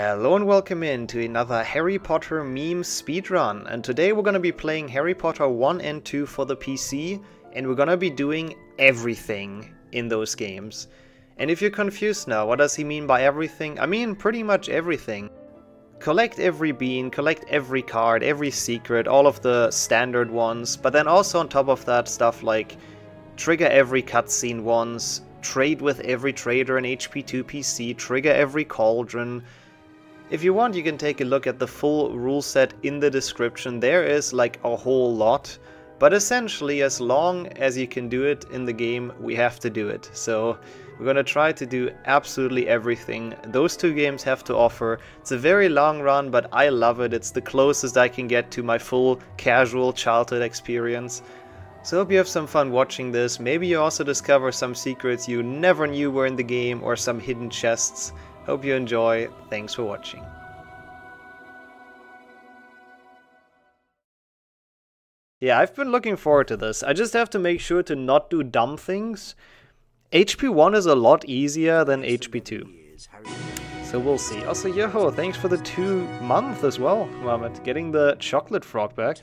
Hello and welcome in to another Harry Potter meme speedrun, and today we're gonna be playing Harry Potter 1 and 2 for the PC, and we're gonna be doing everything in those games. And if you're confused now, what does he mean by everything? I mean pretty much everything. Collect every bean, collect every card, every secret, all of the standard ones, but then also on top of that stuff like trigger every cutscene once, trade with every trader in HP2 PC, trigger every cauldron. If you want, you can take a look at the full rule set in the description. There is like a whole lot, but essentially as long as you can do it in the game, we have to do it. So we're gonna try to do absolutely everything those two games have to offer. It's a very long run, but I love it. It's the closest I can get to my full casual childhood experience. So hope you have some fun watching this. Maybe you also discover some secrets you never knew were in the game or some hidden chests. Hope you enjoy. Thanks for watching. Yeah, I've been looking forward to this. I just have to make sure to not do dumb things. HP1 is a lot easier than HP2. So we'll see. Also, yo, thanks for the 2 months as well, Mohammed. Getting the chocolate frog back.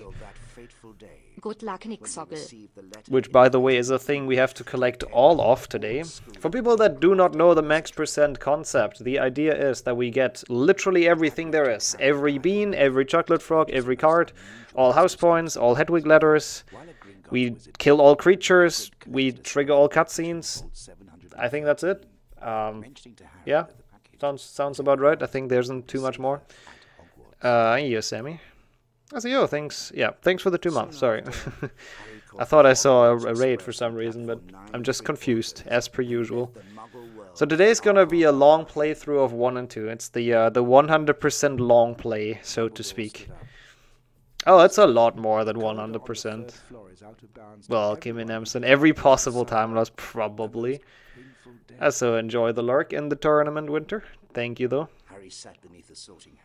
Good luck, Nicksoggle. Which, by the way, is a thing we have to collect all of today. For people that do not know the max percent concept, the idea is that we get literally everything there is. Every bean, every chocolate frog, every card, all house points, all Hedwig letters. We kill all creatures, we trigger all cutscenes. I think that's it. Yeah, sounds about right. I think there isn't too much more. Yes, Sammy. I say, yo, thanks. Yeah, thanks for the 2 months. Sorry. I thought I saw a raid for some reason, but I'm just confused, as per usual. So today's gonna be a long playthrough of 1 and 2. It's the 100% long play, so to speak. Oh, it's a lot more than 100%. Well, Kim and Emerson, every possible time loss, probably. I so enjoy the lurk in the tournament, Winter. Thank you, though. Harry sat beneath a sorting hat.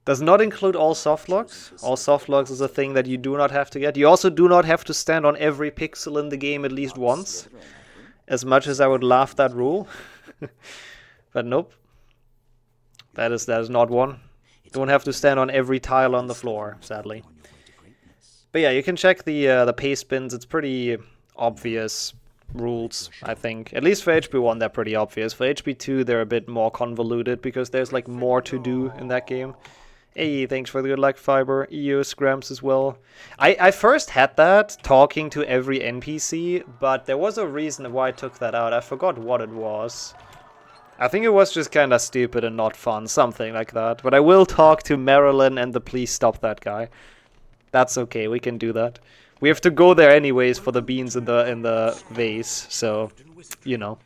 Does not include all softlogs. All softlogs is a thing that you do not have to get. You also do not have to stand on every pixel in the game at least once. As much as I would laugh that rule. But nope. That is not one. You don't have to stand on every tile on the floor, sadly. But yeah, you can check the paste bins. It's pretty obvious rules, I think. At least for HP1 they're pretty obvious. For HP2 they're a bit more convoluted because there's like more to do in that game. Hey, thanks for the good luck, Fiber. EU Scrams as well. I first had that, talking to every NPC, but there was a reason why I took that out. I forgot what it was. I think it was just kind of stupid and not fun, something like that. But I will talk to Marilyn and the please stop that guy. That's okay, we can do that. We have to go there anyways for the beans in the vase, so, you know.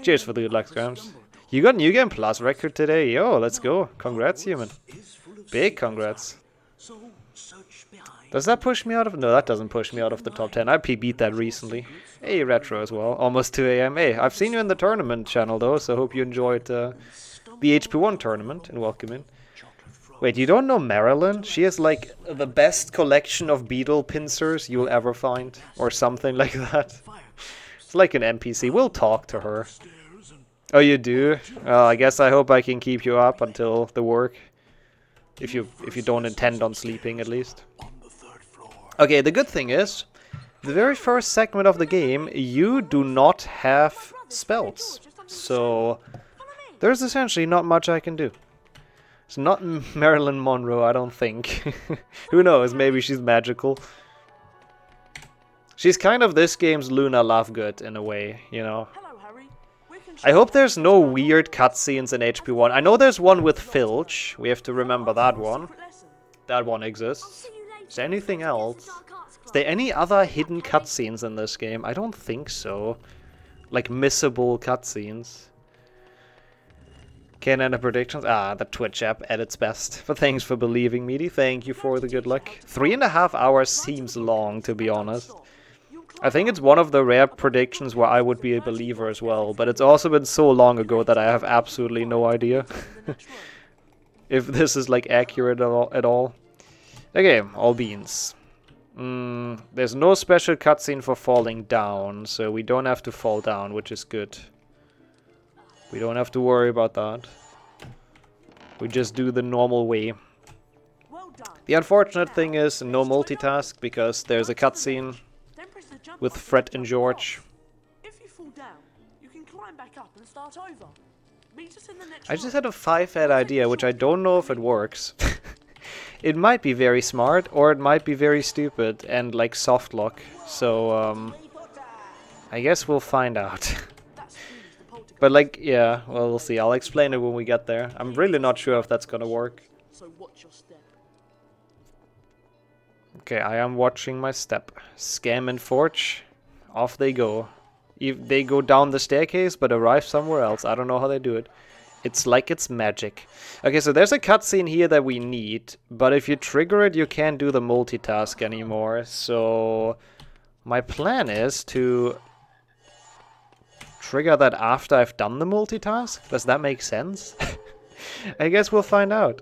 Cheers for the good luck, Scrams. You got New Game Plus record today. Yo, let's go. Congrats, human. Big congrats. Does that push me out of... No, that doesn't push me out of the top 10. I beat that recently. Hey, Retro as well. Almost 2 AM. Hey, I've seen you in the tournament channel, though, so hope you enjoyed the HP1 tournament, and welcome in. Wait, you don't know Marilyn? She has, like, the best collection of beetle pincers you'll ever find. Or something like that. It's like an NPC. We'll talk to her. Oh, you do? I guess I hope I can keep you up until the work. If you don't intend on sleeping, at least. Okay, the good thing is, the very first segment of the game, you do not have spells. So, there's essentially not much I can do. It's not Marilyn Monroe, I don't think. Who knows, maybe she's magical. She's kind of this game's Luna Lovegood, in a way, you know. I hope there's no weird cutscenes in HP1. I know there's one with Filch. We have to remember that one. That one exists. Is there anything else? Is there any other hidden cutscenes in this game? I don't think so. Like missable cutscenes. Can enter predictions? Ah, the Twitch app at its best. But thanks for believing, Meaty. Thank you for the good luck. 3.5 hours seems long, to be honest. I think it's one of the rare predictions where I would be a believer as well, but it's also been so long ago that I have absolutely no idea if this is like accurate at all. Okay, all beans. There's no special cutscene for falling down, so we don't have to fall down, which is good. We don't have to worry about that. We just do the normal way. Well done. The unfortunate thing is no multitask because there's a cutscene Then press the jump with button Fred to and jump George. across. If you fall down, you can climb back up and start over. Meet us in the next I just room. had a 5-head idea, which I don't know if it works. It might be very smart, or it might be very stupid and like soft lock. So, I guess we'll find out. That screams the poltergeist. But like, yeah, well, we'll see. I'll explain it when we get there. I'm really not sure if that's gonna work. So watch your step. Okay, I am watching my step. Scam and Forge, off they go. They go down the staircase, but arrive somewhere else. I don't know how they do it. It's like it's magic. Okay, so there's a cutscene here that we need, but if you trigger it, you can't do the multitask anymore. So my plan is to trigger that after I've done the multitask. Does that make sense? I guess we'll find out.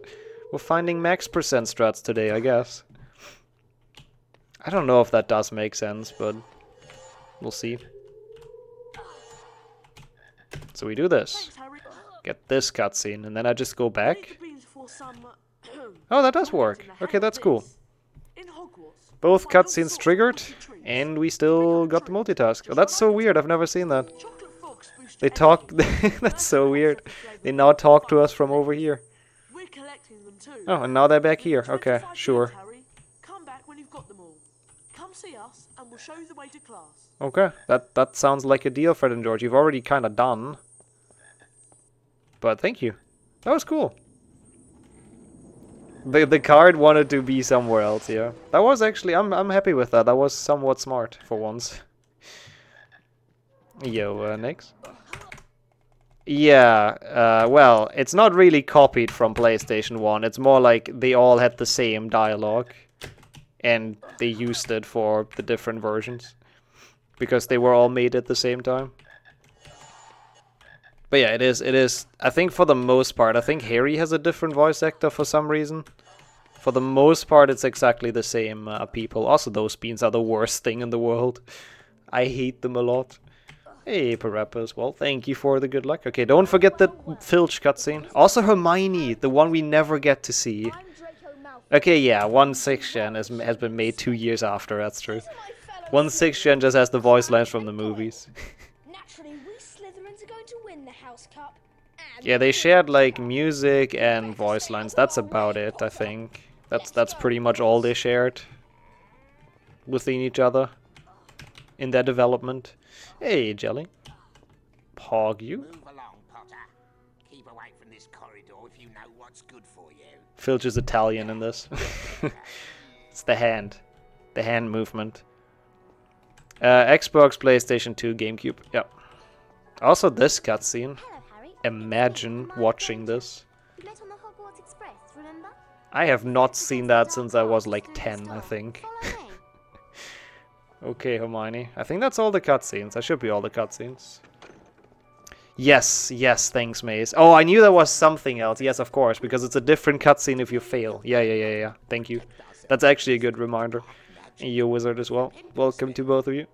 We're finding max percent strats today, I guess. I don't know if that does make sense, but we'll see. So we do this. Thanks, Harry. Get this cutscene, and then I just go Take back. the beans for some, Oh, that does plans work. in the Okay, head that's of cool. this. In Hogwarts, Both you'll find all cutscenes sorts of triggered, lucky treats. and we still got the multitask. Oh, that's so weird. I've never seen that. Chocolate frogs boost They energy. talk. That's so weird. They now talk to us from over here. We're collecting them too. Oh, and now they're back here. We've Okay, 25 sure. beans, Harry. Come back when you've got them all. Come see us, and we'll show you the way to class. Okay, that sounds like a deal, Fred and George. You've already kind of done. But thank you. That was cool. The card wanted to be somewhere else, yeah. That was actually, I'm happy with that. That was somewhat smart for once. Yo, next. Yeah, well, it's not really copied from PlayStation 1. It's more like they all had the same dialogue. And they used it for the different versions. Because they were all made at the same time. But yeah, it is, I think for the most part, I think Harry has a different voice actor for some reason. For the most part, it's exactly the same people. Also, those beans are the worst thing in the world. I hate them a lot. Hey, Parappas, well, thank you for the good luck. Okay, don't forget the Filch cutscene. Also Hermione, the one we never get to see. Okay, yeah, 1/6 gen has been made 2 years after, that's true. 1/6 gen just has the voice lines from the movies. Naturally, we Slytherins are going to win the House Cup. And Yeah, they shared like music and voice lines. That's about it, I think. That's pretty much all they shared within each other in their development. Hey, Jelly. Pog you. Move along, Potter. Keep away from this corridor if you know what's good for you. Filch is Italian in this. It's the hand movement. Xbox, PlayStation 2, GameCube. Yeah. Also this cutscene. Hello, Harry. Imagine watching this. We met on the Hogwarts Express, remember? I have not seen that since I was like 10, I think. Follow me. Okay, Hermione. I think that's all the cutscenes. That should be all the cutscenes. Yes, yes, thanks, Maze. Oh, I knew there was something else. Yes, of course, because it's a different cutscene if you fail. Yeah. Thank you. That's actually a good reminder. And you, Wizard, as well. Welcome to both of you.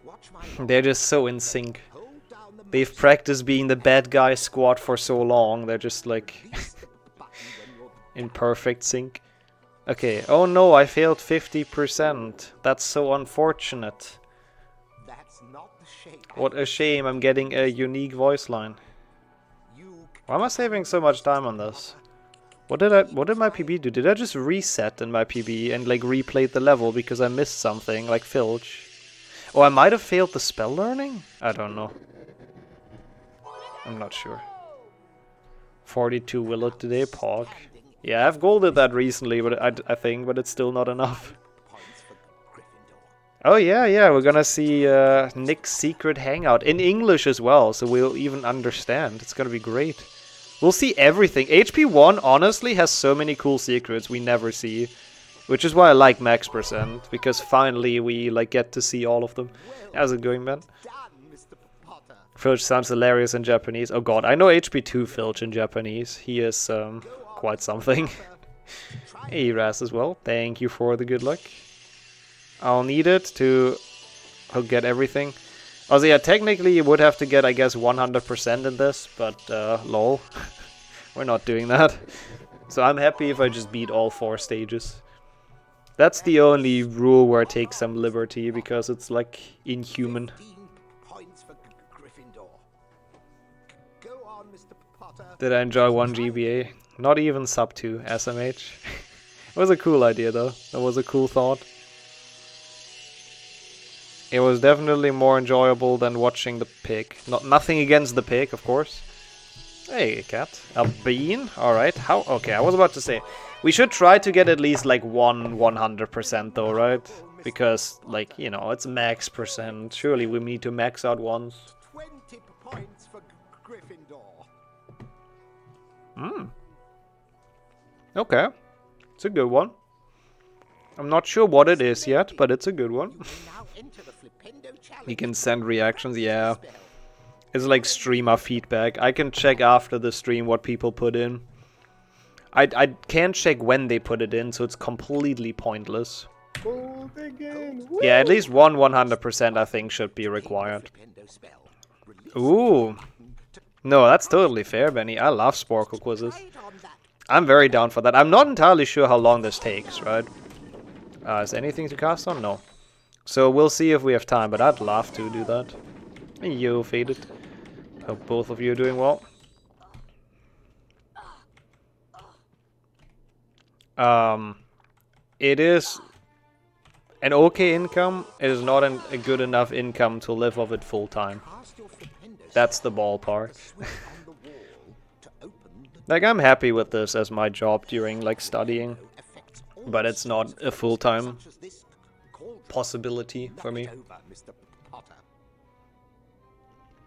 Watch my They're just so in sync. hold down the They've practiced being the bad guy squad for so long. They're just like button when you're in perfect sync. Okay. Oh no, I failed 50%. That's so unfortunate. That's not the shape. What a shame. I'm getting a unique voice line. You Why am I saving so much time on this? What did my PB do? Did I just reset in my PB and like replayed the level because I missed something like Filch? Oh, I might have failed the spell learning? I don't know. I'm not sure. 42 Willow today, Pog. Yeah, I've golded that recently, but I think, but it's still not enough. points for Gryffindor. Oh yeah, we're gonna see Nick's secret hangout in English as well, so we'll even understand. It's gonna be great. We'll see everything. HP1 honestly has so many cool secrets we never see, which is why I like max percent, because finally we like get to see all of them. How's it going, man? Done, Mr. Potter. Filch sounds hilarious in Japanese. Oh god, I know HP2 Filch in Japanese. He is quite something. Hey, Raz as well. Thank you for the good luck. I'll need it to get everything. Also, yeah, technically you would have to get, I guess, 100% in this, but lol. We're not doing that. So I'm happy if I just beat all 4 stages. That's the only rule where I take some liberty, because it's, like, inhuman. 15 points for Gryffindor. Go on, Mr. Potter. Did I enjoy 1 GBA? Not even sub 2 SMH. It was a cool idea, though. That was a cool thought. It was definitely more enjoyable than watching the pig. Nothing against the pig, of course. Hey, cat. A bean? Alright. How? Okay, I was about to say. We should try to get at least like 100% though, right? Because, like, you know, it's max percent. Surely we need to max out once. 20 points for Gryffindor. Hmm. Okay. It's a good one. I'm not sure what it is yet, but it's a good one. Now enter the Flipendo challenge. You can send reactions, yeah. It's like streamer feedback. I can check after the stream what people put in. I can't check when they put it in, so it's completely pointless. Yeah, at least 100% I think should be required. Ooh. No, that's totally fair, Benny. I love Sporkle quizzes. I'm very down for that. I'm not entirely sure how long this takes, right? Is anything to cast on? No. So we'll see if we have time, but I'd love to do that. Yo, Faded. Hope both of you are doing well. It is an okay income. It is not a good enough income to live off it full time. That's the ballpark. Like, I'm happy with this as my job during, like, studying. But it's not a full-time possibility for me.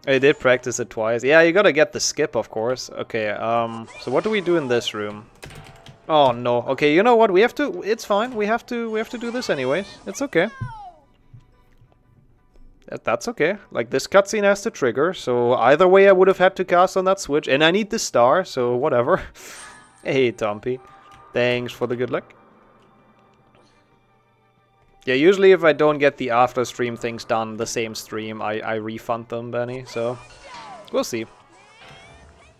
I did practice it twice. Yeah, you gotta get the skip, of course. Okay, so what do we do in this room? Oh no. Okay, you know what? We have to. It's fine. We have to do this anyways. It's okay. That's okay. Like, this cutscene has to trigger, so either way I would have had to cast on that switch, and I need the star, so whatever. Hey, Tompy. Thanks for the good luck. Yeah, usually if I don't get the after stream things done the same stream, I refund them, Benny, so we'll see.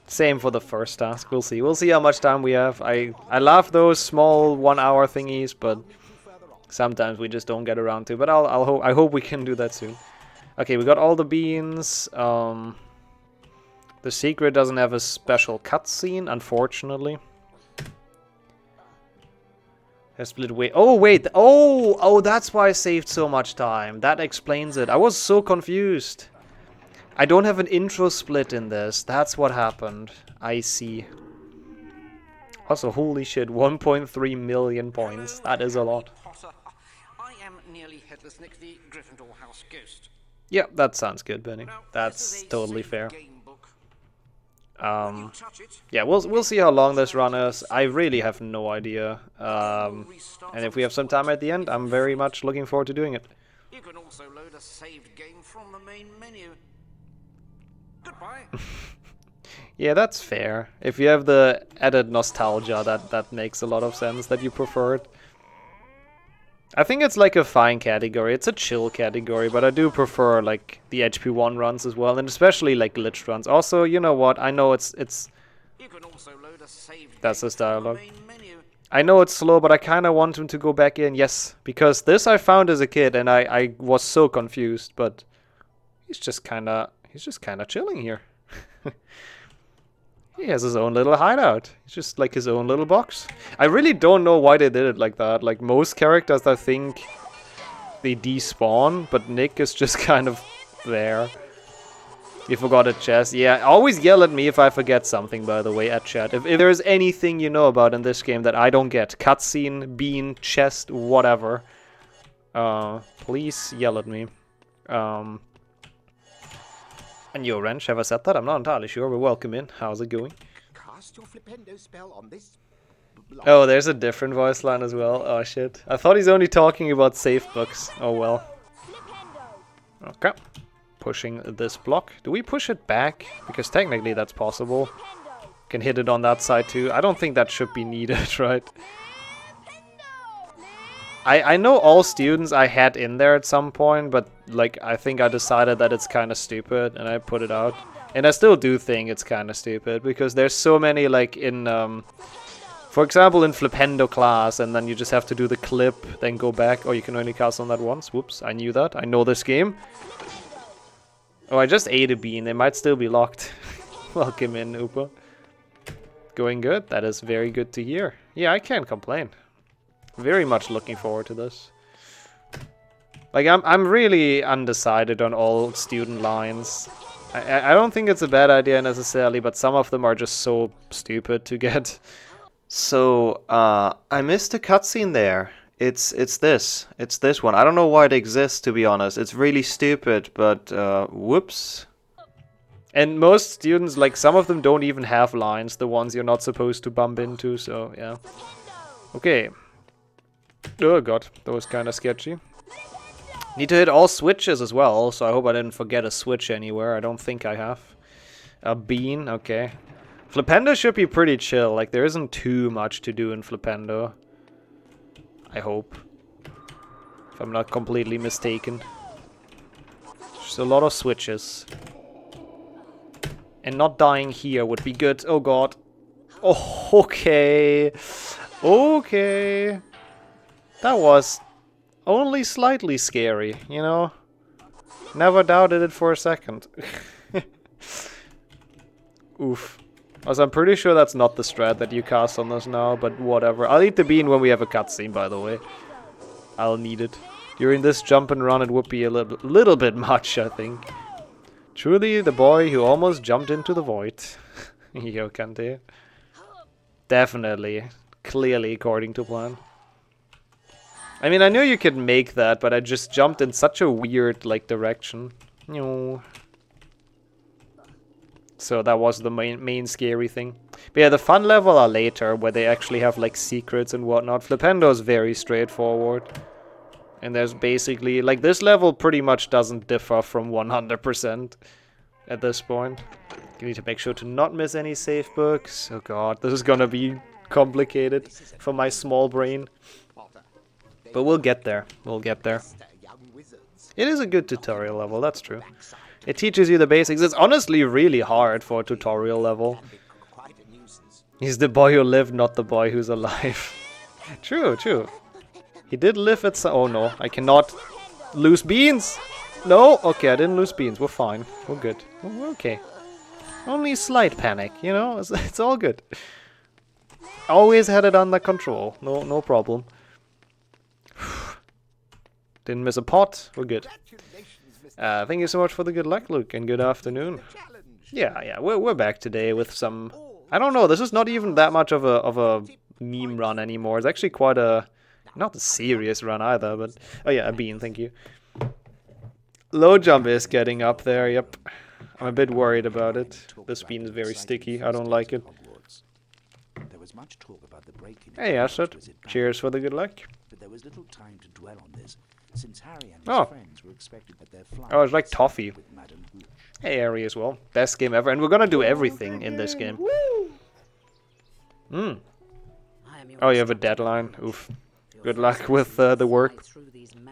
Same for the first task, we'll see. We'll see how much time we have. I love those small 1 hour thingies, but sometimes we just don't get around to. But I hope we can do that soon. Okay, we got all the beans. The secret doesn't have a special cutscene, unfortunately. Split away. Oh wait. Oh, that's why I saved so much time. That explains it. I was so confused. I don't have an intro split in this. That's what happened. I see. Also, holy shit, 1.3 million points. That is a lot. I am nearly headless Nick, the Gryffindor house ghost. Yeah, that sounds good, Benny. That's totally fair. Yeah, we'll see how long this run is. I really have no idea. And if we have some time at the end, I'm very much looking forward to doing it. You can also load a saved game from the main menu. Goodbye. Yeah, that's fair. If you have the added nostalgia, that makes a lot of sense that you prefer it. I think it's like a fine category. It's a chill category, but I do prefer like the HP1 runs as well, and especially like glitched runs. Also, you know what? I know it's You can also load a saved that's his game from dialogue. the main menu. I know it's slow, but I kind of want him to go back in. Yes, because this I found as a kid, and I was so confused. But he's just kind of chilling here. He has his own little hideout. It's just like his own little box. I really don't know why they did it like that. Like, most characters, I think they despawn, but Nick is just kind of there. You forgot a chest. Yeah, always yell at me if I forget something, by the way, at chat. If there's anything you know about in this game that I don't get, cutscene, bean, chest, whatever, please yell at me. And yo, Wrench, have I said that? I'm not entirely sure, but welcome in. How's it going? Cast your Flipendo spell on this block. Oh, there's a different voice line as well. Oh, shit. I thought he's only talking about safe books. Oh, well. Okay. Pushing this block. Do we push it back? Because technically that's possible. Can hit it on that side too. I don't think that should be needed, right? I know all students I had in there at some point, but like I think I decided that it's kind of stupid and I put it out. And I still do think it's kind of stupid because there's so many like in for example in Flipendo class, and then you just have to do the clip, then go back. Oh, you can only cast on that once. Whoops, I knew that. I know this game. Oh, I just ate a bean. They might still be locked. Welcome in, Upa. Going good. That is very good to hear. Yeah, I can't complain. Very much looking forward to this. Like, I'm really undecided on all student lines. I don't think it's a bad idea necessarily, but some of them are just so stupid to get. So, I missed a cutscene there. It's this. It's this one. I don't know why it exists, to be honest. It's really stupid, but, whoops. And most students, like, some of them don't even have lines, the ones you're not supposed to bump into, so, yeah. Okay. Oh god, that was kind of sketchy. Need to hit all switches as well, so I hope I didn't forget a switch anywhere. I don't think I have. A bean, okay. Flipendo should be pretty chill, like there isn't too much to do in Flipendo. I hope. If I'm not completely mistaken. Just a lot of switches. And not dying here would be good. Oh god. Oh, okay. Okay. That was only slightly scary, you know? Never doubted it for a second. Oof. Also, I'm pretty sure that's not the strat that you cast on us now, but whatever. I'll eat the bean when we have a cutscene, by the way. I'll need it. During this jump and run, it would be a little bit much, I think. Truly the boy who almost jumped into the void. Yo, Kante. Definitely. Clearly according to plan. I mean, I knew you could make that, but I just jumped in such a weird, like, direction. No. So that was the main scary thing. But yeah, the fun level are later, where they actually have, like, secrets and whatnot. Flipendo is very straightforward. And there's basically, like, this level pretty much doesn't differ from 100% at this point. You need to make sure to not miss any safe books. Oh god, this is gonna be complicated for my small brain. But we'll get there. We'll get there. It is a good tutorial level, that's true. It teaches you the basics. It's honestly really hard for a tutorial level. He's the boy who lived, not the boy who's alive. True, true. He did live at some... Oh no, I cannot lose beans! No? Okay, I didn't lose beans. We're fine. We're good. We're okay. Only a slight panic, you know? It's all good. Always had it under control. No problem. Didn't miss a pot. We're good. Thank you so much for the good luck, Luke, and good afternoon. Yeah, we're back today with some... I don't know, this is not even that much of a meme run anymore. It's actually quite a... Not a serious run either, but... Oh yeah, a bean, thank you. Low jump is getting up there, yep. I'm a bit worried about it. This bean is very sticky, I don't like it. Hey, Ashad. Cheers for the good luck. But there was little time to dwell on this, since Harry and his friends were expected at their flight. Oh, it's like toffee. Hey, Harry as well. Best game ever, and we're gonna do everything in this game. Hmm. Oh, you have a deadline. Oof. Good luck with the work.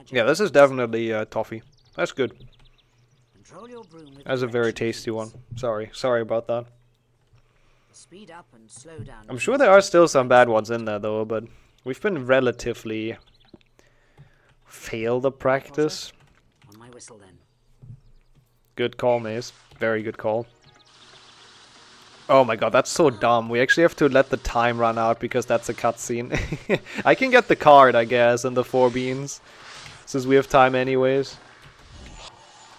Yeah, this is definitely toffee. That's good. That's a very tasty one. Sorry about that. Speed up and slow down. I'm sure there are still some bad ones in there though, but we've been relatively fail the practice. On my whistle then. Good call, Maze. Very good call. Oh my god, that's so dumb. We actually have to let the time run out because that's a cutscene. I can get the card, I guess, and the 4 beans, since we have time anyways.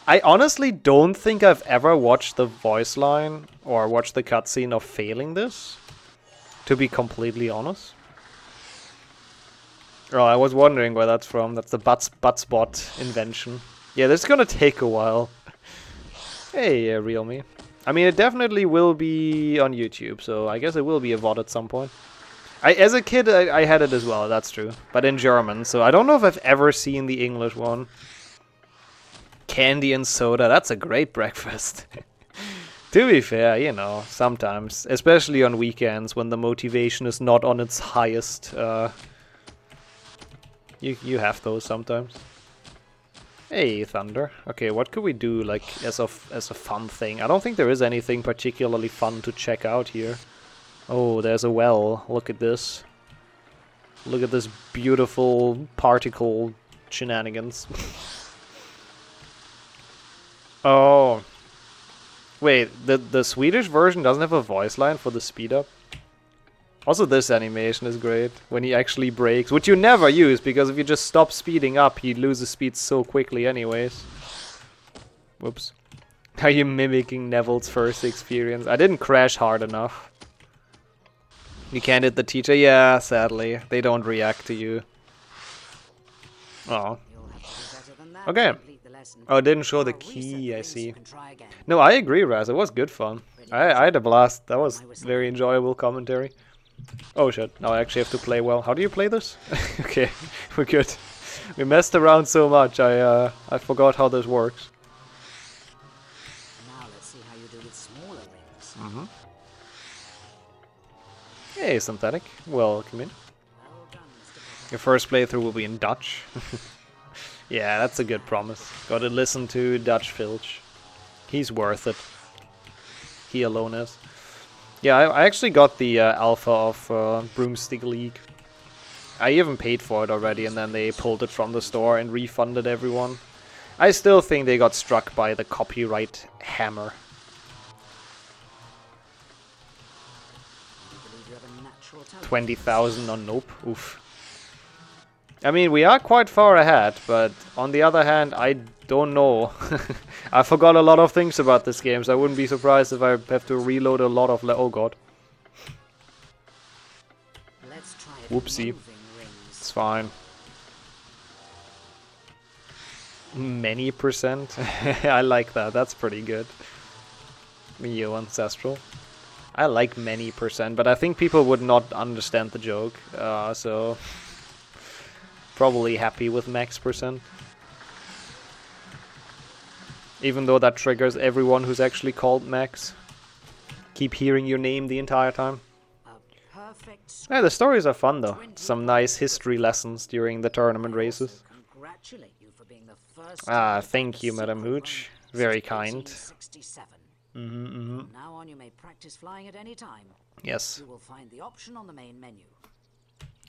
I honestly don't think I've ever watched the voice line or watched the cutscene of failing this, to be completely honest. Oh, I was wondering where that's from. That's the butt spot invention. Yeah, this is gonna take a while. Hey, real me. I mean, it definitely will be on YouTube, so I guess it will be a VOD at some point. As a kid, I had it as well, that's true. But in German, so I don't know if I've ever seen the English one. Candy and soda, that's a great breakfast. To be fair, you know, sometimes, especially on weekends when the motivation is not on its highest, You have those sometimes. Hey, Thunder. Okay, what could we do, like, as a fun thing? I don't think there is anything particularly fun to check out here. Oh, there's a well. Look at this. Look at this beautiful particle shenanigans. Oh. Wait, the Swedish version doesn't have a voice line for the speed up? Also, this animation is great, when he actually brakes, which you never use, because if you just stop speeding up, he loses speed so quickly anyways. Whoops. Are you mimicking Neville's first experience? I didn't crash hard enough. You can't hit the teacher? Yeah, sadly. They don't react to you. Oh. Okay. Oh, it didn't show the key, I see. No, I agree, Raz. It was good fun. I had a blast. That was very enjoyable commentary. Oh shit, now I actually have to play well. How do you play this? Okay, we're good. We messed around so much, I forgot how this works. Now let's see how you do with smaller rings. Hey, Synthetic. Welcome in. Well done, Mr. Potter. Your first playthrough will be in Dutch. Yeah, that's a good promise. Gotta listen to Dutch Filch. He's worth it. He alone is. Yeah, I actually got the alpha of Broomstick League. I even paid for it already, and then they pulled it from the store and refunded everyone. I still think they got struck by the copyright hammer. I believe you have a natural talent. 20,000 on Nope. Oof. I mean, we are quite far ahead, but on the other hand, I don't know. I forgot a lot of things about this game, so I wouldn't be surprised if I have to reload a lot of... oh god. Let's try it. Whoopsie. Moving rings. It's fine. Many percent? I like that, that's pretty good. Mio Ancestral. I like many percent, but I think people would not understand the joke, so... Probably happy with max percent. Even though that triggers everyone who's actually called Max. Keep hearing your name the entire time. A perfect Yeah, the stories are fun though. Some nice history lessons during the tournament races. congratulate you for being the first. Ah, thank you, Madam Hooch. Very kind. 1867. From now on, you may practice flying at any time. Yes. You will find the option on the main menu.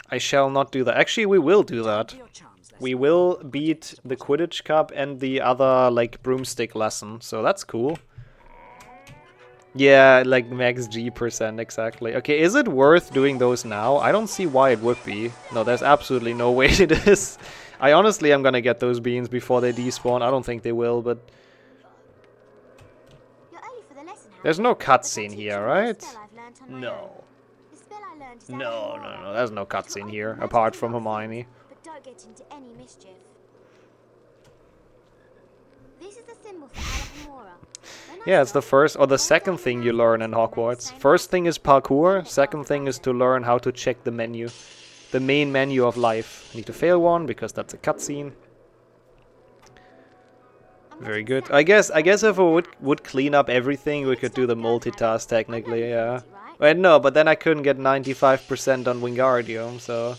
I shall not do that. Actually, we will do that. Do your charms lesson. We will beat the Quidditch Cup and the other, like, broomstick lesson. So that's cool. Yeah, like max G percent, exactly. Okay, is it worth doing those now? I don't see why it would be. No, there's absolutely no way it is. I honestly am gonna get those beans before they despawn. I don't think they will, but... There's no cutscene here, right? No. No, there's no cutscene here, apart from Hermione. But don't get into any mischief. This is the symbol for Alohomora. Yeah, it's the first or the second thing you learn in Hogwarts. First thing is parkour, second thing is to learn how to check the menu. The main menu of life. Need to fail one, because that's a cutscene. Very good. I guess if we would clean up everything, we could do the multitask technically, yeah. Wait, no, but then I couldn't get 95% on Wingardium, so...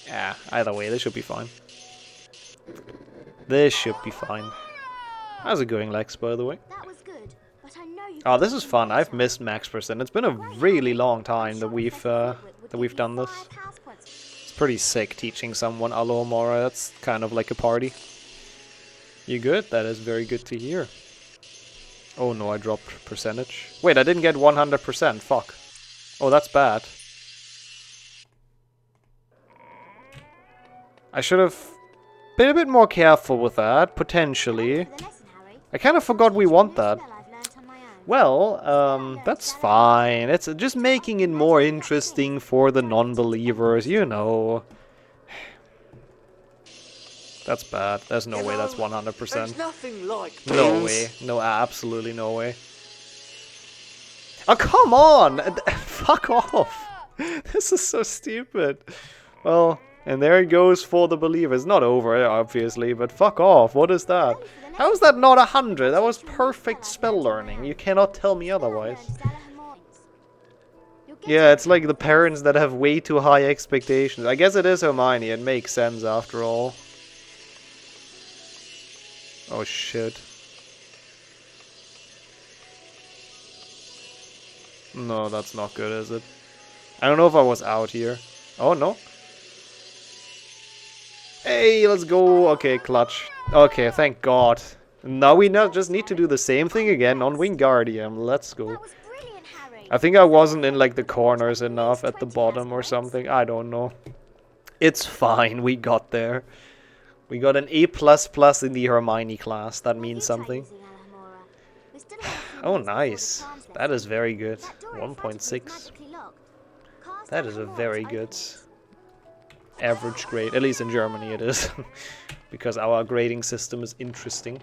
Yeah, either way, this should be fine. This should be fine. How's it going, Lex, by the way? That was good, but I know you Oh, this is fun. I've missed max percent. It's been a really long time that we've done this. It's pretty sick teaching someone Alohomora. That's kind of like a party. You good? That is very good to hear. Oh no, I dropped percentage. Wait, I didn't get 100%. Fuck. Oh, that's bad. I should have been a bit more careful with that, potentially. I kind of forgot we want that. Well, that's fine. It's just making it more interesting for the non-believers, you know. That's bad. There's no way that's 100%. There's nothing like No way. No, absolutely no way. Oh, come on! Fuck off! This is so stupid. Well, and there it goes for the believers. Not over, obviously, but fuck off. What is that? How is that not 100? That was perfect spell learning. You cannot tell me otherwise. Yeah, it's like the parents that have way too high expectations. I guess it is Hermione. It makes sense after all. Oh shit. No, that's not good, is it? I don't know if I was out here. Oh, no. Hey, let's go. Okay, clutch. Okay, thank God. Now we just need to do the same thing again on Wingardium. Let's go. That was brilliant, Harry. I think I wasn't in like the corners enough at the bottom or something. I don't know. It's fine. We got there. We got an A++ in the Hermione class. That means something. Oh, nice. That is very good. 1.6. That is a very good average grade. At least in Germany it is. Because our grading system is interesting.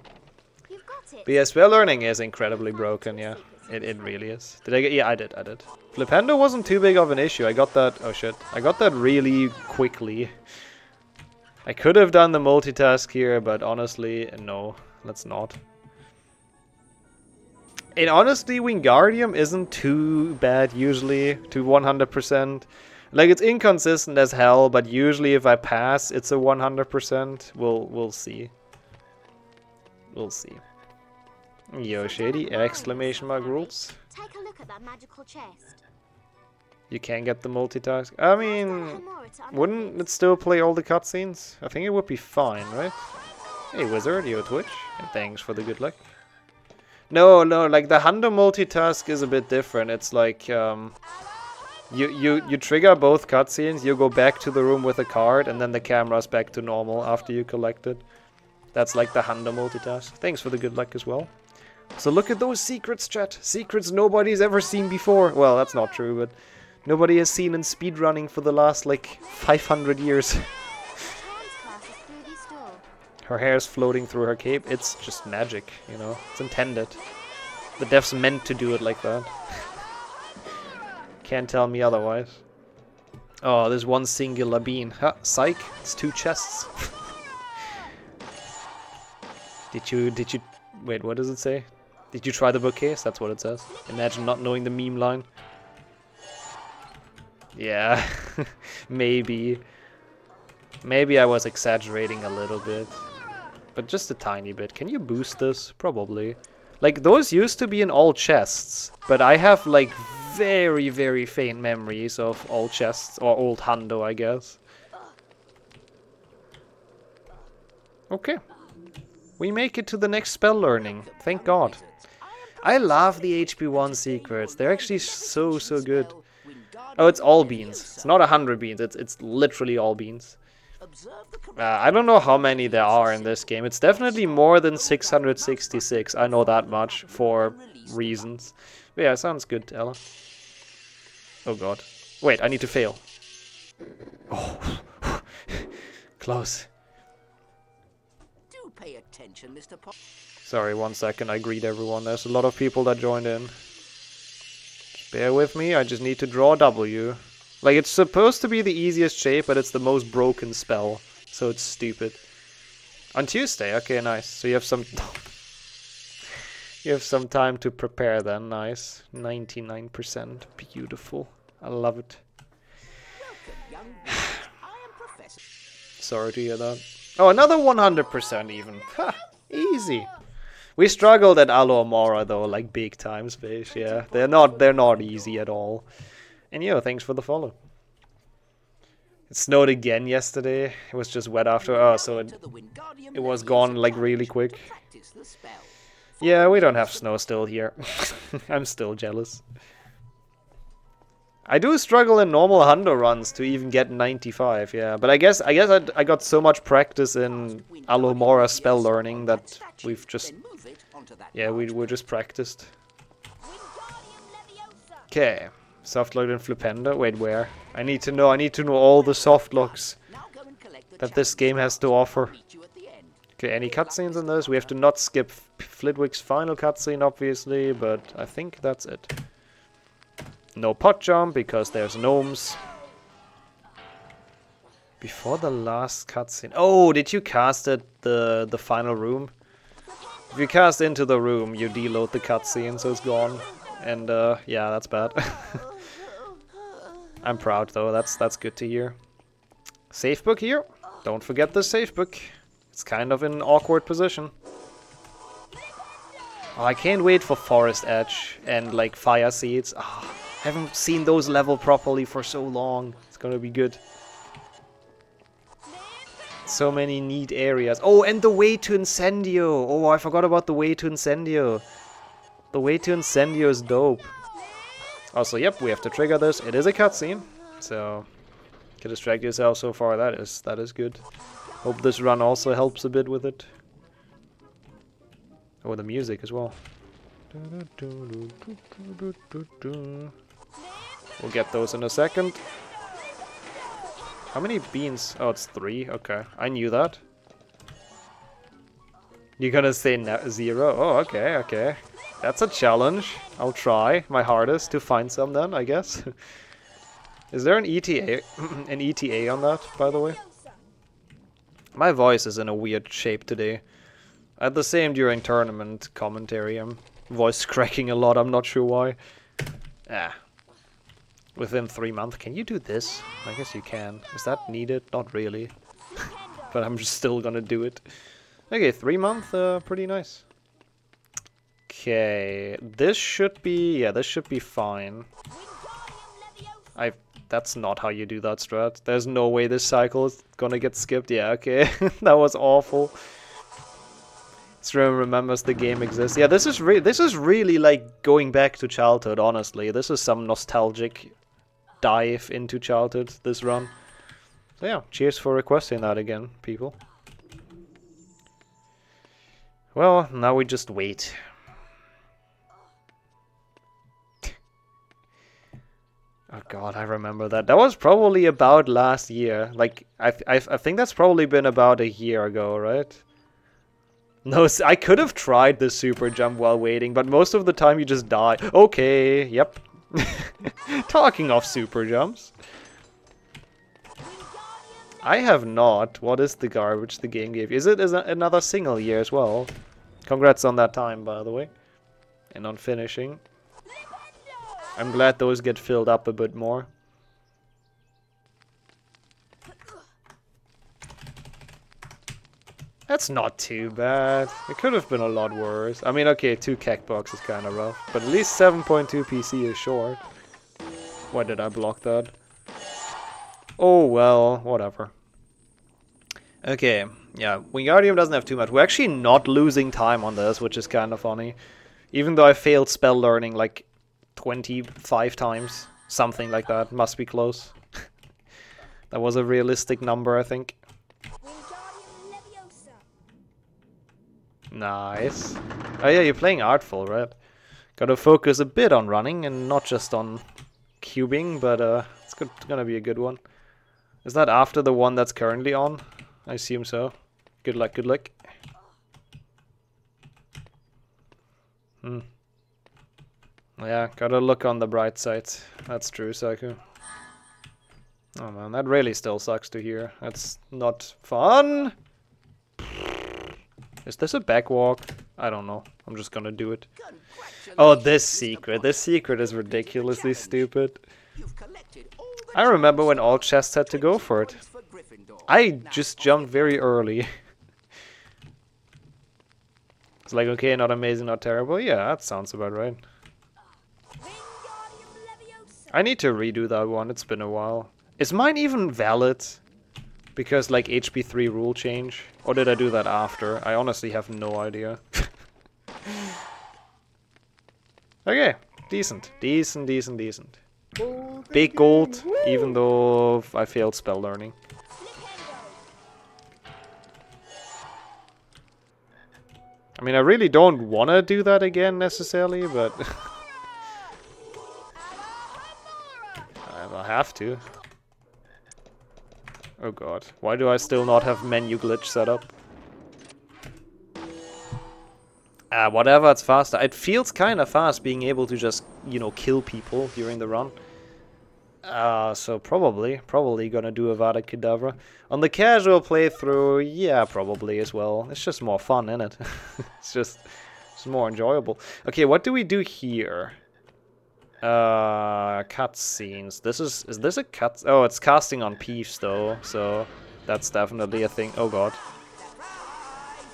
But yeah, spell learning is incredibly broken, yeah. It really is. Did I get... Yeah, I did. Flipendo wasn't too big of an issue. I got that... Oh shit. I got that really quickly. I could have done the multitask here, but honestly, no. Let's not. And honestly, Wingardium isn't too bad usually to 100%. Like, it's inconsistent as hell, but usually if I pass, it's a 100%. We'll see. We'll see. Yo, shady! Exclamation mark rules. Take a look at that magical chest. You can get the multitask. I mean, wouldn't it still play all the cutscenes? I think it would be fine, right? Hey, wizard, yo, Twitch, and thanks for the good luck. No, like the Hundo multitask is a bit different. It's like you trigger both cutscenes, you go back to the room with a card, and then the camera's back to normal after you collect it. That's like the Hundo multitask. Thanks for the good luck as well. So look at those secrets, chat. Secrets nobody's ever seen before. Well, that's not true, but nobody has seen in speedrunning for the last like 500 years. Her hair's floating through her cape. It's just magic, you know. It's intended. The devs meant to do it like that. Can't tell me otherwise. Oh, there's one singular bean. Ha, psych. It's 2 chests. Did you... Wait, what does it say? Did you try the bookcase? That's what it says. Imagine not knowing the meme line. Yeah. Maybe. Maybe I was exaggerating a little bit. But just a tiny bit. Can you boost this? Probably. Like, those used to be in all chests. But I have, like, very, very faint memories of all chests. Or old Hundo, I guess. Okay. We make it to the next spell learning. Thank God. I love the HP1 secrets. They're actually so good. Oh, it's all beans. It's not 100 beans. It's literally all beans. I don't know how many there are in this game. It's definitely more than 666. I know that much for reasons. But yeah, sounds good, Ella. Oh god. Wait, I need to fail. Oh. Close. Do pay attention, Mr. Pop. Sorry, 1 second. I greet everyone. There's a lot of people that joined in. Just bear with me. I just need to draw a W. Like, it's supposed to be the easiest shape, but it's the most broken spell. So it's stupid. On Tuesday? Okay, nice. So you have some... you have some time to prepare then. Nice. 99%. Beautiful. I love it. Sorry to hear that. Oh, another 100% even. Ha! Easy. We struggled at Alomora though, like big time, Space. Yeah, they're not easy at all. And yo, thanks for the follow. It snowed again yesterday. It was just wet after. Oh, so it was gone like really quick. Yeah, we don't have snow still here. I'm still jealous. I do struggle in normal Hundo runs to even get 95, yeah. But I guess I got so much practice in Alomora spell learning that we've just... Yeah, we're just practiced. Okay. Softlock and Flipendo. Wait, where? I need to know all the softlocks that this game has to offer. Okay, any cutscenes in this? We have to not skip Flitwick's final cutscene, obviously, but I think that's it. No pot jump, because there's gnomes. Before the last cutscene. Oh, did you cast it the final room? If you cast into the room, you deload the cutscene, so it's gone. And yeah, that's bad. I'm proud though, that's good to hear. Safe book here. Don't forget the safe book. It's kind of in an awkward position. Oh, I can't wait for Forest Edge and like Fire Seeds. Oh, I haven't seen those level properly for so long. It's gonna be good. So many neat areas. Oh, and the way to Incendio. Oh, I forgot about the way to Incendio. The way to Incendio is dope. Also, yep, we have to trigger this. It is a cutscene, so you can distract yourself so far. That is good. Hope this run also helps a bit with it. Oh, the music as well. We'll get those in a second. How many beans? Oh, it's 3. Okay, I knew that. You're gonna say 0? Oh, okay, okay. That's a challenge. I'll try my hardest to find some then, I guess. Is there an ETA, an ETA on that, by the way? My voice is in a weird shape today. I had the same during tournament commentary. I'm voice cracking a lot, I'm not sure why. Ah. Within 3 months. Can you do this? I guess you can. Is that needed? Not really. But I'm just still gonna do it. Okay, 3 months, pretty nice. Okay, this should be, yeah, this should be fine. That's not how you do that strat. There's no way this cycle is gonna get skipped. Yeah, okay, that was awful. Stream remembers the game exists. Yeah, this is really like going back to childhood. Honestly, this is some nostalgic dive into childhood. This run. So yeah, cheers for requesting that again, people. Well, now we just wait. Oh god, I remember that. That was probably about last year. Like, I think that's probably been about a year ago, right? No, I could have tried the super jump while waiting, but most of the time you just die. Okay, yep. Talking of super jumps. I have not. What is the garbage the game gave? Is it another single year as well? Congrats on that time, by the way. And on finishing. I'm glad those get filled up a bit more. That's not too bad. It could have been a lot worse. I mean, okay, 2 Kekbox is kind of rough. But at least 7.2 PC is short. Why did I block that? Oh, well, whatever. Okay, yeah, Wingardium doesn't have too much. We're actually not losing time on this, which is kind of funny. Even though I failed spell learning like 25 times. Something like that. Must be close. That was a realistic number, I think. Nice. Oh yeah, you're playing Artful, right? Gotta focus a bit on running and not just on cubing, but it's gonna be a good one. Is that after the one that's currently on? I assume so. Good luck, good luck. Yeah, gotta look on the bright side. That's true, Saku. Oh man, that really still sucks to hear. That's not fun. Is this a backwalk? I don't know. I'm just gonna do it. Oh, this secret. This secret is ridiculously stupid. I remember when all chests had to go for it. I just jumped very early. It's like, okay, not amazing, not terrible. Yeah, that sounds about right. I need to redo that one. It's been a while. Is mine even valid? Because, like, HP3 rule change? Or did I do that after? I honestly have no idea. Okay, decent. Decent, decent, decent. Big gold, even though I failed spell learning. I mean, I really don't want to do that again, necessarily, but... I'll have to. Oh god, why do I still not have menu glitch set up? Whatever, it's faster. It feels kind of fast being able to just, you know, kill people during the run. So probably gonna do Avada Kedavra. On the casual playthrough, yeah, probably as well. It's just more fun, isn't it? it's more enjoyable. Okay, what do we do here? Cutscenes. Is this a cut? Oh, it's casting on Peeves though, so that's definitely a thing. Oh god.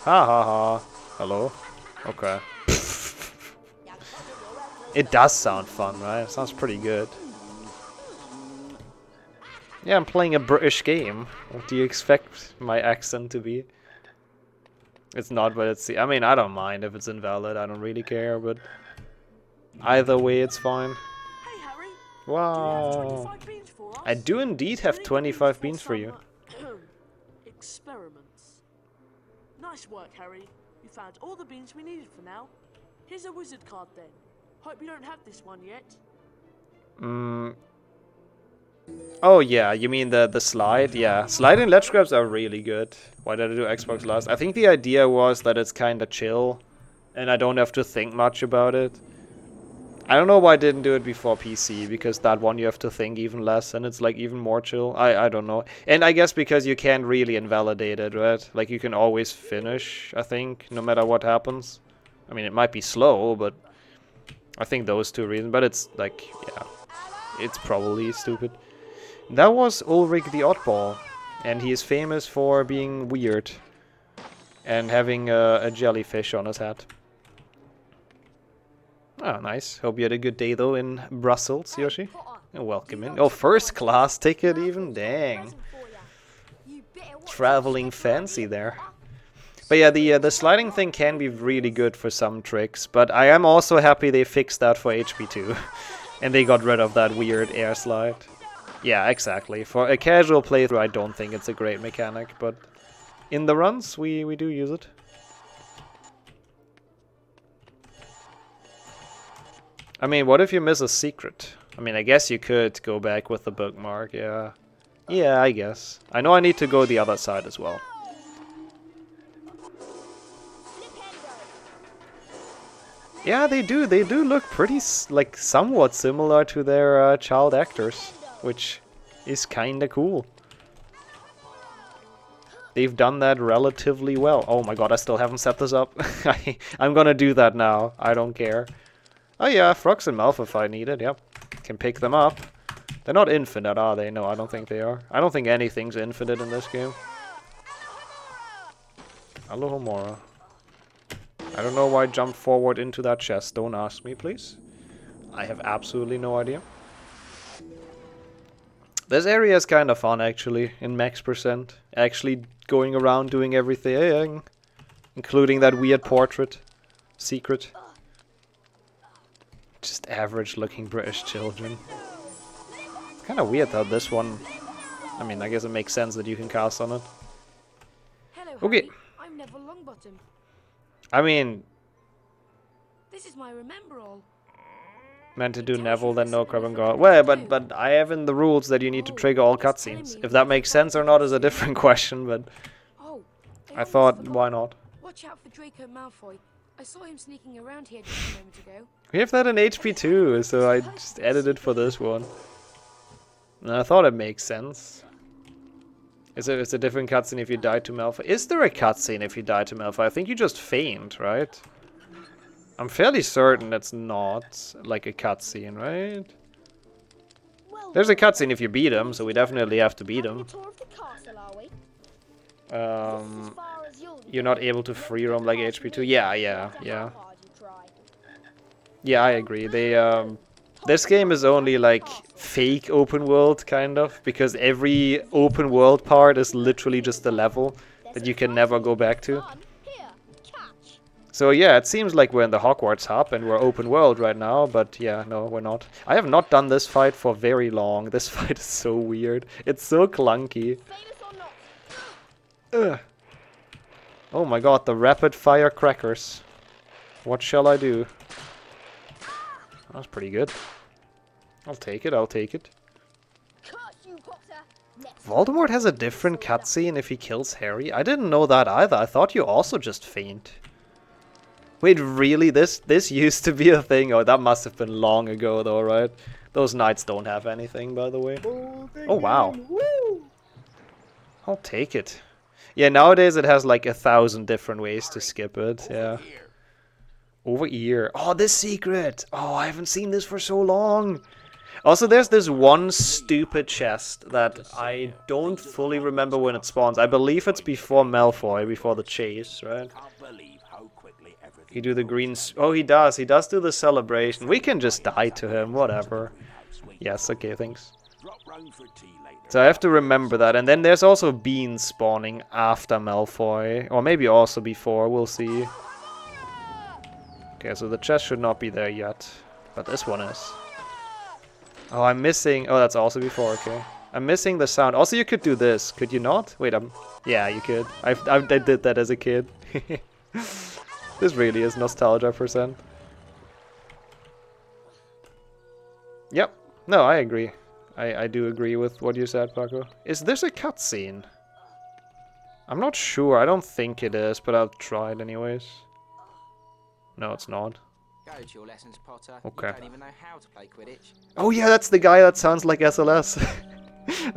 Ha ha ha. Hello? Okay. It does sound fun, right? It sounds pretty good. Yeah, I'm playing a British game. What do you expect my accent to be? It's not, but it's... I mean, I don't mind if it's invalid. I don't really care, but... Either way, it's fine. Hey, Harry. Wow. 25 beans for us? I do indeed have 25 beans for you. Experiments. Nice work, Harry. You found all the beans we needed for now. Here's a wizard card then. Hope you don't have this one yet. Oh yeah, you mean the slide? Yeah, slide and ledge grabs are really good. Why did I do Xbox last? I think the idea was that it's kind of chill, and I don't have to think much about it. I don't know why I didn't do it before PC, because that one you have to think even less, and it's like even more chill. I don't know. And I guess because you can't really invalidate it, right? Like you can always finish, I think, no matter what happens. I mean, it might be slow, but I think those two reasons. But it's like, yeah, it's probably stupid. That was Ulrich the Oddball, and he is famous for being weird and having a jellyfish on his hat. Oh, nice. Hope you had a good day, though, in Brussels, Yoshi. Welcome in. Oh, first class ticket even? Dang. Traveling fancy there. But yeah, the sliding thing can be really good for some tricks, but I am also happy they fixed that for HP2. And they got rid of that weird air slide. Yeah, exactly. For a casual playthrough, I don't think it's a great mechanic, but in the runs, we do use it. I mean, what if you miss a secret? I mean, I guess you could go back with the bookmark, yeah. Yeah, I guess. I know I need to go the other side as well. Yeah, they do look pretty, like, somewhat similar to their child actors, which is kinda cool. They've done that relatively well. Oh my god, I still haven't set this up. I'm gonna do that now, I don't care. Oh yeah, frogs and Malfa if I need it, yep. Can pick them up. They're not infinite, are they? No, I don't think they are. I don't think anything's infinite in this game. Alohomora. I don't know why I jumped forward into that chest. Don't ask me, please. I have absolutely no idea. This area is kind of fun, actually, in max %. Actually going around doing everything. Including that weird portrait. Secret. Just average-looking British children. It's kind of weird that this one... I mean, I guess it makes sense that you can cast on it. Hello, Okay. Harry. I'm Neville Longbottom. I mean... This is my remember all. Meant to do Neville, then no crab and god. Well, but I have in the rules that you need to trigger all cutscenes. If that makes sense or not is a different question, but... Oh, I thought, why not? Watch out for Draco Malfoy. I saw him sneaking around here just a moment ago. We have that in HP too, so I just edited for this one. And I thought it makes sense. It's a different cutscene if you die to Malfoy. Is there a cutscene if you die to Malfoy? I think you just faint, right? I'm fairly certain that's not like a cutscene, right? There's a cutscene if you beat him, so we definitely have to beat him. You're not able to free roam like HP2. Yeah. Yeah, I agree. They this game is only like fake open world kind of, because every open world part is literally just a level that you can never go back to. So yeah, it seems like we're in the Hogwarts hub and we're open world right now, but yeah, no, we're not. I have not done this fight for very long. This fight is so weird. It's so clunky. Ugh. Oh my god, the rapid fire crackers. What shall I do? That's pretty good. I'll take it, I'll take it. Voldemort has a different cutscene if he kills Harry? I didn't know that either. I thought you also just faint. Wait, really? This used to be a thing? Oh, that must have been long ago though, right? Those knights don't have anything, by the way. Oh, wow. I'll take it. Yeah, nowadays it has like 1,000 different ways to skip it, yeah. Over here. Oh, this secret! Oh, I haven't seen this for so long! Also, there's this one stupid chest that I don't fully remember when it spawns. I believe it's before Malfoy, before the chase, right? You do the green... Oh, he does. He does do the celebration. We can just die to him, whatever. Yes, okay, thanks. So I have to remember that. And then there's also beans spawning after Malfoy. Or maybe also before, we'll see. Okay, so the chest should not be there yet. But this one is. Oh, I'm missing... Oh, that's also before, okay. I'm missing the sound. Also, you could do this. Could you not? Wait, yeah, you could. I did that as a kid. This really is nostalgia %. Yep. No, I agree. I do agree with what you said, Paco. Is this a cutscene? I'm not sure. I don't think it is, but I'll try it anyways. No, it's not. Go to your lessons, Potter. Okay. You don't even know how to play Quidditch. Oh yeah, that's the guy that sounds like SLS.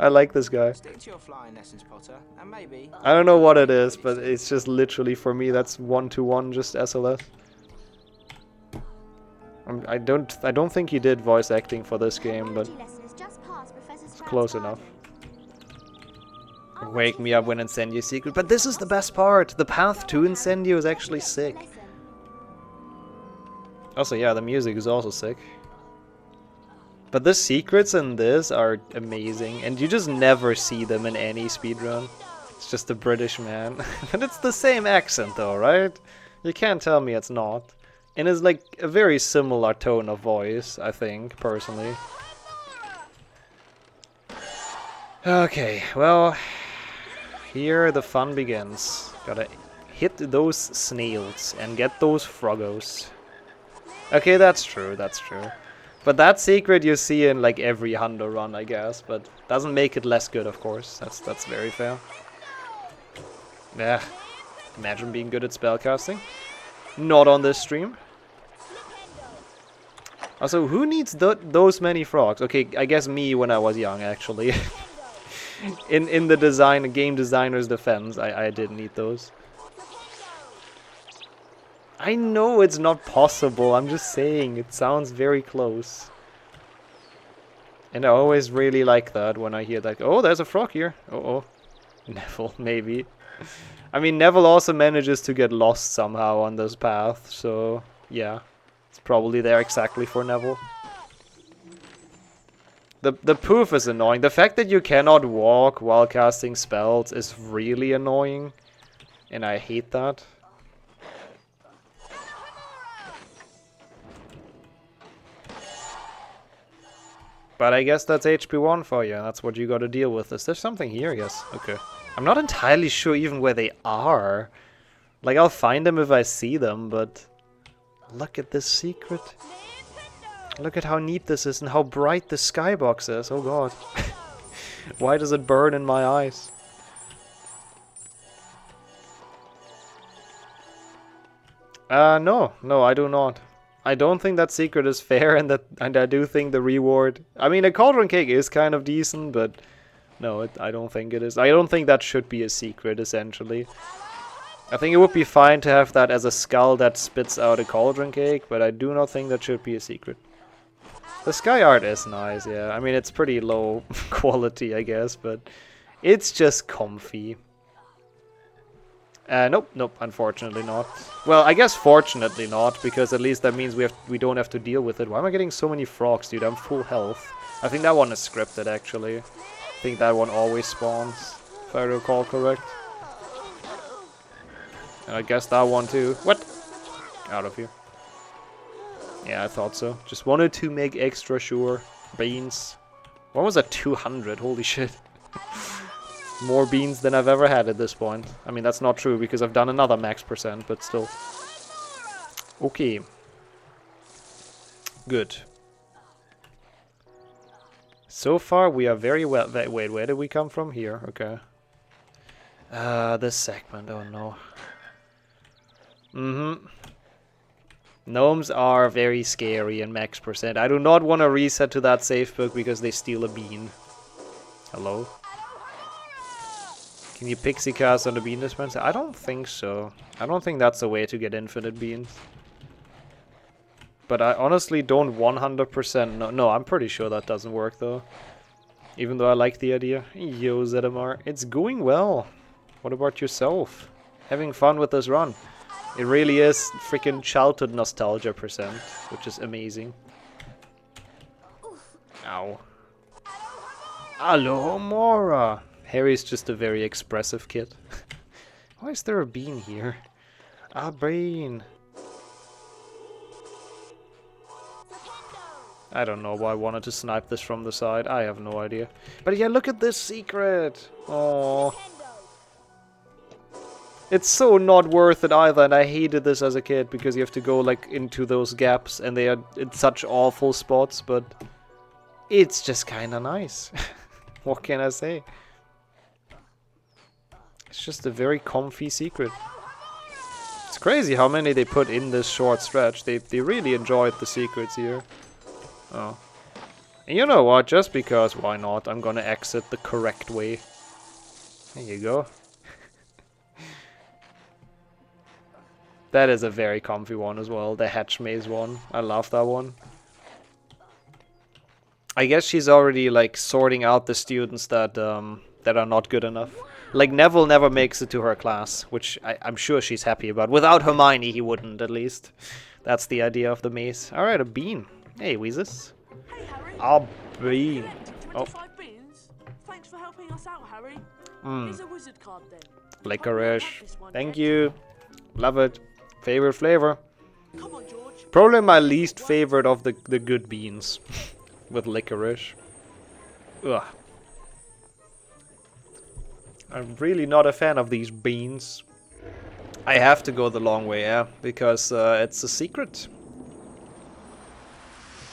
I like this guy. Stick to your flying lessons, Potter, and maybe... I don't know what it is, but it's just literally, for me, that's 1-to-1 just SLS. I don't think he did voice acting for this game, but it's close enough. Wake me up when Incendio secret, but this is the best part. The path to Incendio is actually sick. Also, yeah, the music is also sick. But the secrets in this are amazing, and you just never see them in any speedrun. It's just a British man. But it's the same accent though, right? You can't tell me it's not. And it's like a very similar tone of voice, I think, personally. Okay, well, here the fun begins. Gotta hit those snails and get those froggos. Okay, that's true, that's true. But that secret you see in like every Hundo run, I guess, but doesn't make it less good, of course. That's very fair. Yeah, imagine being good at spellcasting. Not on this stream. Also, who needs those many frogs? Okay, I guess me when I was young, actually. in the game designer's defense, I did need those. I know it's not possible, I'm just saying, it sounds very close. And I always really like that when I hear that, oh, there's a frog here. Uh-oh. Neville, maybe. I mean, Neville also manages to get lost somehow on this path, so yeah. It's probably there exactly for Neville. The poof is annoying. The fact that you cannot walk while casting spells is really annoying. And I hate that. But I guess that's HP1 for you. That's what you gotta deal with. Is there something here? Yes. Okay. I'm not entirely sure even where they are. Like, I'll find them if I see them, but... Look at this secret. Look at how neat this is and how bright the skybox is. Oh god. Why does it burn in my eyes? No, I do not. I don't think that secret is fair, and I do think the reward... I mean, a cauldron cake is kind of decent, but no, I don't think it is. I don't think that should be a secret, essentially. I think it would be fine to have that as a skull that spits out a cauldron cake, but I do not think that should be a secret. The sky art is nice, yeah. I mean, it's pretty low quality, I guess, but it's just comfy. Nope, unfortunately not. Well, I guess fortunately not, because at least that means we don't have to deal with it. Why am I getting so many frogs, dude? I'm full health. I think that one is scripted, actually. I think that one always spawns, if I recall correct. And I guess that one too. What? Out of here. Yeah, I thought so. Just wanted to make extra sure. Beans. What was that? 200? Holy shit. More beans than I've ever had at this point. I mean, that's not true because I've done another max %, but still. Okay. Good. So far, we are very well... Wait, where did we come from? Here, okay. This segment, oh no. Gnomes are very scary in max %. I do not want to reset to that safe book because they steal a bean. Hello? Can you pixie cast on the bean dispenser? I don't think so. I don't think that's the way to get infinite beans. But I honestly don't 100% know. No, I'm pretty sure that doesn't work though. Even though I like the idea. Yo, ZMR. It's going well. What about yourself? Having fun with this run. It really is freaking childhood nostalgia %, which is amazing. Ow. Alohomora! Harry's just a very expressive kid. Why is there a bean here? A bean! I don't know why I wanted to snipe this from the side. I have no idea. But yeah, look at this secret! Oh. It's so not worth it either, and I hated this as a kid because you have to go like into those gaps and they are in such awful spots, but it's just kinda nice. What can I say? It's just a very comfy secret. It's crazy how many they put in this short stretch. They really enjoyed the secrets here. Oh. And you know what? Just because, why not? I'm gonna exit the correct way. There you go. That is a very comfy one as well. The Hatch Maze one. I love that one. I guess she's already like sorting out the students that that are not good enough. Like Neville never makes it to her class, which I'm sure she's happy about. Without Hermione, he wouldn't, at least. That's the idea of the maze. All right, a bean. Hey, Weezus. Hey, Harry. A bean. Oh. 25 beans. Thanks for helping us out, Harry. Here's a wizard card then. Licorice. Thank yet. you. Love it. Favorite flavor. Come on, George. Probably my least favorite of the good beans. With licorice. Ugh. I'm really not a fan of these beans. I have to go the long way, yeah, because it's a secret.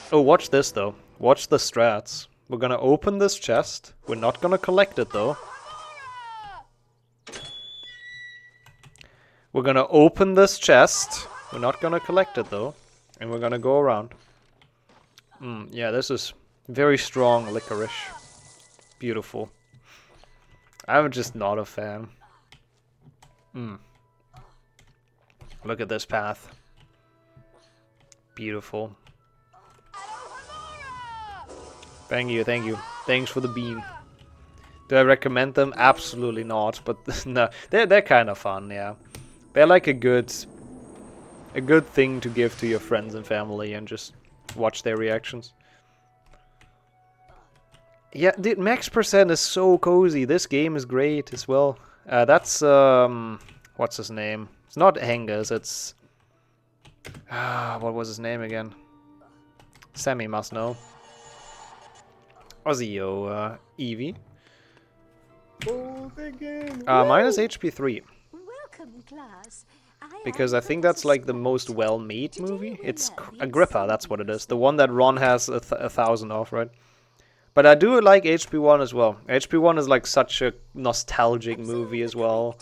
Oh, watch this though. Watch the strats. We're gonna open this chest. We're not gonna collect it though. We're gonna open this chest. We're not gonna collect it though. And we're gonna go around. Yeah, this is very strong licorice. Beautiful. I'm just not a fan. Look at this path. Beautiful. Thank you, thank you. Thanks for the bean. Do I recommend them? Absolutely not, but no, they're kind of fun, yeah. They're like a good thing to give to your friends and family and just watch their reactions. Yeah, dude, max percent is so cozy. This game is great as well. That's what's his name? It's not Hengus, it's what was his name again? Sammy must know. Ozio, Eevee. Mine is HP 3. Welcome, class. Because I think that's like the most well-made movie. It's Agrippa, that's what it is. The one that Ron has 1,000 of, right? But I do like HP1 as well. HP1 is like such a nostalgic movie as well.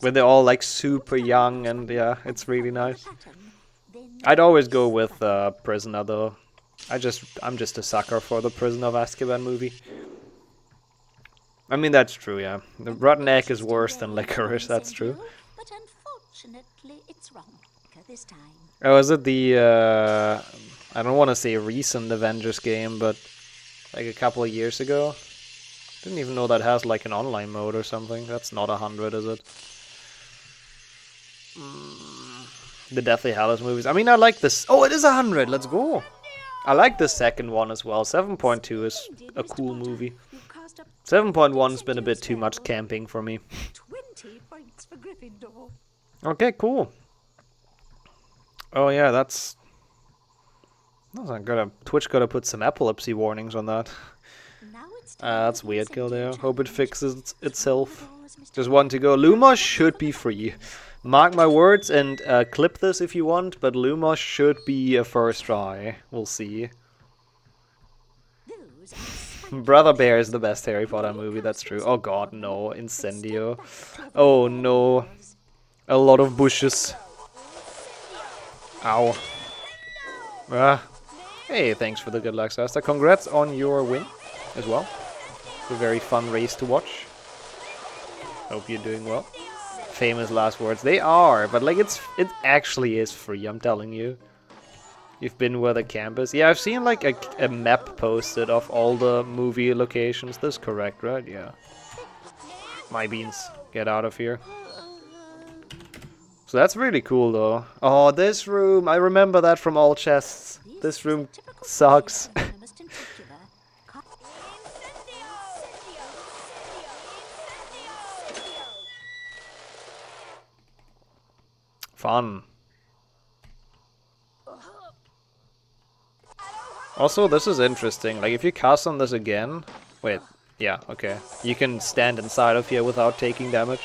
When they're all like super young and yeah, it's really nice. I'd always go with Prisoner though. I'm just a sucker for the Prisoner of Azkaban movie. I mean, that's true, yeah. The rotten egg is worse than licorice, that's true. But unfortunately, it's wrong this time. Oh, is it the, I don't want to say recent Avengers game, but like a couple of years ago? Didn't even know that has like an online mode or something. That's not 100, is it? The Deathly Hallows movies. I mean, I like this. Oh, it is 100. Let's go. I like the second one as well. 7.2 is a cool movie. 7.1's been a bit too much camping for me. 20 points for Gryffindor. Okay, cool. Oh yeah, that's not good. Twitch gotta put some epilepsy warnings on that. That's weird, Kildare. Hope it fixes itself. Just one to go. Lumos should be free. Mark my words and clip this if you want, but Lumos should be a first try. We'll see. Brother Bear is the best Harry Potter movie, that's true. Oh god, no. Incendio. Oh no. A lot of bushes. Ow. Ah. Hey, thanks for the good luck, Sasta. Congrats on your win as well. It's a very fun race to watch. Hope you're doing well. Famous last words. They are, but like it actually is free, I'm telling you. You've been where the camp is? Yeah, I've seen like a map posted of all the movie locations. This is correct, right? Yeah. My beans. Get out of here. So that's really cool though. Oh, this room. I remember that from all chests. This room sucks. Fun. Also, this is interesting. Like, if you cast on this again... Wait, yeah, okay. You can stand inside of here without taking damage.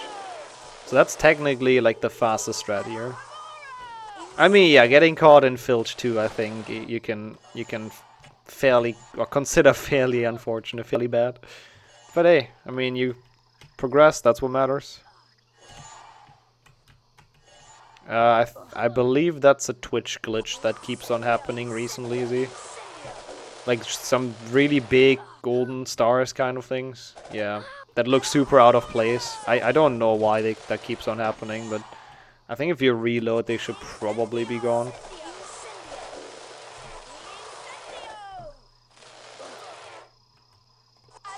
So that's technically, like, the fastest strat here. I mean, yeah, getting caught in Filch too, I think you can fairly... or consider fairly unfortunate, fairly bad. But hey, I mean, you progress, that's what matters. I believe that's a Twitch glitch that keeps on happening recently, Z. Like some really big golden stars kind of things. Yeah, that look super out of place. I don't know why that keeps on happening, but I think if you reload, they should probably be gone.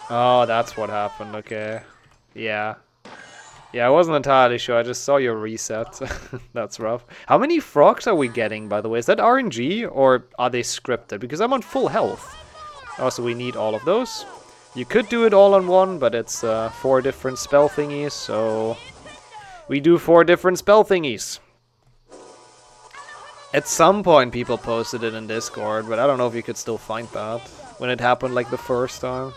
Oh, that's what happened. Okay. Yeah. Yeah, I wasn't entirely sure. I just saw your reset. That's rough. How many frogs are we getting, by the way? Is that RNG or are they scripted? Because I'm on full health. Also, we need all of those. You could do it all on one, but it's 4 different spell thingies, so... we do 4 different spell thingies. At some point, people posted it in Discord, but I don't know if you could still find that when it happened, like, the first time.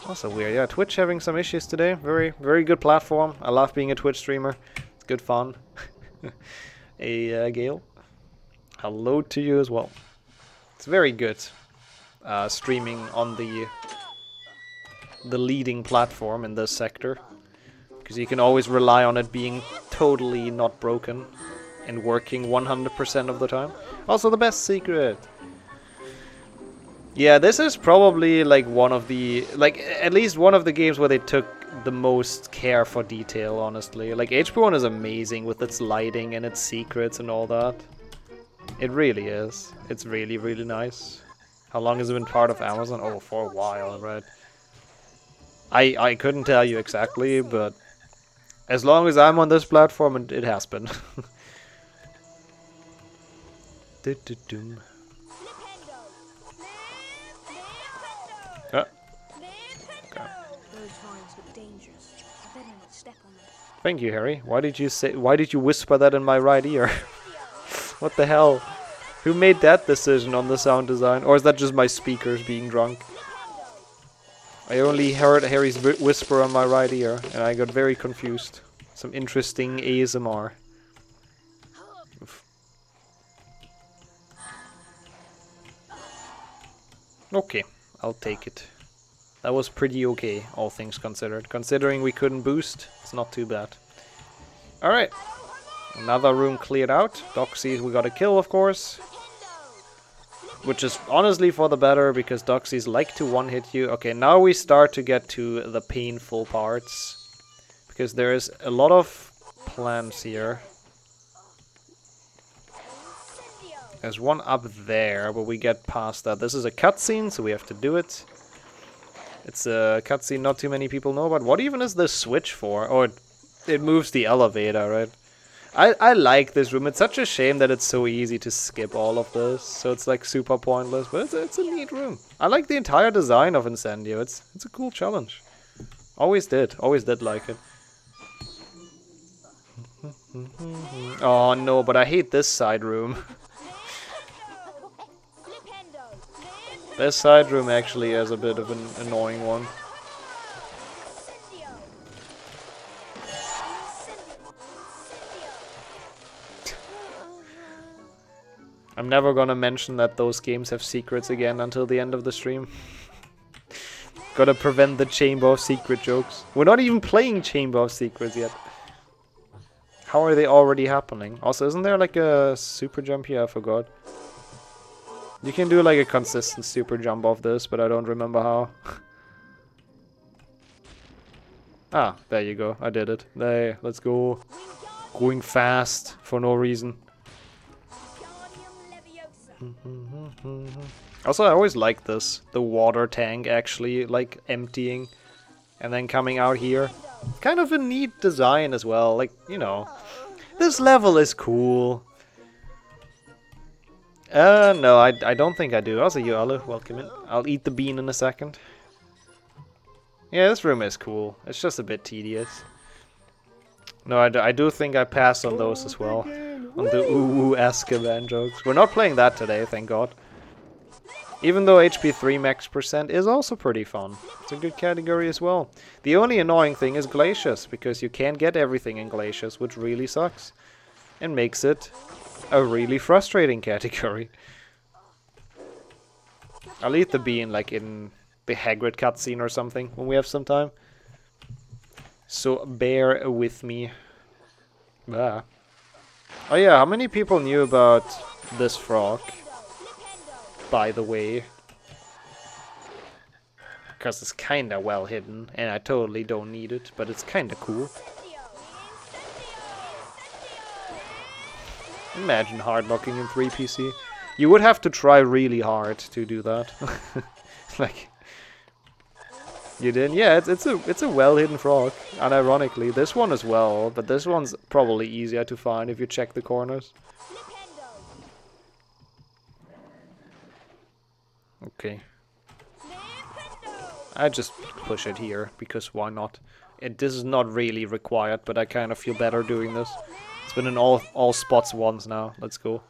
Also weird. Yeah, Twitch having some issues today. Very, very good platform. I love being a Twitch streamer. It's good fun. Gale. Hello to you as well. It's very good streaming on the leading platform in this sector. Because you can always rely on it being totally not broken and working 100% of the time. Also the best secret. Yeah, this is probably like one of the, like at least one of the games where they took the most care for detail, honestly. Like HP1 is amazing with its lighting and its secrets and all that. It really is. It's really, really nice. How long has it been part of Amazon? Oh, for a while, right? I couldn't tell you exactly, but as long as I'm on this platform, it has been. Thank you, Harry. Why did you whisper that in my right ear? What the hell? Who made that decision on the sound design? Or is that just my speakers being drunk? I only heard Harry's whisper on my right ear, and I got very confused. Some interesting ASMR. Oof. Okay, I'll take it. That was pretty okay, all things considered. Considering we couldn't boost, it's not too bad. Alright. Another room cleared out. Doxies we got a kill, of course. Which is honestly for the better, because Doxies like to one-hit you. Okay, now we start to get to the painful parts. Because there is a lot of plans here. There's one up there, but we get past that. This is a cutscene, so we have to do it. It's a cutscene not too many people know about. What even is this switch for? Oh, it moves the elevator, right? I like this room. It's such a shame that it's so easy to skip all of this. So it's like super pointless, but it's a neat room. I like the entire design of Incendio. It's a cool challenge. Always did like it. Oh no, but I hate this side room. This side room actually is a bit of an annoying one. I'm never gonna mention that those games have secrets again until the end of the stream. Gotta prevent the Chamber of Secret jokes. We're not even playing Chamber of Secrets yet. How are they already happening? Also, isn't there like a super jump here? I forgot. You can do like a consistent super jump off this, but I don't remember how. Ah, there you go. I did it. Hey, let's go. Going fast for no reason. Also, I always like this. The water tank actually, like, emptying and then coming out here. Kind of a neat design as well. Like, you know, this level is cool. No, I don't think I do. Also, you, Alu, welcome in. I'll eat the bean in a second. Yeah, this room is cool. It's just a bit tedious. No, I do think I pass on those as well. On the ooh Azkaban jokes. We're not playing that today, thank God. Even though HP 3 max percent is also pretty fun. It's a good category as well. The only annoying thing is Glacius, because you can't get everything in Glacius, which really sucks. And makes it a really frustrating category. I'll eat the bean like in the Hagrid cutscene or something when we have some time. So bear with me. Ah. Oh yeah, how many people knew about this frog? By the way. Because it's kinda well hidden, and I totally don't need it, but it's kinda cool. Imagine hardlocking in 3PC. You would have to try really hard to do that. Like, you didn't? Yeah, it's a well hidden frog. And ironically, this one as well, but this one's probably easier to find if you check the corners. Okay. I just push it here, because why not? This is not really required, but I kind of feel better doing this. It's been in all spots once now. Let's go.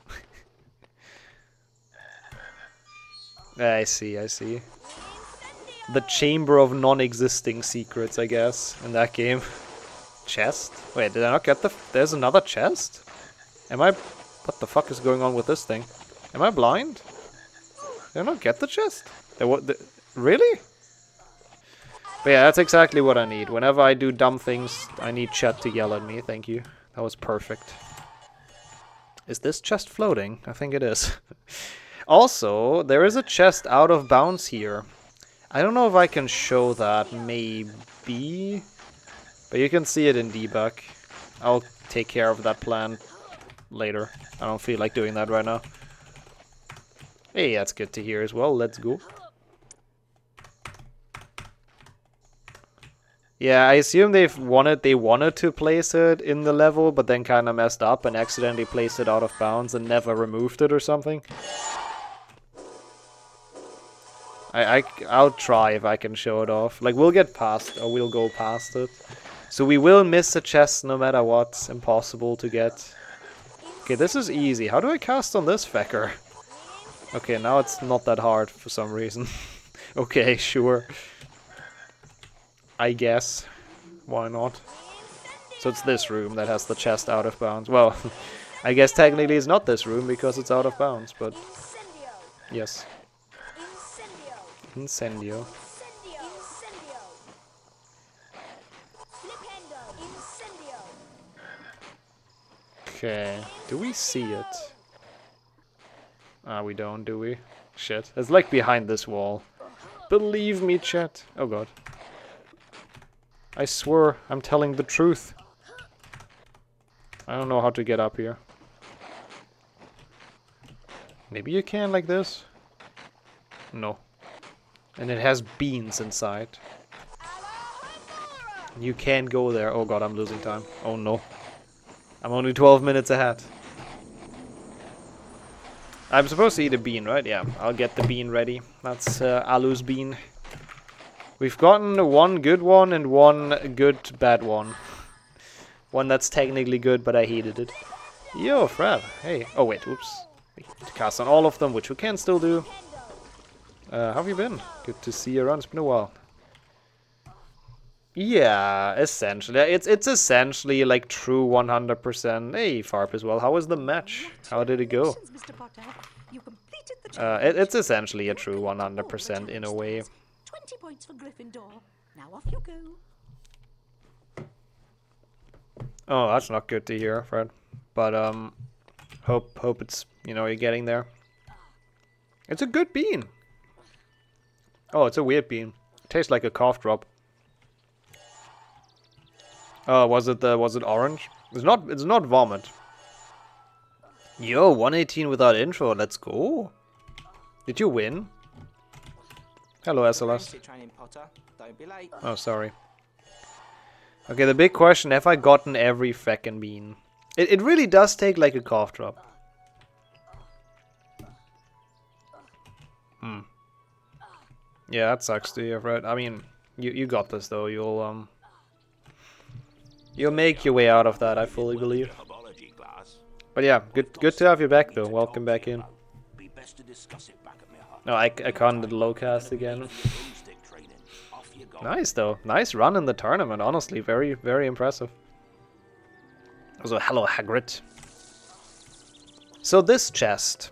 I see, I see. The chamber of non-existing secrets, I guess, in that game. Chest? Wait, did I not get the... There's another chest? Am I... What the fuck is going on with this thing? Am I blind? Did I not get the chest? Really? But yeah, that's exactly what I need. Whenever I do dumb things, I need chat to yell at me. Thank you. That was perfect. Is this chest floating? I think it is. Also, there is a chest out of bounds here. I don't know if I can show that, maybe. But you can see it in debug. I'll take care of that plan later. I don't feel like doing that right now. Hey, that's good to hear as well. Let's go. Yeah, I assume they wanted to place it in the level, but then kind of messed up and accidentally placed it out of bounds and never removed it or something. I'll try if I can show it off. Like, we'll get past, or we'll go past it. So we will miss a chest no matter what. It's impossible to get. Okay, this is easy. How do I cast on this fecker? Okay, now it's not that hard for some reason. Okay, sure. I guess. Why not? So it's this room that has the chest out of bounds. Well, I guess technically it's not this room because it's out of bounds, but... Yes. Incendio. Okay. Do we see it? Ah, we don't, do we? Shit. It's like behind this wall. Believe me, chat. Oh god. I swear, I'm telling the truth. I don't know how to get up here. Maybe you can like this? No. And it has beans inside. You can't go there. Oh god, I'm losing time. Oh no. I'm only 12 minutes ahead. I'm supposed to eat a bean, right? Yeah, I'll get the bean ready. That's Alu's bean. We've gotten one good one and one good bad one. One that's technically good, but I hated it. Yo, Fred. Hey. Oh, wait. Oops. We need to cast on all of them, which we can still do. How have you been? Good to see you around. It's been a while. Yeah, essentially. It's essentially like true 100%. Hey, Farp as well. How was the match? How did it go? It's essentially a true 100% in a way. 20 points for Gryffindor. Now off you go. Oh, that's not good to hear, Fred. But hope it's, you know, you're getting there. It's a good bean. Oh, it's a weird bean. It tastes like a cough drop. Oh, was it orange? It's not vomit. Yo, 118 without intro. Let's go. Did you win? Hello, SLS. Training, Potter. Don't be late. Oh, sorry. Okay, the big question, have I gotten every feckin' bean? It really does take like a cough drop. Yeah, that sucks to you, Fred. I mean, you got this though. You'll make your way out of that, I fully believe. But yeah, good to have you back though. Welcome back in. No, I can't do the low cast again. Nice though. Nice run in the tournament, honestly. Very, very impressive. Also, hello Hagrid. So this chest,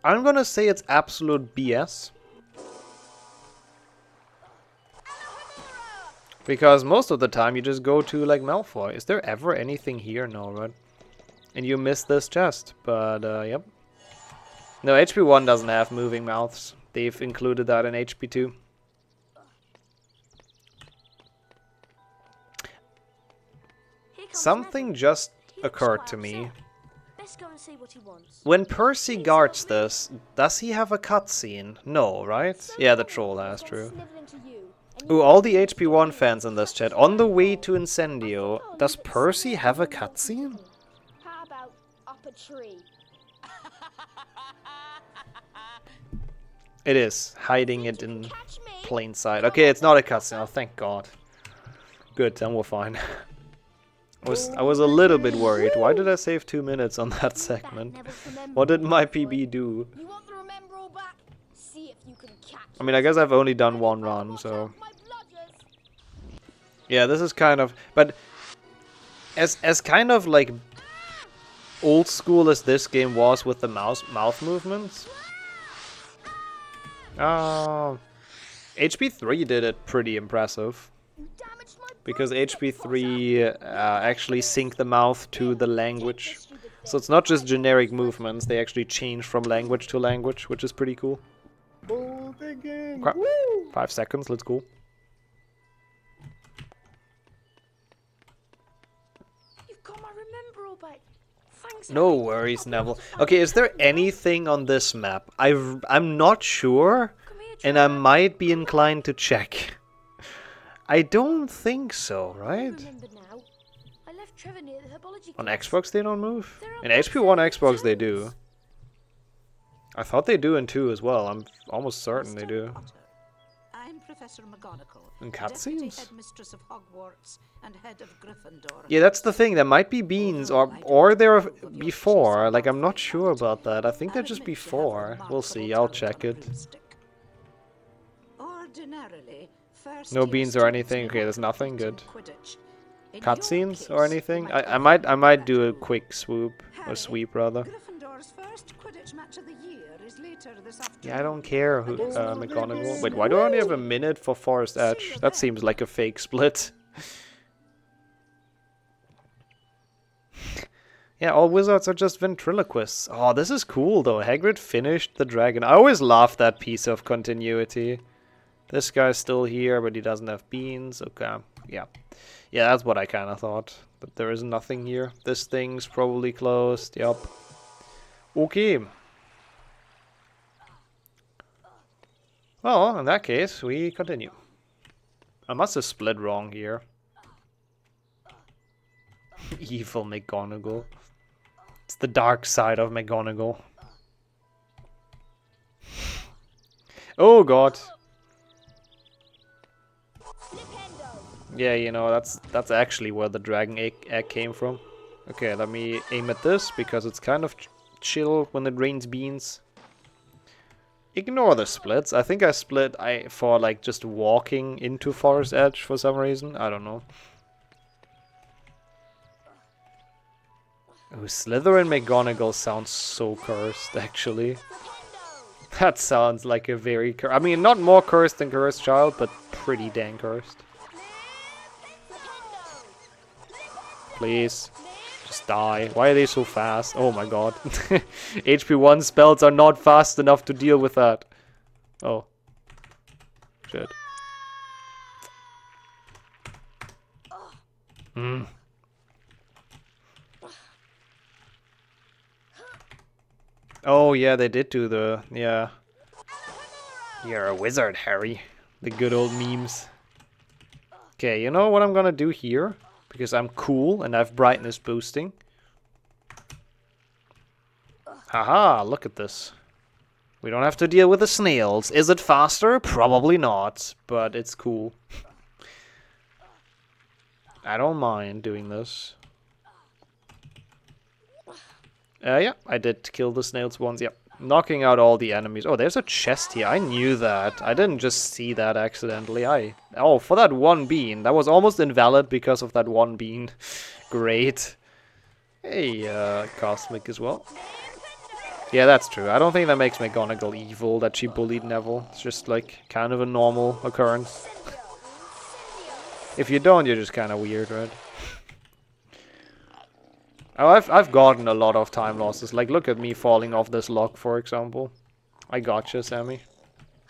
I'm gonna say it's absolute BS. Because most of the time you just go to like Malfoy. Is there ever anything here? No, right? And you miss this chest, but yep. No, HP1 doesn't have moving mouths. They've included that in HP2. Something just occurred to me. Let's go and see what he wants. When Percy guards this, does he have a cutscene? No, right? Yeah, the troll has, true. Ooh, all the HP1 fans in this chat. On the way to Incendio, does Percy have a cutscene? How about up a tree? It is, hiding it in plain sight. Okay, it's not a cutscene. Oh, thank God. Good, then we're fine. I was a little bit worried. Why did I save 2 minutes on that segment? What did my PB do? You want the remember all back? See if you can catch. I mean, I guess I've only done one run, so... Yeah, this is kind of... But as kind of like old school as this game was with the mouth movements... HP3 did it pretty impressive. Because HP3 actually sync the mouth to the language. So it's not just generic movements, they actually change from language to language, which is pretty cool. Okay. 5 seconds, let's go. You've got my remember all back. Thanks. No worries, Neville. Okay, is there anything on this map? I'm not sure, and I might be inclined to check. I don't think so, right? I left Trevor near the herbology On class. Xbox they don't move? In HP1 Xbox they do. I thought they do in 2 as well. I'm almost certain they do. I'm Professor McGonagall, In Deputy cutscenes? Headmistress of Hogwarts and Head of Gryffindor. Yeah, that's the thing. There might be beans, or they're before. Like, I'm not sure about that. I think they're just before. We'll see. I'll check it. Ordinarily, No beans or anything. Okay, there's nothing. Good. Cutscenes or anything? I might do a quick swoop or sweep rather. Gryffindor's first Quidditch match of the year is later this afternoon. Yeah, I don't care who McGonagall. Wait, why do I only have a minute for Forest Edge? That seems like a fake split. Yeah, all wizards are just ventriloquists. Oh, this is cool though. Hagrid finished the dragon. I always laugh that piece of continuity. This guy's still here, but he doesn't have beans. Okay, yeah. Yeah, that's what I kind of thought. But there is nothing here. This thing's probably closed. Yep. Okay. Well, in that case, we continue. I must have split wrong here. Evil McGonagall. It's the dark side of McGonagall. Oh god. Yeah, you know, that's actually where the dragon egg came from. Okay, let me aim at this, because it's kind of chill when it rains beans. Ignore the splits. I think I split for like just walking into Forest Edge for some reason. I don't know. Oh, Slytherin McGonagall sounds so cursed, actually. That sounds like a very I mean, not more cursed than Cursed Child, but pretty dang cursed. Please. Just die. Why are they so fast? Oh my god. HP1 spells are not fast enough to deal with that. Oh. Shit. Oh yeah, they did do the yeah. You're a wizard, Harry. The good old memes. Okay, you know what I'm gonna do here? Because I'm cool and I have brightness boosting. Haha, look at this. We don't have to deal with the snails. Is it faster? Probably not, but it's cool. I don't mind doing this. Yeah, I did kill the snails once, yep. Knocking out all the enemies. Oh, there's a chest here. I knew that. I didn't just see that accidentally. Oh, for that one bean. That was almost invalid because of that one bean. Great. Hey, Cosmic as well. Yeah, that's true. I don't think that makes McGonagall evil, that she bullied Neville. It's just, like, kind of a normal occurrence. If you don't, you're just kind of weird, right? Oh, I've gotten a lot of time losses. Like, look at me falling off this log, for example. I gotcha, Sammy.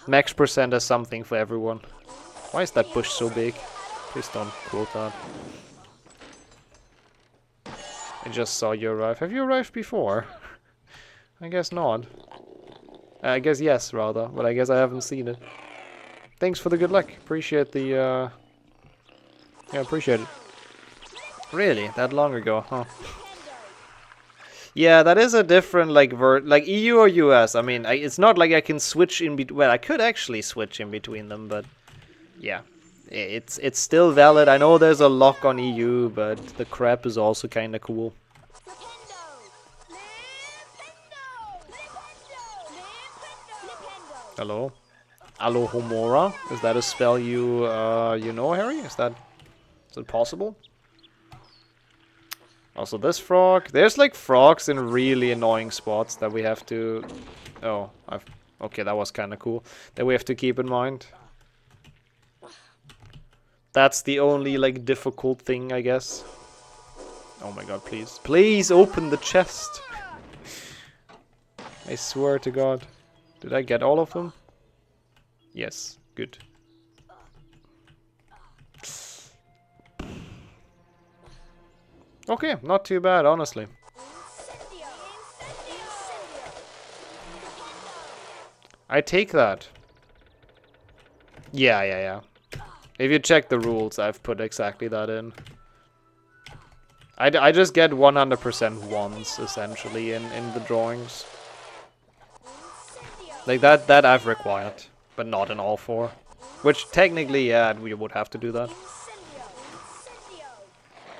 Max percent has something for everyone. Why is that bush so big? Please don't quote that. I just saw you arrive. Have you arrived before? I guess not. I guess yes, rather. But I guess I haven't seen it. Thanks for the good luck. Appreciate the, Yeah, appreciate it. Really? That long ago, huh? Yeah, that is a different, like, like EU or US. I mean, it's not like I can switch in between. Well, I could actually switch in between them, but yeah, it's still valid. I know there's a lock on EU, but the crap is also kind of cool. Hello, Alohomora. Is that a spell you you know, Harry? Is it possible? Also, this frog. There's like frogs in really annoying spots that we have to. Oh, okay, that was kind of cool. That we have to keep in mind. That's the only like difficult thing, I guess. Oh my god, please. Please open the chest. I swear to god. Did I get all of them? Yes, good. Okay, not too bad, honestly. I take that. Yeah. If you check the rules, I've put exactly that in. I just get 100% once, essentially, in the drawings. Like, that I've required, but not in all four. Which, technically, yeah, we would have to do that.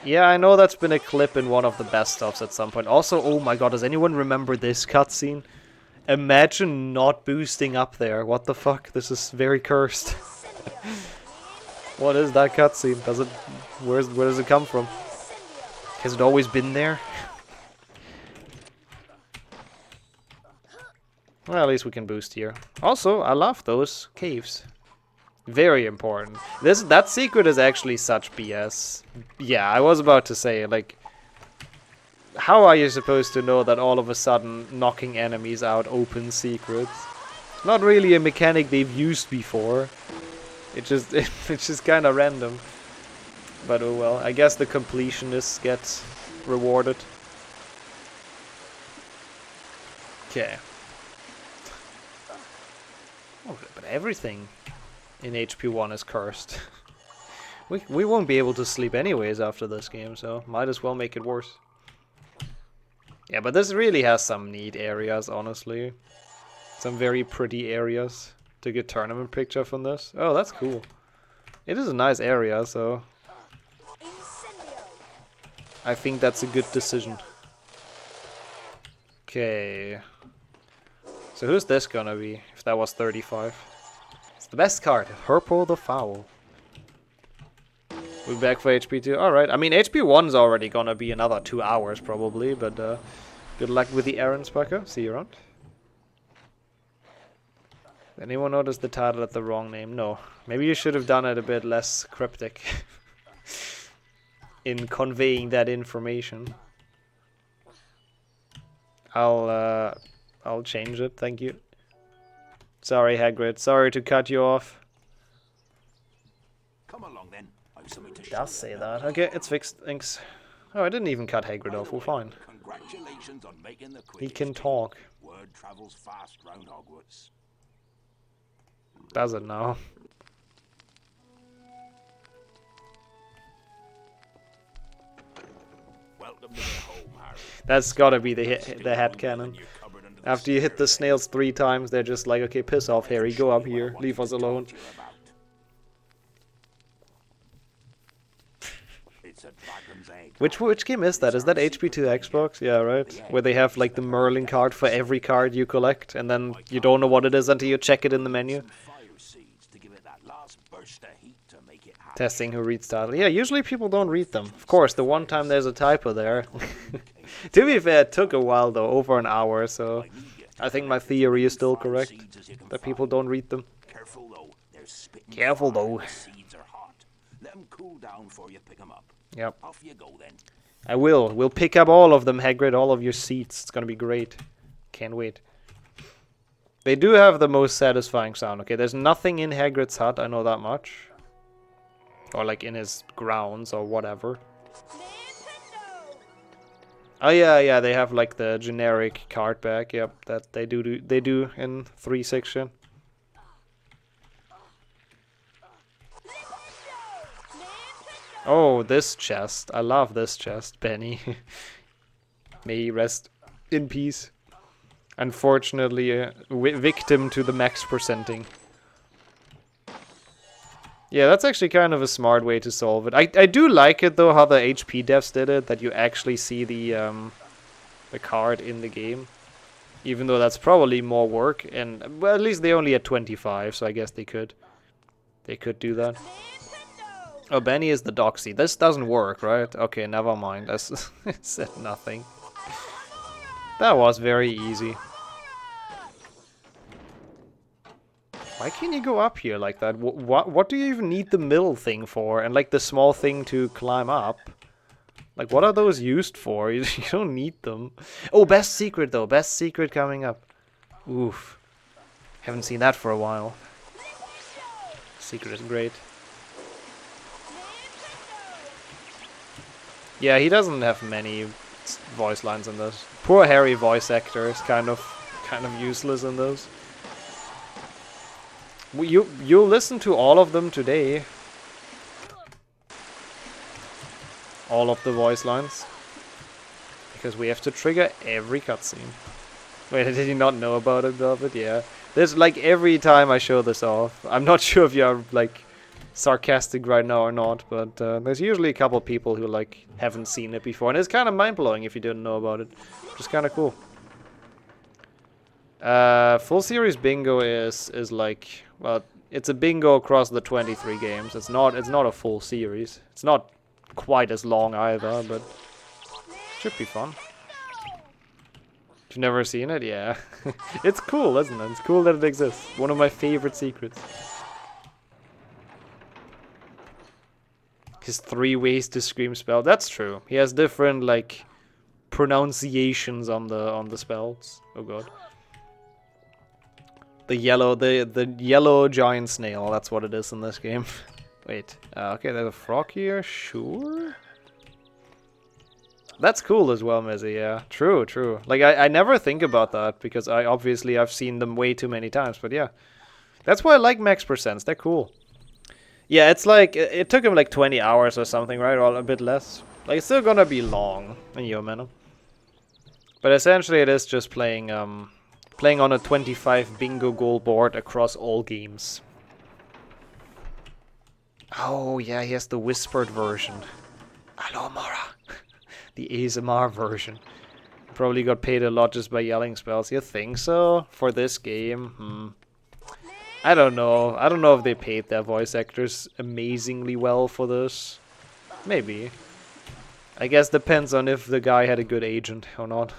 Yeah, I know that's been a clip in one of the best-ofs at some point. Also, oh my god, does anyone remember this cutscene? Imagine not boosting up there. What the fuck? This is very cursed. What is that cutscene? Where does it come from? Has it always been there? Well, at least we can boost here. Also, I love those caves. Very important. That secret is actually such BS. Yeah, I was about to say, like, how are you supposed to know that all of a sudden knocking enemies out opens secrets? Not really a mechanic they've used before. It's just kind of random. But oh well, I guess the completionists get rewarded. Okay. Oh, but everything in HP 1 is cursed. we won't be able to sleep anyways after this game, so might as well make it worse. Yeah, but this really has some neat areas, honestly. Some very pretty areas. Took a tournament picture from this. Oh, that's cool. It is a nice area, so I think that's a good decision. Okay. So who's this gonna be, if that was 35? It's the best card, Herpo the Foul. We're back for HP 2. Alright, I mean HP 1's already gonna be another 2 hours probably, but good luck with the errands, Paco. See you around. Anyone notice the title at the wrong name? No. Maybe you should have done it a bit less cryptic in conveying that information. I'll change it, thank you. Sorry, Hagrid. Sorry to cut you off. Come along then. It does say that. Okay, it's fixed. Thanks. Oh, I didn't even cut Hagrid off. We're fine. Congratulations on making the quiz. He can talk. Word word travels fast round Hogwarts. Does it now? Welcome to the home, Harry. That's gotta be the headcanon. After you hit the snails 3 times, they're just like, okay, piss off, Harry, go up here, leave us alone. It's a dragon's egg. Which game is that? Is that HP2 Xbox? Yeah, right? Where they have like the Merlin card for every card you collect, and then you don't know what it is until you check it in the menu. Testing who reads title. Yeah, usually people don't read them. Of course, the one time there's a typo there. To be fair, it took a while though, over an hour, so I think my theory is still correct, that people don't read them. Careful though, they're spitting. Careful though. The seeds are hot. Let them cool down before you pick them up. Yep. Off you go then. I will. We'll pick up all of them, Hagrid, all of your seats. It's gonna be great. Can't wait. They do have the most satisfying sound. Okay, there's nothing in Hagrid's hut, I know that much. Or like in his grounds or whatever. Oh yeah, they have like the generic card back. Yep, that they do in 3 section. Oh, this chest. I love this chest, Benny. May he rest in peace. Unfortunately, victim to the max percenting. Yeah, that's actually kind of a smart way to solve it. I do like it though how the HP devs did it, that you actually see the card in the game. Even though that's probably more work, and well, at least they only had 25, so I guess they could do that. Oh, Benny is the doxy. This doesn't work, right? Okay, never mind. I said nothing. That was very easy. Why can't you go up here like that? What do you even need the middle thing for? And like the small thing to climb up? Like what are those used for? You don't need them. Oh, best secret though. Best secret coming up. Oof. Haven't seen that for a while. Secret is great. Yeah, he doesn't have many voice lines in this. Poor Harry voice actor is kind of useless in those. You'll listen to all of them today. All of the voice lines. Because we have to trigger every cutscene. Wait, did you not know about it, Velvet? Yeah. There's like every time I show this off. I'm not sure if you're like sarcastic right now or not, but there's usually a couple people who like haven't seen it before. And it's kind of mind-blowing if you didn't know about it. Which is kind of cool. Full series bingo is like, well, it's a bingo across the 23 games. It's not a full series. It's not quite as long either, but should be fun. You've never seen it? Yeah. It's cool, isn't it? It's cool that it exists. One of my favorite secrets. His 3 ways to scream spell. That's true. He has different like pronunciations on the spells. Oh god. The yellow giant snail, that's what it is in this game. Wait, okay, there's a frog here, sure. That's cool as well, Mizzy, yeah. True. Like, I never think about that, because I've seen them way too many times, but yeah. That's why I like max percents, they're cool. Yeah, it's like, it took him like 20 hours or something, right, or a bit less. Like, it's still gonna be long in Yo-Man. But essentially it is just playing on a 25 bingo goal board across all games. Oh yeah, he has the whispered version. Hello, Mara. The ASMR version. Probably got paid a lot just by yelling spells. You think so? For this game? I don't know. I don't know if they paid their voice actors amazingly well for this. Maybe. I guess depends on if the guy had a good agent or not.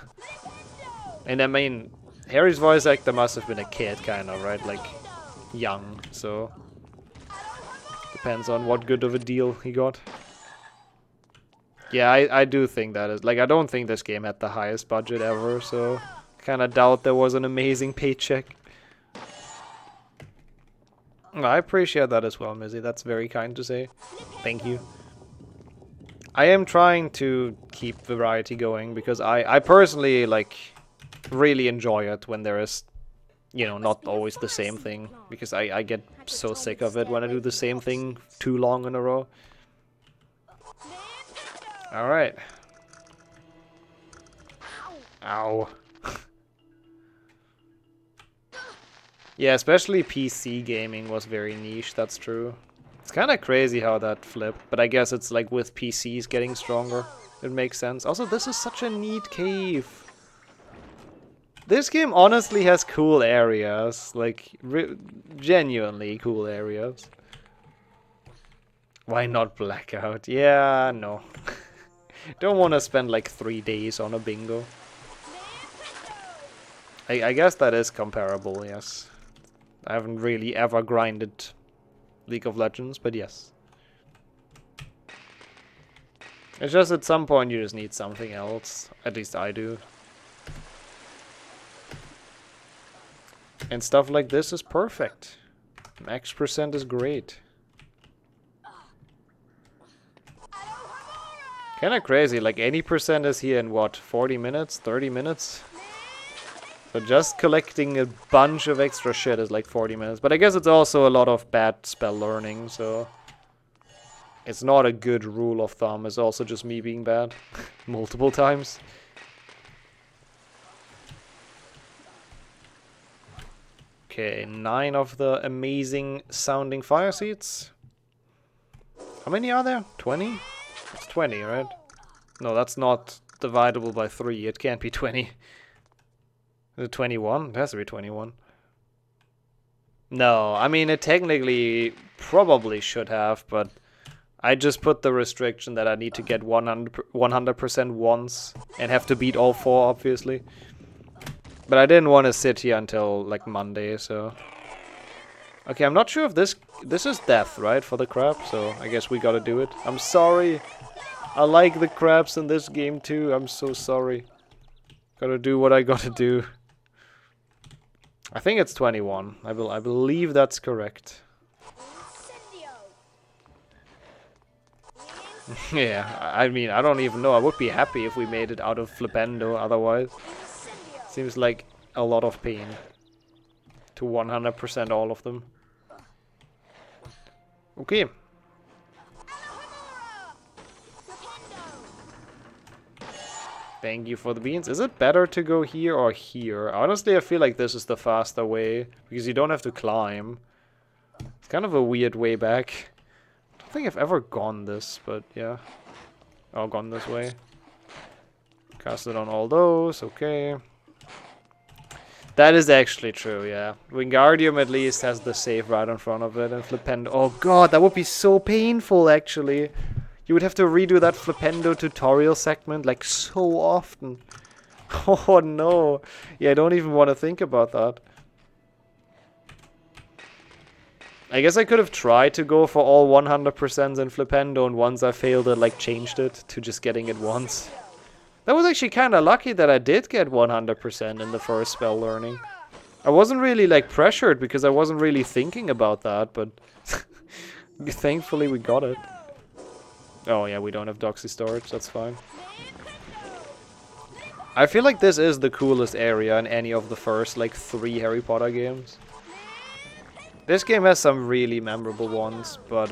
And I mean, Harry's voice actor must have been a kid, kind of, right? Like, young, so... Depends on what good of a deal he got. Yeah, I do think that is... Like, I don't think this game had the highest budget ever, so... Kinda doubt there was an amazing paycheck. I appreciate that as well, Mizzy. That's very kind to say. Thank you. I am trying to keep variety going, because I personally, like... really enjoy it when there is, you know, not always the same thing. Because I get so sick of it when I do the same thing too long in a row. Alright. Ow. Yeah, especially PC gaming was very niche, that's true. It's kind of crazy how that flipped, but I guess it's like with PCs getting stronger. It makes sense. Also, this is such a neat cave. This game honestly has cool areas, like genuinely cool areas. Why not Blackout? Yeah, no. Don't want to spend like 3 days on a bingo. I guess that is comparable, yes. I haven't really ever grinded League of Legends, but yes. It's just at some point you just need something else. At least I do. And stuff like this is perfect. Max percent is great. Kinda crazy, like 80% is here in what, 40 minutes, 30 minutes? So just collecting a bunch of extra shit is like 40 minutes. But I guess it's also a lot of bad spell learning, so... It's not a good rule of thumb, it's also just me being bad. Multiple times. Okay, 9 of the amazing sounding fire seeds. How many are there? 20? It's 20, right? No, that's not dividable by 3. It can't be 20. Is it 21? It has to be 21. No, I mean, it technically probably should have, but I just put the restriction that I need to get 100% once and have to beat all 4, obviously. But I didn't want to sit here until, like, Monday, so... Okay, I'm not sure if this is death, right, for the crab, so I guess we gotta do it. I'm sorry. I like the crabs in this game, too. I'm so sorry. Gotta do what I gotta do. I think it's 21. I believe that's correct. Yeah, I mean, I don't even know. I would be happy if we made it out of Flipendo, otherwise. Seems like a lot of pain. To 100% all of them. Okay. Thank you for the beans. Is it better to go here or here? Honestly, I feel like this is the faster way, because you don't have to climb. It's kind of a weird way back. I don't think I've ever gone this, but yeah. Oh, gone this way. Cast it on all those, okay. That is actually true, yeah. Wingardium at least has the save right in front of it, and Flipendo... Oh god, that would be so painful, actually. You would have to redo that Flipendo tutorial segment, like, so often. Oh no. Yeah, I don't even want to think about that. I guess I could have tried to go for all 100% in Flipendo, and once I failed it, like, changed it to just getting it once. That was actually kind of lucky that I did get 100% in the first spell learning. I wasn't really, like, pressured because I wasn't really thinking about that, but thankfully we got it. Oh yeah, we don't have Doxy storage, that's fine. I feel like this is the coolest area in any of the first, like, 3 Harry Potter games. This game has some really memorable ones, but,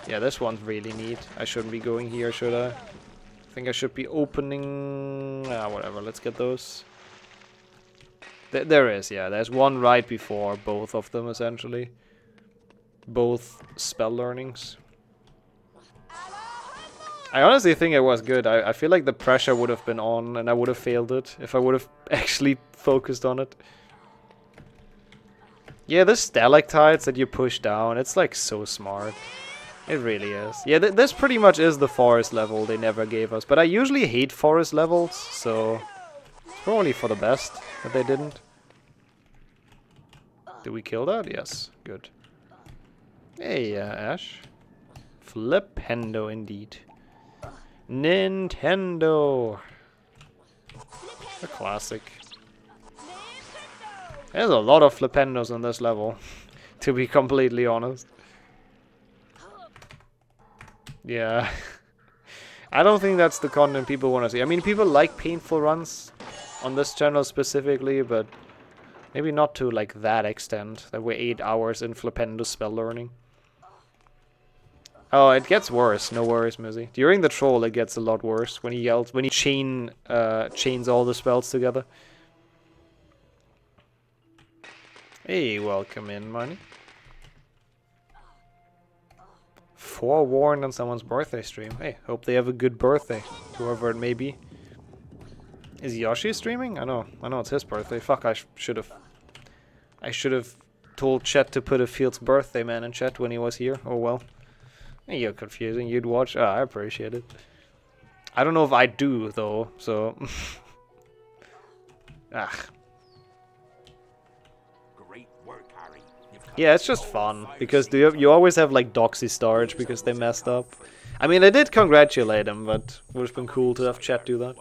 yeah, this one's really neat. I shouldn't be going here, should I? I think I should be opening... whatever, let's get those. There is, yeah, there's one right before both of them, essentially. Both spell learnings. I honestly think it was good. I feel like the pressure would have been on and I would have failed it if I would have actually focused on it. Yeah, the stalactites that you push down, it's like so smart. It really is. Yeah, this pretty much is the forest level they never gave us. But I usually hate forest levels, so it's probably for the best that they didn't. Did we kill that? Yes, good. Hey, Ash. Flipendo indeed. Nintendo. A classic. There's a lot of Flipendos on this level, to be completely honest. Yeah. I don't think that's the content people want to see. I mean, people like painful runs. on this channel specifically, but maybe not to like that extent, that we're 8 hours in Flipendo spell learning. Oh, it gets worse, no worries, Mizzy. During the troll it gets a lot worse when he yells, when he chains all the spells together. Hey, welcome in, money. Forewarned on someone's birthday stream. Hey, hope they have a good birthday, whoever it may be. Is Yoshi streaming? I know it's his birthday. Fuck, I should have told chat to put a Field's birthday man in chat when he was here. Oh well. Hey, you're confusing. You'd watch. Ah, I appreciate it. I don't know if I do though, so. Ah. Great work, Harry. Yeah, it's just fun because you always have like Doxy storage because they messed up. I mean, I did congratulate him, but it would have been cool to have chat do that.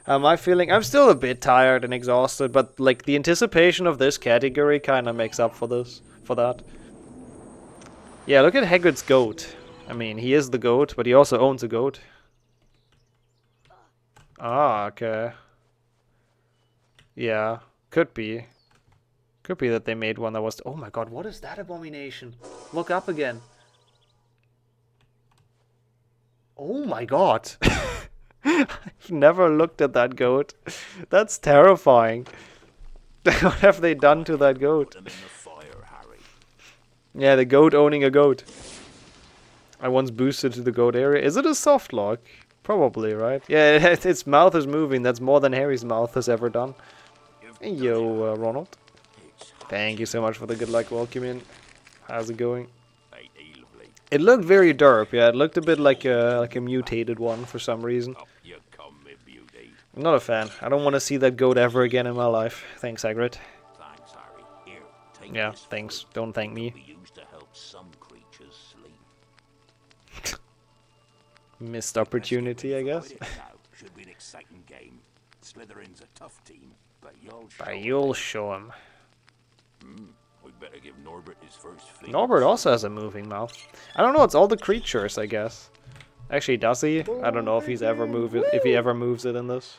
My feeling, I'm still a bit tired and exhausted, but like the anticipation of this category kind of makes up for that. Yeah, look at Hagrid's goat. I mean, he is the goat, but he also owns a goat. Ah, okay. Yeah, could be. Could be that they made one that was... Oh my god, what is that abomination? Look up again. Oh my god. I've never looked at that goat. That's terrifying. What have they done to that goat? Yeah, the goat owning a goat. I once boosted to the goat area. Is it a soft lock? Probably, right? Yeah, its mouth is moving. That's more than Harry's mouth has ever done. Hey, yo, Ronald. Thank you so much for the good luck. Welcome in. How's it going? It looked very derp. Yeah, it looked a bit like a mutated one for some reason. I'm not a fan. I don't want to see that goat ever again in my life. Thanks, Hagrid. Yeah, thanks. Don't thank me. Missed opportunity, I guess. Should be an exciting game. Slytherin's a tough team, but you'll show him. We better give Norbert his first feed. Norbert also has a moving mouth. I don't know. It's all the creatures, I guess. Actually, does he? I don't know if he's ever if he ever moves it in this.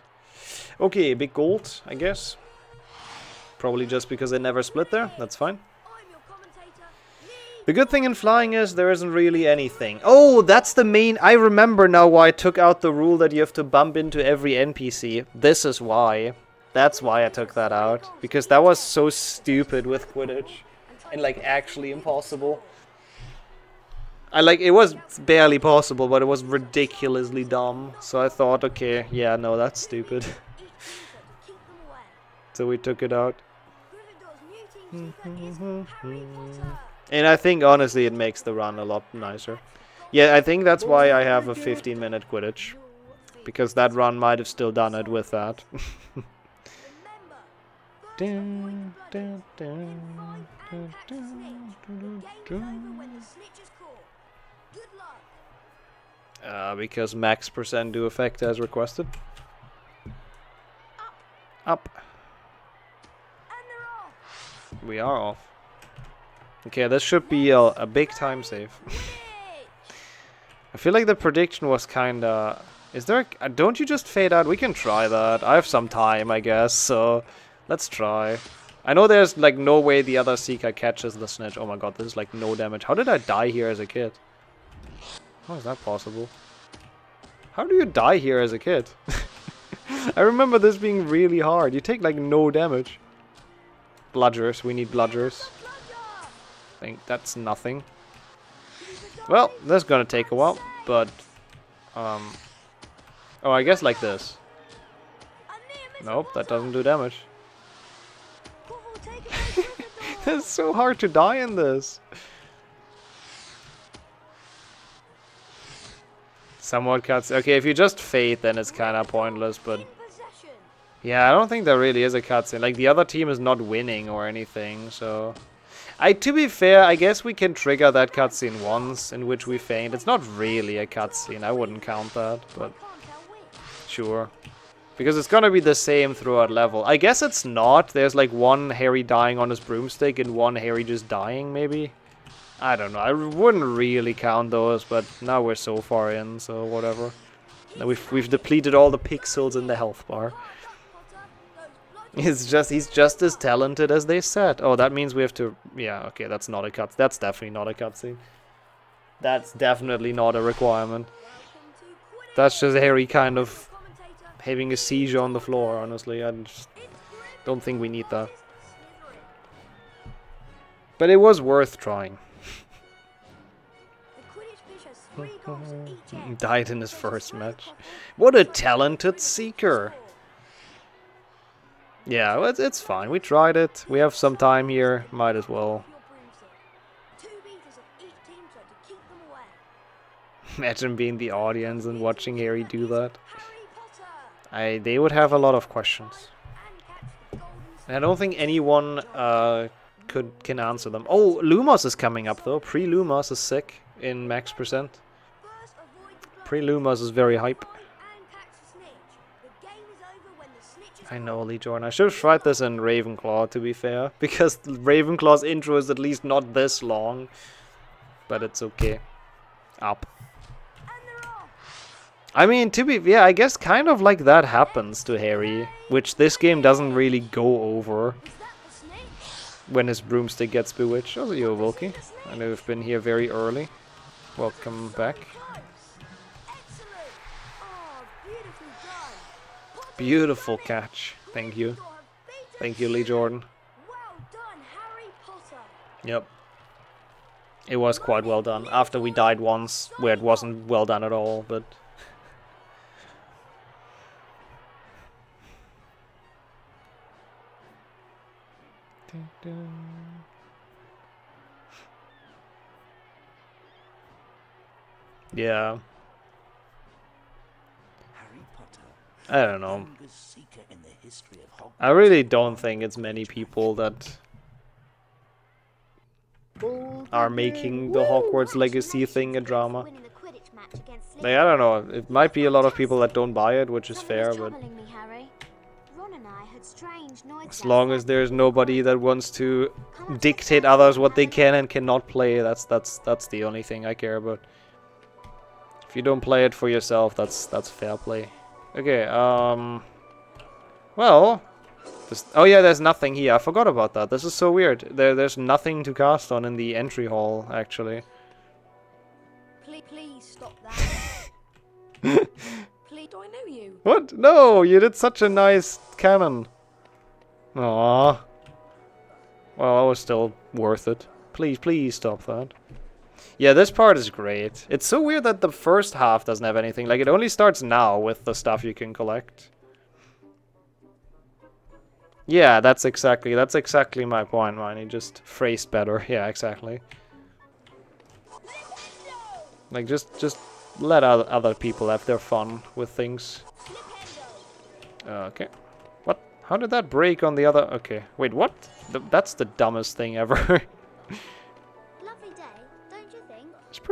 Okay, big gold, I guess. Probably just because they never split there. That's fine. The good thing in flying is there isn't really anything. Oh, that's the main... I remember now why I took out the rule that you have to bump into every NPC. This is why. That's why I took that out. Because that was so stupid with Quidditch. And like actually impossible. It was barely possible, but it was ridiculously dumb. So I thought, okay, yeah, no, that's stupid. So we took it out. And I think, honestly, it makes the run a lot nicer. Yeah, I think that's why I have a 15-minute Quidditch. Because that run might have still done it with that. Because max % do effect as requested. Up. We are off. Okay, this should be a big time save. I feel like the prediction was kinda... Is there... Don't you just fade out? We can try that. I have some time, I guess, so... Let's try. I know there's like no way the other Seeker catches the snitch. Oh my god, this is like no damage. How did I die here as a kid? How is that possible? How do you die here as a kid? I remember this being really hard. You take like no damage. Bludgers. We need bludgers. I think that's nothing. Well, that's gonna take a while, but... Oh, I guess like this. Nope, that doesn't do damage. It's so hard to die in this. Somewhat cuts. Okay, if you just fade, then it's kind of pointless, but... Yeah, I don't think there really is a cutscene. Like, the other team is not winning or anything, so... To be fair, I guess we can trigger that cutscene once, in which we faint. It's not really a cutscene, I wouldn't count that, but... Sure. Because it's gonna be the same throughout level. I guess it's not. There's like one Harry dying on his broomstick and one Harry just dying, maybe? I don't know. I wouldn't really count those, but now we're so far in, so whatever. Now we've depleted all the pixels in the health bar. He's just as talented as they said. Oh, that means we have to... Yeah, okay, that's not a cut. That's definitely not a cutscene. That's definitely not a requirement. That's just Harry kind of having a seizure on the floor, honestly. I just don't think we need that. But it was worth trying. Died in his first match. What a talented seeker! Yeah, well, it's fine. We tried it. We have some time here. Might as well. Imagine being the audience and watching Harry do that. They would have a lot of questions. And I don't think anyone can answer them. Oh, Lumos is coming up though. Pre-Lumos is sick in max percent. Pre-Lumos is very hype. I know, Lee Jordan. I should have tried this in Ravenclaw, to be fair. Because Ravenclaw's intro is at least not this long. But it's okay. Up. I mean, yeah, I guess kind of like that happens to Harry. Which this game doesn't really go over. When his broomstick gets bewitched. Also, yo, Volky. I know you've been here very early. Welcome back. Beautiful catch. Thank you. Thank you, Lee Jordan. Yep. It was quite well done. After we died once, where it wasn't well done at all, but... Yeah. I don't know. I really don't think it's many people that are making the Hogwarts Legacy thing a drama. Like, I don't know. It might be a lot of people that don't buy it, which is fair, but as long as there's nobody that wants to dictate others what they can and cannot play, that's the only thing I care about. If you don't play it for yourself, that's fair play. Okay, well, oh yeah, there's nothing here. I forgot about that. This is so weird. There's nothing to cast on in the entry hall, actually. Please stop that. Please, do I know you? What? No, you did such a nice cannon. Aww. Well, that was still worth it. Please stop that. Yeah, this part is great. It's so weird that the first half doesn't have anything. Like, it only starts now with the stuff you can collect. Yeah, that's exactly my point, man. He just phrased better. Yeah, exactly. Like, just let other people have their fun with things. Okay. What? How did that break on the other? Okay. Wait, what? That's the dumbest thing ever.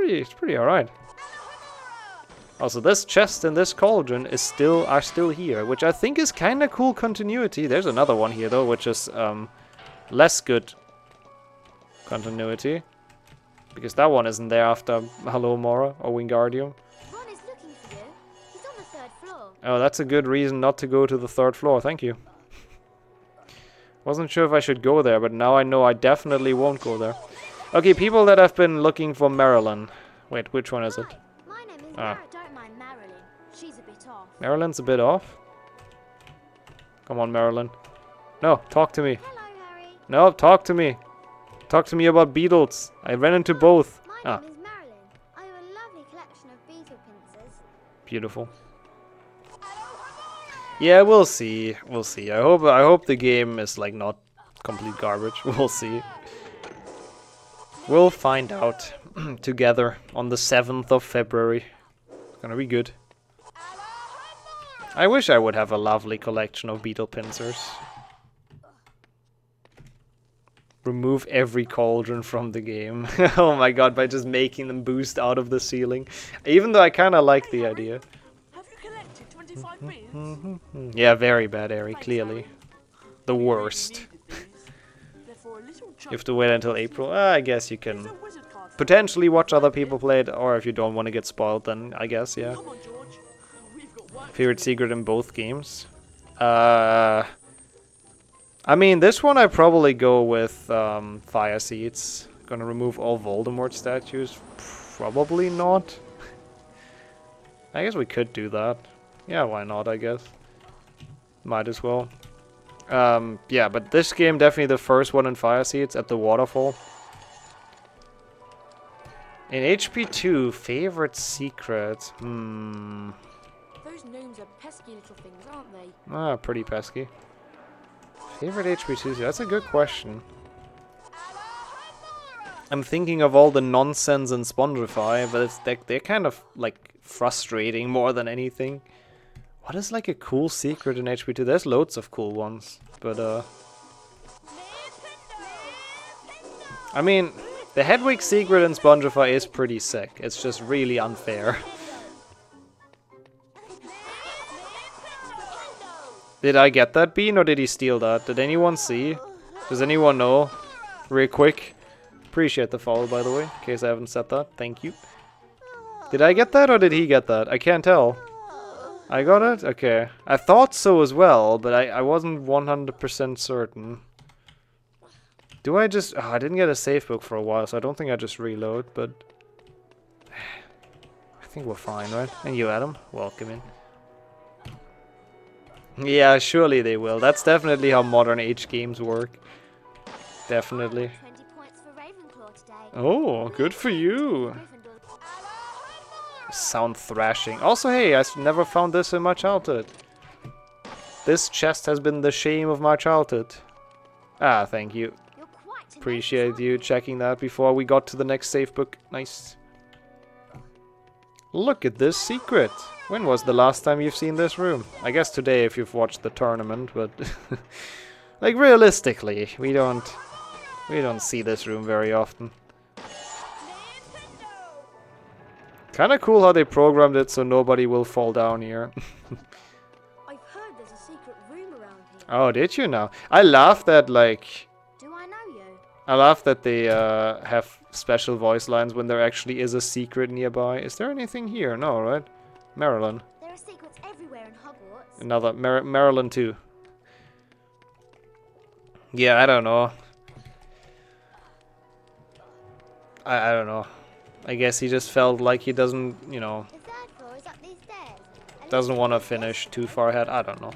It's pretty alright. Also, this chest and this cauldron are still here, which I think is kind of cool continuity. There's another one here though, which is less good continuity, because that one isn't there after Hello Mora or Wingardium. Ron is looking for you. He's on the 3rd floor. Oh, that's a good reason not to go to the 3rd floor. Thank you. Wasn't sure if I should go there, but now I know I definitely won't go there. Okay, people that have been looking for Marilyn. Wait, which one is it? My name is Marilyn. Don't mind Marilyn. She's a bit off. Marilyn's a bit off? Come on, Marilyn. No, talk to me. Hello, Harry. No, talk to me. Talk to me about beetles. I ran into both. My name is Marilyn. I have a lovely collection of beetle pincers. Beautiful. Yeah, we'll see. We'll see. I hope the game is like not complete garbage. We'll see. We'll find out together on the 7th of February. It's gonna be good. I wish I would have a lovely collection of beetle pincers. Remove every cauldron from the game. Oh my god, by just making them boost out of the ceiling. Even though I kinda like the idea. Have you collected 25 beans? Yeah, very bad, Harry, clearly. The worst. You have to wait until April. I guess you can potentially watch other people play it, or if you don't want to get spoiled, then I guess, yeah. Favorite secret in both games? I mean, this one I probably go with Fire Seeds. Gonna remove all Voldemort statues? Probably not. I guess we could do that. Yeah, why not, I guess. Might as well. Yeah, but this game, definitely the first one in Fire Seeds at the waterfall. In HP2, favorite secret? Those gnomes are pesky little things, aren't they? Ah, pretty pesky. Favorite HP2? That's a good question. I'm thinking of all the nonsense in Spongify, but they're kind of like frustrating more than anything. What is like a cool secret in HP2? There's loads of cool ones, but I mean, the Hedwig secret in Spongify is pretty sick. It's just really unfair. Did I get that bean or did he steal that? Did anyone see? Does anyone know? Real quick. Appreciate the follow, by the way, in case I haven't said that. Thank you. Did I get that or did he get that? I can't tell. I got it? Okay. I thought so as well, but I wasn't 100% certain. Do I just... Oh, I didn't get a save book for a while, so I don't think I just reload, but... I think we're fine, right? And you, Adam? Welcome in. Yeah, surely they will. That's definitely how modern age games work. Definitely. 20 points for Ravenclaw today. Oh, good for you. Sound thrashing. Also, hey, I've never found this in my childhood. This chest has been the shame of my childhood. Ah, thank you. Appreciate you checking that before we got to the next save book. Nice. Look at this secret. When was the last time you've seen this room? I guess today if you've watched the tournament, but like realistically, we don't see this room very often. Kinda cool how they programmed it so nobody will fall down here. I've heard there's a secret room around here. Oh, did you now? I laughed at like... Do I know you? I laugh that they have special voice lines when there actually is a secret nearby. Is there anything here? No, right? Maryland. There are secrets everywhere in Hogwarts. Another Maryland too. Yeah, I don't know. I don't know. I guess he just felt like he doesn't, you know, The third floor is up these stairs. doesn't want to finish too far ahead. I don't know.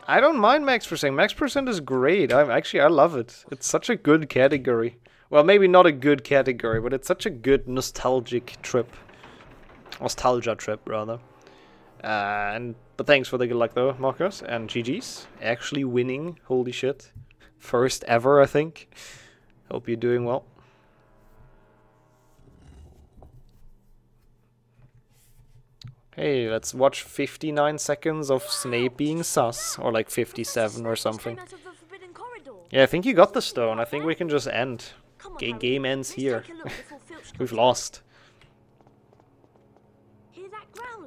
I don't mind Max Percent. Max Percent is great. I love it. It's such a good category. Well, maybe not a good category, but it's such a good nostalgic trip. Nostalgia trip, rather. But thanks for the good luck, though, Marcus. And GG's. Actually winning. Holy shit. First ever, I think. Hope you're doing well. Hey, let's watch 59 seconds of Snape being sus. Or like 57 or something. Yeah, I think you got the stone. I think we can just end. Game ends here. We've lost.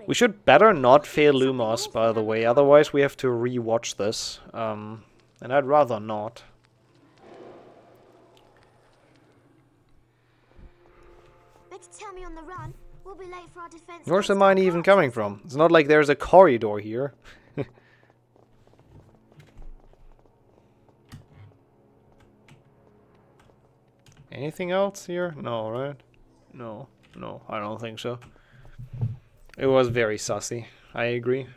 We should better not fail Lumos, by the way. Otherwise we have to re-watch this. And I'd rather not. Better tell me on the run. We'll be late for our defense. Where's the mine even coming from? It's not like there's a corridor here. Anything else here? No, right? No, I don't think so. It was very sussy. I agree.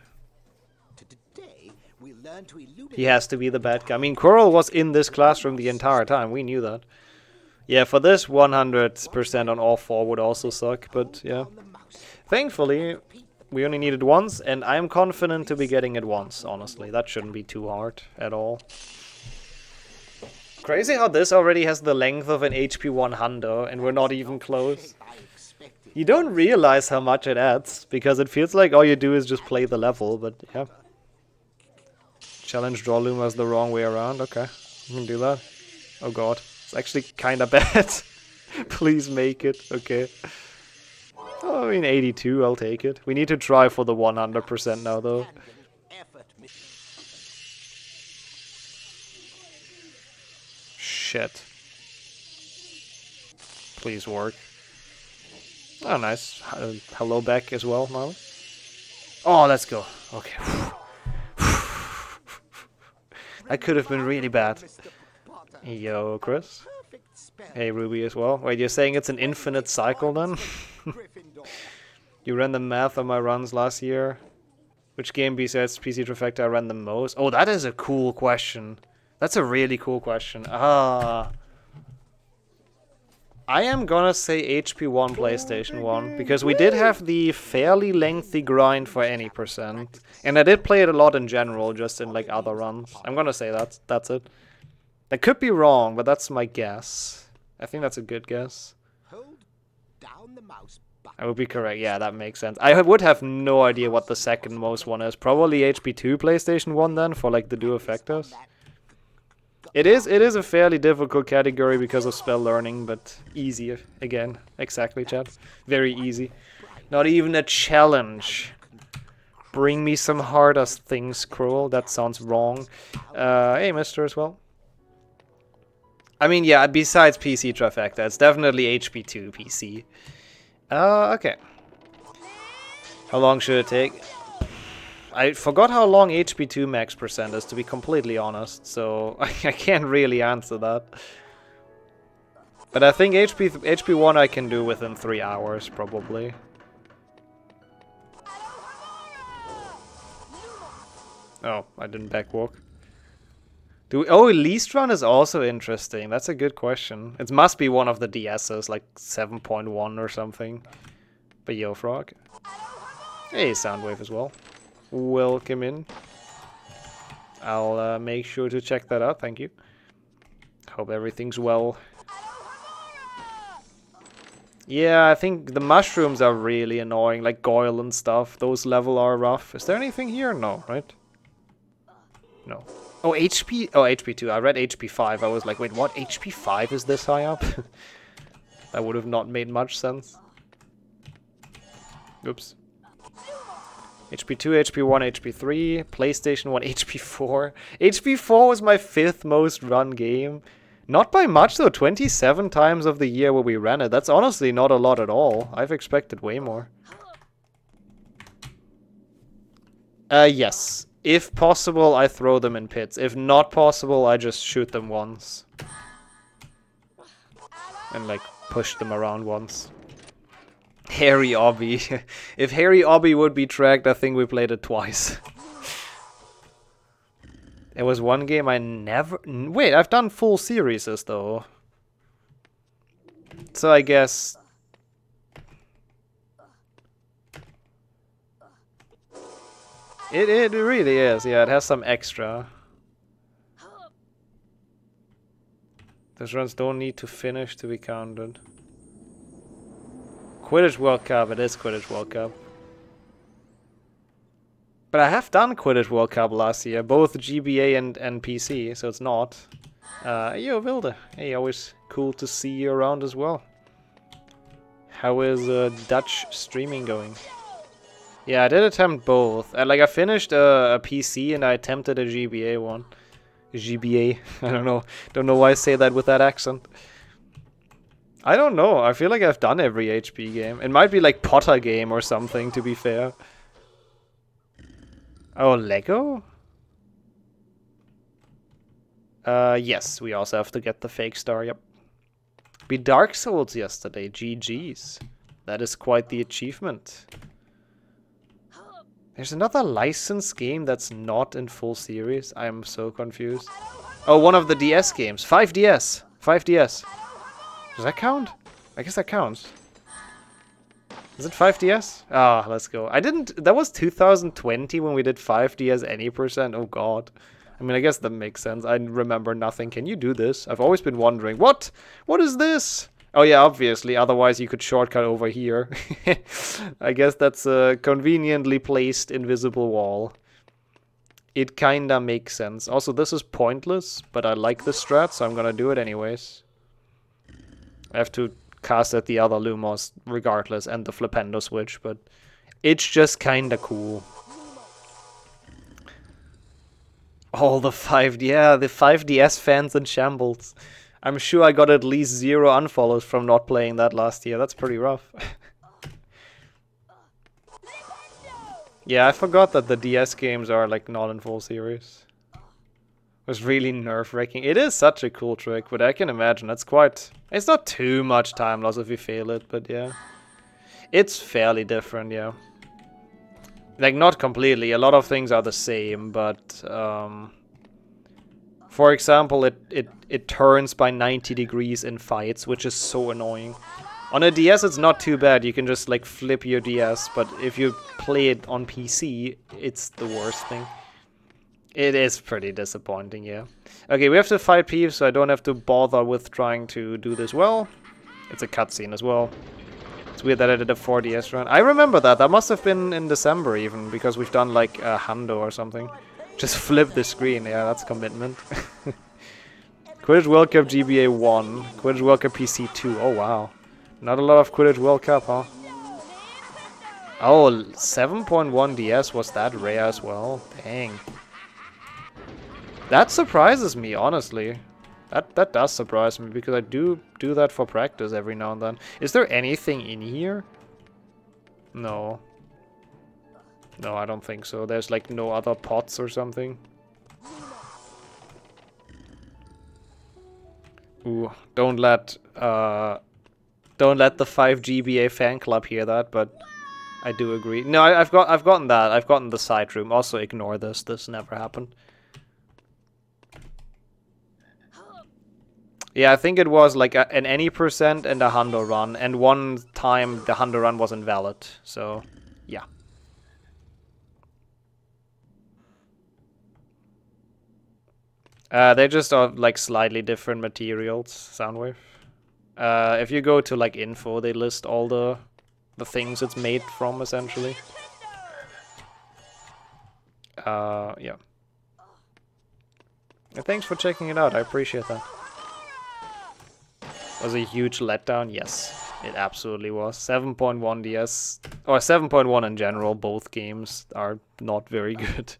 He has to be the bad guy. I mean, Quirrell was in this classroom the entire time. We knew that. Yeah, for this, 100% on all four would also suck, but yeah. Thankfully, we only needed once, and I'm confident to be getting it once, honestly. That shouldn't be too hard at all. Crazy how this already has the length of an HP 100, and we're not even close. You don't realize how much it adds, because it feels like all you do is just play the level, but yeah. Challenge draw Lumas the wrong way around, okay. You can do that. Oh god, it's actually kinda bad. Please make it, okay. Oh, I mean 82, I'll take it. We need to try for the 100% now though. Shit. Please work. Oh, nice. Hello back as well, Marley. Oh, let's go. Okay. I could have been really bad. Yo, Chris. Hey, Ruby as well. Wait, you're saying it's an infinite cycle then? You ran the math on my runs last year. Which game besides PC Trifecta I ran the most? Oh, that is a cool question. That's a really cool question. I am gonna say HP1 PlayStation 1, because we did have the fairly lengthy grind for any percent. And I did play it a lot in general, just in like other runs. I'm gonna say that's it. I could be wrong, but that's my guess. I think that's a good guess. Hold down the mouse button. I would be correct. Yeah, that makes sense. I would have no idea what the second most one is. Probably HP2 PlayStation 1 then, for like the dual factors. It is a fairly difficult category because of spell learning, but easy again. Exactly, chat. Very easy. Not even a challenge. Bring me some harder things, Cruel. That sounds wrong. Hey, Mister as well. I mean, yeah, besides PC Trifecta, it's definitely HP2 PC. Okay. How long should it take? I forgot how long HP2 max percent is, to be completely honest, so I can't really answer that. But I think HP1 I can do within 3 hours, probably. Oh, I didn't backwalk. Oh, least run is also interesting. That's a good question. It must be one of the DSs, like 7.1 or something. But yo, Frog. Hey, Soundwave as well. Welcome in. I'll make sure to check that out. Thank you. Hope everything's well. Yeah, I think the mushrooms are really annoying, like Goyle and stuff. Those level are rough. Is there anything here? No, right? No. Oh, HP. Oh, HP2. I read HP5. I was like, wait, what? HP5 is this high up? That would have not made much sense. Oops. HP2, HP1, HP3, PlayStation 1, HP4. HP4 was my 5th most run game. Not by much though, 27 times of the year where we ran it. That's honestly not a lot at all. I've expected way more. Yes. If possible, I throw them in pits. If not possible, I just shoot them once. And like, push them around once. Harry Obby. If Harry Obby would be tracked, I think we played it twice. There was one game I never... Wait, I've done full series though. So I guess... It really is, yeah, it has some extra. Those runs don't need to finish to be counted. Quidditch World Cup, it is Quidditch World Cup. But I have done Quidditch World Cup last year, both GBA and PC, so it's not. Yo, Wilde. Hey, always cool to see you around as well. How is Dutch streaming going? Yeah, I did attempt both. I finished a PC and I attempted a GBA one. GBA. I don't know why I say that with that accent. I don't know. I feel like I've done every HP game. It might be like Potter game or something, to be fair. Oh, Lego? Yes, we also have to get the fake star, yep. Beat Dark Souls yesterday, GG's. That is quite the achievement. There's another licensed game that's not in full series. I am so confused. Oh, one of the DS games. 5DS. 5DS. Does that count? I guess that counts. Is it 5DS? Ah, let's go. That was 2020 when we did 5DS any percent. Oh god. I mean, I guess that makes sense. I remember nothing. Can you do this? I've always been wondering. What? What is this? Oh yeah, obviously. Otherwise, you could shortcut over here. I guess that's a conveniently placed invisible wall. It kinda makes sense. Also, this is pointless, but I like this strat, so I'm gonna do it anyways. I have to cast at the other Lumos regardless, and the Flipendo switch, but it's just kinda cool. All the 5DS fans in shambles. I'm sure I got at least 0 unfollows from not playing that last year. That's pretty rough. Yeah, I forgot that the DS games are like not in full series. was really nerve-wracking. It is such a cool trick, but I can imagine it's quite... It's not too much time loss if you fail it, but yeah. It's fairly different, yeah. Like, not completely. A lot of things are the same, but... for example, it turns by 90 degrees in fights, which is so annoying. On a DS, it's not too bad. You can just, like, flip your DS, but if you play it on PC, it's the worst thing. It is pretty disappointing, yeah. Okay, we have to fight Peeves, so I don't have to bother with trying to do this well. It's a cutscene as well. It's weird that I did a 4DS run. I remember that. That must have been in December even, because we've done like a Hundo or something. Just flip the screen. Yeah, that's commitment. Quidditch World Cup GBA 1. Quidditch World Cup PC 2. Oh, wow. Not a lot of Quidditch World Cup, huh? Oh, 7.1 DS was that rare as well? Dang. That surprises me, honestly. That does surprise me, because I do that for practice every now and then. Is there anything in here? No. No, I don't think so. There's like no other pots or something. Ooh, don't let the 5GBA fan club hear that, but I do agree. No, I've gotten that. I've gotten the side room. Also ignore this. This never happened. Yeah, I think it was like an any percent and a Hundo run, and one time the Hundo run was invalid, so yeah. They just are like slightly different materials, Soundwave. If you go to like info, they list all the things it's made from, essentially. Yeah. Thanks for checking it out, I appreciate that. Was a huge letdown? Yes, it absolutely was. 7.1 DS, or 7.1 in general, both games are not very good.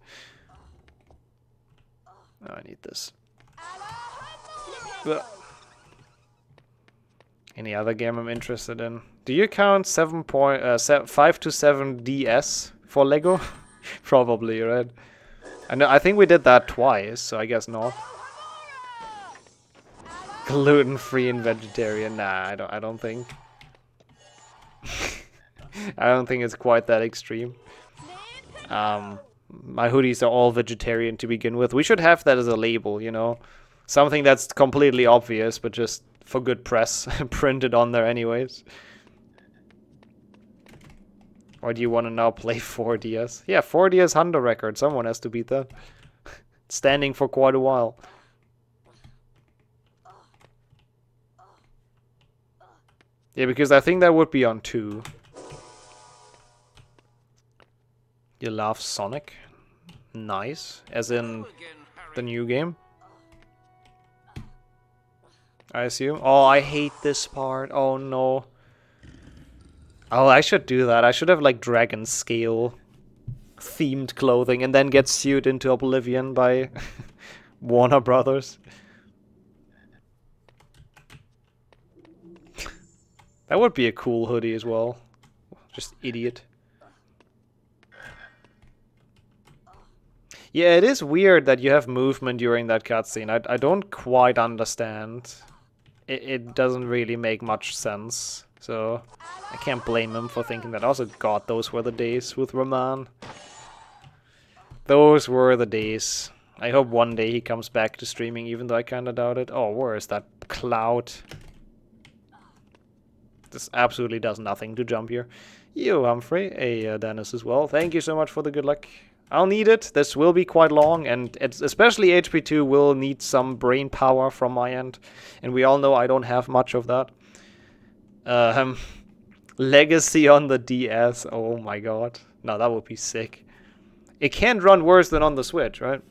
Oh, I need this. Ugh. Any other game I'm interested in? Do you count 5 to 7 DS for Lego? Probably, right? I think we did that twice, so I guess not. Gluten-free and vegetarian? Nah, I don't think. I don't think it's quite that extreme. My hoodies are all vegetarian to begin with. We should have that as a label, you know? Something that's completely obvious, but just for good press, printed on there anyways. Or do you want to now play 4DS? Yeah, 4DS Hundo record. Someone has to beat that. Standing for quite a while. Yeah, because I think that would be on 2. You love Sonic? Nice. As in the new game? I assume? Oh, I hate this part. Oh no. Oh, I should do that. I should have like dragon scale themed clothing and then get sued into oblivion by Warner Brothers. That would be a cool hoodie as well. Just idiot. Yeah, it is weird that you have movement during that cutscene. I don't quite understand. It doesn't really make much sense. So I can't blame him for thinking that. Also, God, those were the days with Rahman. Those were the days. I hope one day he comes back to streaming, even though I kinda doubt it. Oh, where is that cloud? This absolutely does nothing to jump here. You, Humphrey. Hey, Dennis as well. Thank you so much for the good luck. I'll need it. This will be quite long, and especially HP2 will need some brain power from my end. And we all know I don't have much of that. Legacy on the DS. Oh my god. No, that would be sick. It can't run worse than on the Switch, right?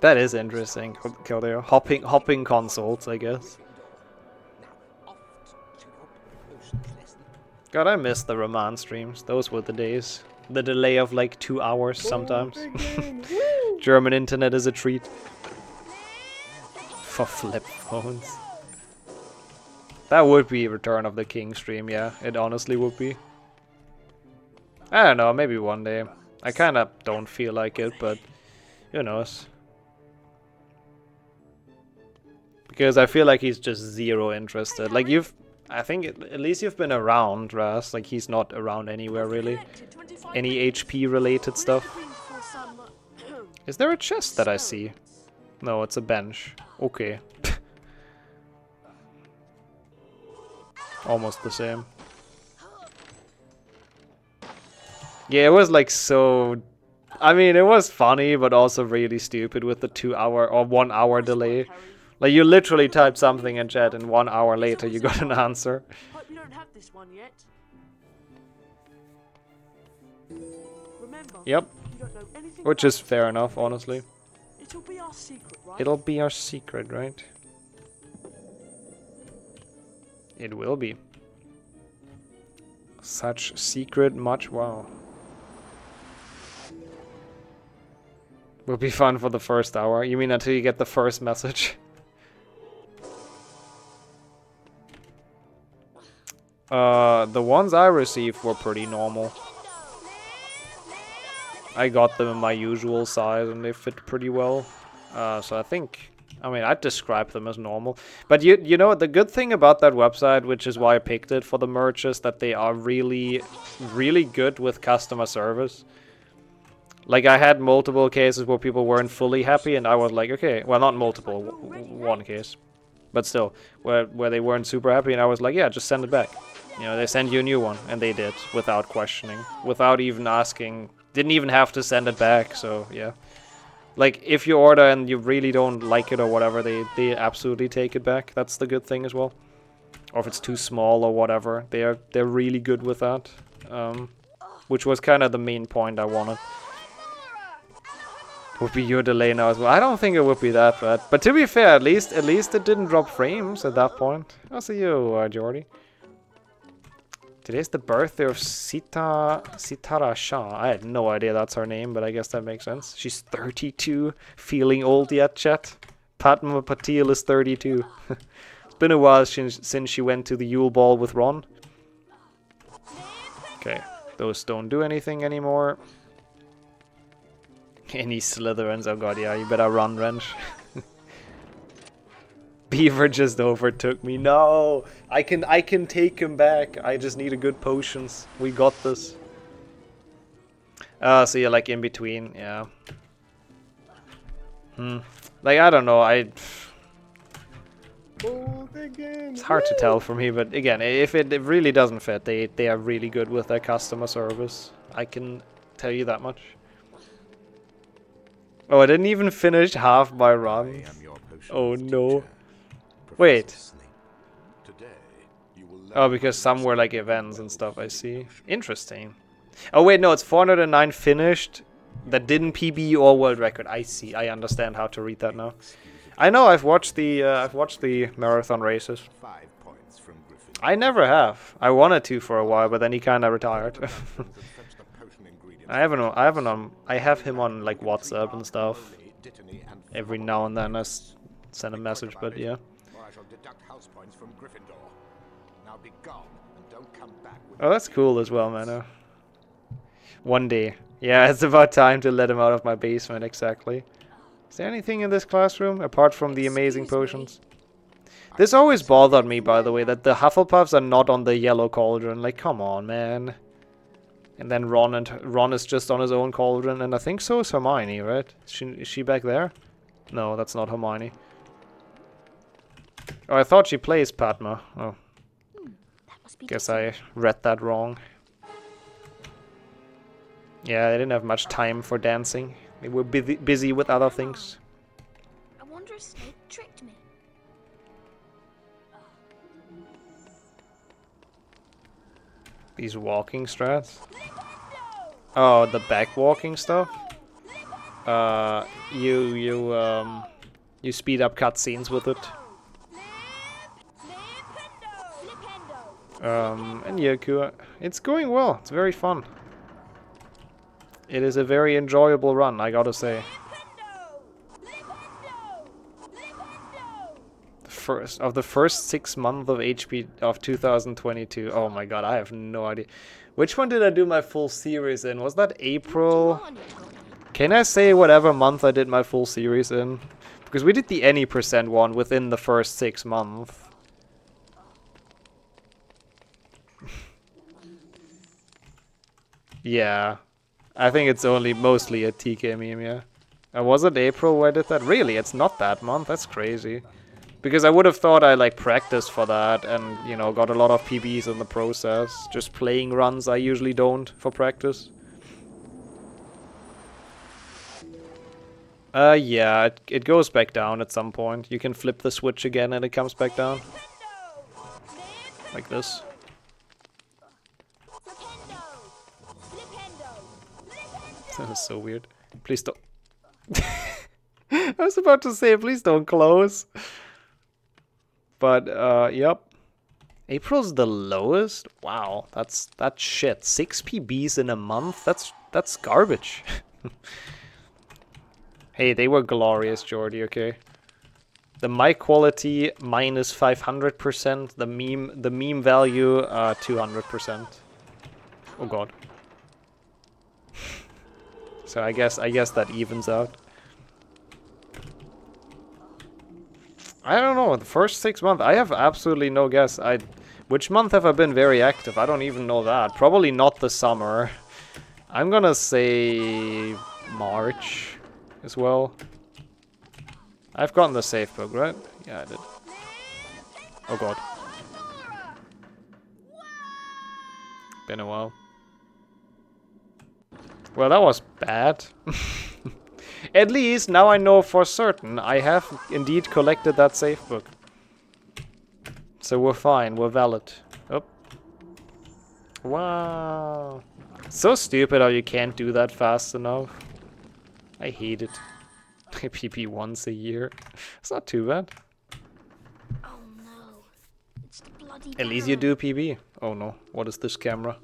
That is interesting, Kildare. Hopping consoles, I guess. God, I miss the Rahman streams. Those were the days. The delay of like 2 hours sometimes. German internet is a treat. For flip phones. That would be Return of the King stream, yeah. It honestly would be. I don't know, maybe one day. I kind of don't feel like it, but who knows? Because I feel like he's just zero interested. Like I think at least you've been around, Ras. Like he's not around anywhere really. Any HP related stuff. Is there a chest that I see? No, it's a bench. Okay. Almost the same. Yeah, it was like so... I mean, it was funny, but also really stupid with the 2 hour or 1 hour delay. Like, you literally typed something in chat and 1 hour later you got an answer. Hope you don't have this one yet. Remember, Yep. you don't know anything Which is fair enough, honestly. It'll be our secret, right? It'll be our secret, right? It will be. Such secret much, wow. Will be fun for the first hour. You mean until you get the first message? The ones I received were pretty normal. I got them in my usual size and they fit pretty well. So I think, I mean, I'd describe them as normal. But you know, the good thing about that website, which is why I picked it for the merch, is that they are really, really good with customer service. Like, I had multiple cases where people weren't fully happy, and I was like, okay, well, not multiple, one case. But still, where they weren't super happy, and I was like, yeah, just send it back. You know, they send you a new one, and they did, without questioning, without even asking, didn't even have to send it back, so, yeah. Like, if you order and you really don't like it or whatever, they absolutely take it back. That's the good thing as well. Or if it's too small or whatever, they're really good with that. Which was kind of the main point I wanted. Would be your delay now as well. I don't think it would be that bad. But to be fair, at least it didn't drop frames at that point. I'll see you, Jordy. Today's the birthday of Sitara Shah. I had no idea that's her name, but I guess that makes sense. She's 32. Feeling old yet, chat? Padma Patil is 32. It's been a while since she went to the Yule Ball with Ron. Okay, those don't do anything anymore. Any Slytherins? Oh god, yeah, you better run, Wrench. Beaver just overtook me. No! I can take him back. I just need a good potions. We got this. So you're like in between, yeah. Like, I don't know, it's hard to tell for me, but again, if it really doesn't fit, they are really good with their customer service. I can tell you that much. Oh, I didn't even finish half my run. Oh no. Wait. Oh, because some were like events and stuff, I see. Interesting. Oh wait, no, it's 409 finished that didn't PB or world record. I see. I understand how to read that now. I know, I've watched the marathon races. I never have. I wanted to for a while, but then he kind of retired. I have him on like WhatsApp and stuff. Every now and then I send a message, but yeah. Oh, that's cool as well, man. One day. Yeah, it's about time to let him out of my basement, exactly. Is there anything in this classroom apart from the amazing potions? This always bothered me, by the way, that the Hufflepuffs are not on the yellow cauldron. Like, come on, man. And then Ron is just on his own cauldron, and I think so is Hermione, right? Is she back there? No, that's not Hermione. Oh, I thought she plays Padma. Oh. Guess I read that wrong. Yeah, they didn't have much time for dancing. They were busy with other things. I wonder if Snape tricked me. These walking strats. Oh, the back walking stuff. You speed up cutscenes with it. And yeah, it's going well. It's very fun. It is a very enjoyable run, I gotta say. first 6 months of HP of 2022. Oh my god, I have no idea. Which one did I do my full series in? Was that April? Can I say whatever month I did my full series in? Because we did the any % one within the first 6 months. Yeah. I think it's only mostly a TK meme, yeah. Was it April where I did that? Really? It's not that month? That's crazy. Because I would have thought I like practiced for that and, you know, got a lot of PBs in the process. Just playing runs I usually don't for practice. Yeah, it goes back down at some point. You can flip the switch again and it comes back down. Like this. That is so weird. Please don't. I was about to say, please don't close. But, yep. April's the lowest? Wow, that's shit. 6 PBs in a month? That's garbage. Hey, they were glorious, Jordy, okay? The mic quality minus 500%, the meme value 200%. Oh god. So I guess that evens out. I don't know, the first 6 months, I have absolutely no guess. Which month have I been very active? I don't even know that. Probably not the summer. I'm gonna say March as well. I've gotten the safe book, right? Yeah, I did. Oh god. Been a while. Well, that was bad. At least now I know for certain I have indeed collected that safe book. So we're fine, we're valid. Oh. Wow. So stupid how you can't do that fast enough. I hate it. I PP once a year. It's not too bad. Oh no. It's the bloody At least you do PB. Oh no, what is this camera?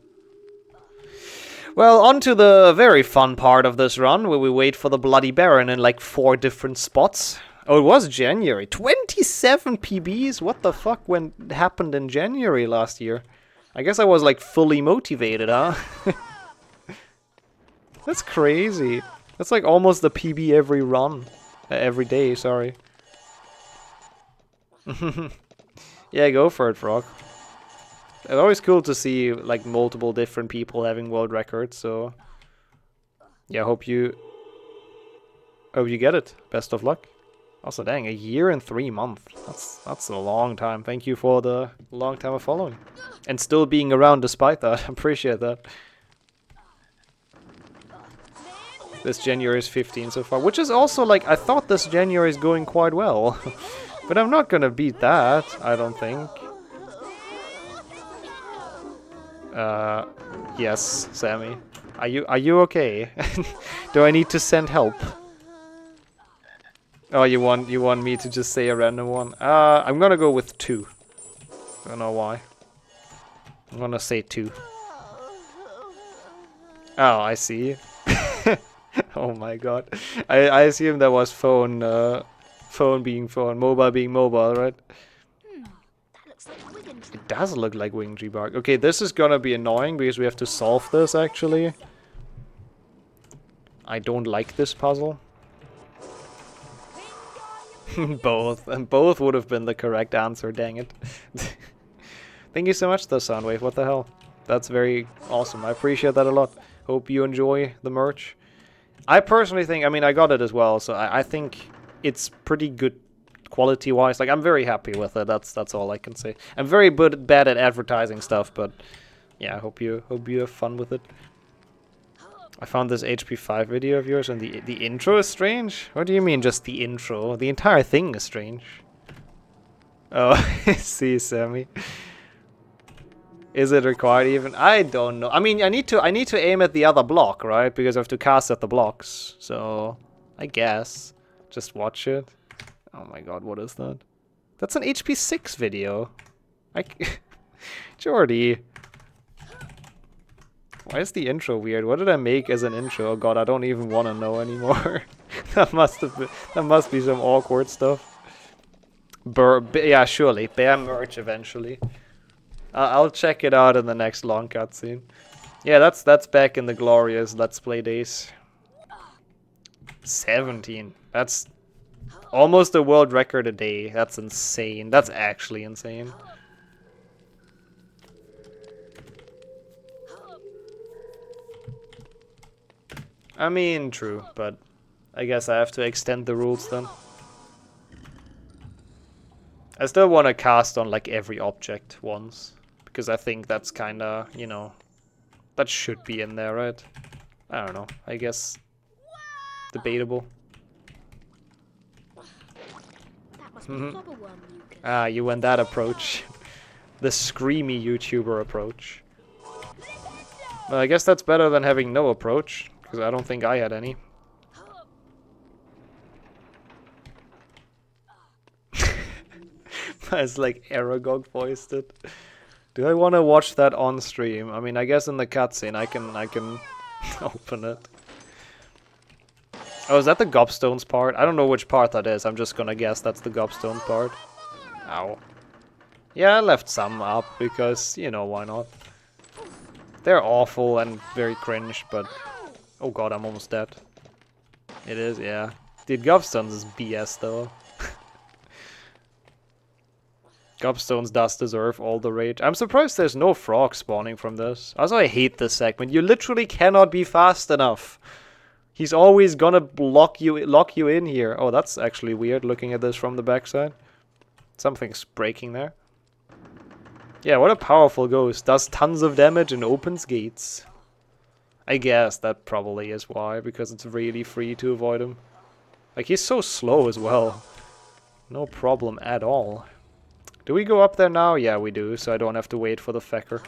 Well, on to the very fun part of this run, where we wait for the Bloody Baron in like 4 different spots. Oh, it was January. 27 PBs? What the fuck happened in January last year? I guess I was like fully motivated, huh? That's crazy. That's like almost a PB every run. Every day, sorry. Yeah, go for it, Frog. It's always cool to see like multiple different people having world records, so yeah, hope you get it. Best of luck. Also, dang, a year and 3 months. That's a long time. Thank you for the long time of following. And still being around despite that. I appreciate that. This January is 15 so far, which is also like, I thought this January is going quite well. But I'm not gonna beat that, I don't think. Yes, Sammy. Are you okay? Do I need to send help? Oh, you want me to just say a random one? I'm gonna go with 2. I don't know why. I'm gonna say 2. Oh, I see. Oh my god. I assume that was phone being phone, mobile being mobile, right? It does look like Wingtree Bark. Okay, this is gonna be annoying because we have to solve this actually. I don't like this puzzle. Both. And both would have been the correct answer, dang it. Thank you so much though, Soundwave, what the hell. That's very awesome, I appreciate that a lot. Hope you enjoy the merch. I personally think, I mean, I got it as well, so I think it's pretty good quality-wise. Like, I'm very happy with it, that's all I can say. I'm very bad at advertising stuff, but yeah, I hope you have fun with it. I found this HP5 video of yours, and the intro is strange? What do you mean, just the intro? The entire thing is strange. Oh, see, Sammy. Is it required even? I don't know. I mean, I need to aim at the other block, right? Because I have to cast at the blocks. So, I guess. Just watch it. Oh my god, what is that? That's an HP6 video. Jordy. Why is the intro weird? What did I make as an intro? Oh god, I don't even want to know anymore. That must be some awkward stuff. Yeah, surely. Bear merch eventually. I'll check it out in the next long cutscene. Yeah, that's back in the glorious Let's Play days. 17. That's almost a world record a day. That's insane. That's actually insane. I mean, true, but I guess I have to extend the rules then. I still want to cast on like every object once, because I think that's kinda, you know, that should be in there, right? I don't know, I guess debatable. Ah, you went that approach. The screamy YouTuber approach. Well, I guess that's better than having no approach, because I don't think I had any. It's like Aragog voiced it. Do I want to watch that on stream? I mean, I guess in the cutscene I can open it. Oh, is that the gobstones part? I don't know which part that is. I'm just gonna guess that's the gobstone part. Ow. Yeah, I left some up because, you know, why not? They're awful and very cringe, but... Oh god, I'm almost dead. It is, yeah. Dude, gobstones is BS though. Gobstones does deserve all the rage. I'm surprised there's no frog spawning from this. Also, I hate this segment. You literally cannot be fast enough. He's always gonna lock you in here. Oh, that's actually weird looking at this from the backside. Something's breaking there. Yeah, what a powerful ghost. Does tons of damage and opens gates. I guess that probably is why, because it's really free to avoid him. Like, he's so slow as well. No problem at all. Do we go up there now? Yeah, we do, so I don't have to wait for the fecker.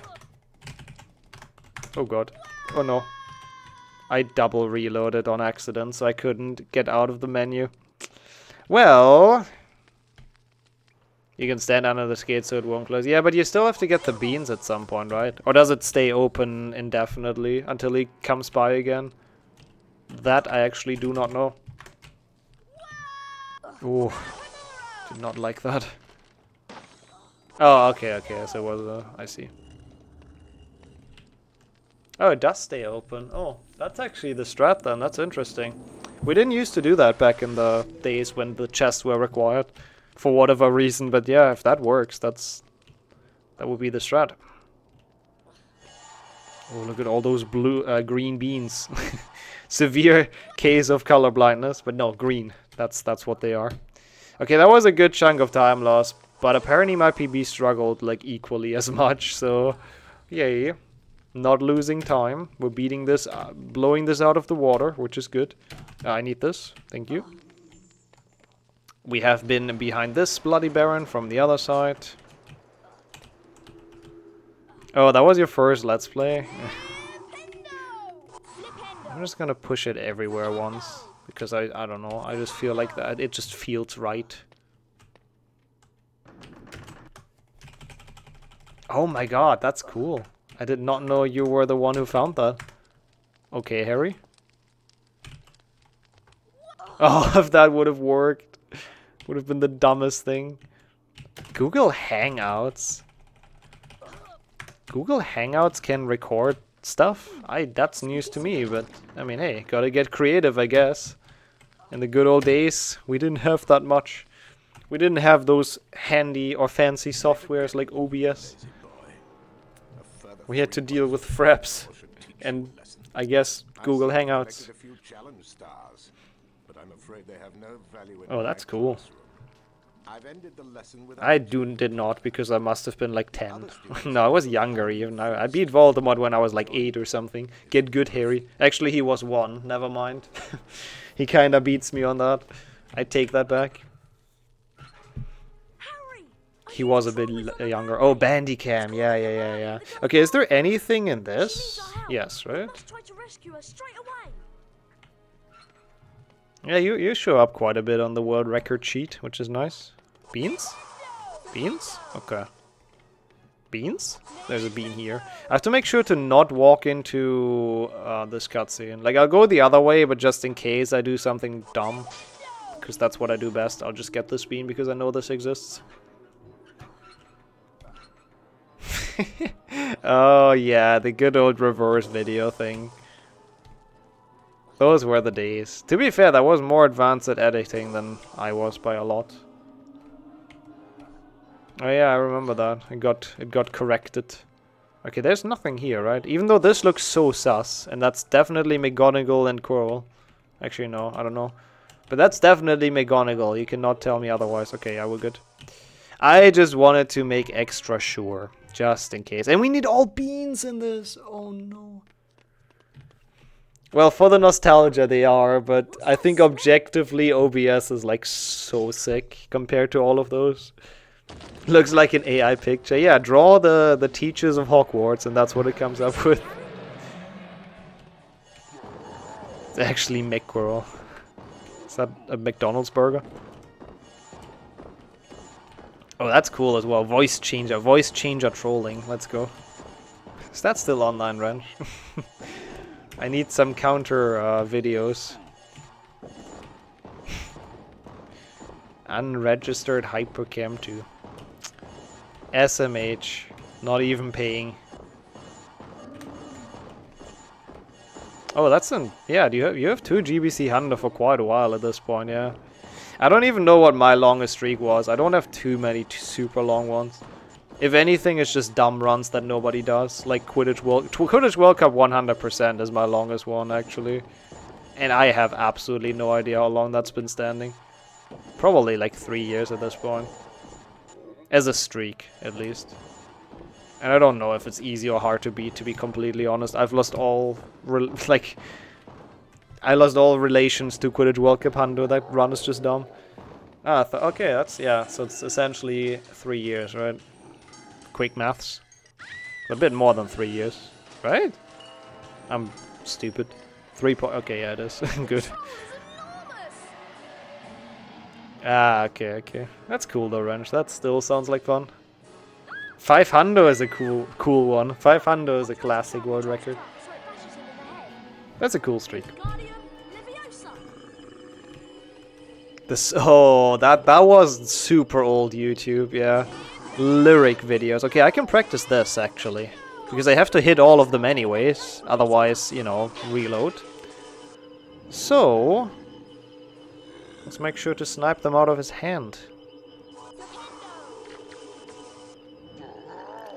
Oh god. Oh no. I double reloaded on accident, so I couldn't get out of the menu. Well... You can stand under the skate so it won't close. Yeah, but you still have to get the beans at some point, right? Or does it stay open indefinitely until he comes by again? That I actually do not know. Ooh. Did not like that. Oh, okay, so it was, I see. Oh, it does stay open. Oh, that's actually the strat then, that's interesting. We didn't used to do that back in the days when the chests were required. For whatever reason, but yeah, if that works, that would be the strat. Oh, look at all those green beans. Severe case of color blindness, but no, green. That's what they are. Okay, that was a good chunk of time lost, but apparently my PB struggled like equally as much, so yay. Not losing time. We're beating this, blowing this out of the water, which is good. I need this. Thank you. We have been behind this Bloody Baron from the other side. Oh, that was your first Let's Play? I'm just gonna push it everywhere once. Because I don't know, I just feel like that. It just feels right. Oh my god, that's cool. I did not know you were the one who found that. Okay, Harry. Oh, if that would have worked. Would have been the dumbest thing. Google Hangouts. Google Hangouts can record stuff? That's news to me, but I mean, hey, gotta get creative, I guess. In the good old days, we didn't have that much. We didn't have those handy or fancy softwares like OBS. We had to deal with Fraps and, I guess, Google Hangouts. Oh, that's cool. I did not, because I must have been like 10. No, I was younger even. I beat Voldemort when I was like 8 or something. Get good, Harry. Actually, he was 1. Never mind. He kinda beats me on that. I take that back. He was a bit younger. Oh, Bandicam. Yeah. Okay, is there anything in this? Yes, right? Yeah, you show up quite a bit on the world record sheet, which is nice. Beans? Beans? Okay. Beans? There's a bean here. I have to make sure to not walk into this cutscene. Like, I'll go the other way, but just in case I do something dumb. because that's what I do best. I'll just get this bean because I know this exists. Oh yeah, the good old reverse video thing. Those were the days. To be fair, that was more advanced at editing than I was by a lot. Oh yeah, I remember that. It got corrected. Okay, there's nothing here, right? Even though this looks so sus, and that's definitely McGonagall and Quirrell. Actually, no, I don't know. But that's definitely McGonagall. You cannot tell me otherwise. Okay, yeah, we're good. I just wanted to make extra sure, just in case. And we need all beans in this. Oh no. Well, for the nostalgia they are, but I think objectively OBS is like so sick compared to all of those. Looks like an AI picture. Yeah, draw the teachers of Hogwarts and that's what it comes up with. It's actually McQuirrell. Is that a McDonald's burger? Oh, that's cool as well. Voice changer trolling. Let's go. Is that still online, Ren? I need some counter videos. Unregistered Hypercam 2. SMH. Not even paying. Oh, that's an... Yeah, you have 2 GBC Hundo for quite a while at this point, yeah. I don't even know what my longest streak was. I don't have too many super long ones. If anything, it's just dumb runs that nobody does. Like Quidditch World Cup 100% is my longest one, actually. And I have absolutely no idea how long that's been standing. Probably like 3 years at this point. As a streak, at least. And I don't know if it's easy or hard to beat, to be completely honest. I've lost all... I lost all relations to Quidditch World Cup Hundo. That run is just dumb. Ah, okay, that's... Yeah, so it's essentially 3 years, right? Quick maths. A bit more than 3 years, right? I'm stupid. 3 point... Okay, yeah, it is. Good. Ah, okay. That's cool though, Wrench. That still sounds like fun. 500 is a cool one. 500 is a classic world record. That's a cool streak. That was super old YouTube, yeah. Lyric videos. Okay, I can practice this actually. Because I have to hit all of them anyways. Otherwise, you know, reload. So... let's make sure to snipe them out of his hand.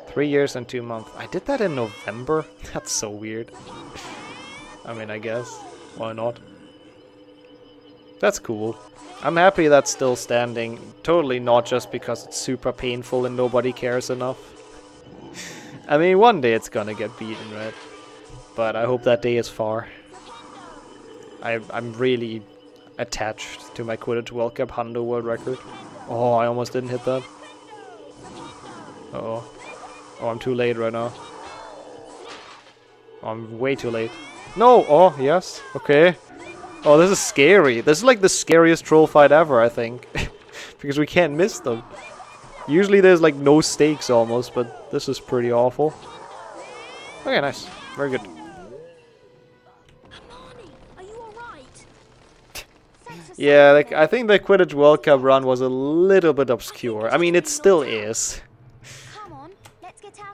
3 years and 2 months. I did that in November? That's so weird. I mean, I guess. Why not? That's cool. I'm happy that's still standing. Totally not just because it's super painful and nobody cares enough. I mean, one day it's gonna get beaten, right? But I hope that day is far. I'm really attached to my Quidditch World Cup Hundo world record. Oh, I almost didn't hit that. Uh-oh. Oh, I'm too late right now. Oh, I'm way too late. No! Oh, yes. Okay. Oh, this is scary. This is like the scariest troll fight ever, I think. Because we can't miss them. Usually there's like no stakes almost, but this is pretty awful. Okay, nice. Very good. Yeah, like, I think the Quidditch World Cup run was a little bit obscure. I mean, it still is.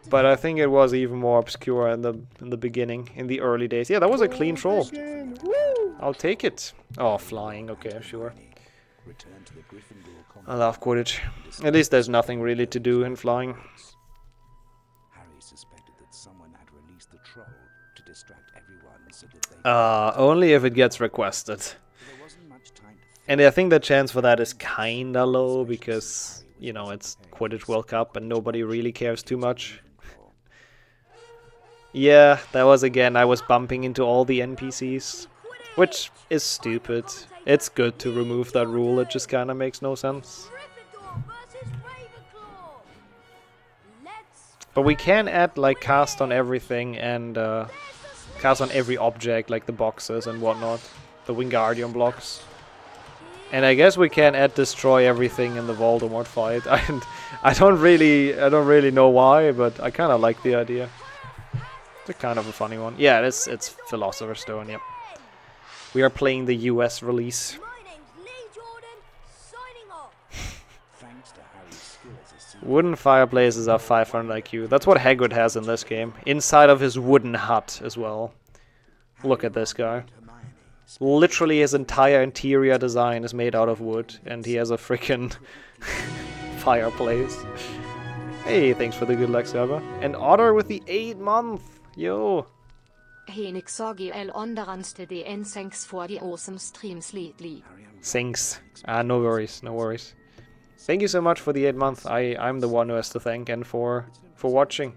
But I think it was even more obscure in the beginning, in the early days. Yeah, that was a clean troll. I'll take it. Oh, flying. Okay, sure. I love Quidditch. At least there's nothing really to do in flying. Harry suspected that someone had released the troll to distract everyone so that they... only if it gets requested. And I think the chance for that is kinda low because, you know, it's Quidditch World Cup and nobody really cares too much. Yeah, that was again, I was bumping into all the NPCs, which is stupid. It's good to remove that rule, it just kinda makes no sense. But we can add, like, cast on everything and cast on every object, like the boxes and whatnot. The Wingardium blocks. And I guess we can add destroy everything in the Voldemort fight. I don't really know why, but I kind of like the idea. It's kind of a funny one. Yeah, it's Philosopher's Stone. Yep. We are playing the US release. Wooden fireplaces are 500 IQ. That's what Hagrid has in this game. Inside of his wooden hut as well. Look at this guy. Literally his entire interior design is made out of wood, and he has a freaking fireplace. Hey, thanks for the good luck, server. And Otter with the 8-month. Yo. Thanks for the awesome streams lately. Thanks. No worries, no worries. Thank you so much for the 8-month. I'm the one who has to thank, and for watching,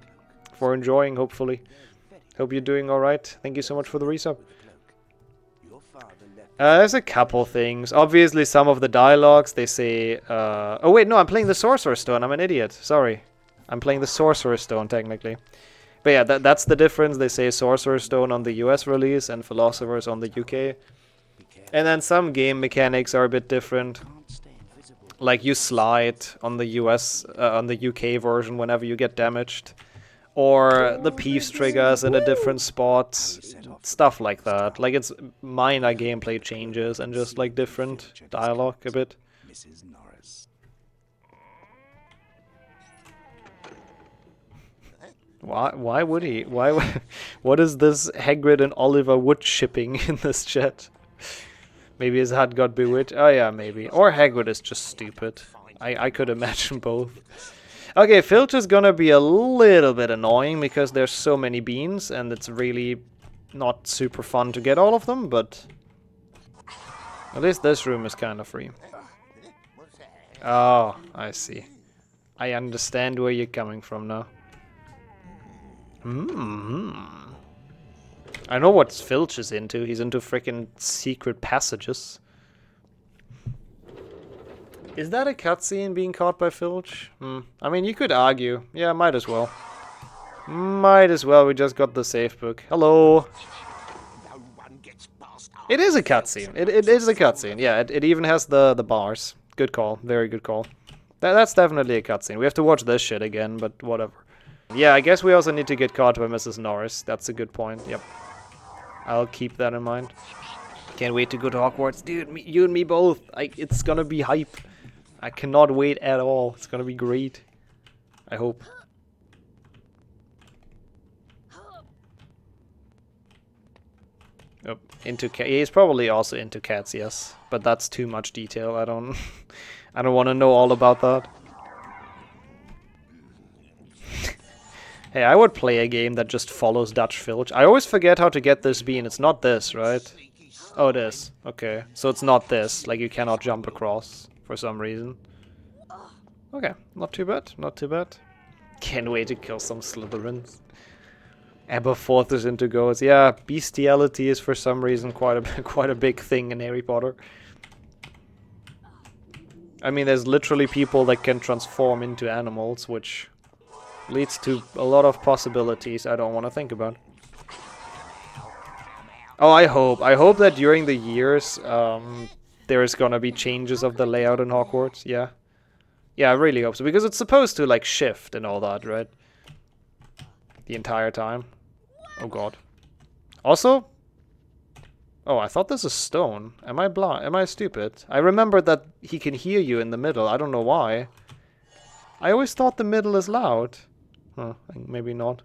for enjoying, hopefully. Hope you're doing alright. Thank you so much for the resub. There's a couple things. Obviously, some of the dialogues, they say... oh wait, no, I'm playing the Sorcerer's Stone. I'm an idiot. Sorry. I'm playing the Sorcerer's Stone, technically. But yeah, that's the difference. They say Sorcerer's Stone on the US release and Philosopher's on the UK. And then some game mechanics are a bit different. Like you slide on the on the UK version whenever you get damaged. Or the Peeves triggers in a different spot. Stuff like that. Like it's minor gameplay changes and just like different dialogue a bit. Mrs. Norris. Why would he? What is this Hagrid and Oliver Wood shipping in this chat? Maybe his hut got bewitched. Oh yeah, maybe. Or Hagrid is just stupid. I could imagine both. Okay, Filch is gonna be a little bit annoying because there's so many beans and it's really not super fun to get all of them, but at least this room is kind of free. Oh, I see. I understand where you're coming from now. I know what Filch is into. He's into freaking secret passages. Is that a cutscene being caught by Filch? I mean, you could argue. Yeah, might as well. Might as well. We just got the safe book. Hello. It is a cutscene. It is a cutscene. Yeah, it even has the bars. Good call. Very good call. That's definitely a cutscene. We have to watch this shit again, but whatever. Yeah, I guess we also need to get caught by Mrs. Norris. That's a good point. Yep. I'll keep that in mind. Can't wait to go to Hogwarts. Dude, you and me both. It's gonna be hype. I cannot wait at all. It's gonna be great. I hope. Oh, into cat. He's probably also into cats, yes. But that's too much detail. I don't want to know all about that. Hey, I would play a game that just follows Dutch Filch. I always forget how to get this bean. It's not this, right? Oh, it is. Okay. So it's not this. Like, you cannot jump across for some reason. Okay. Not too bad. Not too bad. Can't wait to kill some Slytherins. Aberforth is into ghosts. Yeah, bestiality is for some reason quite a big thing in Harry Potter. I mean, there's literally people that can transform into animals, which leads to a lot of possibilities I don't want to think about. Oh, I hope that during the years there's gonna be changes of the layout in Hogwarts. Yeah, I really hope so, because it's supposed to like shift and all that, right? The entire time. Oh god. Also, oh, I thought this is stone. Am I blind? Am I stupid? I remember that he can hear you in the middle. I don't know why. I always thought the middle is loud. Huh, maybe not.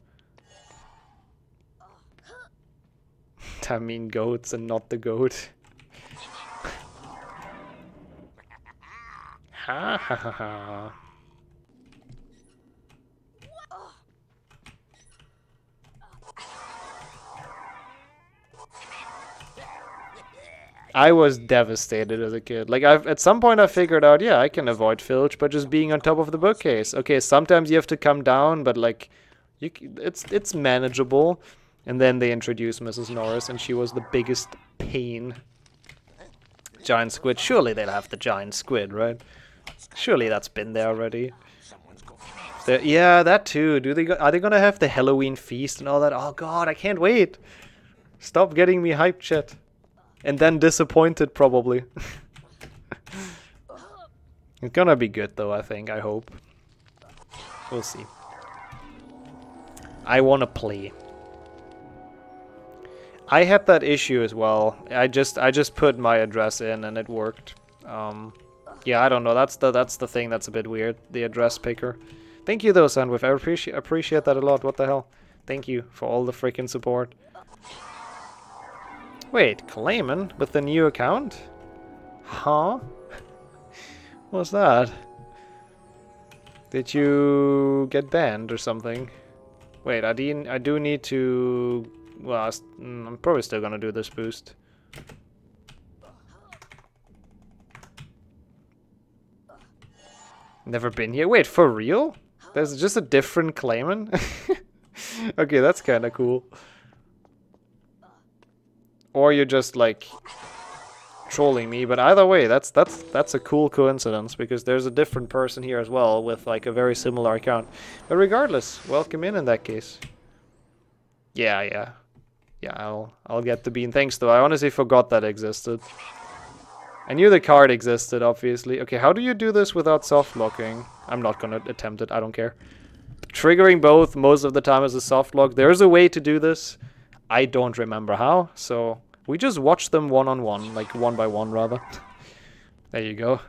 I mean goats and not the goat. Ha ha ha ha. I was devastated as a kid. Like, at some point I figured out, yeah, I can avoid Filch by just being on top of the bookcase. Okay, sometimes you have to come down, but like, it's manageable. And then they introduced Mrs. Norris, and she was the biggest pain. Giant squid. Surely they'll have the giant squid, right? Surely that's been there already. Yeah, that too. Are they gonna have the Halloween feast and all that? Oh god, I can't wait. Stop getting me hyped, chat. And then disappointed, probably. It's gonna be good, though, I think. I hope. We'll see. I wanna play. I had that issue as well. I just put my address in and it worked. Yeah, I don't know. That's the thing that's a bit weird. The address picker. Thank you though, Sandwith. I appreciate that a lot. What the hell? Thank you for all the freaking support. Wait, Clayman with the new account? Huh? What's that? Did you get banned or something? Wait, I do need to... Well, I'm probably still gonna do this boost. Never been here? Wait, for real? There's just a different Clayman? Okay, that's kinda cool. Or you're just like trolling me, but either way, that's a cool coincidence because there's a different person here as well with like a very similar account. But regardless, welcome in that case. Yeah, I'll get the bean. Thanks though. I honestly forgot that existed. I knew the card existed, obviously. Okay, how do you do this without soft locking? I'm not gonna attempt it. I don't care. Triggering both most of the time as a soft lock. There's a way to do this. I don't remember how, so we just watch them one-on-one, like one by one, rather. There you go.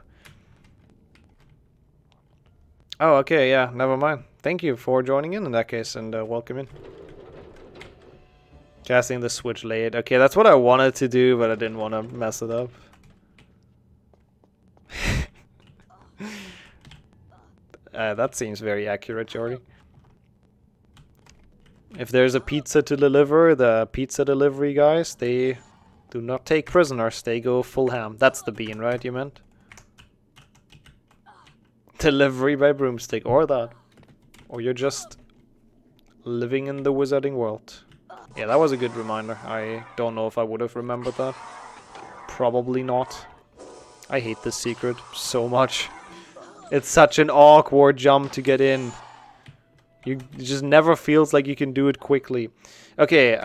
Oh, okay, yeah, never mind. Thank you for joining in that case, and welcome in. Casting the switch late. Okay, that's what I wanted to do, but I didn't want to mess it up. That seems very accurate, Jordy. If there's a pizza to deliver, the pizza delivery guys, they do not take prisoners. They go full ham. That's the bean, right, you meant? Delivery by broomstick, or that. Or you're just living in the wizarding world. Yeah, that was a good reminder. I don't know if I would have remembered that. Probably not. I hate this secret so much. It's such an awkward jump to get in. It just never feels like you can do it quickly. Okay,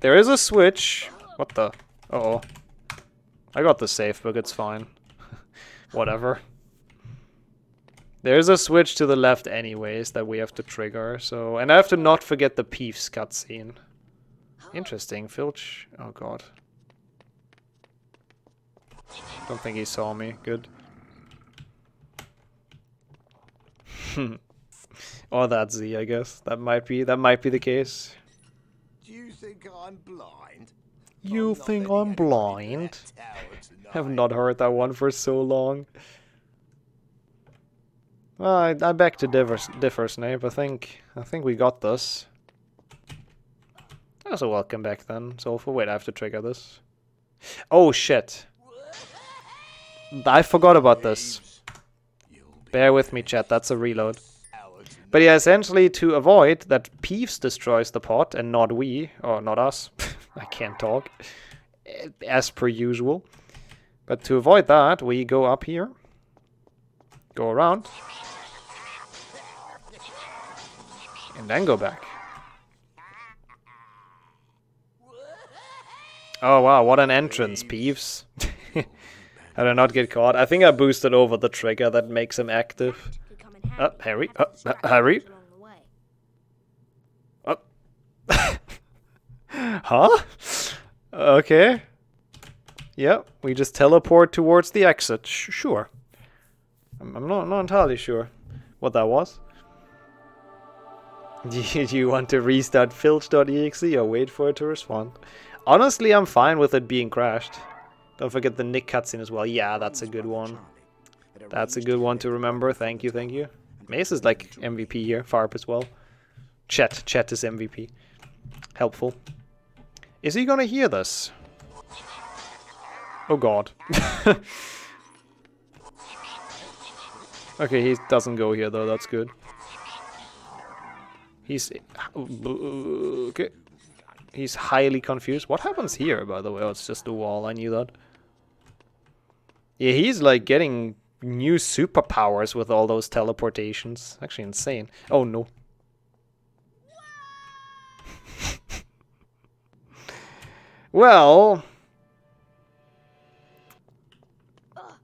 there is a switch. What the? Uh-oh. I got the safe book, it's fine. Whatever. There's a switch to the left anyways that we have to trigger, so... And I have to not forget the Peeves cutscene. Interesting, Filch. Oh god. Don't think he saw me. Good. Or that Z, I guess. That might be the case. Do you think I'm blind? You think I'm blind? Have not heard that one for so long. Well, I beg to differ, Snape. I think we got this. Also, welcome back then, Sulfur. Wait, I have to trigger this. Oh shit! I forgot about this. Bear with me, chat. That's a reload. But yeah, essentially to avoid that Peeves destroys the pot and not we, or not us. I can't talk. As per usual. But to avoid that, we go up here. Go around. And then go back. Oh wow, what an entrance, Peeves. I did not get caught. I think I boosted over the trigger that makes him active. Harry. Harry. Huh? Okay. Yeah, we just teleport towards the exit. Sure. I'm not entirely sure what that was. Do you want to restart filch.exe or wait for it to respond? Honestly, I'm fine with it being crashed. Don't forget the Nick cutscene as well. Yeah, that's a good one. That's a good one to remember. Thank you, thank you. Mace is like MVP here. Farp as well. Chet is MVP. Helpful. Is he gonna hear this? Oh god. Okay, he doesn't go here though. That's good. He's... Okay. He's highly confused. What happens here, by the way? Oh, it's just a wall. I knew that. Yeah, he's like getting new superpowers with all those teleportations. Actually insane. Oh no. Well...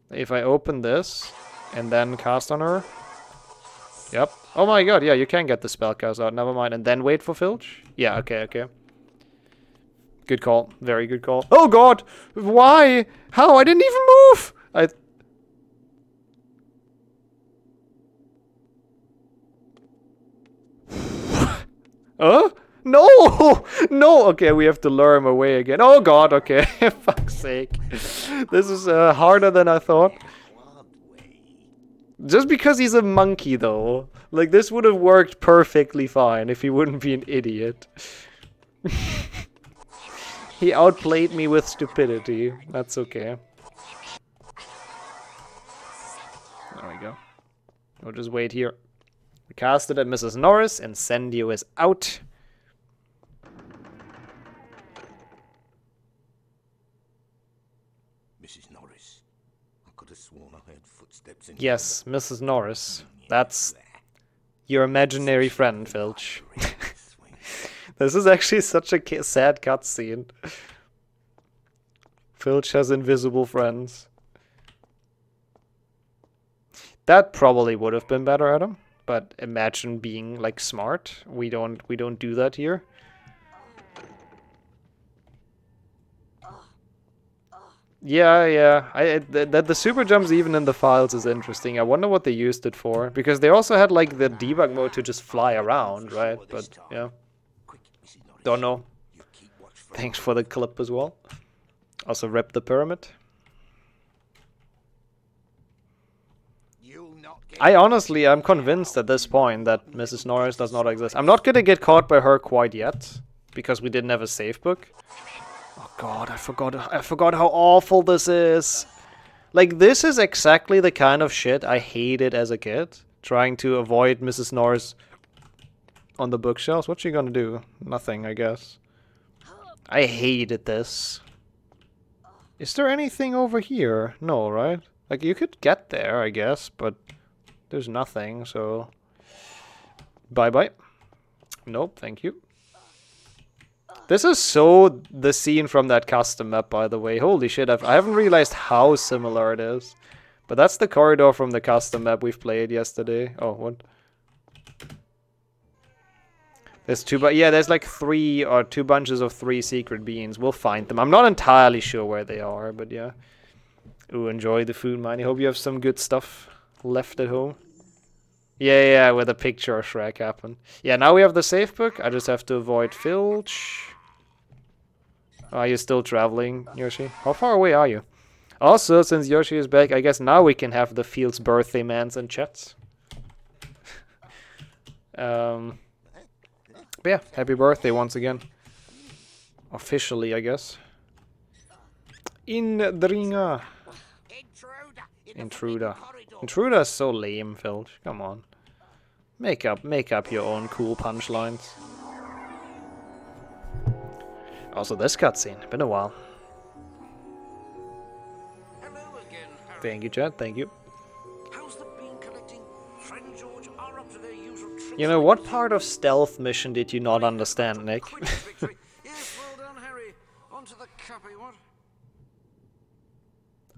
If I open this and then cast on her... Yep. Oh my god, yeah, you can get the spell cast out. Never mind. And then wait for Filch? Yeah, okay, okay. Good call. Very good call. Oh god! Why? How? I didn't even move! No! No! Okay, we have to lure him away again. Oh god, okay. Fuck's sake. This is harder than I thought. Just because he's a monkey, though. Like, this would have worked perfectly fine if he wouldn't be an idiot. He outplayed me with stupidity. That's okay. There we go. We'll just wait here. We cast it at Mrs. Norris. Incendio is out. Mrs. Norris. I could have sworn I heard footsteps in Yes, Mrs. Norris. That's your imaginary friend, Filch. This is actually such a sad cutscene. Filch has invisible friends. That probably would have been better, Adam. But imagine being like smart. We don't do that here. Yeah. The super jumps even in the files is interesting. I wonder what they used it for, because they also had like the debug mode to just fly around, right? But yeah, don't know. Thanks for the clip as well. Also rip the pyramid. I'm convinced at this point that Mrs. Norris does not exist. I'm not gonna get caught by her quite yet, because we didn't have a save book. Oh god, I forgot how awful this is. Like, this is exactly the kind of shit I hated as a kid. Trying to avoid Mrs. Norris on the bookshelves. What's she gonna do? Nothing, I guess. I hated this. Is there anything over here? No, right? Like, you could get there, I guess, but there's nothing, so... Bye-bye. Nope, thank you. This is so the scene from that custom map, by the way. Holy shit, I haven't realized how similar it is. But that's the corridor from the custom map we've played yesterday. Oh, what? There's there's like two bunches of 3 secret beans. We'll find them. I'm not entirely sure where they are, but yeah. Ooh, enjoy the food, man. I hope you have some good stuff left at home. Yeah, where the picture of Shrek happened. Yeah, now we have the safe book. I just have to avoid Filch. Are you still traveling, Yoshi? How far away are you? Also, since Yoshi is back, I guess now we can have the Field's birthday mans and chats. But yeah, happy birthday once again. Officially, I guess. Indringa. Intruder. Intruder is so lame, Filch. Come on. Make up your own cool punchlines. Also, this cutscene. Been a while. Hello again, Harry. Thank you, Chad. Thank you. How's the bean collecting? Fred and George are up to their usual tricks. You know, what part of stealth mission did you not understand, Nick? Yes, well done, Harry. On to the cup, eh, what?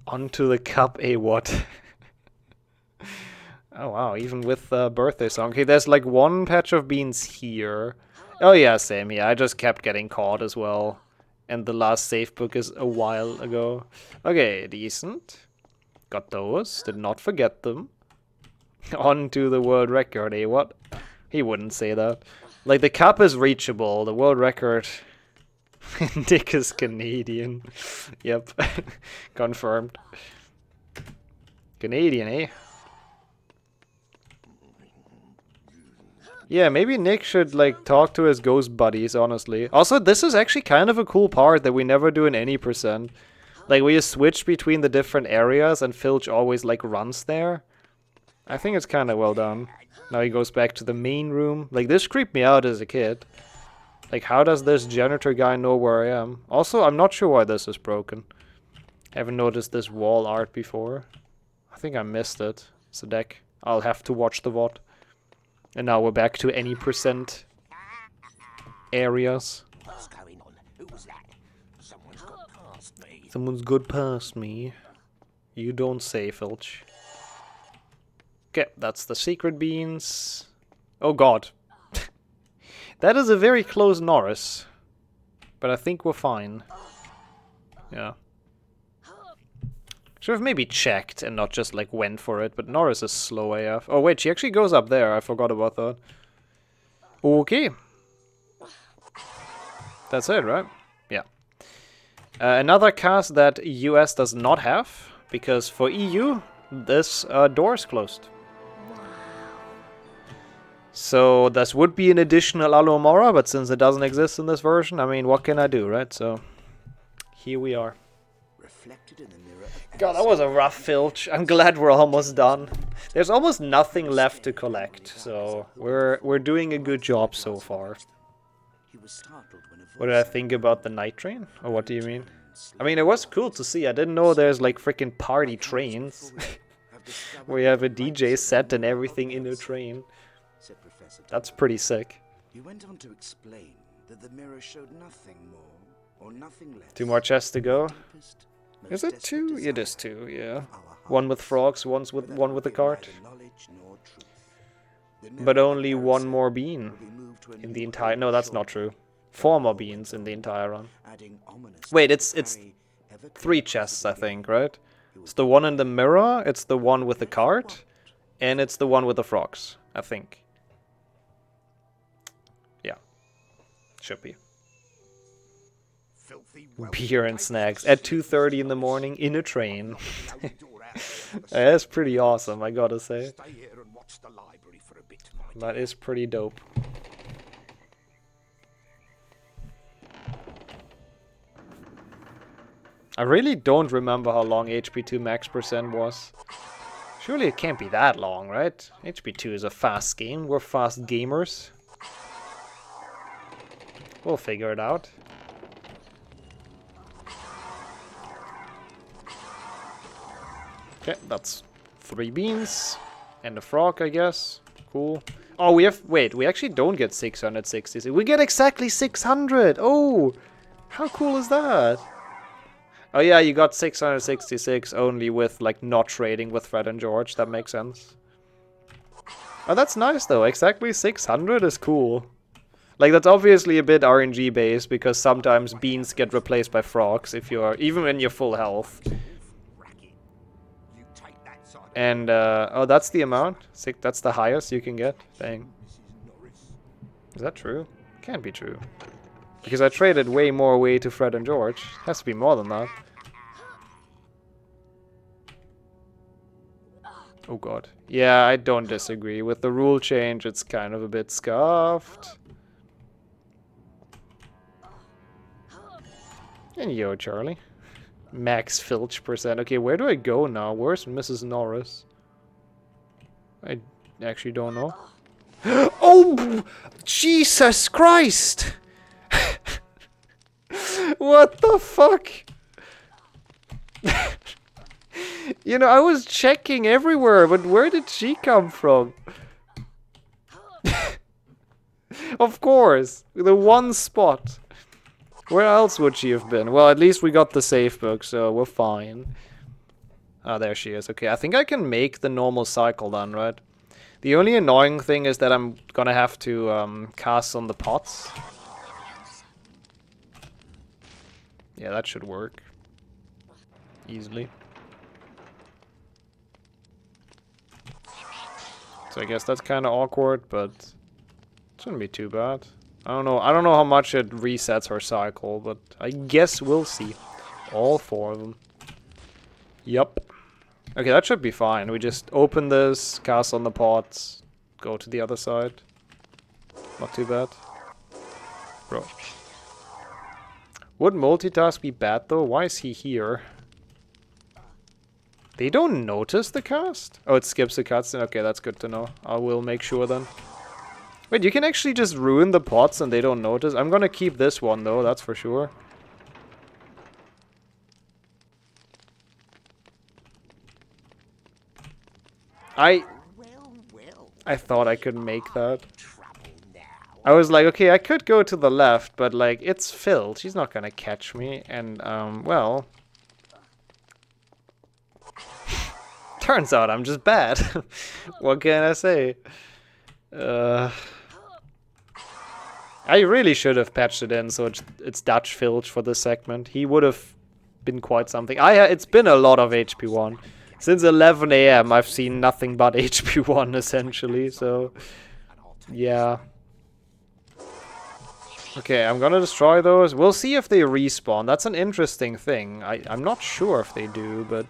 Onto the cup, a what? Oh wow, even with the birthday song. Okay, there's like one patch of beans here. Oh yeah, same here. I just kept getting caught as well. And the last save book is a while ago. Okay, decent. Got those. Did not forget them. On to the world record, eh? What? He wouldn't say that. Like, the cup is reachable. The world record... Nick is Canadian. Yep. Confirmed. Canadian, eh? Yeah, maybe Nick should, like, talk to his ghost buddies, honestly. Also, this is actually kind of a cool part that we never do in any percent. Like, we just switch between the different areas and Filch always, like, runs there. I think it's kind of well done. Now he goes back to the main room. Like, this creeped me out as a kid. Like, how does this janitor guy know where I am? Also, I'm not sure why this is broken. I haven't noticed this wall art before. I think I missed it. It's a deck. I'll have to watch the VOD. And now we're back to any percent areas. What's going on? Who was that? Someone's got past me. Someone's got past me. You don't say, Filch. Okay, that's the secret beans. Oh god. That is a very close Norris. But I think we're fine. Yeah. Should have maybe checked and not just like went for it, but Norris is slow AF. Oh wait, she actually goes up there. I forgot about that. Okay. That's it, right? Yeah. Another cast that US does not have, because for EU, this door is closed. So this would be an additional Alomora, but since it doesn't exist in this version, I mean, what can I do, right? So here we are. Reflected in the mirror. God, that was a rough filch. I'm glad we're almost done. There's almost nothing left to collect, so we're doing a good job so far. He was startled when a What did I think about the night train? Or what do you mean? I mean, it was cool to see. I didn't know there's like freaking party trains. Where you have a DJ set and everything in a train. That's pretty sick. He went on to explain that the mirror showed nothing more or nothing less. 2 more chests to go. Is it 2? It is 2, yeah. One with frogs, one with a cart. But only 1 more bean in the entire... No, that's not true. 4 more beans in the entire run. Wait, it's 3 chests, I think, right? It's the one in the mirror, it's the one with the cart, and it's the one with the frogs, I think. Yeah. Should be. Beer and snacks at 2:30 in the morning in a train. That's pretty awesome, I gotta say. That is pretty dope. I really don't remember how long HP2 max percent was. Surely it can't be that long, right? HP2 is a fast game. We're fast gamers. We'll figure it out. Okay, that's 3 beans. And a frog, I guess. Cool. Oh, we have... Wait, we actually don't get 666. We get exactly 600! Oh! How cool is that? Oh yeah, you got 666 only with, like, not trading with Fred and George. That makes sense. Oh, that's nice, though. Exactly 600 is cool. Like, that's obviously a bit RNG-based, because sometimes beans get replaced by frogs if you're... Even when you're full health. And, oh, that's the amount? That's the highest you can get? Dang. Is that true? Can't be true. Because I traded way more away to Fred and George. Has to be more than that. Oh god. Yeah, I don't disagree. With the rule change, it's kind of a bit scuffed. And yo, Charlie. Max filch percent. Okay, where do I go now? Where's Mrs. Norris? I actually don't know. Oh! Jesus Christ! What the fuck? You know, I was checking everywhere, but where did she come from? Of course, the one spot. Where else would she have been? Well, at least we got the safe book, so we're fine. Ah, there she is. Okay, I think I can make the normal cycle then, right? The only annoying thing is that I'm gonna have to cast on the pots. Yeah, that should work. Easily. So I guess that's kind of awkward, but it shouldn't be too bad. I don't know how much it resets her cycle, but I guess we'll see. All 4 of them. Yup. Okay, that should be fine. We just open this, cast on the pots, go to the other side. Not too bad. Bro. Would multitask be bad though? Why is he here? They don't notice the cast? Oh, it skips the cutscene? Okay, that's good to know. I will make sure then. Wait, you can actually just ruin the pots and they don't notice? I'm gonna keep this one though, that's for sure. I thought I could make that. I was like, okay, I could go to the left, but like, it's filled. She's not gonna catch me. And, well... Turns out I'm just bad. What can I say? I really should have patched it in so it's Dutch Filch for this segment. He would have been quite something. It's been a lot of HP1. Since 11 AM I've seen nothing but HP1 essentially, so... Yeah. Okay, I'm gonna destroy those. We'll see if they respawn. That's an interesting thing. I'm not sure if they do, but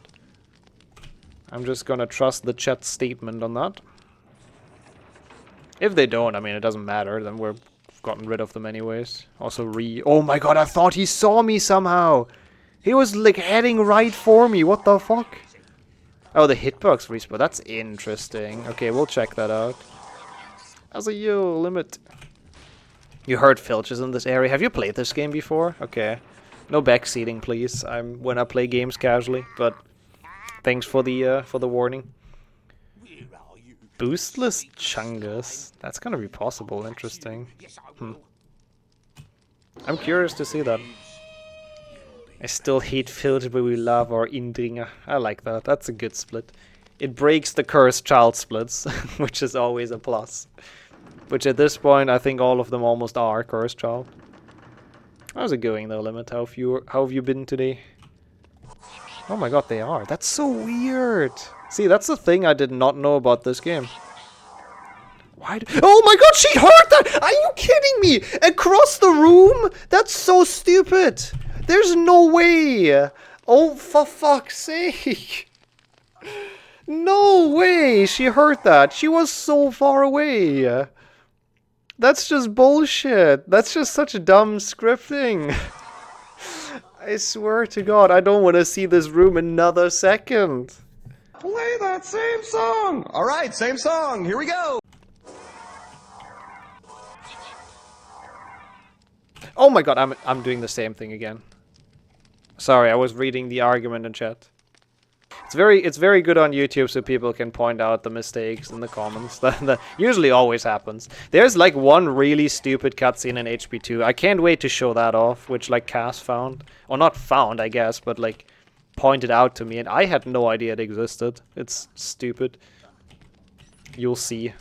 I'm just gonna trust the chat statement on that. If they don't, I mean, it doesn't matter. Then we've gotten rid of them anyways. Also Oh my god, I thought he saw me somehow! He was, like, heading right for me. What the fuck? Oh, the hitbox respawn. That's interesting. Okay, we'll check that out. As a limit. You heard Filch is in this area. Have you played this game before? Okay. No backseating, please. When I play games casually, but thanks for the warning. Boostless Chungus. That's gonna be possible. Interesting. I'm curious to see that. I still hate Filch, but we love our Indringer. I like that. That's a good split. It breaks the cursed child splits, which is always a plus. Which at this point, I think all of them almost are cursed child. How's it going though, Limit? How have you been today? Oh my god, they are. That's so weird. See, that's the thing I did not know about this game. Oh my god, she heard that! Are you kidding me? Across the room? That's so stupid. There's no way. Oh, for fuck's sake. No way she heard that. She was so far away. That's just bullshit. That's just such dumb scripting. I swear to god, I don't want to see this room another second. Play that same song! Alright, same song, here we go! Oh my god, I'm doing the same thing again. Sorry, I was reading the argument in chat. It's very good on YouTube so people can point out the mistakes in the comments. That usually always happens. There's like one really stupid cutscene in HP2. I can't wait to show that off, which like Cass found. Or not found, I guess, but like pointed out to me, and I had no idea it existed. It's stupid. You'll see.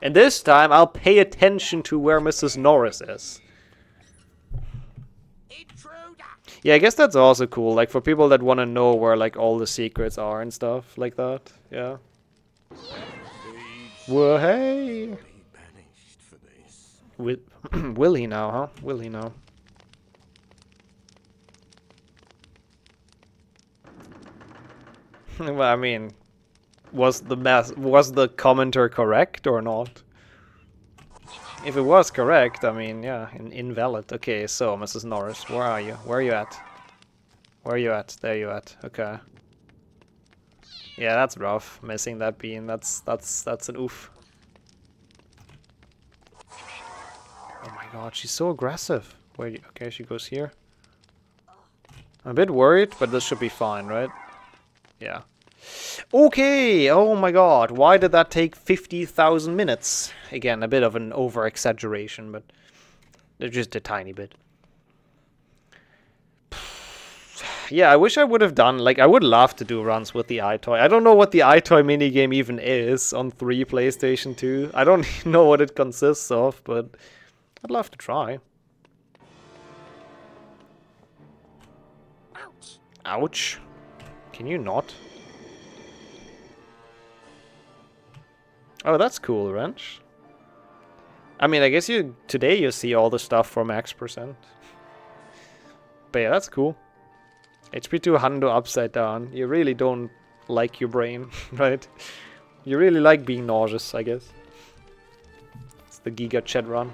And this time I'll pay attention to where Mrs. Norris is. Yeah, I guess that's also cool, like, for people that want to know where, like, all the secrets are and stuff like that, yeah. Well, hey! Will he now, huh? Will he now? Well, I mean, was the commenter correct or not? If it was correct, I mean, yeah, invalid. Okay, so, Mrs. Norris, where are you? Where are you at? Where are you at? There you at. Okay. Yeah, that's rough. Missing that bean. That's an oof. Oh my god, she's so aggressive. Wait, okay, she goes here. I'm a bit worried, but this should be fine, right? Yeah. Okay, oh my god, why did that take 50,000 minutes? Again, a bit of an over-exaggeration, but just a tiny bit. Yeah, I wish I would have done, like, I would love to do runs with the iToy. I don't know what the iToy minigame even is on 3 PlayStation 2. I don't know what it consists of, but I'd love to try. Ouch! Ouch. Can you not? Oh, that's cool, Wrench. I mean, I guess today you see all the stuff for max %. But yeah, that's cool. HP2 Hundo upside down. You really don't like your brain, right? You really like being nauseous, I guess. It's the Giga Chat run.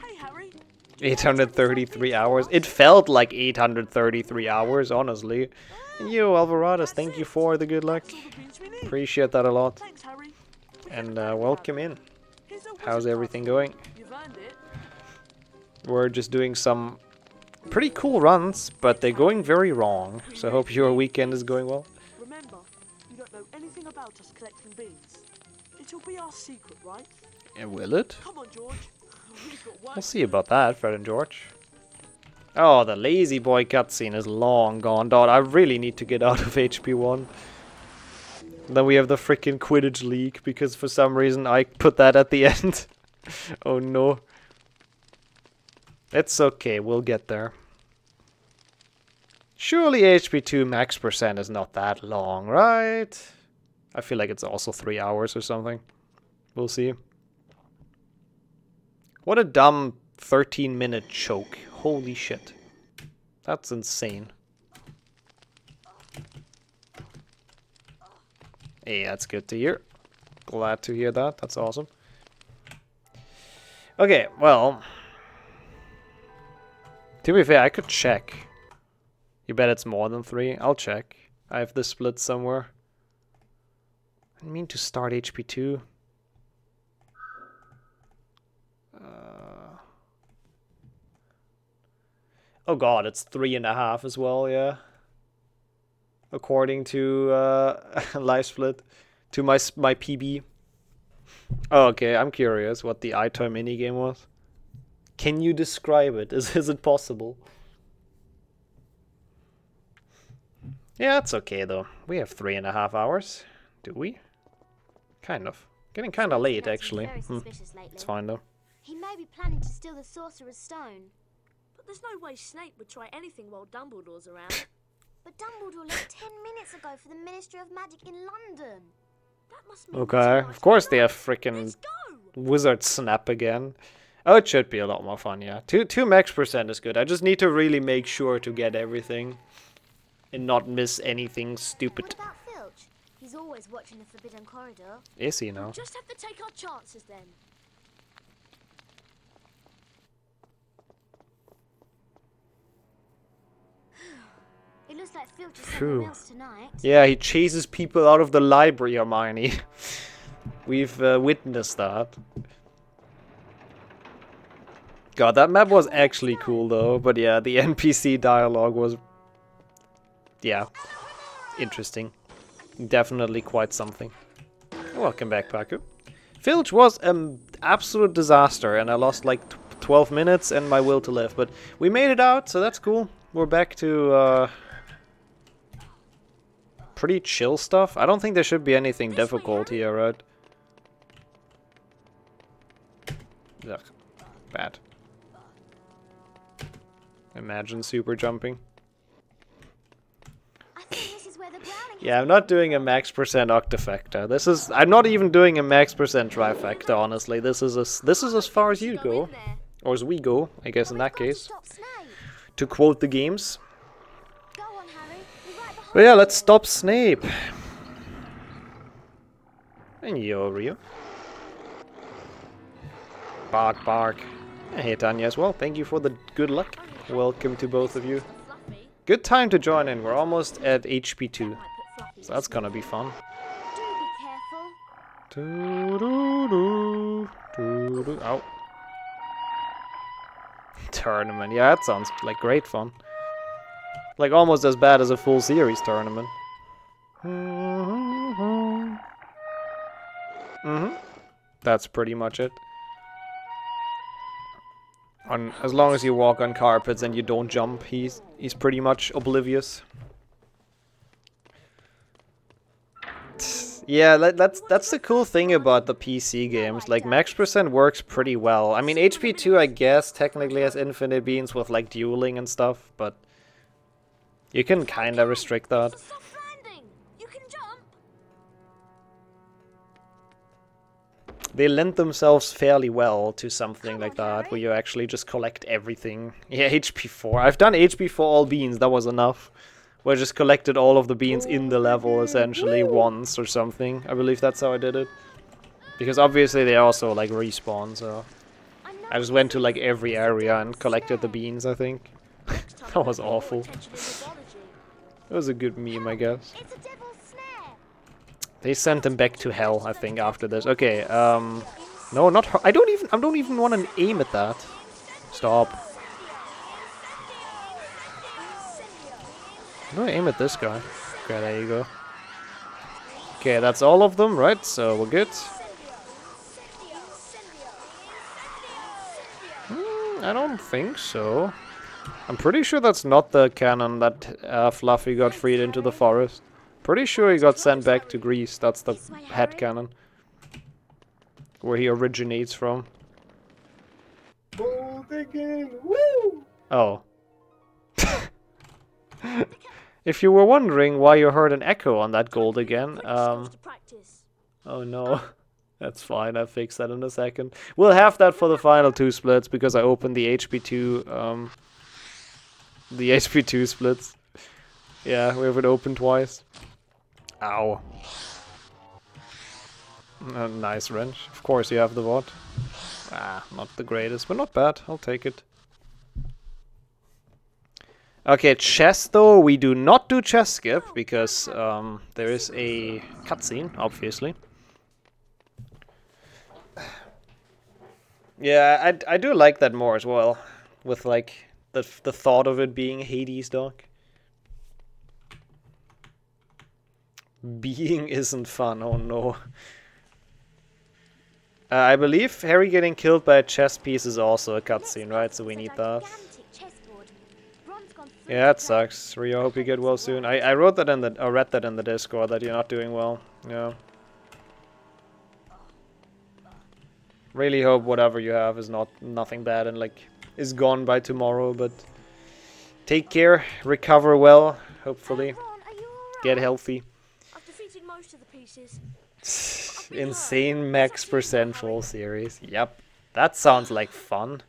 Hey, Harry. 833 hours. It felt like 833 hours, honestly. And you, Alvaradas, thank you for the good luck. Appreciate that a lot. Thanks, Harry. And welcome in. How's everything going? You've earned it. We're just doing some pretty cool runs, but they're going very wrong. So I hope your weekend is going well. Remember, you don't know anything about us collecting beans. It'll be our secret, right? And will it? Come on, George. We've got work We'll see about that, Fred and George. Oh, the lazy boy cutscene is long gone, dog. I really need to get out of HP1. Then we have the freaking Quidditch League, because for some reason I put that at the end. Oh no. It's okay, we'll get there. Surely HP2 max percent is not that long, right? I feel like it's also 3 hours or something. We'll see. What a dumb 13-minute choke. Holy shit. That's insane. Hey, that's good to hear. Glad to hear that. That's awesome. Okay, well. To be fair, I could check. You bet it's more than 3? I'll check. I have this split somewhere. I mean to start HP2. Oh god, it's 3.5 as well, yeah. According to live split. To my PB. Oh, okay, I'm curious what the iToy minigame was. Can you describe it? Is it possible? Yeah, it's okay though. We have 3.5 hours. Do we? Kind of. Getting kind of late, actually. It's fine though. He may be planning to steal the Sorcerer's Stone. But there's no way Snape would try anything while Dumbledore's around. But Dumbledore left 10 minutes ago for the Ministry of Magic in London. That must mean Okay, of course they have freaking Wizard Snap again. Oh, it should be a lot more fun, yeah. 2 max percent is good. I just need to really make sure to get everything. And not miss anything stupid. What about Filch? He's always watching the Forbidden Corridor. Is he now? We'll just have to take our chances then. It looks like Filch is somewhere else tonight. Yeah, he chases people out of the library, Hermione. We've witnessed that. God, that map was actually cool though. But yeah, the NPC dialogue was... yeah, interesting. Definitely quite something. Welcome back, Paku. Filch was an absolute disaster, and I lost like 12 minutes and my will to live. But we made it out, so that's cool. We're back to pretty chill stuff. I don't think there should be anything difficult here, right? Ugh, bad. Imagine super jumping. Yeah, I'm not doing a max percent octafecta. This is... I'm not even doing a max percent trifecta, honestly. This is as far as you go. Or as we go, I guess in that case. To quote the games. But yeah, let's stop Snape. And yo, Rio. Bark, bark. Hey, Tanya as well. Thank you for the good luck. Welcome to both of you. Good time to join in. We're almost at HP2. So that's gonna be fun. Ow. Tournament. Yeah, that sounds like great fun. Like almost as bad as a full series tournament. That's pretty much it. As long as you walk on carpets and you don't jump, he's pretty much oblivious. Yeah, that's the cool thing about the PC games. Like max percent works pretty well. I mean, HP2 I guess technically has infinite beams with like dueling and stuff, but you can kind of restrict that. They lend themselves fairly well to something like that, where you actually just collect everything. Yeah, HP4. I've done HP4 all beans, that was enough. Where I just collected all of the beans in the level, essentially, once or something. I believe that's how I did it. Because obviously they also, like, respawn, so... I just went to, like, every area and collected the beans, I think. That was awful. That was a good meme, I guess. They sent him back to hell, I think, after this. Okay, no, not her. I don't even want to aim at that. Stop. I'm gonna aim at this guy. Okay, there you go. Okay, that's all of them, right? So we're good. I don't think so. I'm pretty sure that's not the cannon that Fluffy got freed into the forest. Pretty sure he got sent back to Greece. That's the head cannon. Where he originates from. Oh. If you were wondering why you heard an echo on that gold again, To practice. oh no. That's fine, I'll fix that in a second. We'll have that for the final 2 splits because I opened the HP2 the HP2 splits. Yeah, we have it open twice. Ow. Nice wrench. Of course you have the VOD. Ah, not the greatest, but not bad. I'll take it. Okay, chess though, we do not do chess skip because there is a cutscene, obviously. Yeah, I do like that more as well, with like the thought of it being Hades' dog. Being isn't fun, oh no. I believe Harry getting killed by a chess piece is also a cutscene, right? So we need that. Yeah, it sucks. Rio, hope you get well soon. I wrote that in the or read that in the Discord that you're not doing well. Yeah. Really hope whatever you have is nothing bad and like is gone by tomorrow, but take care, recover well, hopefully. Get healthy. I've defeated most of the pieces. Insane max percent full series. Yep. That sounds like fun.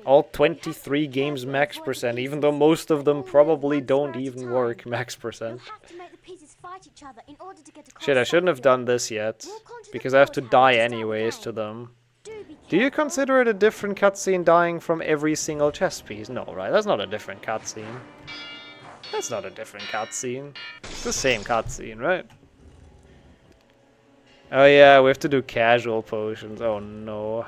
All 23 games max percent, even though most of them probably don't even work max percent. Shit, I shouldn't have done this yet, because I have to die anyways to them. Do you consider it a different cutscene dying from every single chess piece? No, right? That's not a different cutscene. That's not a different cutscene. It's the same cutscene, right? Oh yeah, we have to do casual potions. Oh no.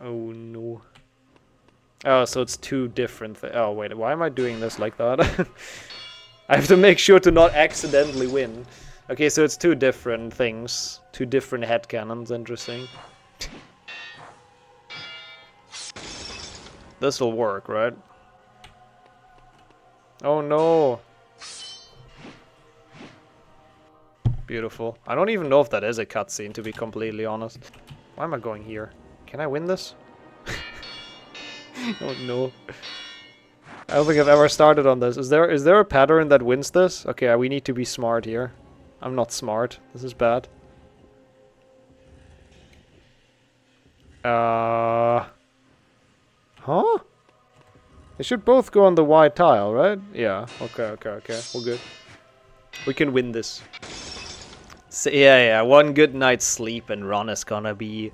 Oh no. Oh, so it's 2 different oh wait, why am I doing this like that? I have to make sure to not accidentally win. Okay, so it's 2 different things. 2 different headcanons, interesting. This'll work, right? Oh no. Beautiful. I don't even know if that is a cutscene, to be completely honest. Why am I going here? Can I win this? Oh no. I don't think I've ever started on this. Is there a pattern that wins this? Okay, we need to be smart here. I'm not smart. This is bad. Huh? They should both go on the white tile, right? Yeah. Okay. We're good. We can win this. So, yeah. 1 good night's sleep and Ron is gonna be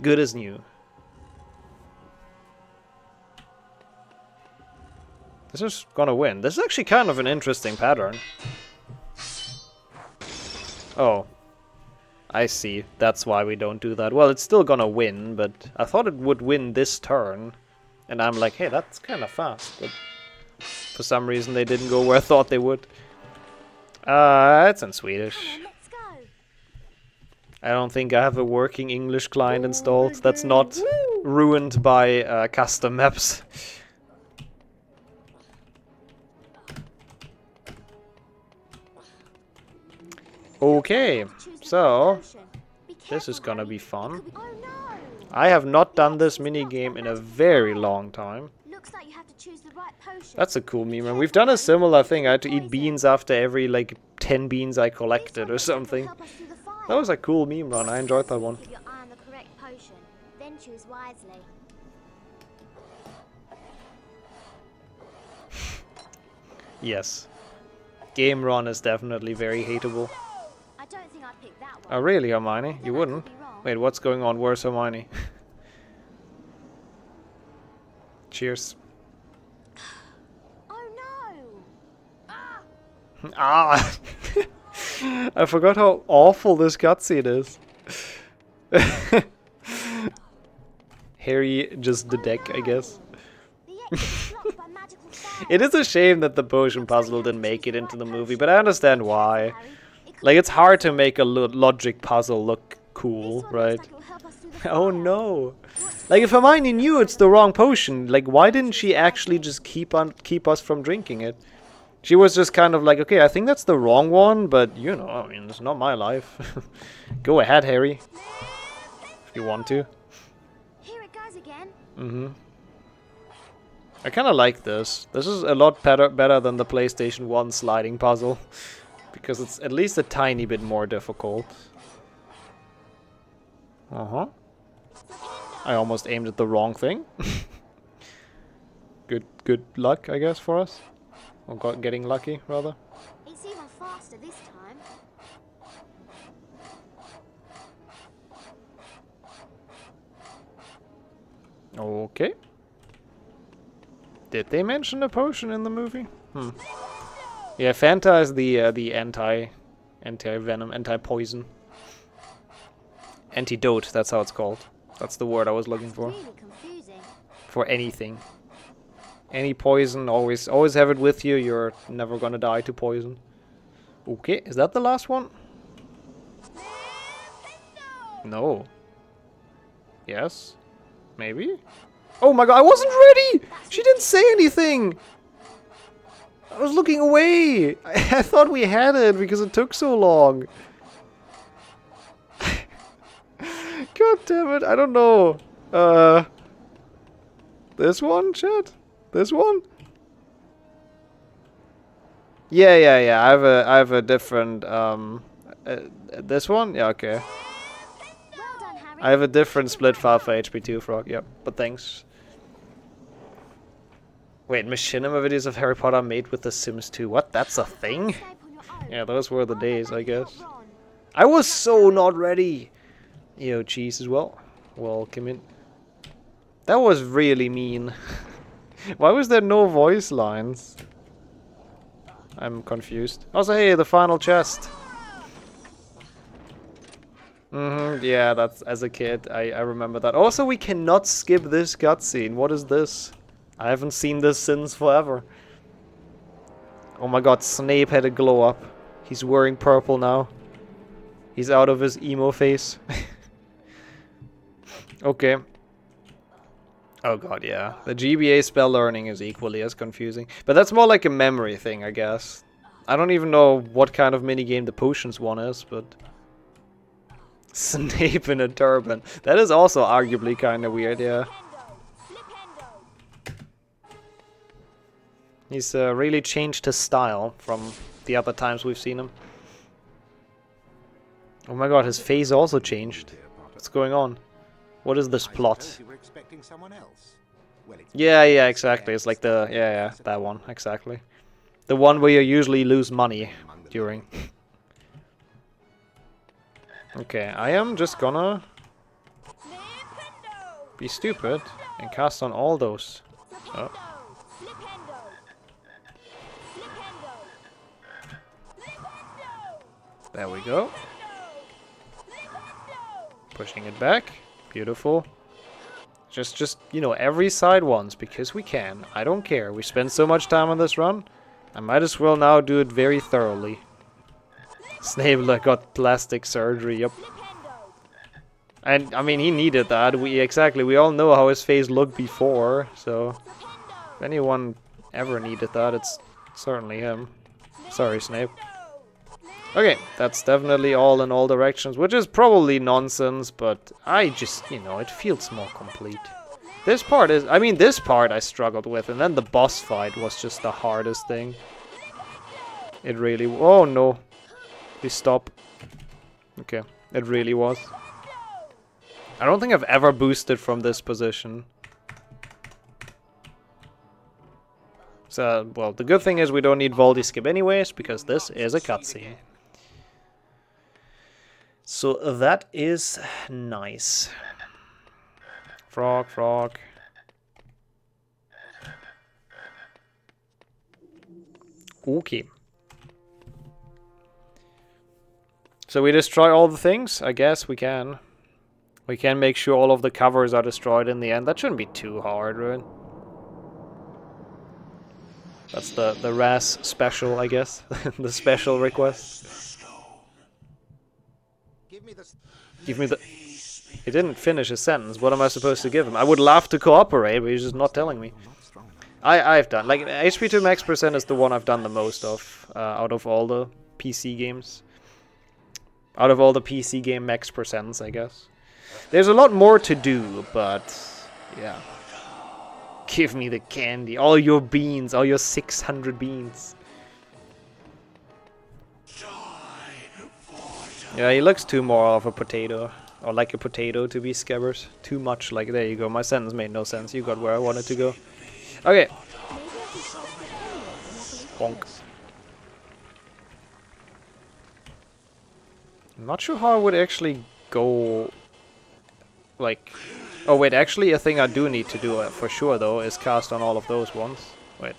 good as new. This is gonna win. This is actually kind of an interesting pattern. Oh. I see. That's why we don't do that. Well, it's still gonna win, but I thought it would win this turn. And I'm like, hey, that's kind of fast. But for some reason, they didn't go where I thought they would. It's in Swedish. I don't think I have a working English client installed that's not ruined by custom maps. Okay, so this is gonna be fun. I have not done this minigame in a very long time. That's a cool meme, and we've done a similar thing. I had to eat beans after every, like, 10 beans I collected or something. That was a cool meme run, I enjoyed that one. Yes. Game run is definitely very hateable. Oh really, Hermione? You wouldn't? Wait, what's going on? Where's Hermione? Cheers. Ah! I forgot how awful this cutscene is. Harry just the deck, I guess. It is a shame that the potion puzzle didn't make it into the movie, but I understand why. Like, it's hard to make a logic puzzle look cool, right? Oh no. Like, if Hermione knew it's the wrong potion, like, why didn't she actually just keep us from drinking it? She was just kind of like, okay, I think that's the wrong one, but, you know, I mean, it's not my life. Go ahead, Harry. If you want to. Here it goes again. Mm-hmm. I kind of like this. This is a lot better than the PlayStation 1 sliding puzzle. Because it's at least a tiny bit more difficult. Uh-huh. I almost aimed at the wrong thing. Good luck, I guess, for us. Or getting lucky, rather. It's even faster this time. Okay. Did they mention a potion in the movie? Yeah, Fanta is the anti-venom, anti-poison. Antidote, that's how it's called. That's the word I was looking for. Really confusing. For anything. Any poison, always have it with you. You're never gonna die to poison. Okay, is that the last one? No. Yes? Maybe? Oh my god, I wasn't ready! She didn't say anything! I was looking away! I thought we had it because it took so long. God damn it, I don't know. This one, chat? This one? Yeah. I have a different this one? Yeah, okay. Well done, Harry. I have a different split file for HP2 Frog, yep. But thanks. Wait, machinima videos of Harry Potter made with The Sims 2. What? That's a thing? Escape on your own. Yeah, those were the days, I guess. Not Ron. I was so not ready. Yo, cheese as well. Welcome in. That was really mean. Why was there no voice lines? I'm confused. Also, hey, the final chest. Yeah, that's as a kid. I remember that. Also, we cannot skip this cutscene. What is this? I haven't seen this since forever. Oh my god, Snape had a glow up. He's wearing purple now. He's out of his emo face. Okay. Oh god, yeah. The GBA spell learning is equally as confusing. But that's more like a memory thing, I guess. I don't even know what kind of minigame the potions one is, but... Snape in a turban. That is also arguably kind of weird, yeah. He's really changed his style from the other times we've seen him. Oh my god, his face also changed. What's going on? What is this plot? You were expecting someone else. Well, it's Yeah, exactly. It's like the... Yeah, that one, exactly. The one where you usually lose money during. Okay, I am just gonna... be stupid and cast on all those. Oh. There we go. Pushing it back. Beautiful. Just, you know, every side once, because we can. I don't care. We spent so much time on this run. I might as well now do it very thoroughly. Snape got plastic surgery, yep. And, I mean, he needed that. We all know how his face looked before, so... If anyone ever needed that, it's certainly him. Sorry, Snape. Okay, that's definitely all in all directions, which is probably nonsense, but I just, you know, it feels more complete. This part is, I mean, this part I struggled with, and then the boss fight was just the hardest thing. It really, oh no. Please stop. Okay, it really was. I don't think I've ever boosted from this position. So, well, the good thing is we don't need Voldy skip anyways, because this is a cutscene. So that is nice. Frog. Okay. So we destroy all the things? I guess we can. We can make sure all of the covers are destroyed in the end. That shouldn't be too hard, right? That's the RAS special, I guess. The special request. Give me the... He didn't finish his sentence. What am I supposed to give him? I would love to cooperate, but he's just not telling me. I've done... Like, HP2 max percent is the one I've done the most of. Out of all the PC games. Out of all the PC game max percents, I guess. There's a lot more to do, but... Yeah. Give me the candy. All your beans. All your 600 beans. Yeah, he looks too more of a potato. Or like a potato to be Scabbers. Too much like... There you go. My sentence made no sense. You got where I wanted to go. Okay. Bonk. I'm not sure how I would actually go... Like... Oh wait, actually a thing I do need to do for sure though is cast on all of those ones. Wait.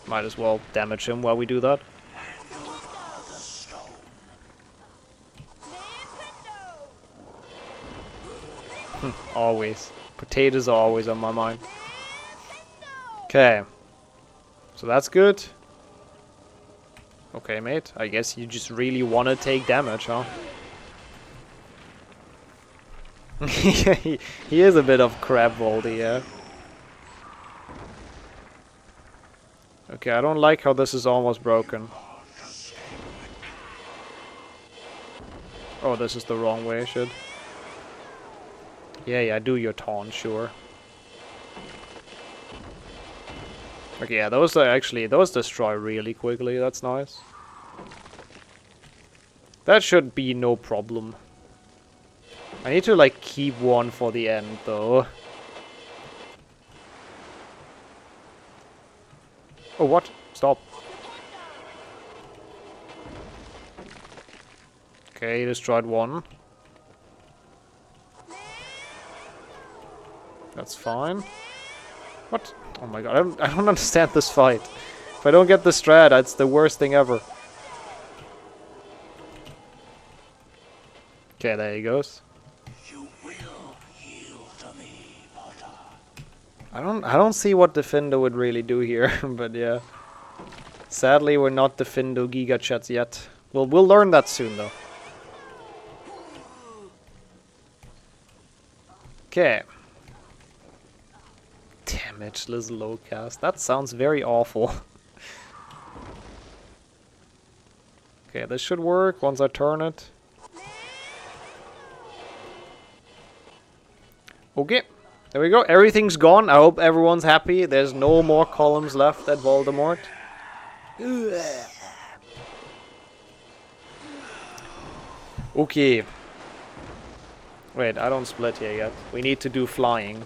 Might as well damage him while we do that. Always. Potatoes are always on my mind. Okay. So that's good. Okay, mate. I guess you just really want to take damage, huh? he is a bit of crab Voldy, yeah. Okay, I don't like how this is almost broken. Oh, this is the wrong way, shit. Yeah, do your taunt, sure. Okay, yeah, those destroy really quickly, that's nice. That should be no problem. I need to, like, keep one for the end, though. Oh, what? Stop. Okay, he destroyed one. That's fine. What? Oh my god, I don't understand this fight. If I don't get the strat, it's the worst thing ever. Okay, there he goes. I don't see what Defendo would really do here, but yeah. Sadly, we're not Defendo Giga Chats yet. We'll learn that soon, though. Okay. Damageless low cast. That sounds very awful. Okay, this should work once I turn it. Okay. There we go. Everything's gone. I hope everyone's happy. There's no more columns left at Voldemort. Okay. Wait, I don't split here yet. We need to do flying.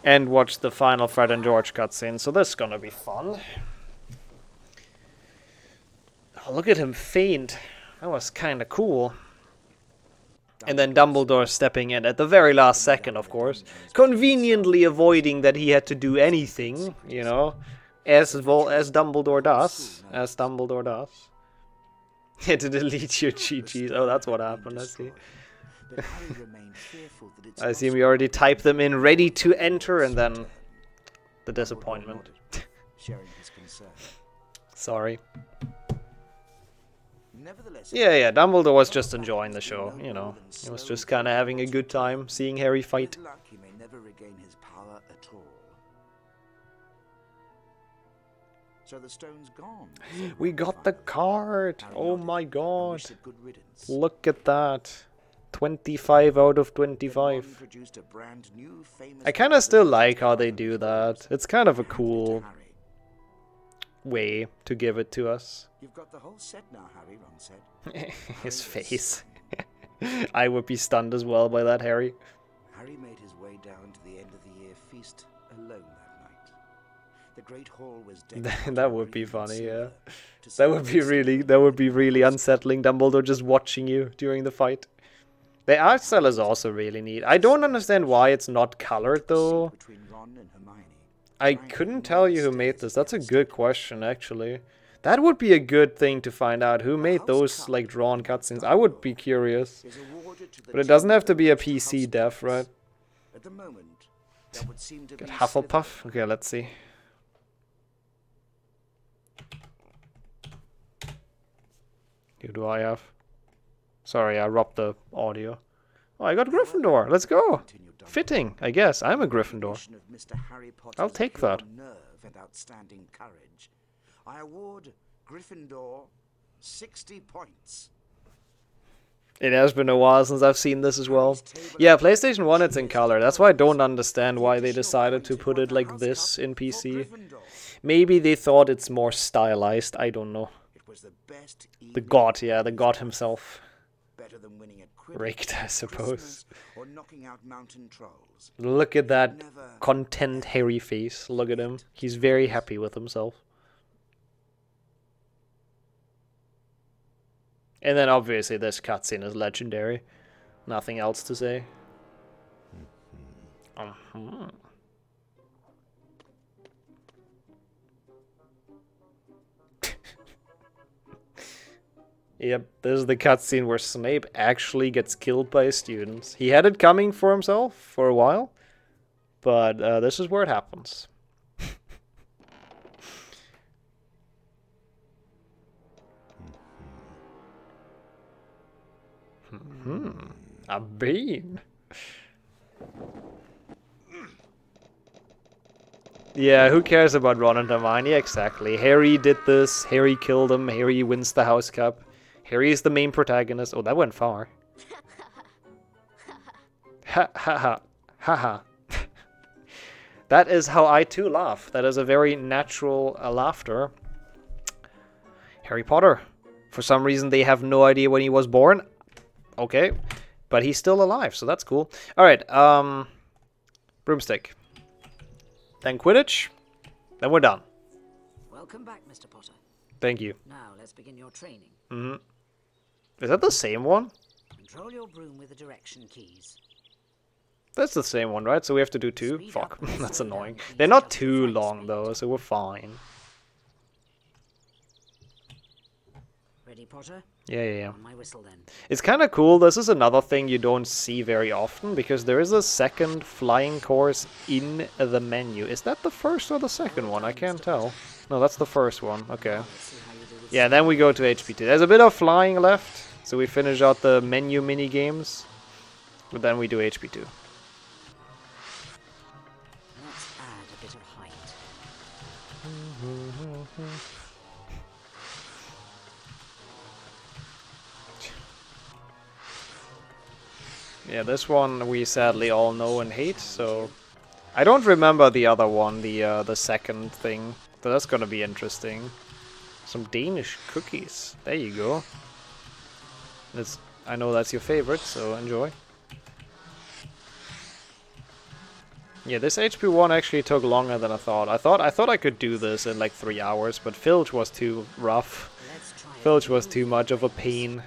And watch the final Fred and George cutscene. So this is gonna be fun. Oh, look at him faint. That was kinda cool. And then Dumbledore stepping in at the very last second, of course. Conveniently avoiding that he had to do anything, you know. As Dumbledore does. As Dumbledore does. He had to delete your GGs. Oh, that's what happened, I see. I assume we already typed them in, ready to enter, and then... the disappointment. Sorry. Yeah, Dumbledore was just enjoying the show, you know. He was just kind of having a good time seeing Harry fight. He may never regain his power at all. So the stone's gone. We got the card! Oh my god. Look at that. 25 out of 25. I kind of still like how they do that. It's kind of a cool way to give it to us. You've got the whole set now, Harry, Ron said. His face. I would be stunned as well by that, Harry. Harry made his way down to the end of the year feast alone that night. The great hall was decked. That would be funny, yeah. That would be really unsettling, Dumbledore just watching you during the fight. The art style is also really neat. I don't understand why it's not colored though. I couldn't tell you who made this. That's a good question, actually. That would be a good thing to find out. Who made those, like, drawn cutscenes? I would be curious. But it doesn't have to be a PC dev, right? Get Hufflepuff? Okay, let's see. Who do I have? Sorry, I robbed the audio. Oh, I got Gryffindor. Let's go. Fitting, I guess. I'm a Gryffindor. I'll take that. I award Gryffindor 60 points. It has been a while since I've seen this as well. Yeah, PlayStation 1 it's in color. That's why I don't understand why they decided to put it like this in PC. Maybe they thought it's more stylized, I don't know. The god, yeah, the god himself. Rigged, I suppose. Look at that content hairy face. Look at him. He's very happy with himself. And then obviously this cutscene is legendary. Nothing else to say. Yep, this is the cutscene where Snape actually gets killed by his students. He had it coming for himself for a while, but this is where it happens. A bean. Yeah, who cares about Ron and Hermione? Exactly. Harry did this. Harry killed him. Harry wins the House Cup. Harry is the main protagonist. Oh, that went far. Ha ha ha. Ha ha. That is how I too laugh. That is a very natural laughter. Harry Potter. For some reason they have no idea when he was born. Okay. But he's still alive, so that's cool. Alright, Broomstick. Then Quidditch. Then we're done. Welcome back, Mr. Potter. Thank you. Now let's begin your training. Is that the same one? Control your broom with the direction keys. That's the same one, right? So we have to do two? Fuck, that's annoying. They're not too long though, so we're fine. Ready, Potter? Yeah. On my whistle, then. It's kind of cool. This is another thing you don't see very often, because there is a second flying course in the menu. Is that the first or the second one? I can't tell. No, that's the first one. Okay. Yeah, then we go to HP2. There's a bit of flying left, so we finish out the menu mini games, but then we do HP2. Let's add a bit of height. Yeah, this one we sadly all know and hate, so... I don't remember the other one, the second thing, so that's gonna be interesting. Some Danish cookies. There you go. I know that's your favorite, so enjoy. Yeah, this HP1 actually took longer than I thought. I thought I could do this in like 3 hours, but Filch was too rough. Filch was too much of a pain.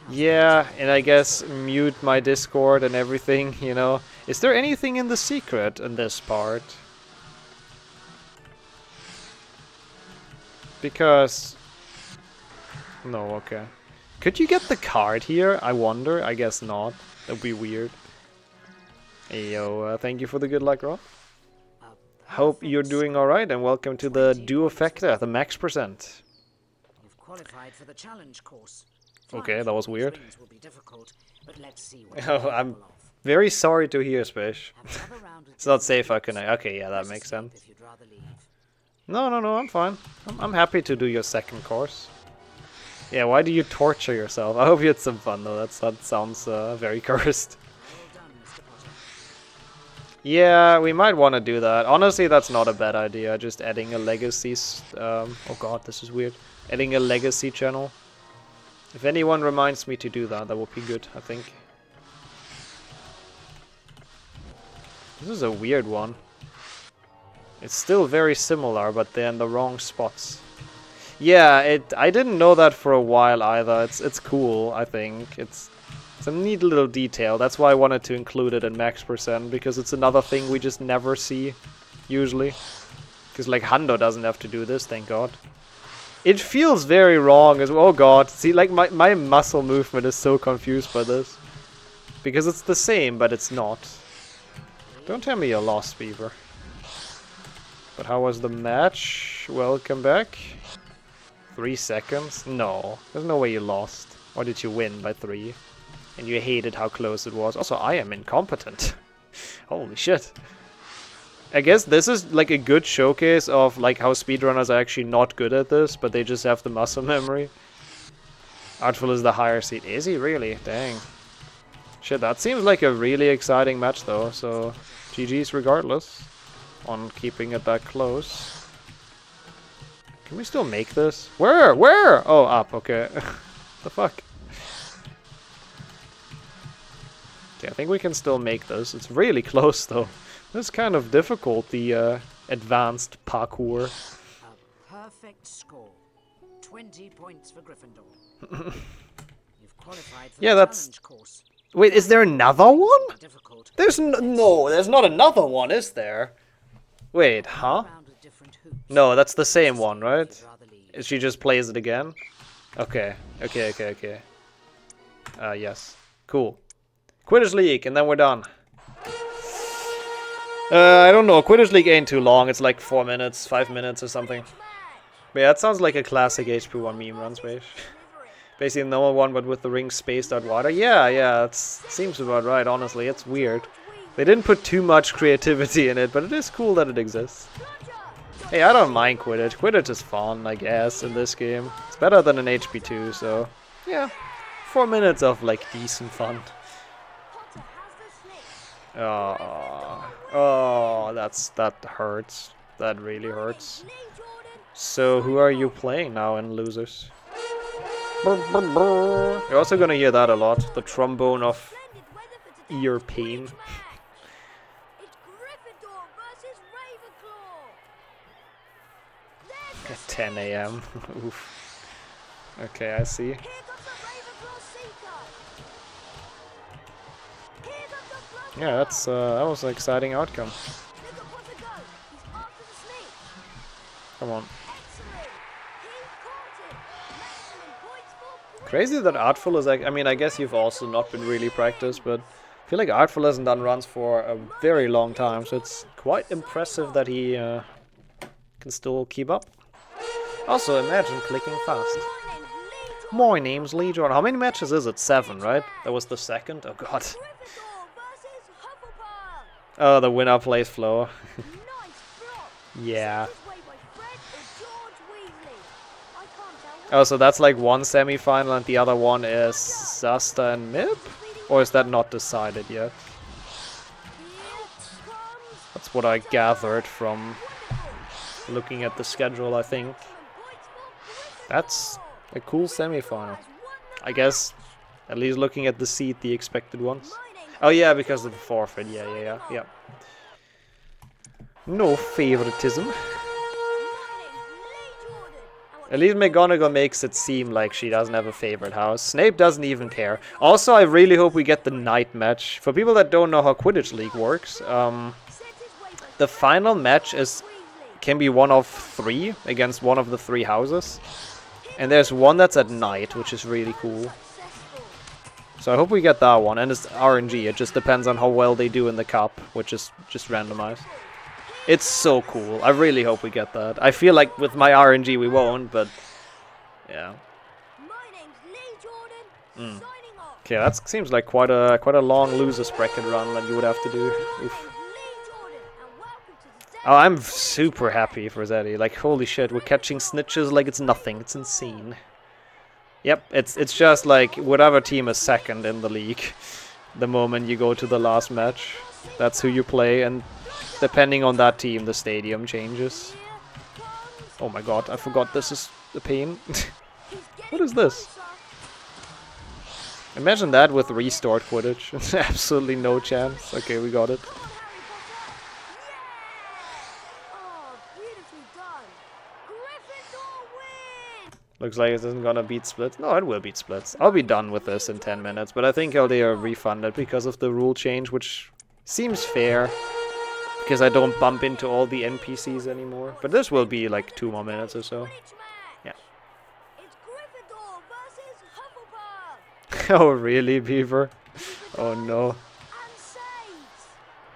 Yeah, and I guess mute my Discord and everything, you know. Is there anything in the secret in this part? Because... No, okay. Could you get the card here? I wonder. I guess not. That'd be weird. Hey, yo, thank you for the good luck, Rob. Hope you're doing alright, and welcome to the Duofecta, the max percent. You've qualified for the challenge course. Okay, that was weird. Will be difficult, but let's see what Oh, I'm very sorry to hear, Spish. It's not safe, how can I? Okay, yeah, that makes sense. No, I'm fine. I'm happy to do your second course. Yeah, why do you torture yourself? I hope you had some fun, though. That sounds very cursed. Yeah, we might want to do that. Honestly, that's not a bad idea. Just adding a legacy... oh god, this is weird. Adding a legacy channel. If anyone reminds me to do that, that would be good, I think. This is a weird one. It's still very similar, but they're in the wrong spots. Yeah, I didn't know that for a while either. It's cool, I think. It's a neat little detail. That's why I wanted to include it in max percent, because it's another thing we just never see, usually. Because like Hando doesn't have to do this, thank god. It feels very wrong as well. Oh god, see, like my muscle movement is so confused by this. Because it's the same, but it's not. Don't tell me you're lost, Beaver. But how was the match? Welcome back. 3 seconds? No, there's no way you lost. Or did you win by 3? And you hated how close it was. Also, I am incompetent. Holy shit. I guess this is like a good showcase of like how speedrunners are actually not good at this, but they just have the muscle memory. Artful is the higher seed. Is he really? Dang. Shit, that seems like a really exciting match though, so GG's regardless on keeping it that close. Can we still make this? Where? Where? Oh, up, okay. The fuck? Okay, I think we can still make this. It's really close though. This is kind of difficult, the advanced parkour. A perfect score. 20 points for Gryffindor. You've qualified for Yeah, the that's... challenge course. Wait, is there another one? Difficult. There's no, there's not another one, is there? Wait, huh? Round with different hoops. No, that's the same one, right? If you'd rather lead. She just plays it again? Okay, okay. Yes. Cool. Quidditch League, and then we're done. I don't know, Quidditch League ain't too long, it's like 4 minutes, 5 minutes or something. But yeah, that sounds like a classic HP1 meme run space. Basically the normal one, but with the rings spaced out wider. Yeah, it seems about right, honestly, it's weird. They didn't put too much creativity in it, but it is cool that it exists. Hey, I don't mind Quidditch. Quidditch is fun, I guess, in this game. It's better than an HP2, so yeah. 4 minutes of like decent fun. Oh, that hurts. That really hurts. So who are you playing now in losers? You're also gonna hear that a lot. The trombone of ear pain. At 10 AM. Oof. Okay, I see. Yeah, that was an exciting outcome. Come on. Crazy that Artful is like, I mean, I guess you've also not been really practiced, but I feel like Artful hasn't done runs for a very long time, so it's quite impressive that he can still keep up. Also, imagine clicking fast. My name's Lee Jordan. How many matches is it? 7, right? That was the second? Oh god. Oh, the winner plays Flo. Yeah. Oh, so that's like one semi-final and the other one is Zasta and Mip? Or is that not decided yet? That's what I gathered from looking at the schedule, I think. That's a cool semi-final. I guess, at least looking at the seed, the expected ones. Oh yeah, because of the forfeit, yeah. No favoritism. At least McGonagall makes it seem like she doesn't have a favorite house. Snape doesn't even care. Also, I really hope we get the night match. For people that don't know how Quidditch League works, the final match can be one of 3 against one of the 3 houses. And there's one that's at night, which is really cool. So I hope we get that one. And it's RNG, it just depends on how well they do in the cup, which is just randomized. It's so cool. I really hope we get that. I feel like with my RNG we won't, but yeah. Okay, that seems like quite a long losers bracket run that you would have to do. Oof. Oh, I'm super happy for Zeddy. Like, holy shit, we're catching snitches like it's nothing. It's insane. Yep, it's just like whatever team is second in the league. The moment you go to the last match, that's who you play, and depending on that team, the stadium changes. Oh my god, I forgot this is a pain. What is this? Imagine that with restored Quidditch. Absolutely no chance. Okay, we got it. Looks like it isn't gonna beat splits. No, it will beat splits. I'll be done with this in 10 minutes, but I think they are refunded because of the rule change, which seems fair. Because I don't bump into all the NPCs anymore. But this will be like 2 more minutes or so. Yeah. Oh, really, Beaver? Oh, no.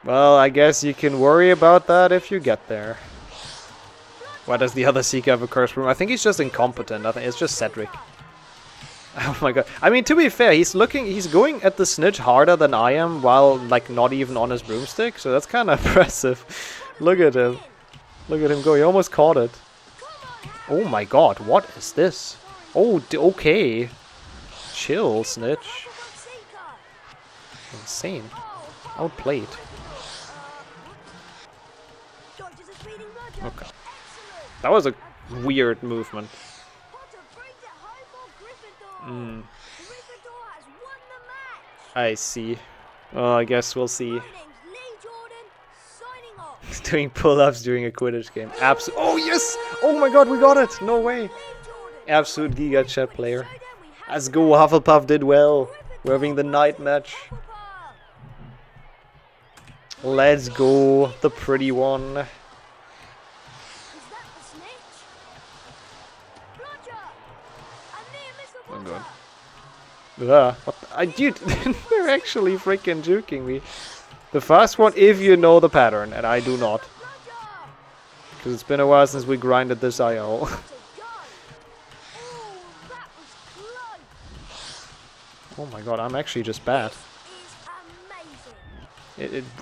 Well, I guess you can worry about that if you get there. Why does the other Seeker have a curse room? I think he's just incompetent. I think it's just Cedric. Oh my god. I mean, to be fair, he's going at the snitch harder than I am while, like, not even on his broomstick. So that's kind of impressive. Look at him. Look at him go. He almost caught it. Oh my god, what is this? Oh, okay. Chill, Snitch. Insane. Outplayed. Okay. That was a weird movement. I see. Oh, I guess we'll see. He's doing pull-ups during a Quidditch game. Oh, yes! Oh my god, we got it! No way! Absolute Giga Chat player. Let's go, Hufflepuff did well. We're having the night match. Let's go, the pretty one. Oh god. What dude, they're actually freaking juking me. The first one, if you know the pattern, and I do not. Because it's been a while since we grinded this IO. Oh my god, I'm actually just bad.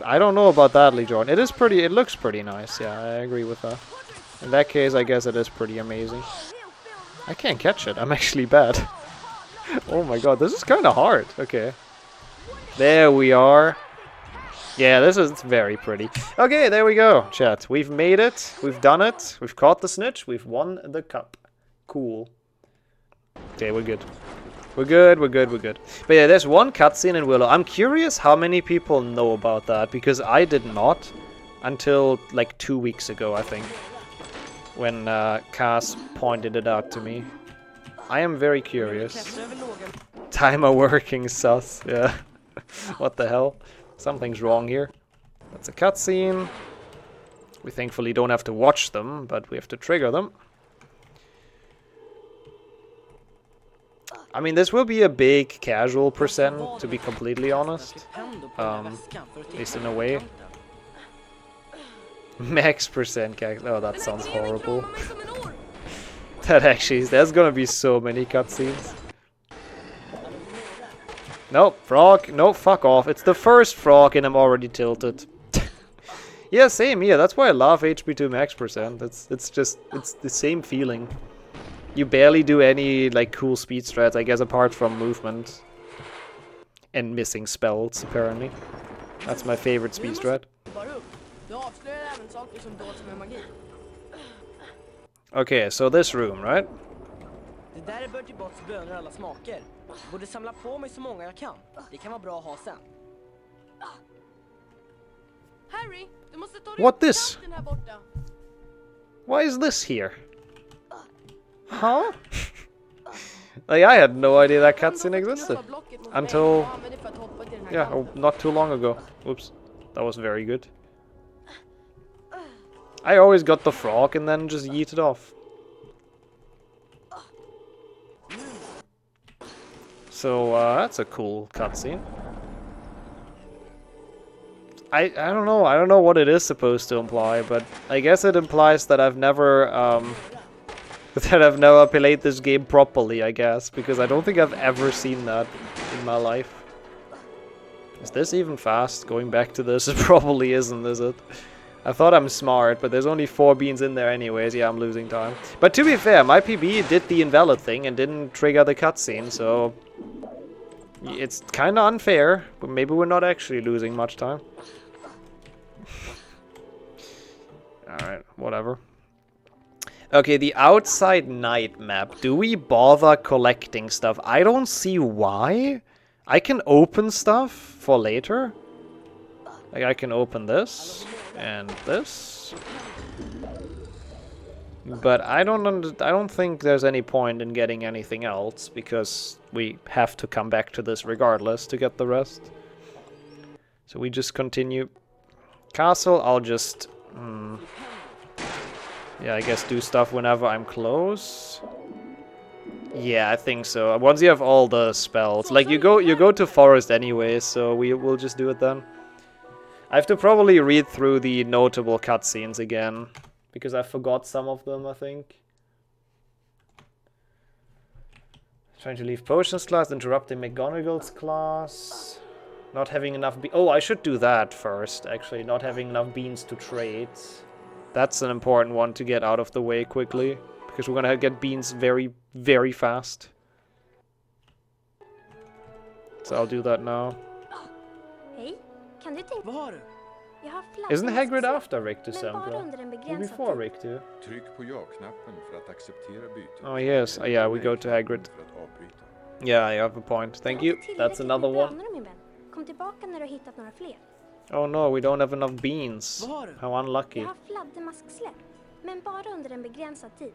I don't know about that, Lee Jordan. It is pretty, it looks pretty nice, yeah, I agree with that. In that case, I guess it is pretty amazing. I can't catch it, I'm actually bad. Oh my god, this is kind of hard. Okay. There we are. Yeah, this is very pretty. Okay, there we go, chat. We've made it. We've done it. We've caught the snitch. We've won the cup. Cool. Okay, we're good. We're good, we're good, we're good. But yeah, there's one cutscene in Willow. I'm curious how many people know about that, because I did not until like 2 weeks ago, I think. When Cass pointed it out to me. I am very curious. Timer working sus, yeah. What the hell? Something's wrong here. That's a cutscene. We thankfully don't have to watch them, but we have to trigger them. I mean, this will be a big casual percent, to be completely honest. At least in a way. Max percent oh, that sounds horrible. That actually, there's gonna be so many cutscenes. Nope, frog. No, fuck off. It's the first frog and I'm already tilted. Yeah, same here. That's why I love HP2 max percent. It's the same feeling. You barely do any like cool speed strats, I guess, apart from movement. And missing spells, apparently. That's my favorite speed strat. Okay, so this room, right? Det där är Bertie Botts bönor alla smaker. Borde samla på mig så många jag kan. Det kan vara bra att ha sen. Harry, du måste ta What this? här borta. Why is this here? Huh? Like, I had no idea that cutscene existed. Until... yeah, oh, not too long ago. Oops. That was very good. I always got the frog and then just yeeted off. So, that's a cool cutscene. I don't know. I don't know what it is supposed to imply, but I guess it implies that I've never played this game properly, I guess, because I don't think I've ever seen that in my life. Is this even fast? Going back to this, it probably isn't, is it? I thought I'm smart, but there's only 4 beans in there anyways. Yeah, I'm losing time. But to be fair, my PB did the invalid thing and didn't trigger the cutscene, so... it's kinda unfair, but maybe we're not actually losing much time. Alright, whatever. Okay, the outside night map. Do we bother collecting stuff? I don't see why. I can open stuff for later. Like, I can open this and this. But I don't think there's any point in getting anything else, because we have to come back to this regardless to get the rest. So we just continue. Castle, I'll just... yeah, I guess do stuff whenever I'm close. Yeah, I think so. Once you have all the spells. Like, you go to forest anyway, so we'll just do it then. I have to probably read through the notable cutscenes again, because I forgot some of them, I think. Trying to leave potions class, interrupting McGonagall's class. Not having enough oh, I should do that first, actually. Not having enough beans to trade. That's an important one to get out of the way quickly. Because we're gonna get beans very, very fast. So I'll do that now. Hej, kan du tänka... Vad har du? Jag har Isn't Hagrid fladdrigt after Richter men bara Sampler? under en Or begränsad before tid. Richter? Tryck på ja-knappen för att acceptera bytet. Oh yes, yeah, we go to Hagrid. För att avbryta. Yeah, you have a point. Thank you. That's another one. Bönor, min vän. Kom tillbaka när du har hittat några fler. Oh no, we don't have enough beans. Vad har du? How unlucky. Jag har fladdermasksläpp, men bara under en begränsad tid.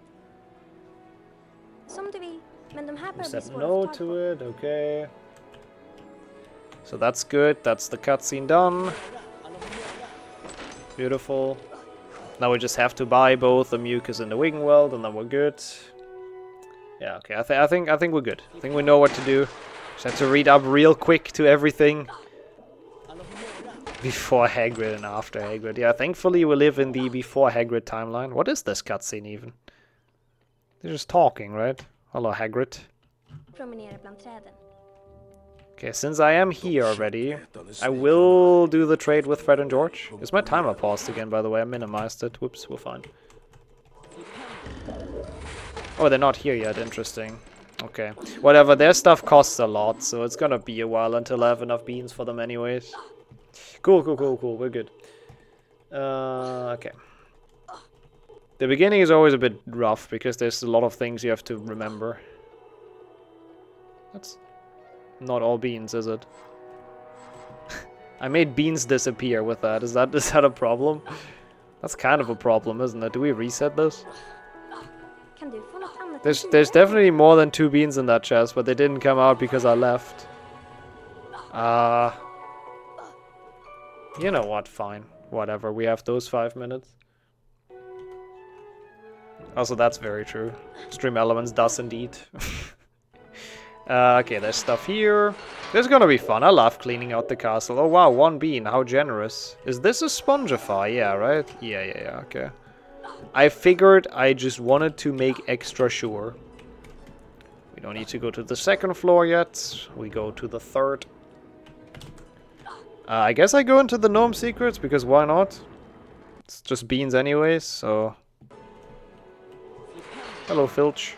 Som du vill, men de här You börjar bli said svåra no att få tag to på. it, okay. So that's good, that's the cutscene done. Beautiful. Now we just have to buy both the mucus and the wing weld, and then we're good. Yeah, okay. I think we're good. I think we know what to do. Just have to read up real quick to everything before Hagrid and after Hagrid. Yeah, thankfully we live in the before Hagrid timeline. What is this cutscene even? They're just talking, right? Hello, Hagrid. Promenera bland träden. Okay, since I am here already, I will do the trade with Fred and George. Is my timer paused again, by the way? I minimized it. Whoops, we're fine. Oh, they're not here yet. Interesting. Okay. Whatever, their stuff costs a lot, so it's gonna be a while until I have enough beans for them anyways. Cool. We're good. Okay. The beginning is always a bit rough, because there's a lot of things you have to remember. That's not all beans, is it? I made beans disappear with that. Is that a problem? That's kind of a problem, isn't it? Do we reset this? Kan du få något annat? There's definitely more than 2 beans in that chest, but they didn't come out because I left. You know what, fine. Whatever, we have those 5 minutes. Also, that's very true. Stream Elements does indeed. Okay, there's stuff here. This is gonna be fun. I love cleaning out the castle. Oh wow, 1 bean. How generous. Is this a Spongify? Yeah, right? Yeah, okay. I figured I just wanted to make extra sure. We don't need to go to the 2nd floor yet. We go to the 3rd. I guess I go into the gnome secrets, because why not? It's just beans anyways, so... Hello, Filch.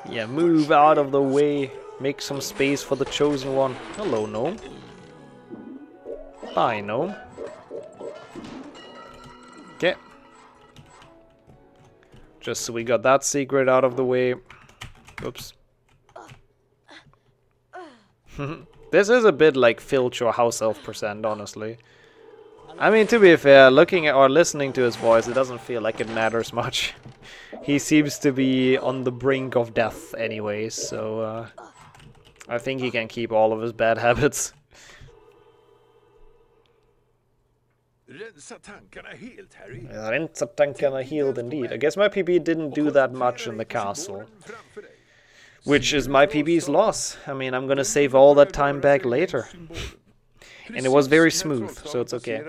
Yeah, move out of the way. Make some space for the chosen one. Hello, gnome. Bye, gnome. Okay. Just so we got that secret out of the way. Oops. This is a bit like Filch or House Elf %, honestly. I mean, to be fair, looking at or listening to his voice, it doesn't feel like it matters much. He seems to be on the brink of death anyways, so I think he can keep all of his bad habits. Rensa tankarna helt, Harry. Rensa tankarna healed indeed. I guess my PB didn't do that much in the castle. Which is my PB's loss. I mean, I'm gonna save all that time back later. And it was very smooth, so it's okay.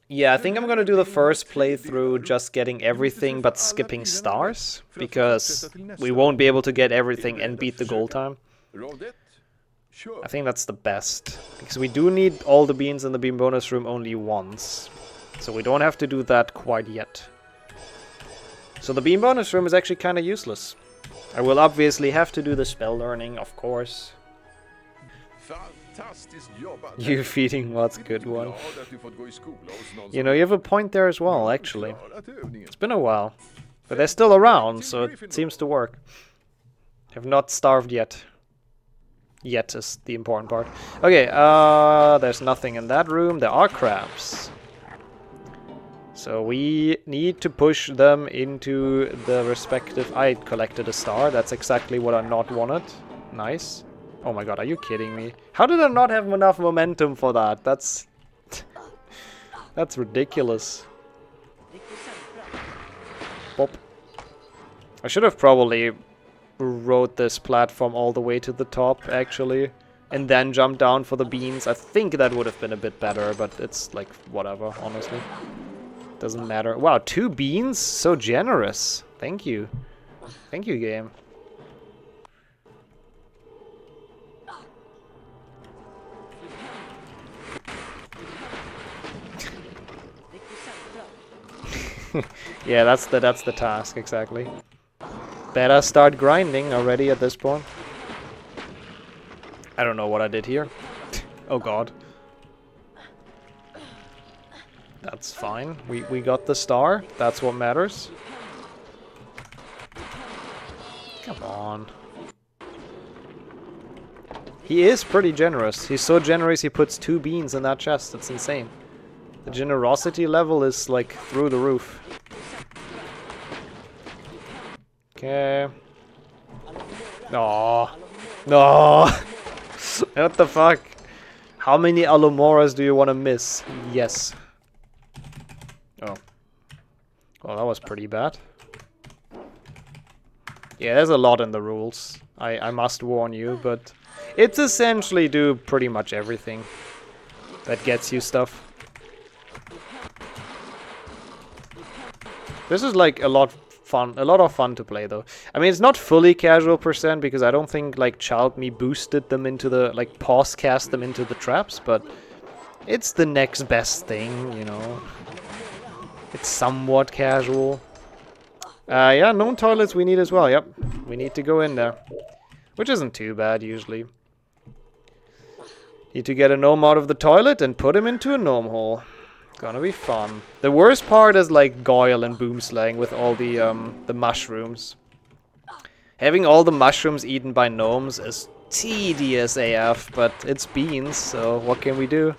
Yeah, I think I'm gonna do the first playthrough just getting everything but skipping stars, because we won't be able to get everything and beat the goal time. I think that's the best, because we do need all the beans in the bean bonus room only once, so we don't have to do that quite yet. So the bean bonus room is actually kind of useless. I will obviously have to do the spell learning, of course. You feeding what's good one. You know, you have a point there as well, actually. It's been a while. But they're still around, so it seems to work. Have not starved yet. Yet is the important part. Okay, there's nothing in that room. There are crabs. So we need to push them into the respective... I collected a star. That's exactly what I not wanted. Nice. Oh my god, are you kidding me? How did I not have enough momentum for that? That's... That's ridiculous. Bop. I should have probably rode this platform all the way to the top, actually. And then jumped down for the beans. I think that would have been a bit better, but it's like, whatever, honestly. Doesn't matter. Wow, 2 beans? So generous. Thank you. Thank you, game. Yeah, that's the task, exactly. Better start grinding already at this point. I don't know what I did here. Oh god. That's fine. We got the star. That's what matters. Come on. He is pretty generous. He's so generous he puts 2 beans in that chest. That's insane. The generosity level is like through the roof. Okay. No. No. What the fuck? How many Alumoras do you want to miss? Yes. Oh. Well, that was pretty bad. Yeah, there's a lot in the rules. I must warn you, but it's essentially do pretty much everything that gets you stuff. This is like a lot of fun to play though. I mean, it's not fully casual percent because I don't think like Child Me boosted them into the like pause cast them into the traps, but it's the next best thing, you know. It's somewhat casual. Yeah, known toilets we need as well. Yep, we need to go in there, which isn't too bad usually. Need to get a gnome out of the toilet and put him into a gnome hole. Gonna be fun. The worst part is like Goyle and Boomslang with all the mushrooms. Having all the mushrooms eaten by gnomes is tedious AF, but it's beans, so what can we do?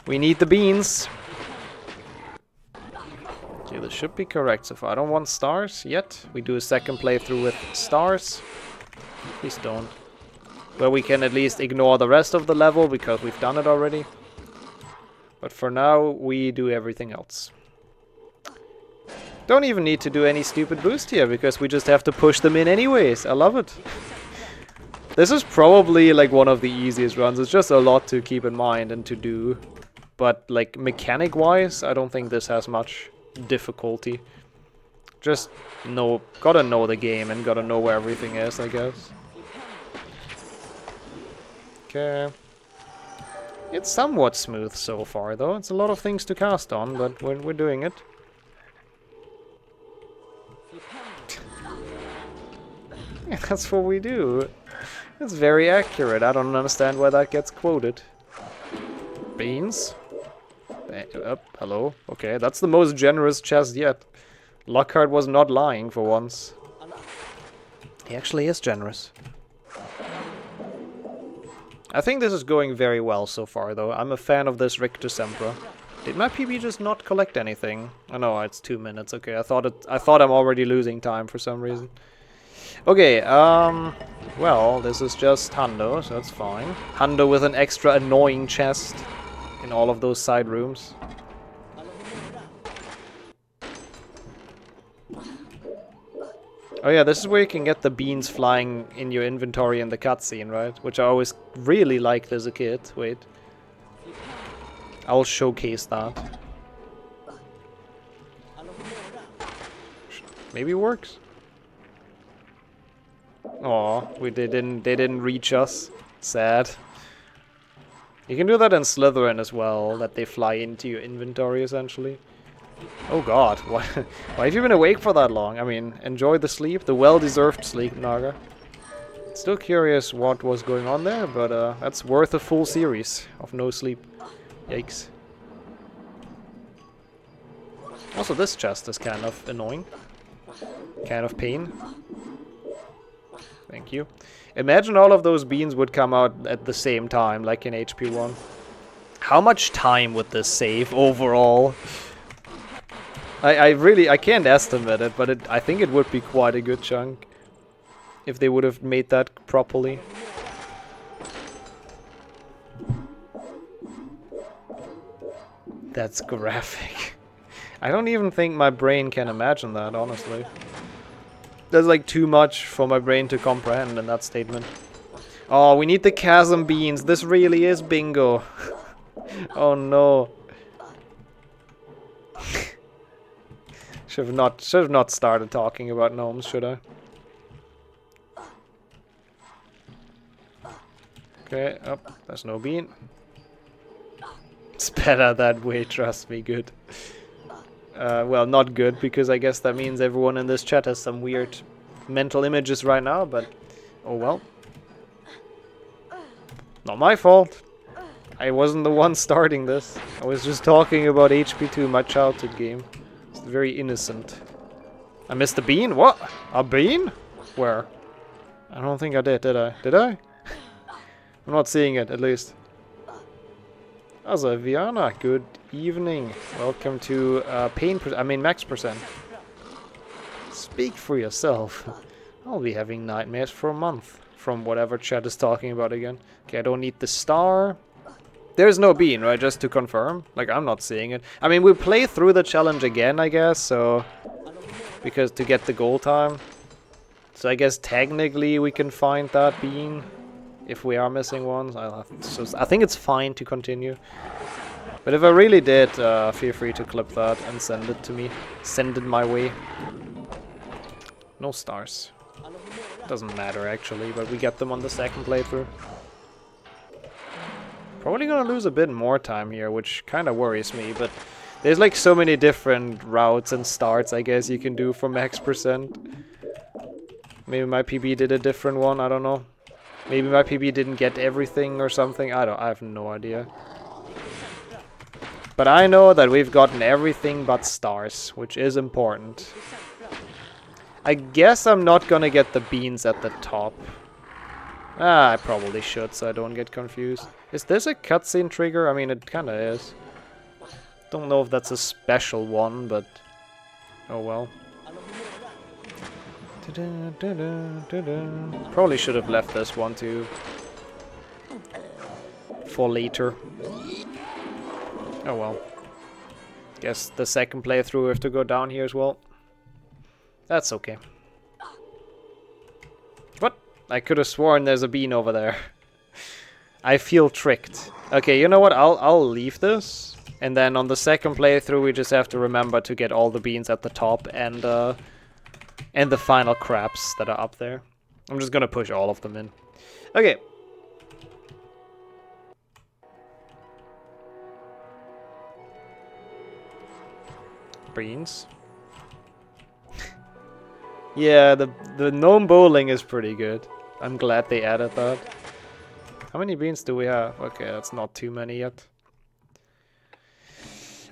We need the beans. Okay, this should be correct so far. I don't want stars yet. We do a second playthrough with stars. Please don't. Where we can at least ignore the rest of the level because we've done it already. But for now, we do everything else. Don't even need to do any stupid boost here, because we just have to push them in anyways. I love it. This is probably like one of the easiest runs. It's just a lot to keep in mind and to do. But like mechanic-wise, I don't think this has much difficulty. Just gotta know the game and gotta know where everything is, I guess. Okay. It's somewhat smooth so far, though. It's a lot of things to cast on, but we're doing it. Yeah, that's what we do. It's very accurate. I don't understand why that gets quoted. Beans? Hello? Okay, that's the most generous chest yet. Lockhart was not lying for once. He actually is generous. I think this is going very well so far, though. I'm a fan of this Richter Sempra. Did my PB just not collect anything? Oh no, it's 2 minutes. Okay, I thought I'm already losing time for some reason. Okay, well, this is just Hundo, so that's fine. Hundo with an extra annoying chest in all of those side rooms. Oh yeah, this is where you can get the beans flying in your inventory in the cutscene, right? Which I always really liked as a kid. Wait. I'll showcase that. Maybe it works. Aw, they didn't reach us. Sad. You can do that in Slytherin as well, that they fly into your inventory essentially. Oh god, why have you been awake for that long? I mean, enjoy the sleep, the well-deserved sleep, Naga. Still curious what was going on there, but that's worth a full series of no sleep. Yikes. Also, this chest is kind of annoying. Kind of pain. Thank you. Imagine all of those beans would come out at the same time, like in HP1. How much time would this save overall? I can't estimate it, but I think it would be quite a good chunk if they would have made that properly. That's graphic. I don't even think my brain can imagine that, honestly. There's like too much for my brain to comprehend in that statement. Oh, we need the chasm beans. This really is bingo. Oh no. Should have not started talking about gnomes, should I? Okay, oh, there's no bean. It's better that way, trust me, good. Well, not good, because I guess that means everyone in this chat has some weird mental images right now, but oh well. Not my fault. I wasn't the one starting this. I was just talking about HP2, my childhood game. It's very innocent. I missed a bean? What? A bean? Where? I don't think I did I? Did I? I'm not seeing it, at least. Also, Viana, good evening. Welcome to max percent. Speak for yourself. I'll be having nightmares for a month. From whatever chat is talking about again. Okay, I don't need the star. There's no bean, right? Just to confirm. Like, I'm not seeing it. I mean, we'll play through the challenge again, I guess, so... Because to get the goal time. So I guess technically we can find that bean. If we are missing one. So I think it's fine to continue. But if I really did, feel free to clip that and send it to me. Send it my way. No stars. Doesn't matter actually, but we get them on the second playthrough. Probably gonna lose a bit more time here, which kind of worries me, but there's like so many different routes and starts I guess you can do for max percent. Maybe my PB did a different one, I don't know. Maybe my PB didn't get everything or something, I have no idea. But I know that we've gotten everything but stars, which is important. I guess I'm not gonna get the beans at the top. I probably should, so I don't get confused. Is this a cutscene trigger? I mean, it kinda is. Don't know if that's a special one, but... oh well. Probably should have left this one too. For later. Oh well. Guess the second playthrough we have to go down here as well. That's okay. What? I could have sworn there's a bean over there. I feel tricked. Okay, you know what? I'll leave this. And then on the second playthrough we just have to remember to get all the beans at the top and the final crabs that are up there. I'm just gonna push all of them in. Okay. Beans. Yeah, the gnome bowling is pretty good. I'm glad they added that. How many beans do we have? Okay, that's not too many yet.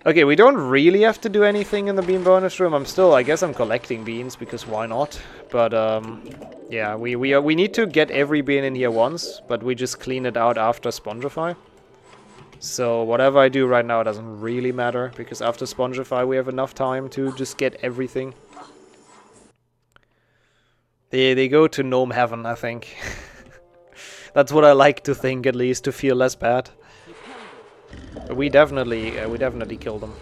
Okay, we don't really have to do anything in the bean bonus room. I guess I'm collecting beans because why not? But yeah, we need to get every bean in here once, but we just clean it out after Spongify. So whatever I do right now doesn't really matter because after Spongify we have enough time to just get everything. They go to gnome heaven, I think. That's what I like to think, at least, to feel less bad. But we definitely killed them.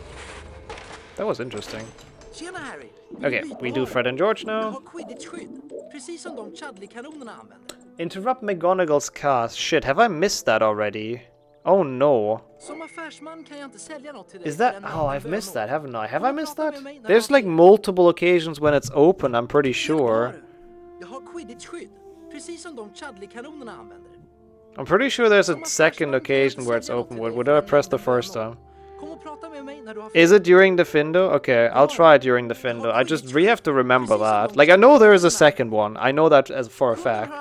That was interesting. Okay, we do Fred and George now. Interrupt McGonagall's cast. Shit, have I missed that already? Oh no. Is that... oh, I've missed that, haven't I? Have I missed that? There's like multiple occasions when it's open, I'm pretty sure. I'm pretty sure there's a second occasion where it's open. What did I press the first time? Is it during the Findo? Okay, I'll try it during the Findo. I just have to remember that. Like, I know there is a second one. I know that as for a fact.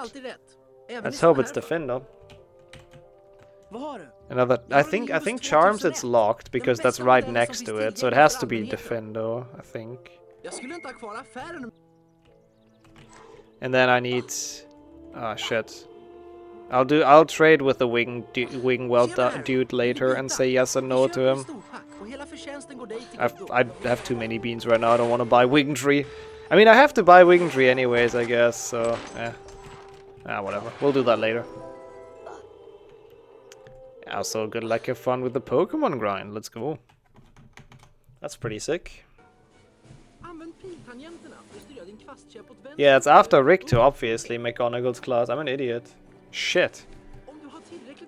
Let's hope it's the Findo. Another. I think Charms it's locked because that's right next to it, so it has to be Defendo, I think. And then I need... ah, shit. I'll trade with the wing weld dude later and say yes or no to him. I have too many beans right now. I don't want to buy Wing Tree. I mean, I have to buy Wing Tree anyways, I guess. So, whatever. We'll do that later. Also, good luck, have fun with the Pokemon grind. Let's go. That's pretty sick. Yeah, it's after Rick to obviously McGonagall's class. I'm an idiot. Shit.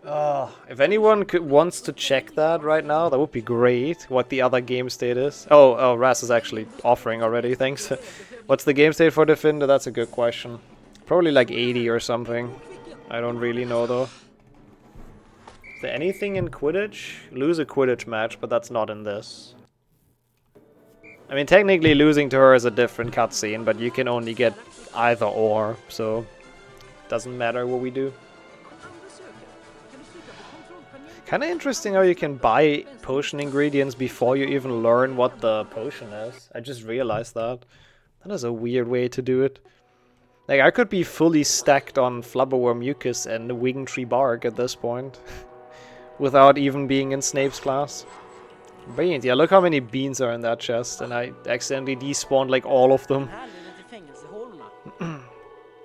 If anyone wants to check that right now, that would be great. What the other game state is. Oh, Ras is actually offering already. Thanks. What's the game state for Defender? That's a good question. Probably like 80 or something. I don't really know though. Is there anything in Quidditch? Lose a Quidditch match, but that's not in this. I mean, technically losing to her is a different cutscene, but you can only get either or, so doesn't matter what we do. Kinda interesting how you can buy potion ingredients before you even learn what the potion is. I just realized that. That is a weird way to do it. Like, I could be fully stacked on Flubberworm Mucus and Wingtree Bark at this point. Without even being in Snape's class. Brilliant, yeah, look how many beans are in that chest, and I accidentally despawned like all of them.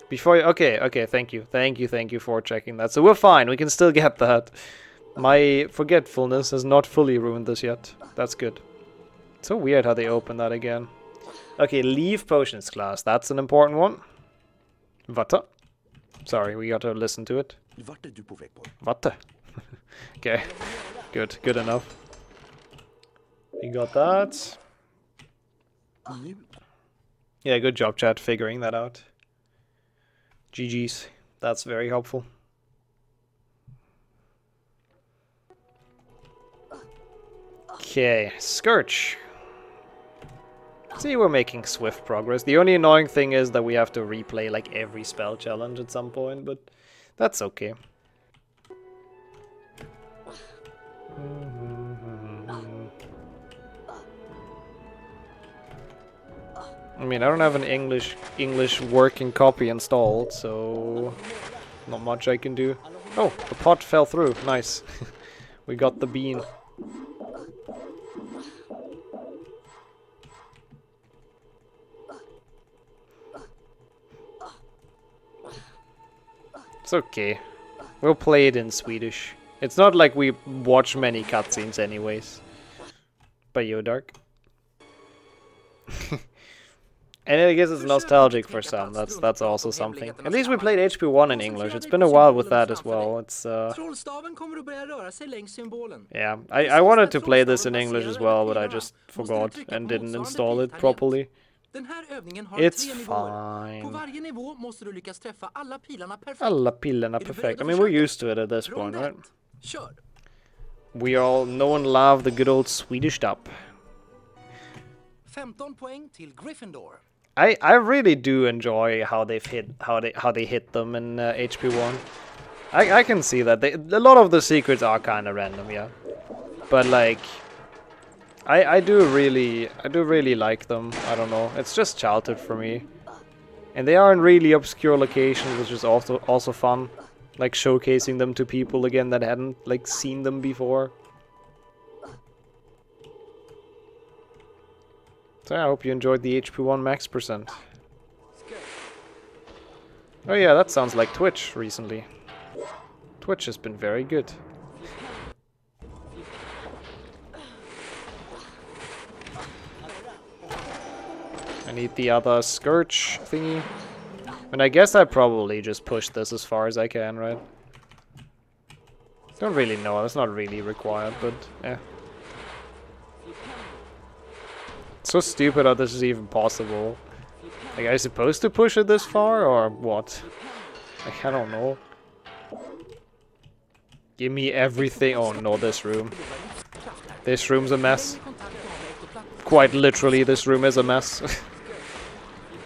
Before you, okay, thank you for checking that. So we're fine, we can still get that. My forgetfulness has not fully ruined this yet. That's good. So weird how they open that again. Okay, leave potions class, that's an important one. Vatte. Sorry, we gotta listen to it. Vatte. Okay, good enough. We got that. Yeah, good job, chat, figuring that out. GG's. That's very helpful. Okay, Scourge. See, we're making swift progress. The only annoying thing is that we have to replay like every spell challenge at some point, but that's okay. I mean, I don't have an English working copy installed, so not much I can do. Oh, the pot fell through. Nice. We got the bean. It's okay. We'll play it in Swedish. It's not like we watch many cutscenes anyways. By Yodark. And I guess it's nostalgic for some, that's also something. At least we played HP1 in English, it's been a while with that as well. It's yeah, I wanted to play this in English as well, but I just forgot and didn't install it properly. It's fine. Alla pilarna perfect. I mean, we're used to it at this point, right? We all know and love the good old Swedish dub. 15 poäng till Gryffindor. I really do enjoy how they hit them in HP1. I can see that a lot of the secrets are kind of random, yeah. But like, I do really like them. I don't know. It's just childhood for me, and they are in really obscure locations, which is also fun. Like showcasing them to people again that hadn't like seen them before. So I hope you enjoyed the HP1 max %. Oh yeah, that sounds like Twitch recently. Twitch has been very good. I need the other Scourge thingy. And I guess I probably just push this as far as I can, right? Don't really know, that's not really required, but yeah. So stupid how this is even possible. Like, are you supposed to push it this far, or what? Like, I don't know. Give me everything. Oh no, this room. This room's a mess. Quite literally, this room is a mess.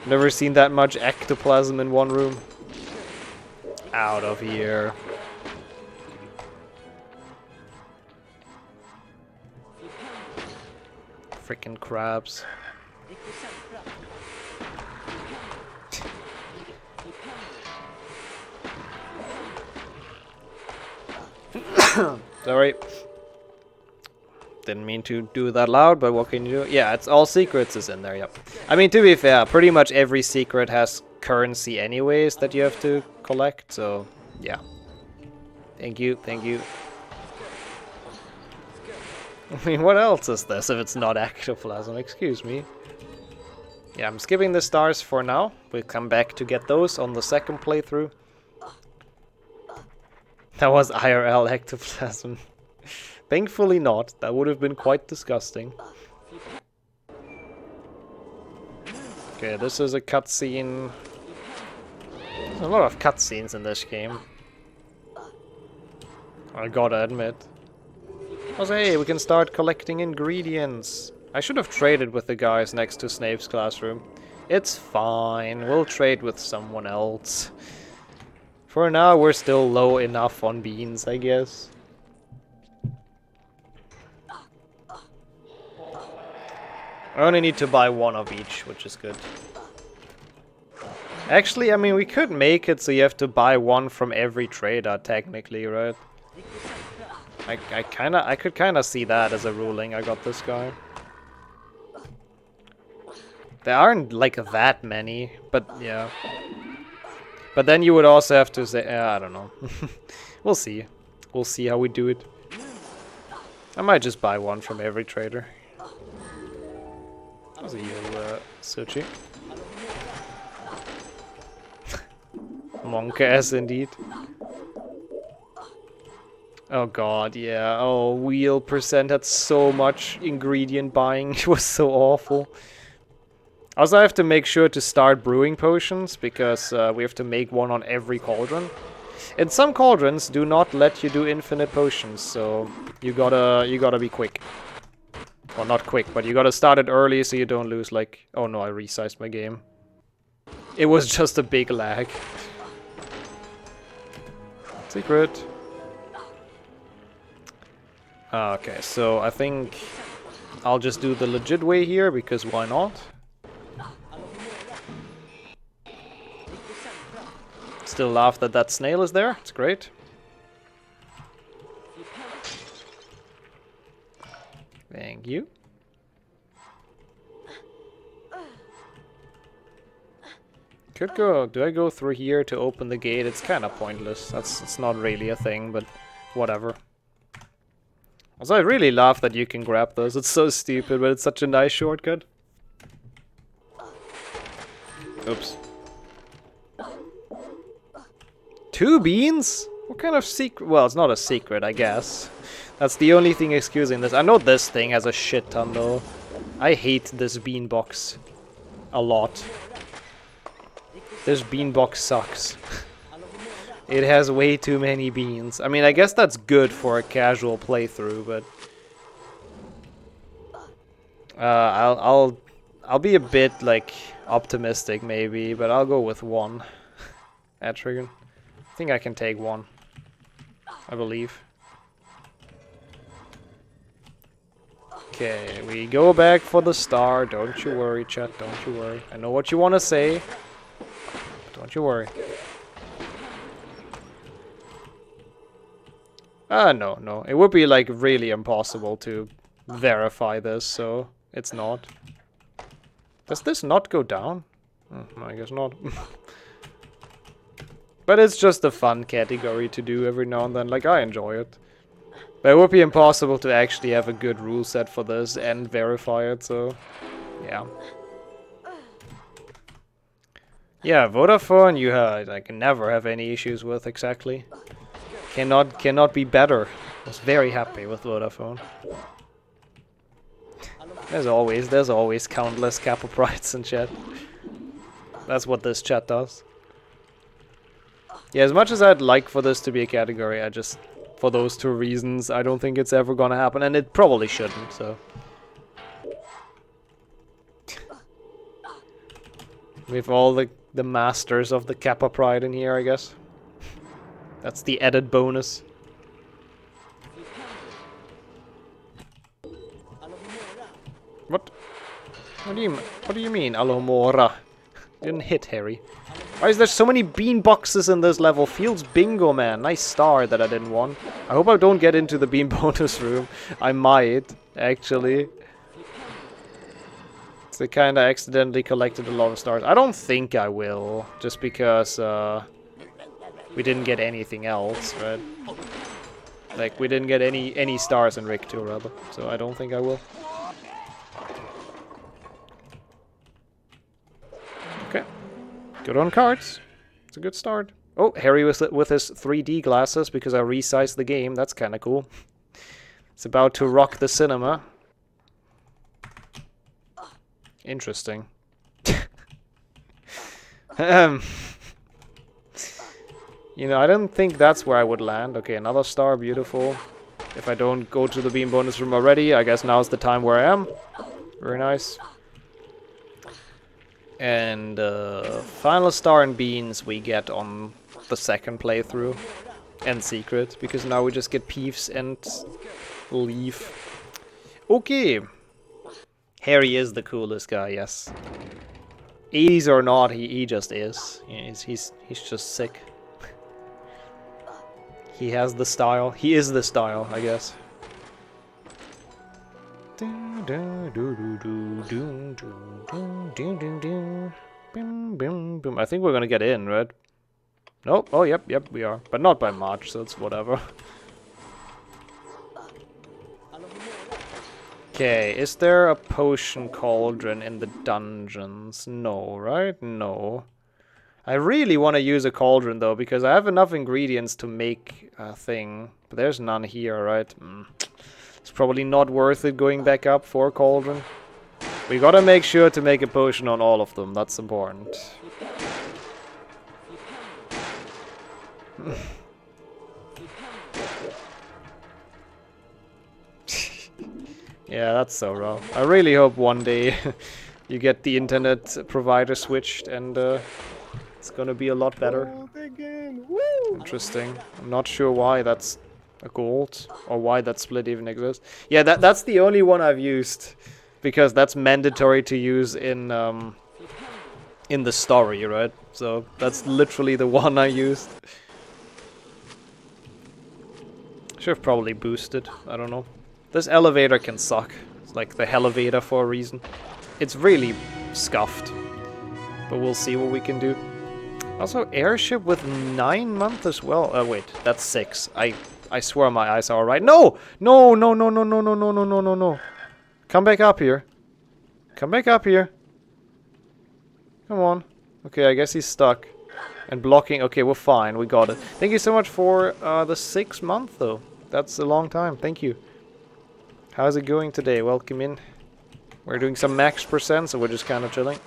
Never seen that much ectoplasm in one room. Out of here. Frickin' crabs. Sorry. Didn't mean to do that loud, but what can you do? Yeah, it's all secrets is in there, yep. I mean, to be fair, pretty much every secret has currency anyways that you have to collect, so yeah. Thank you, thank you. I mean, what else is this if it's not ectoplasm? Excuse me. Yeah, I'm skipping the stars for now. We'll come back to get those on the second playthrough. That was IRL ectoplasm. Thankfully not. That would have been quite disgusting. Okay, this is a cutscene. There's a lot of cutscenes in this game. I gotta admit. Also, hey, we can start collecting ingredients. I should have traded with the guys next to Snape's classroom. It's fine, we'll trade with someone else. For now, we're still low enough on beans, I guess. I only need to buy one of each, which is good. Actually, I mean, we could make it so you have to buy one from every trader, technically, right? I could kinda see that as a ruling. I got this guy. There aren't like that many, but yeah. But then you would also have to say, I don't know. We'll see. We'll see how we do it. I might just buy one from every trader. How's you, Suchi? Monk ass indeed. Oh god, yeah. Oh, wheel percent had so much ingredient buying. It was so awful. Also, I have to make sure to start brewing potions, because we have to make one on every cauldron. And some cauldrons do not let you do infinite potions, so you gotta be quick. Well, not quick, but you gotta start it early so you don't lose, like... Oh no, I resized my game. It was just a big lag. Secret. Okay, so I think I'll just do the legit way here, because why not? Still laugh that that snail is there, it's great. Thank you. Could go, do I go through here to open the gate? It's kind of pointless, it's not really a thing, but whatever. Also, I really laugh that you can grab those. It's so stupid, but it's such a nice shortcut. Oops. 2 beans? What kind of secret? Well, it's not a secret, I guess. That's the only thing excusing this. I know this thing has a shit ton, though. I hate this bean box a lot. This bean box sucks. It has way too many beans. I mean, I guess that's good for a casual playthrough, but I'll be a bit like optimistic maybe, but I'll go with 1 at Trigon. I think I can take 1. I believe. Okay, we go back for the star. Don't you worry, chat. Don't you worry. I know what you want to say. Don't you worry. No. It would be like really impossible to verify this, so it's not. Does this not go down? I guess not. But it's just a fun category to do every now and then. Like, I enjoy it. But it would be impossible to actually have a good rule set for this and verify it, so yeah. Yeah, Vodafone you I can never have any issues with, exactly. Cannot be better. I was very happy with Vodafone. There's always countless Kappa Prides in chat. That's what this chat does. Yeah, as much as I'd like for this to be a category, I just, for those 2 reasons, I don't think it's ever gonna happen, and it probably shouldn't, so. We have all the masters of the Kappa Pride in here, I guess. That's the added bonus. What? What do you mean, Alomora? Didn't hit Harry. Why is there so many bean boxes in this level? Fields bingo, man. Nice star that I didn't want. I hope I don't get into the bean bonus room. I might, actually. So I kinda accidentally collected a lot of stars. I don't think I will, just because we didn't get anything else, right? Like, we didn't get any stars in Rick 2, rather. So I don't think I will. Okay. Good on cards. It's a good start. Oh, Harry with his 3D glasses because I resized the game. That's kind of cool. It's about to rock the cinema. Interesting. You know, I don't think that's where I would land. Okay, another star, beautiful. If I don't go to the beam bonus room already, I guess now's the time where I am. Very nice. And final star and beans we get on the second playthrough. And secret, because now we just get Peeves and leave. Okay. Harry is the coolest guy, yes. Ease or not, he just is. He's just sick. He has the style. He is the style, I guess. I think we're gonna get in, right? Nope. Oh, yep, we are. But not by much, so it's whatever. Okay, is there a potion cauldron in the dungeons? No, right? No. I really want to use a cauldron though, because I have enough ingredients to make a thing. But there's none here, right? It's probably not worth it going back up for a cauldron. We gotta make sure to make a potion on all of them, that's important. Yeah, that's so raw. I really hope one day you get the internet provider switched and it's gonna be a lot better. Interesting. I'm not sure why that's a gold or why that split even exists. Yeah, that's the only one I've used because that's mandatory to use in the story, right? So that's literally the one I used. Should have probably boosted. I don't know. This elevator can suck. It's like the Hellevator for a reason. It's really scuffed. But we'll see what we can do. Also, airship with 9 months as well. Oh, wait. That's 6. I swear my eyes are alright. No! No, no, no, no, no, no, no, no, no, no, no. Come back up here. Come back up here. Come on. Okay, I guess he's stuck. And blocking. Okay, we're fine. We got it. Thank you so much for the 6 month, though. That's a long time. Thank you. How's it going today? Welcome in. We're doing some max percent, so we're just kind of chilling.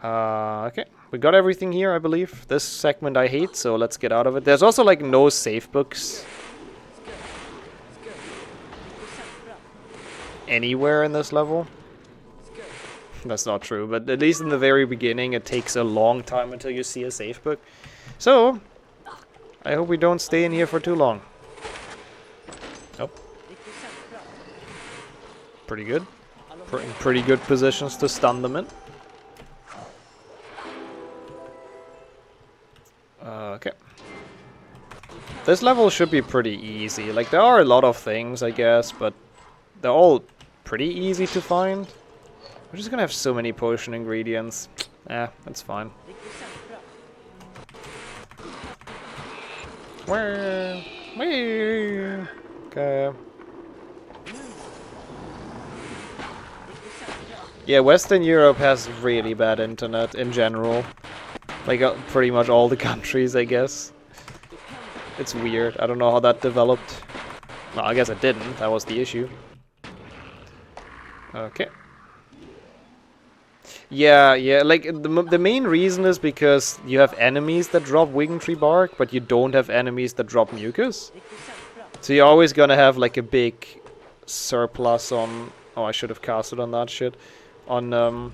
Okay. We got everything here, I believe. This segment I hate, so let's get out of it. There's also, like, no save books anywhere in this level. That's not true, but at least in the very beginning, it takes a long time until you see a save book. So, I hope we don't stay in here for too long. Nope. Pretty good. Pretty good positions to stun them in. Okay. This level should be pretty easy. Like, there are a lot of things, I guess, but they're all pretty easy to find. We're just gonna have so many potion ingredients. That's fine. Where? Okay. Yeah, Western Europe has really bad internet in general. Like, pretty much all the countries, I guess. It's weird. I don't know how that developed. Well, I guess it didn't. That was the issue. Okay. Yeah, like, the main reason is because you have enemies that drop Wiggentree bark, but you don't have enemies that drop mucus. So you're always gonna have, like, a big surplus on... Oh, I should have casted on that shit. On,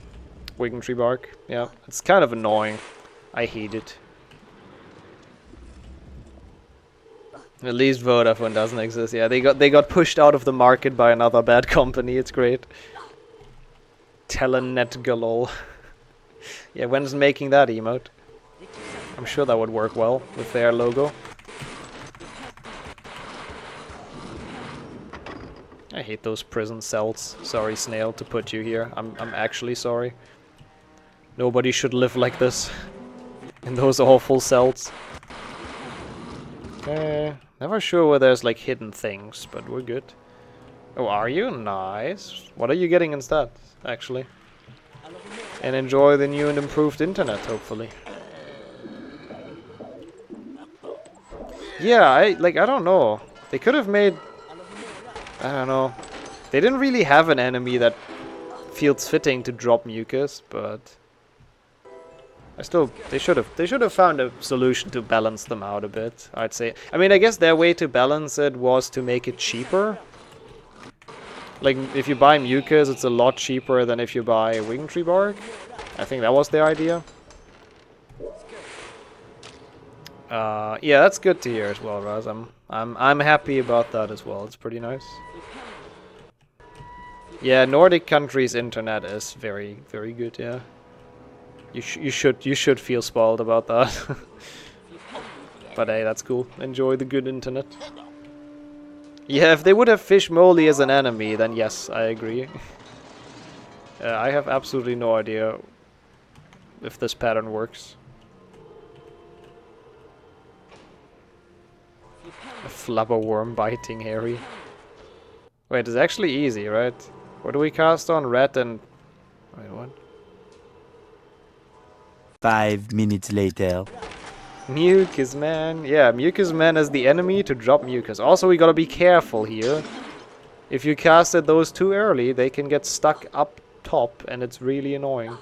Wiggentree bark. Yeah, it's kind of annoying. I hate it. At least Vodafone doesn't exist. Yeah, they got pushed out of the market by another bad company. It's great. Telenet galol. Yeah, when's making that emote? I'm sure that would work well with their logo. I hate those prison cells. Sorry, Snail, to put you here. I'm actually sorry. Nobody should live like this. In those awful cells. Okay. Never sure where there's, like, hidden things, but we're good. Oh, are you? Nice. What are you getting instead, actually? And enjoy the new and improved internet, hopefully. Yeah, I don't know. They could have made, I don't know. They didn't really have an enemy that feels fitting to drop mucus, but they should have found a solution to balance them out a bit, I'd say. I mean, I guess their way to balance it was to make it cheaper. Like, if you buy mucus, it's a lot cheaper than if you buy wing tree bark. I think that was their idea. Yeah, that's good to hear as well, Raz. I'm happy about that as well. It's pretty nice. Yeah, Nordic countries' internet is very, very good. Yeah, you should feel spoiled about that. But hey, that's cool. Enjoy the good internet. Yeah, if they would have Fish Moly as an enemy, then yes, I agree. I have absolutely no idea if this pattern works. A flubber worm biting Harry. Wait, it's actually easy, right? What do we cast on? Red and... Wait, what? 5 minutes later. Mucus Man. Yeah, Mucus Man is the enemy to drop mucus. Also, we gotta be careful here. If you casted those too early, they can get stuck up top, and it's really annoying.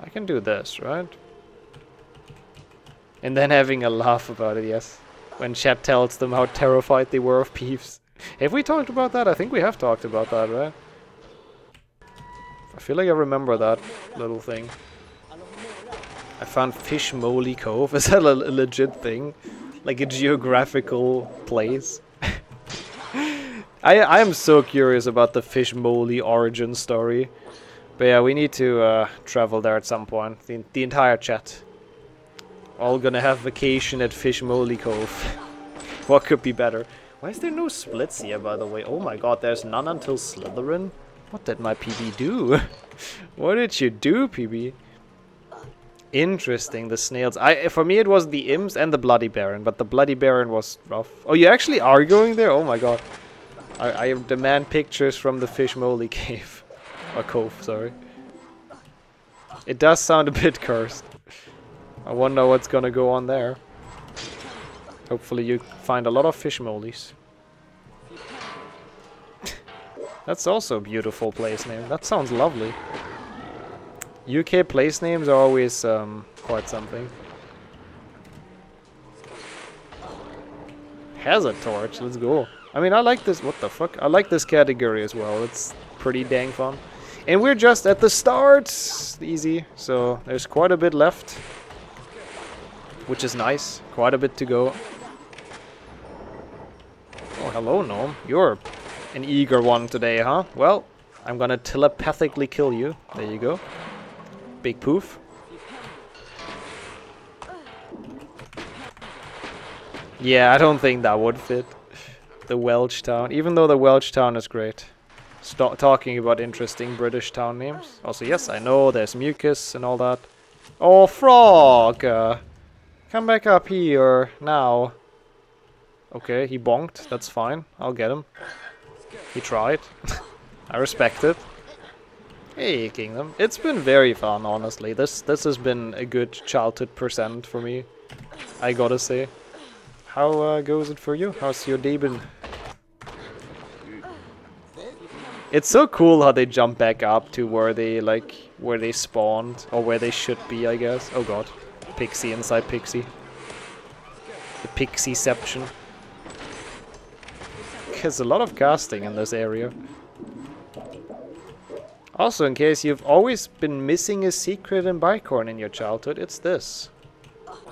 I can do this, right? And then having a laugh about it, yes. When chat tells them how terrified they were of Peeves. Have we talked about that? I think we have talked about that, right? I feel like I remember that little thing. I found Fish Moly Cove. Is that a legit thing? Like a geographical place? I am so curious about the Fish Moly origin story. But yeah, we need to travel there at some point. The entire chat. All gonna have vacation at Fish Moly Cove. What could be better? Why is there no splits here, by the way? Oh my god, there's none until Slytherin? What did my PB do? What did you do, PB? Interesting, the snails. For me it was the imps and the Bloody Baron, but the Bloody Baron was rough. Oh, you actually are going there? Oh my god. I demand pictures from the Fish Moly cave. Or cove, sorry. It does sound a bit cursed. I wonder what's gonna go on there. Hopefully you find a lot of fish molies. That's also a beautiful place name. That sounds lovely. UK place names are always quite something. Hazard torch, let's go. I mean, I like this. What the fuck? I like this category as well. It's pretty dang fun. And we're just at the start. Easy. So there's quite a bit left, which is nice. Quite a bit to go. Oh, hello, Gnome. You're an eager one today, huh? Well, I'm gonna telepathically kill you. There you go. Big poof. Yeah, I don't think that would fit. The Welsh town. Even though the Welsh town is great. Stop talking about interesting British town names. Also, yes, I know there's mucus and all that. Oh, frog! Come back up here now. Okay, he bonked. That's fine. I'll get him. He tried. I respect it. Hey, Kingdom. It's been very fun, honestly. This has been a good childhood present for me. I gotta say. How goes it for you? How's your day been? It's so cool how they jump back up to where they spawned, or where they should be, I guess. Oh god. Pixie inside Pixie. The Pixieception. There's a lot of casting in this area. Also, in case you've always been missing a secret in Bicorn in your childhood, it's this.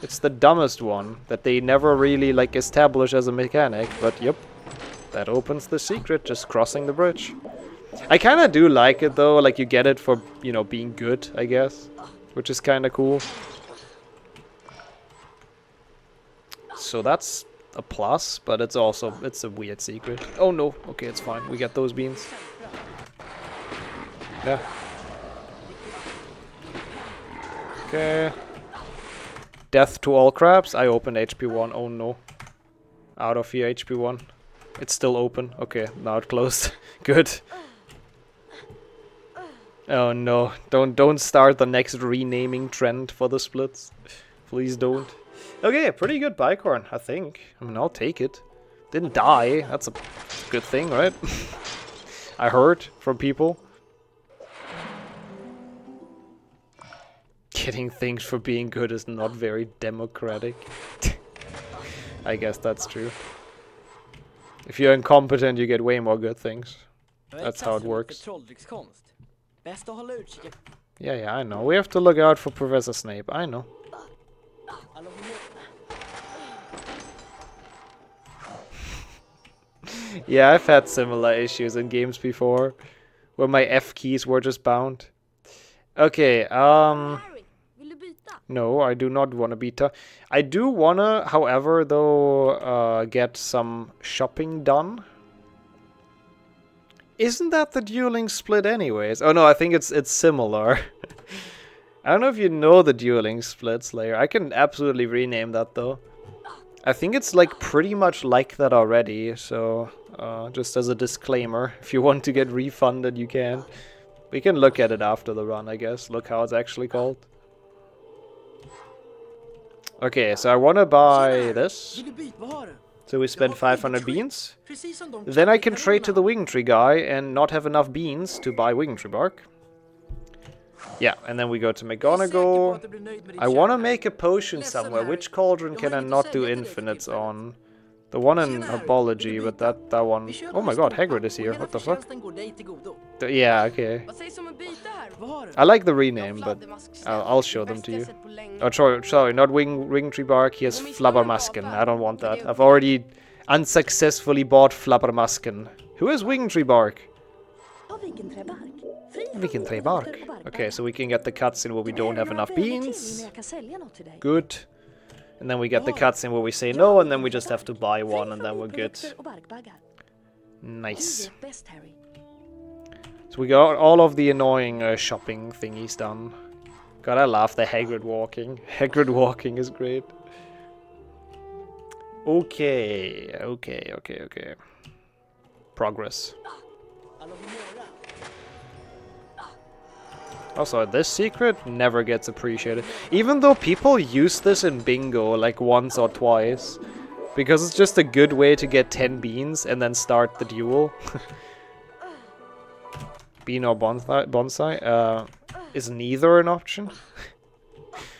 It's the dumbest one that they never really establish as a mechanic, but yep. That opens the secret, just crossing the bridge. I kind of do like it though, like you get it for, you know, being good, I guess. Which is kind of cool. So that's a plus, but it's a weird secret. Oh no, okay, it's fine. We get those beans. Yeah. Okay. Death to all crabs. I opened HP1. Oh no. Out of here, HP1. It's still open. Okay, now it closed. Good. Oh no. Don't start the next renaming trend for the splits. Please don't. Okay, pretty good bicorn, I think. I mean, I'll take it. Didn't die. That's a good thing, right? I heard from people. Getting things for being good is not very democratic. I guess that's true. If you're incompetent, you get way more good things. That's how it works. Yeah, I know. We have to look out for Professor Snape. I know. Yeah, I've had similar issues in games before, where my F keys were just bound. Okay, no, I do not want to beta. I do wanna, however, though, get some shopping done. Isn't that the dueling split anyways? Oh no, I think it's similar. I don't know if you know the dueling split, Slayer. I can absolutely rename that though. I think it's like pretty much like that already, so just as a disclaimer, if you want to get refunded, you can. We can look at it after the run, I guess. Look how it's actually called. Okay, so I want to buy this. So we spend 500 beans. Then I can trade to the Wingtree guy and not have enough beans to buy Wingtree bark. Yeah, and then we go to McGonagall. I want to make a potion somewhere. Which cauldron can I not do infinites on? The one in Herbology, but that one... Oh my god, Hagrid is here. What the fuck? Yeah, okay. I like the rename, but I'll show them to you. Oh, sorry, not Wingtree bark. He has Flabbermasken. I don't want that. I've already unsuccessfully bought Flabbermasken. Who has Wingtree bark? Wingtree bark. Okay, so we can get the cutscene where we don't have enough beans. Good. And then we get the cutscene where we say no, and then we just have to buy one, and then we're good. Nice. So we got all of the annoying shopping thingies done. God, I love the Hagrid walking. Hagrid walking is great. Okay. Progress. Also, this secret never gets appreciated. Even though people use this in bingo like once or twice. Because it's just a good way to get 10 beans and then start the duel. Bean or bonsai? Is neither an option?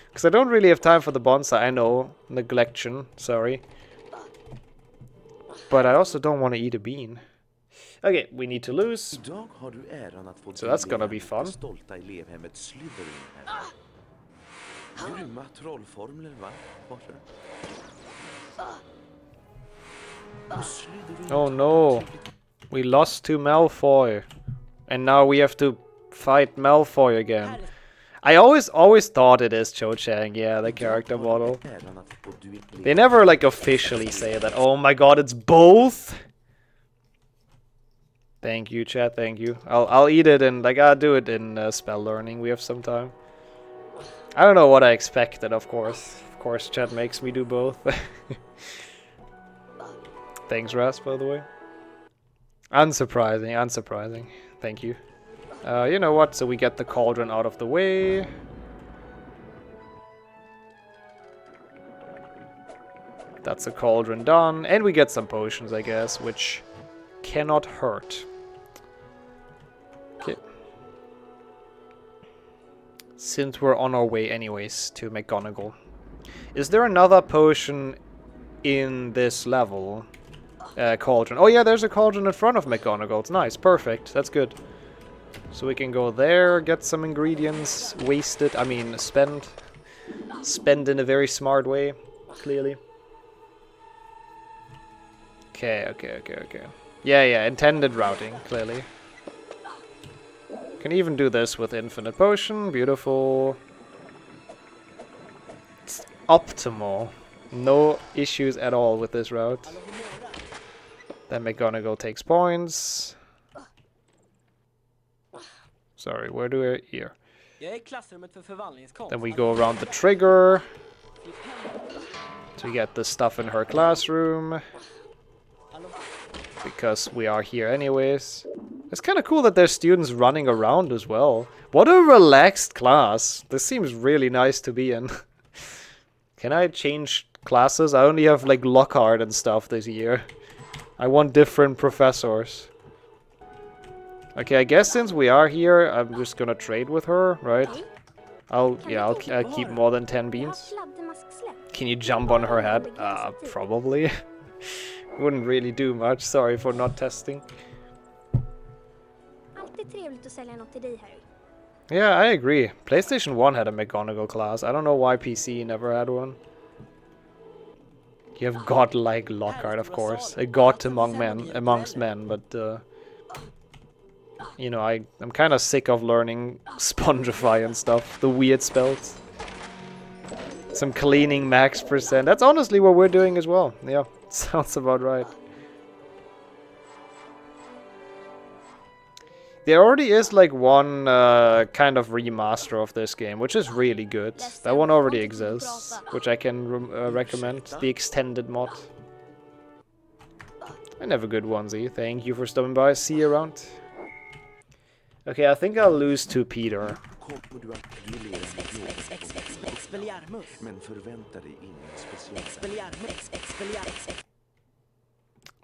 Because I don't really have time for the bonsai. I know. Neglection. Sorry. But I also don't want to eat a bean. Okay, we need to lose. So that's gonna be fun. Oh no. We lost to Malfoy. And now we have to fight Malfoy again. I always thought it is Cho Chang, yeah, the character model. They never like officially say that. Oh my god, it's both? Thank you, chat. Thank you. I'll eat it and like I'll do it in spell learning. We have some time. I don't know what I expected. Of course, chat makes me do both. Thanks, Ras, by the way. Unsurprising. Thank you. You know what? So we get the cauldron out of the way. That's a cauldron done, and we get some potions, I guess, which cannot hurt. Okay. Since we're on our way anyways to McGonagall. Is there another potion in this level? Cauldron. Oh yeah, there's a cauldron in front of McGonagall. It's nice. Perfect. That's good. So we can go there, get some ingredients, spend. Spend in a very smart way, clearly. Okay. Yeah, intended routing, clearly. Can even do this with infinite potion. Beautiful. It's optimal. No issues at all with this route. Then McGonagall takes points. Sorry, where do I... Here. Then we go around the trigger to get the stuff in her classroom. Because we are here anyways. It's kind of cool that there's students running around as well. What a relaxed class. This seems really nice to be in. Can I change classes? I only have like Lockhart and stuff this year. I want different professors. Okay, I guess since we are here, I'm just gonna trade with her, right? I'll keep more than 10 beans. Can you jump on her head? Probably. Wouldn't really do much. Sorry for not testing. Yeah, I agree. PlayStation 1 had a McGonagall class. I don't know why PC never had one. You have godlike Lockhart, of course. A god amongst men, but you know, I'm kind of sick of learning Spongify and stuff. The weird spells. Some cleaning max %. That's honestly what we're doing as well. Yeah, sounds about right. There already is like one kind of remaster of this game, which is really good. That one already exists, which I can recommend. The extended mod. And have a good one, Z. Thank you for stopping by. See you around. Okay, I think I'll lose to Peter.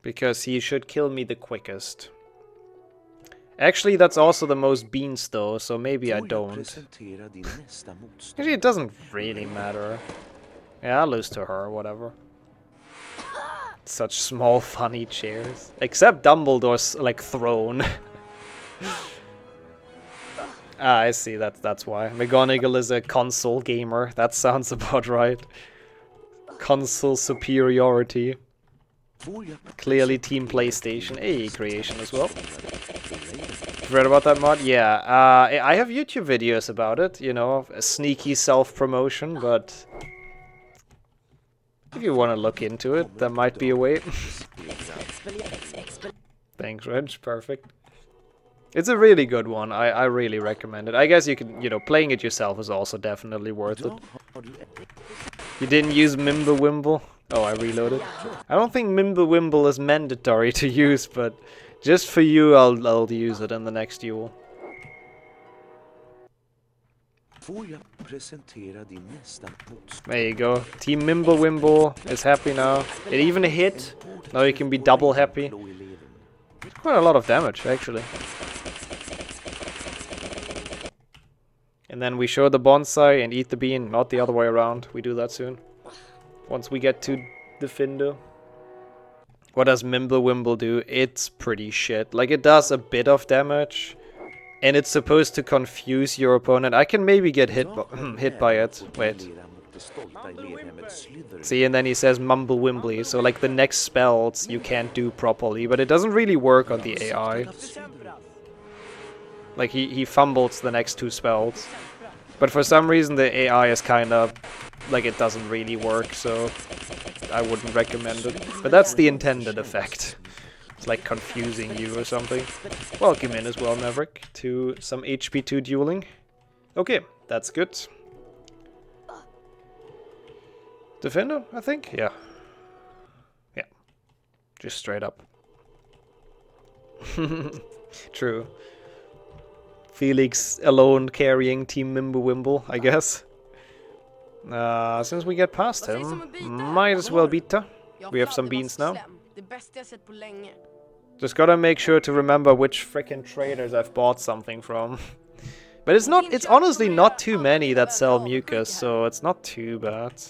Because he should kill me the quickest. Actually, that's also the most beans though, so maybe I don't. Actually, it doesn't really matter. Yeah, I'll lose to her, whatever. Such small, funny chairs. Except Dumbledore's, like, throne. I see, that's why. McGonagall is a console gamer. That sounds about right. Console superiority. Clearly Team PlayStation. A creation as well. Read about that mod? Yeah. I have YouTube videos about it, you know, a sneaky self-promotion, but if you want to look into it, that might be a way. Thanks, Reg. Perfect. It's a really good one. I really recommend it. I guess you can, you know, playing it yourself is also definitely worth it. You didn't use Mimblewimble? Oh, I reloaded. I don't think Mimblewimble is mandatory to use, but just for you, I'll use it in the next duel. There you go. Team Mimblewimble is happy now. It even hit. Now you can be double happy. Quite a lot of damage, actually. And then we show the bonsai and eat the bean, not the other way around. We do that soon. Once we get to Defender. What does Mimblewimble do? It's pretty shit. Like, it does a bit of damage. And it's supposed to confuse your opponent. I can maybe get hit by it. Wait. See, and then he says Mumblewimbly. So, like, the next spells you can't do properly. But it doesn't really work on the AI. Like, he fumbles the next two spells. But for some reason the AI is kind of... like, it doesn't really work, so I wouldn't recommend it. But that's the intended effect. It's like confusing you or something. Welcome in as well, Maverick, to some HP2 dueling. Okay, that's good. Defender, I think? Yeah. Yeah. Just straight up. True. Felix alone carrying Team Mimblewimble, I guess. Since we get past him, might as well beat her. We have some beans now. Just gotta make sure to remember which frickin' traders I've bought something from. But it's honestly not too many that sell mucus, so it's not too bad.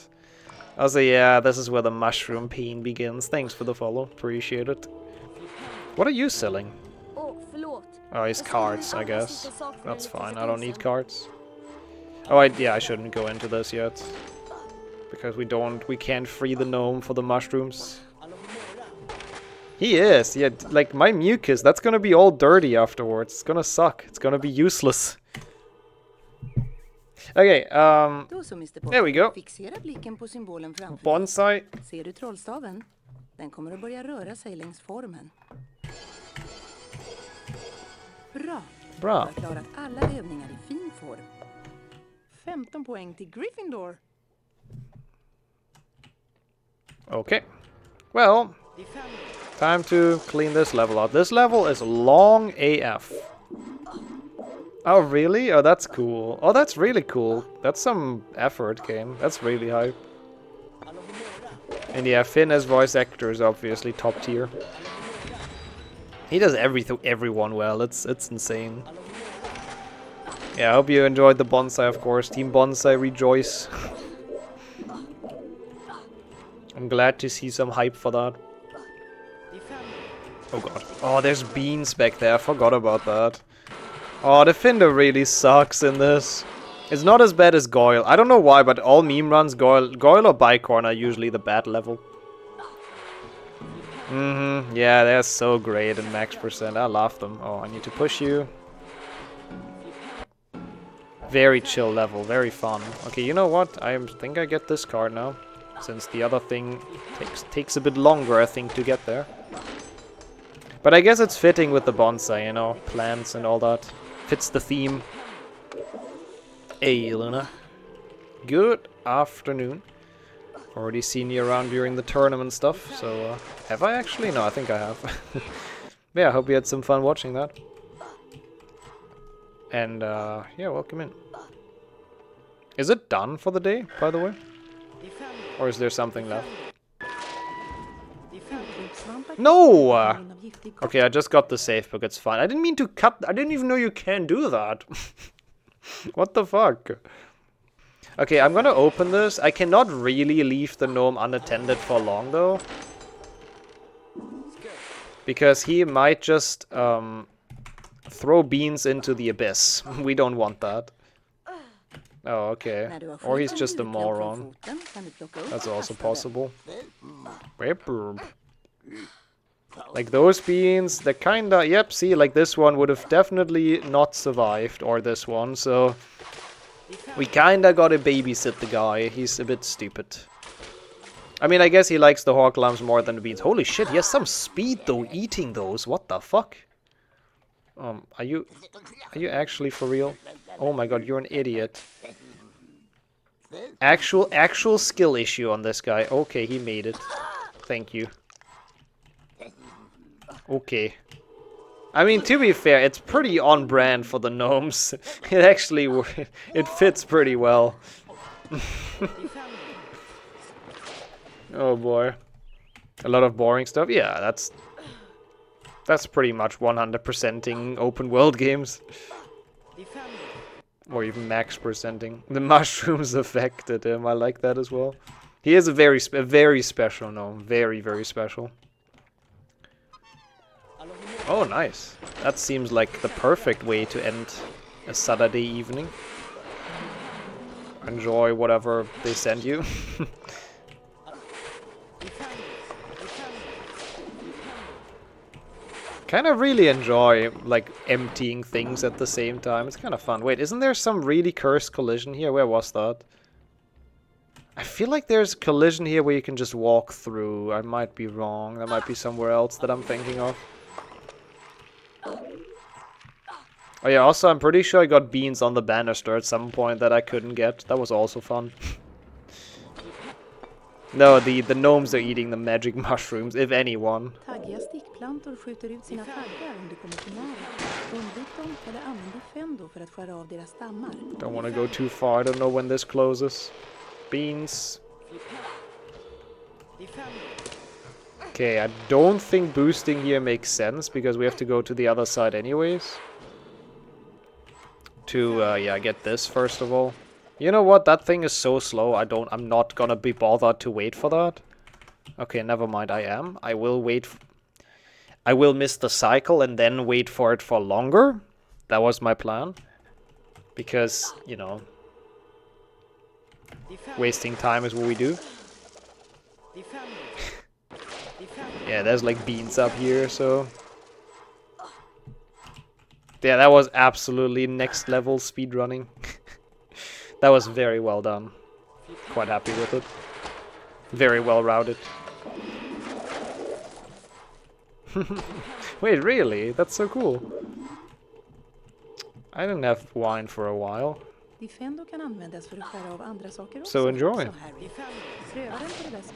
Also, yeah, this is where the mushroom pain begins. Thanks for the follow, appreciate it. What are you selling? Oh, he's cards, I guess. That's fine, I don't need cards. Oh, I shouldn't go into this yet. Because we can't free the gnome for the mushrooms. He is, yeah, like my mucus, that's gonna be all dirty afterwards. It's gonna suck, it's gonna be useless. Okay, there we go. Bonsai. Ser du trollstaven? Den kommer att börja röra sig längs formen. Bra. Bra. Du har klarat alla övningar i fin form. 15 poäng till Gryffindor. Okay. Well, time to clean this level out. This level is long AF. Oh, really? Oh, that's cool. Oh, that's really cool. That's some effort game. That's really hype. And yeah, Finn as voice actor is obviously top tier. He does everyone well. It's insane. Yeah, I hope you enjoyed the bonsai, of course. Team Bonsai, rejoice. I'm glad to see some hype for that. Oh god. Oh, there's beans back there. I forgot about that. Oh, the Finder really sucks in this. It's not as bad as Goyle. I don't know why, but all meme runs, Goyle or Bicorn are usually the bad level. Yeah, they're so great in max percent. I love them. Oh, I need to push you. Very chill level, very fun. Okay, you know what? I think I get this card now. Since the other thing takes a bit longer, I think, to get there. But I guess it's fitting with the bonsai, you know, plants and all that. Fits the theme. Hey, Luna. Good afternoon. Already seen you around during the tournament stuff, so... have I actually? No, I think I have. Yeah, I hope you had some fun watching that. And, yeah, welcome in. Is it done for the day, by the way? Or is there something left? No! Okay, I just got the safe book, it's fine. I didn't mean to cut... I didn't even know you can do that. What the fuck? Okay, I'm gonna open this. I cannot really leave the gnome unattended for long, though. Because he might just, throw beans into the abyss. We don't want that. Oh, okay. Or he's just a moron. That's also possible. Like those beans, they're kinda... Yep, see, like this one would have definitely not survived. Or this one, so... we kinda gotta babysit the guy. He's a bit stupid. I mean, I guess he likes the hawk lumps more than the beans. Holy shit, he has some speed, though, eating those. What the fuck? Are you actually for real? Oh my god, you're an idiot. Actual skill issue on this guy. Okay, he made it. Thank you. Okay. I mean, to be fair, it's pretty on brand for the gnomes. It actually it fits pretty well. Oh boy. A lot of boring stuff. Yeah, that's pretty much 100%ing open world games. Or even max percenting. The mushrooms affected him. I like that as well. He is a very special gnome. Very, very special. Oh, nice. That seems like the perfect way to end a Saturday evening. Enjoy whatever they send you. Kind of really enjoy, like, emptying things at the same time. It's kind of fun. Wait, isn't there some really cursed collision here? Where was that? I feel like there's collision here where you can just walk through. I might be wrong. That might be somewhere else that I'm thinking of. Oh yeah, also I'm pretty sure I got beans on the banister at some point that I couldn't get. That was also fun. No, the gnomes are eating the magic mushrooms, if anyone. Taggiga stickplantor skjuter ut sina taggar om du kommer för nära. Undvik dem eller använd fendo för att skära av deras stammar. Don't want to go too far. I don't know when this closes. Beans. Okay, I don't think boosting here makes sense because we have to go to the other side anyways. To, yeah, get this first of all. You know what? That thing is so slow. I'm not gonna be bothered to wait for that. Okay, never mind. I am. I will wait. I will miss the cycle and then wait for it for longer. That was my plan. Because, you know, wasting time is what we do. Yeah, there's like beans up here, so... Yeah, that was absolutely next level speedrunning. That was very well done. Quite happy with it. Very well routed. Wait, really? That's so cool. I didn't have wine for a while. So enjoy.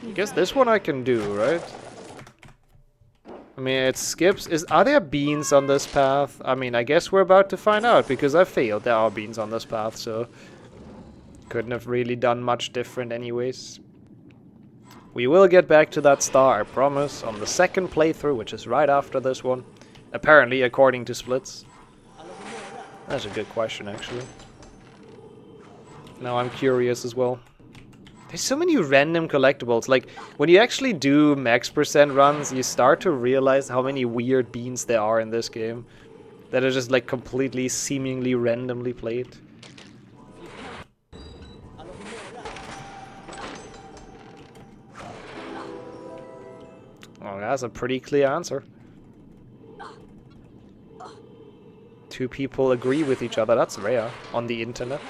I guess this one I can do, right? I mean, it skips. Are there beans on this path? I mean, I guess we're about to find out because I failed. There are beans on this path, so couldn't have really done much different anyways. We will get back to that star, I promise, on the second playthrough, which is right after this one. Apparently, according to splits. That's a good question, actually. Now I'm curious as well. There's so many random collectibles. Like, when you actually do max percent runs, you start to realize how many weird beans there are in this game. That are just, like, completely, seemingly randomly played. Oh, that's a pretty clear answer. Two people agree with each other. That's rare on the internet.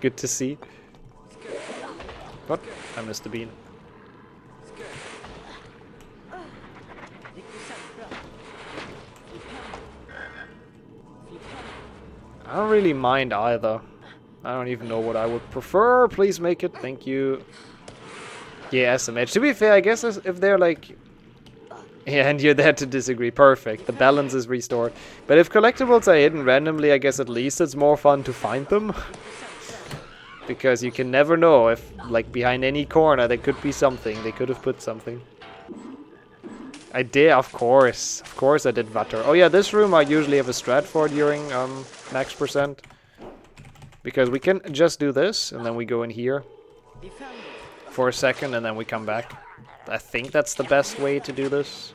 Good to see. What? I missed the bean. I don't really mind either. I don't even know what I would prefer. Please make it. Thank you. Yeah, SMH. To be fair, I guess if they're like... Yeah, and you're there to disagree. Perfect. The balance is restored. But if collectibles are hidden randomly, I guess at least it's more fun to find them. Because you can never know if, like, behind any corner there could be something. They could have put something. I did, of course. Of course I did Vatter. Oh yeah, this room I usually have a strat for during max percent. Because we can just do this, and then we go in here for a second, and then we come back. I think that's the best way to do this.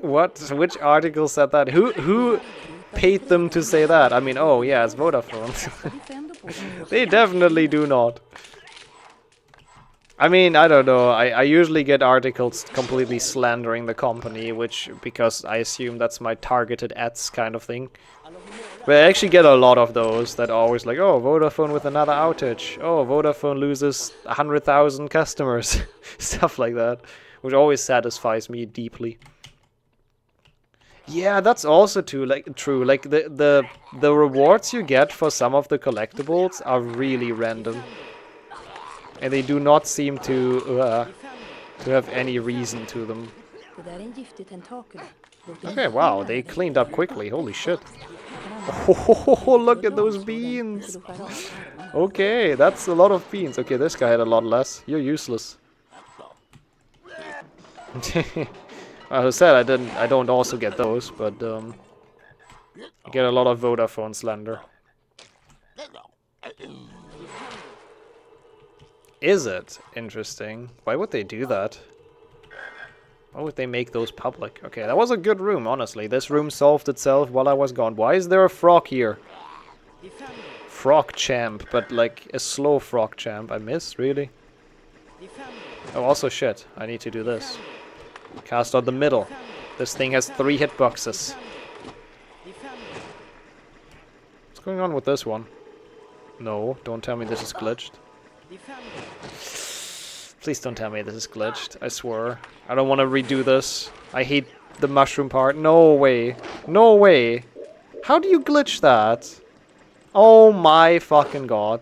What? Which article said that? Who paid them to say that? I mean, oh yeah, it's Vodafone. They definitely do not. I mean, I don't know. I usually get articles completely slandering the company, because I assume that's my targeted ads kind of thing. But I actually get a lot of those that are always like, oh, Vodafone with another outage. Oh, Vodafone loses 100,000 customers. Stuff like that. Which always satisfies me deeply. Yeah, that's also true. Like the rewards you get for some of the collectibles are really random. And they do not seem to have any reason to them. Okay, wow, they cleaned up quickly. Holy shit. Oh, look at those beans. Okay, that's a lot of beans. Okay, this guy had a lot less. You're useless. As I said, I don't also get those, but I get a lot of Vodafone slander. Is it? Interesting. Why would they do that? Why would they make those public? Okay, that was a good room, honestly. This room solved itself while I was gone. Why is there a frog here? Frog champ, but like a slow frog champ. I missed, really? Oh, also shit. I need to do this. Cast on the middle. This thing has 3 hitboxes. What's going on with this one? No, don't tell me this is glitched. Please don't tell me this is glitched. I swear. I don't want to redo this. I hate the mushroom part. No way. No way. How do you glitch that? Oh my fucking god.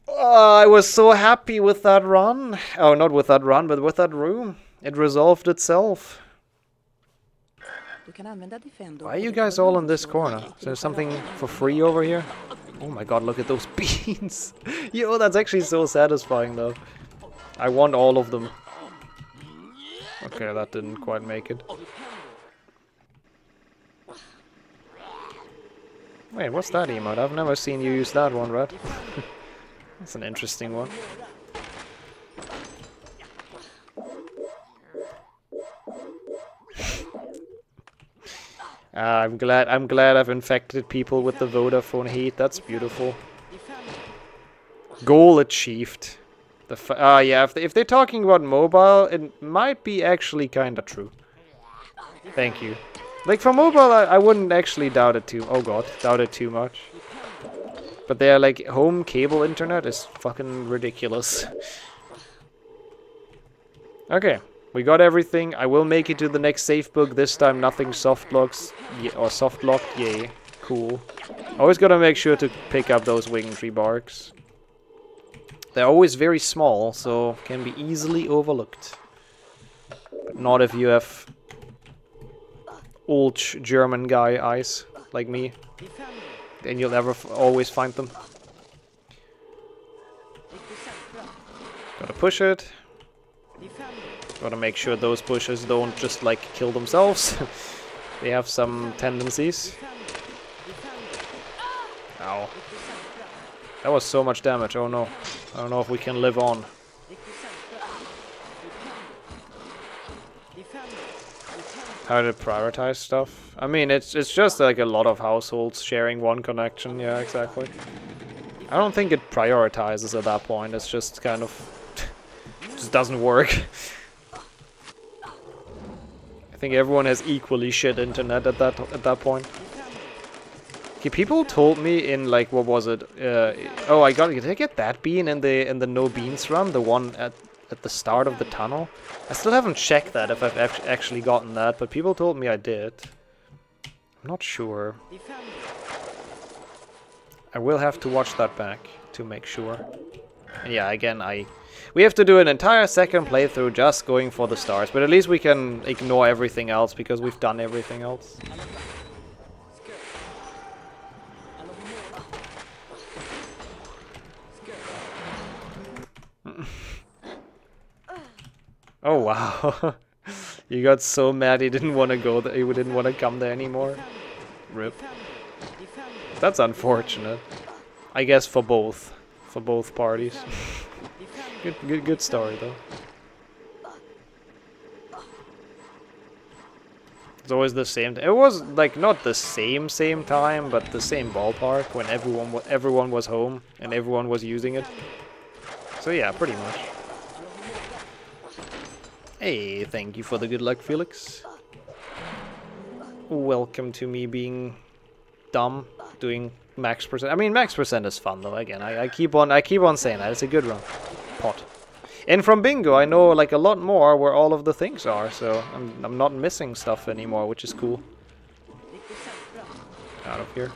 I was so happy with that run. Oh, not with that run, but with that room. It resolved itself. Why are you guys all in this corner? Is there something for free over here? Oh my god, look at those beans. Yo, that's actually so satisfying though. I want all of them. Okay, that didn't quite make it. Wait, what's that emote? I've never seen you use that one, Red. That's an interesting one. I'm glad I've infected people with the Vodafone hate. That's beautiful. Goal achieved. Yeah, if they're talking about mobile, it might be actually kind of true. Thank you. Like for mobile, I wouldn't actually doubt it too. Oh god, doubt it too much. But they're like home cable internet is fucking ridiculous. Okay. We got everything. I will make it to the next safe book. This time nothing soft locks. Or soft locked. Yay. Cool. Always gotta make sure to pick up those wing tree barks. They're always very small, so can be easily overlooked. But not if you have old German guy eyes like me. Then you'll always find them. Gotta push it. Gotta make sure those pushes don't just like kill themselves. They have some tendencies. Ow. That was so much damage, oh no. I don't know if we can live on. How to prioritize stuff? I mean, it's just like a lot of households sharing one connection, yeah, exactly. I don't think it prioritizes at that point, it's just kind of... just doesn't work. I think everyone has equally shit internet at that point. Okay, people told me in like, what was it? Oh, did I get that bean in the no beans run? The one at the start of the tunnel? I still haven't checked that if I've actually gotten that, but people told me I did. I'm not sure. I will have to watch that back to make sure. And yeah, again, we have to do an entire second playthrough just going for the stars, but at least we can ignore everything else because we've done everything else. Oh wow. You got so mad he didn't want to go there, he didn't want to come there anymore. Rip. That's unfortunate. I guess for both parties. Good story though. It's always the same. It was like not the same time, but the same ballpark when everyone was home and everyone was using it. So yeah, pretty much. Hey, thank you for the good luck, Felix. Welcome to me being dumb, doing max percent. I mean, max percent is fun though. Again, I keep on saying that it's a good run. Pot. And from bingo, I know like a lot more where all of the things are, so I'm not missing stuff anymore, which is cool. Out of here.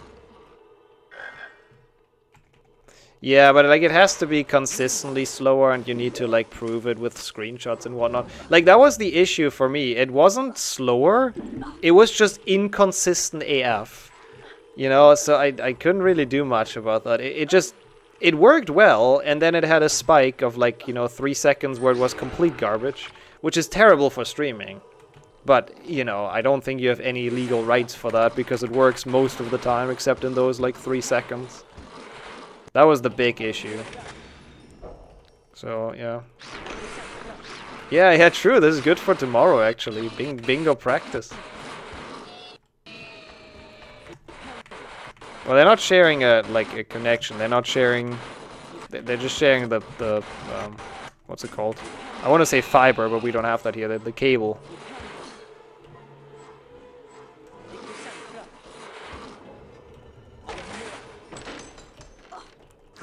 Yeah, but like it has to be consistently slower and you need to like prove it with screenshots and whatnot. Like that was the issue for me. It wasn't slower, it was just inconsistent AF. You know, so I couldn't really do much about that. It worked well, and then it had a spike of like, you know, 3 seconds where it was complete garbage, which is terrible for streaming. But, you know, I don't think you have any legal rights for that because it works most of the time except in those like 3 seconds. That was the big issue. So, yeah. Yeah, true. This is good for tomorrow, actually. Bingo practice. Well, they're not sharing a connection. They're not sharing... They're just sharing the what's it called? I want to say fiber, but we don't have that here. The cable.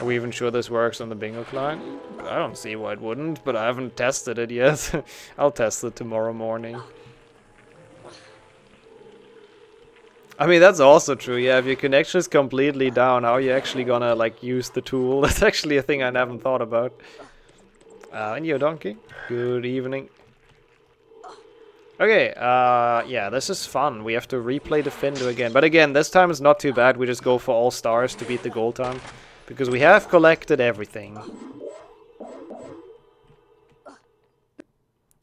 Are we even sure this works on the bingo client? I don't see why it wouldn't, but I haven't tested it yet. I'll test it tomorrow morning. I mean, that's also true, yeah, if your connection is completely down, how are you actually gonna, like, use the tool? That's actually a thing I haven't thought about. And you, Donkey. Good evening. Okay, yeah, this is fun. We have to replay the Findo again. But again, this time it's not too bad. We just go for all stars to beat the goal time. Because we have collected everything.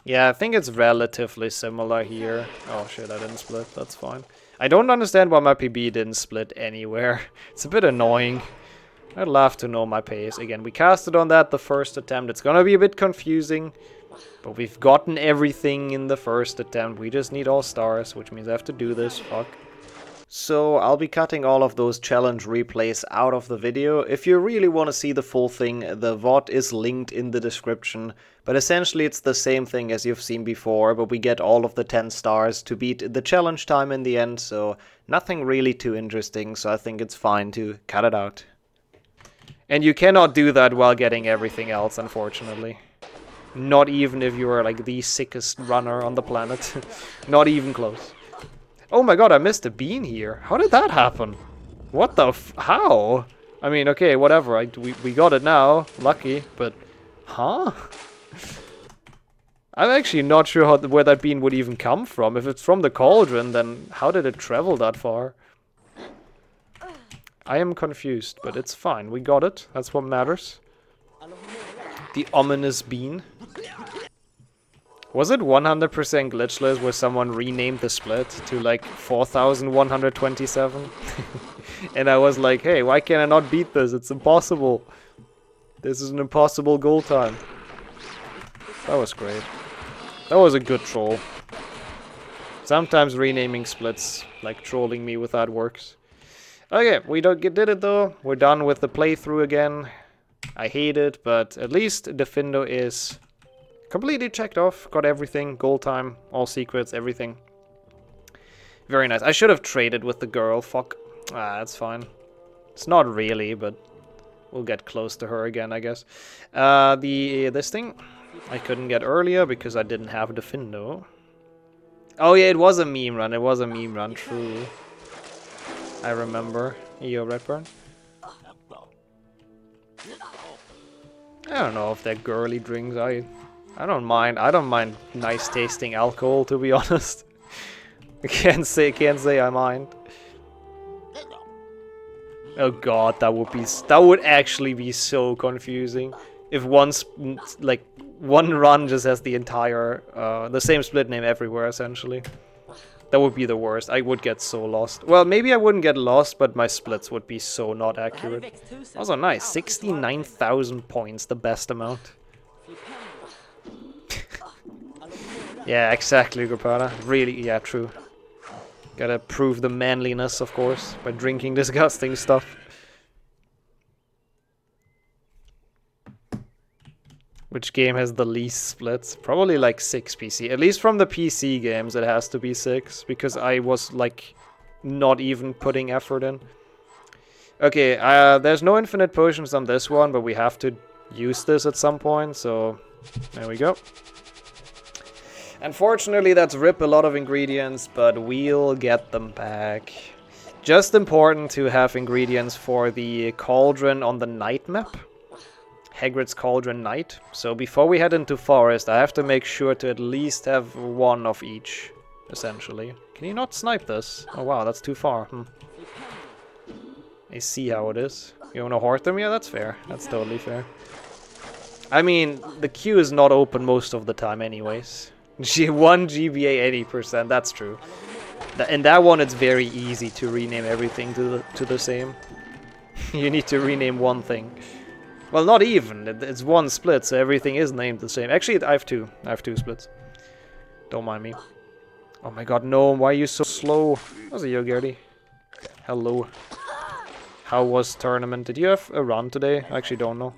Yeah, I think it's relatively similar here. Oh shit, I didn't split. That's fine. I don't understand why my PB didn't split anywhere. It's a bit annoying. I'd love to know my pace. Again, we casted on that the first attempt. It's gonna be a bit confusing. But we've gotten everything in the first attempt. We just need all stars, which means I have to do this. Fuck. So I'll be cutting all of those challenge replays out of the video. If you really want to see the full thing, the VOD is linked in the description. But essentially it's the same thing as you've seen before, but we get all of the 10 stars to beat the challenge time in the end, so nothing really too interesting, so I think it's fine to cut it out. And you cannot do that while getting everything else, unfortunately. Not even if you are like the sickest runner on the planet. Not even close. Oh my god, I missed a bean here. How did that happen? What the how? I mean, okay, whatever. We got it now. Lucky, but... Huh? I'm actually not sure where that bean would even come from. If it's from the cauldron, then how did it travel that far? I am confused, but it's fine. We got it. That's what matters. The ominous bean. Was it 100% glitchless where someone renamed the split to like 4127? And I was like, hey, why can I not beat this? It's impossible. This is an impossible goal time. That was great. That was a good troll. Sometimes renaming splits, like trolling me with that works. Okay, we did it though. We're done with the playthrough again. I hate it, but at least Defindo is completely checked off. Got everything. Goal time, all secrets, everything. Very nice. I should have traded with the girl. Fuck. Ah, that's fine. It's not really, but we'll get close to her again, I guess. This thing I couldn't get earlier because I didn't have Defindo. Oh yeah, it was a meme run. It was a meme run. True. I remember. Yo, Redburn. I don't know if they're girly drinks. I don't mind. I don't mind nice tasting alcohol, to be honest. I can't say I mind. Oh god, that would actually be so confusing if one run just has the entire the same split name everywhere essentially. That would be the worst. I would get so lost. Well, maybe I wouldn't get lost, but my splits would be so not accurate. Also nice, 69,000 points, the best amount. Yeah, exactly, Grupada. Really, yeah, true. Gotta prove the manliness, of course, by drinking disgusting stuff. Which game has the least splits? Probably like 6 PC. At least from the PC games it has to be 6, because I was like not even putting effort in. Okay, there's no infinite potions on this one, but we have to use this at some point, so there we go. Unfortunately, that's rip a lot of ingredients, but we'll get them back. Just important to have ingredients for the cauldron on the night map. Hagrid's Cauldron Night. So before we head into Forest, I have to make sure to at least have one of each, essentially. Can you not snipe this? Oh wow, that's too far. I see how it is. You wanna hoard them? Yeah, that's fair. That's totally fair. I mean, the queue is not open most of the time anyways. 1 GBA 80%, that's true. In that one it's very easy to rename everything to the same. You need to rename one thing. Well, not even. It's one split, so everything is named the same. Actually, I have two. I have 2 splits. Don't mind me. Oh my god, no. Why are you so slow? How's it, yo, Gertie? Hello. How was tournament? Did you have a run today? I actually don't know.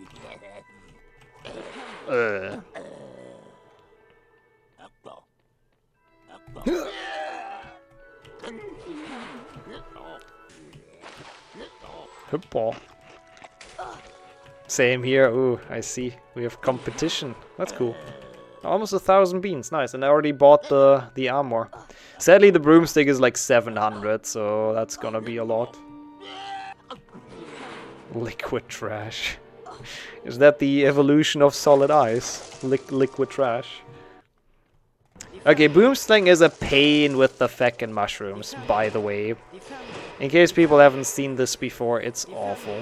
Hoppa. Same here. Ooh, I see. We have competition. That's cool. Almost 1,000 beans. Nice. And I already bought the armor. Sadly, the broomstick is like 700, so that's gonna be a lot. Liquid trash. Is that the evolution of solid ice? Liquid trash. Okay, boomslang is a pain with the feckin' mushrooms, by the way. In case people haven't seen this before, it's awful.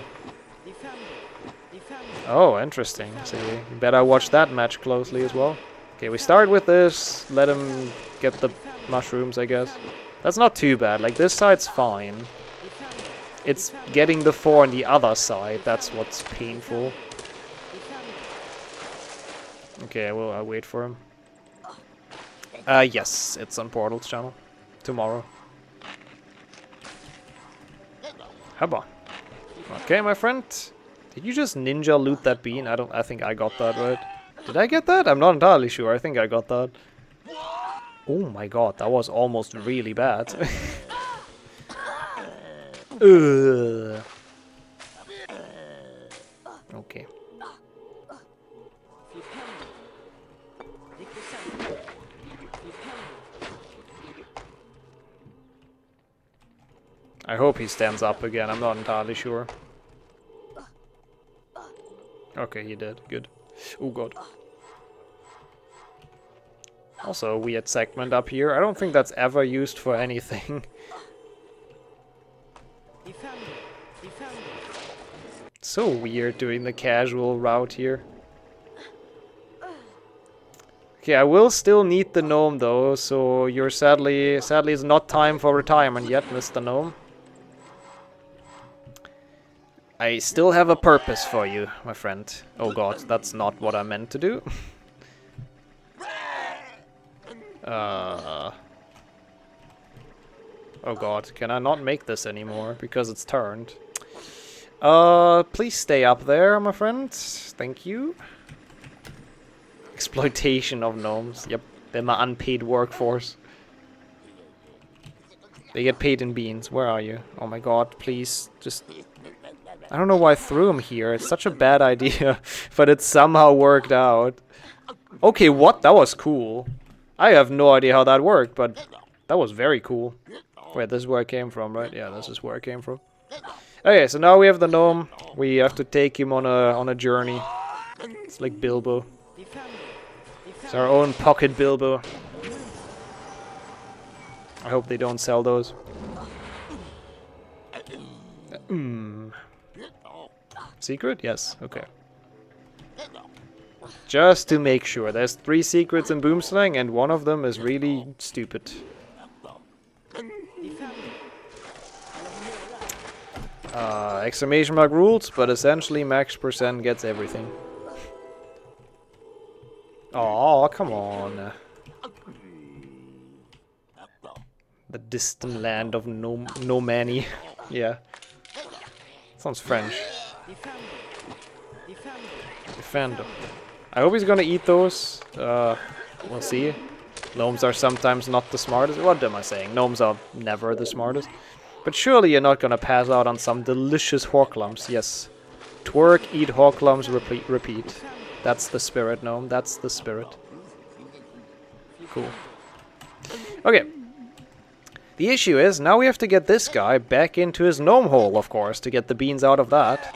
Oh, interesting. So you better watch that match closely as well. Okay, we start with this. Let him get the mushrooms, I guess. That's not too bad. Like, this side's fine. It's getting the 4 on the other side. That's what's painful. Okay, I'll wait for him. Yes, it's on Portal's channel. Tomorrow. Hubba. Okay, my friend. Did you just ninja loot that bean? I think I got that right. Did I get that? I'm not entirely sure. I think I got that. Oh my god, that was almost really bad. Okay. I hope he stands up again. I'm not entirely sure. Okay, he did. Good. Oh god. Also, a weird segment up here. I don't think that's ever used for anything. So weird doing the casual route here. Okay, I will still need the gnome though, so you're sadly it's not time for retirement yet, Mr. Gnome. I still have a purpose for you, my friend. Oh god, that's not what I meant to do. Oh god, can I not make this anymore because it's turned? Please stay up there, my friend. Thank you. Exploitation of gnomes. Yep, they're my unpaid workforce. They get paid in beans. Where are you? Oh my god, please, just... I don't know why I threw him here. It's such a bad idea, but it somehow worked out. Okay, what? That was cool. I have no idea how that worked, but that was very cool. Wait, this is where I came from, right? Yeah, this is where I came from. Okay, so now we have the gnome. We have to take him on a journey. It's like Bilbo. It's our own pocket Bilbo. I hope they don't sell those. Secret? Yes, okay. Just to make sure. There's 3 secrets in Boomslang, and one of them is really stupid. Exclamation mark rules, but essentially max % gets everything. Oh, come on. The distant land of no many. Yeah. Sounds French. Defendo. I hope he's gonna eat those. We'll see. Gnomes are sometimes not the smartest. What am I saying? Gnomes are never the smartest. But surely you're not gonna pass out on some delicious horklumps. Yes. Twerk, eat horklumps, repeat. That's the spirit, gnome. That's the spirit. Cool. Okay. The issue is, now we have to get this guy back into his gnome hole, of course, to get the beans out of that.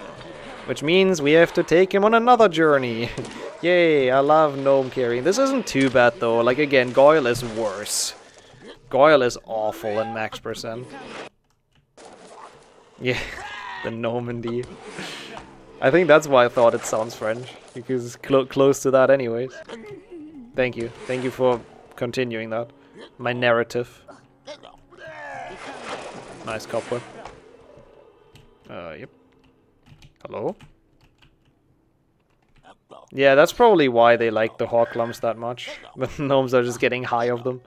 Which means we have to take him on another journey. Yay, I love gnome carrying. This isn't too bad though. Like again, Goyle is worse. Goyle is awful in max %. Yeah, the Normandy. I think that's why I thought it sounds French. Because it's close to that anyways. Thank you. Thank you for continuing that. My narrative. Nice copper. Yep. Hello? Yeah, that's probably why they like the horklumps that much. But gnomes are just getting high of them.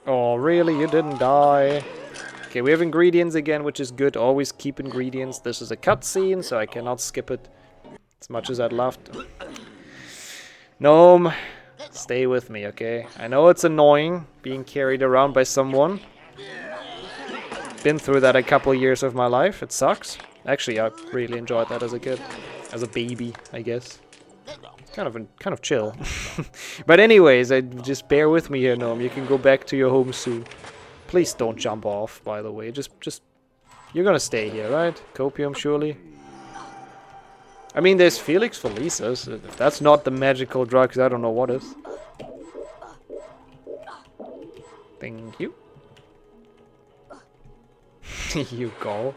Oh, really? You didn't die? Okay, we have ingredients again, which is good. Always keep ingredients. This is a cutscene, so I cannot skip it as much as I'd love to. Gnome, stay with me, okay? I know it's annoying being carried around by someone. Been through that a couple years of my life. It sucks. Actually, I really enjoyed that as a kid. As a baby, I guess. Kind of chill. But anyways, just bear with me here, Gnome. You can go back to your home soon. Please don't jump off, by the way. Just you're gonna stay here, right? Copium, surely. I mean, there's Felix Felicis. If that's not the magical drugs, I don't know what is. Thank you. You gold.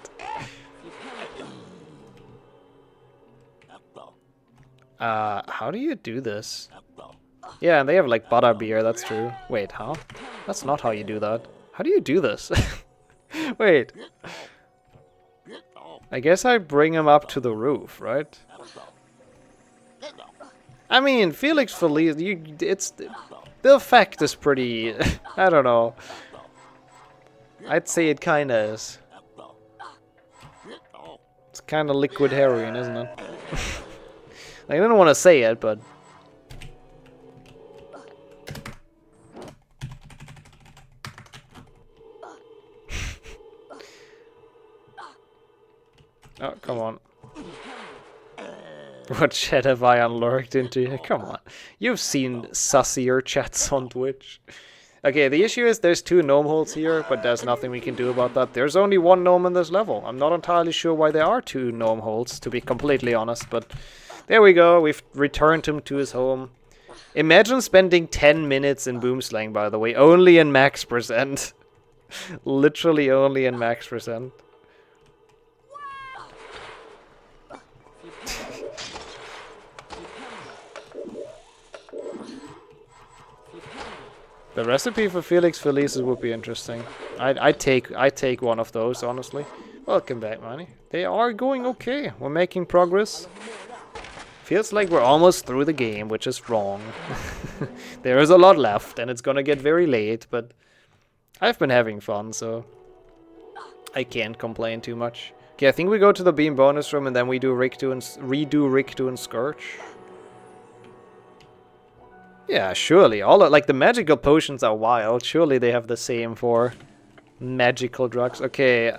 How do you do this? Yeah, and they have like butterbeer, that's true. Wait, huh? That's not how you do that. How do you do this? Wait. I guess I bring him up to the roof, right? I mean, Felix Feliz, it's... The effect is pretty... I don't know. I'd say it kinda is. It's kinda liquid heroin, isn't it? I didn't want to say it, but... Oh, come on. What chat have I unlurked into? Come on. You've seen sussier chats on Twitch. Okay, the issue is there's 2 gnome holes here, but there's nothing we can do about that. There's only 1 gnome in this level. I'm not entirely sure why there are 2 gnome holes, to be completely honest, but... There we go, we've returned him to his home. Imagine spending 10 minutes in Boomslang, by the way, only in max %. Literally only in max %. The recipe for Felix Felices would be interesting. I take one of those, honestly. Welcome back, Manny. They are going okay. We're making progress. Feels like we're almost through the game, which is wrong. There is a lot left, and it's gonna get very late, but I've been having fun, so I can't complain too much. Okay, I think we go to the beam bonus room, and then we do redo Riktu and Scourge. Yeah, surely. All like the magical potions are wild. Surely they have the same for magical drugs. Okay,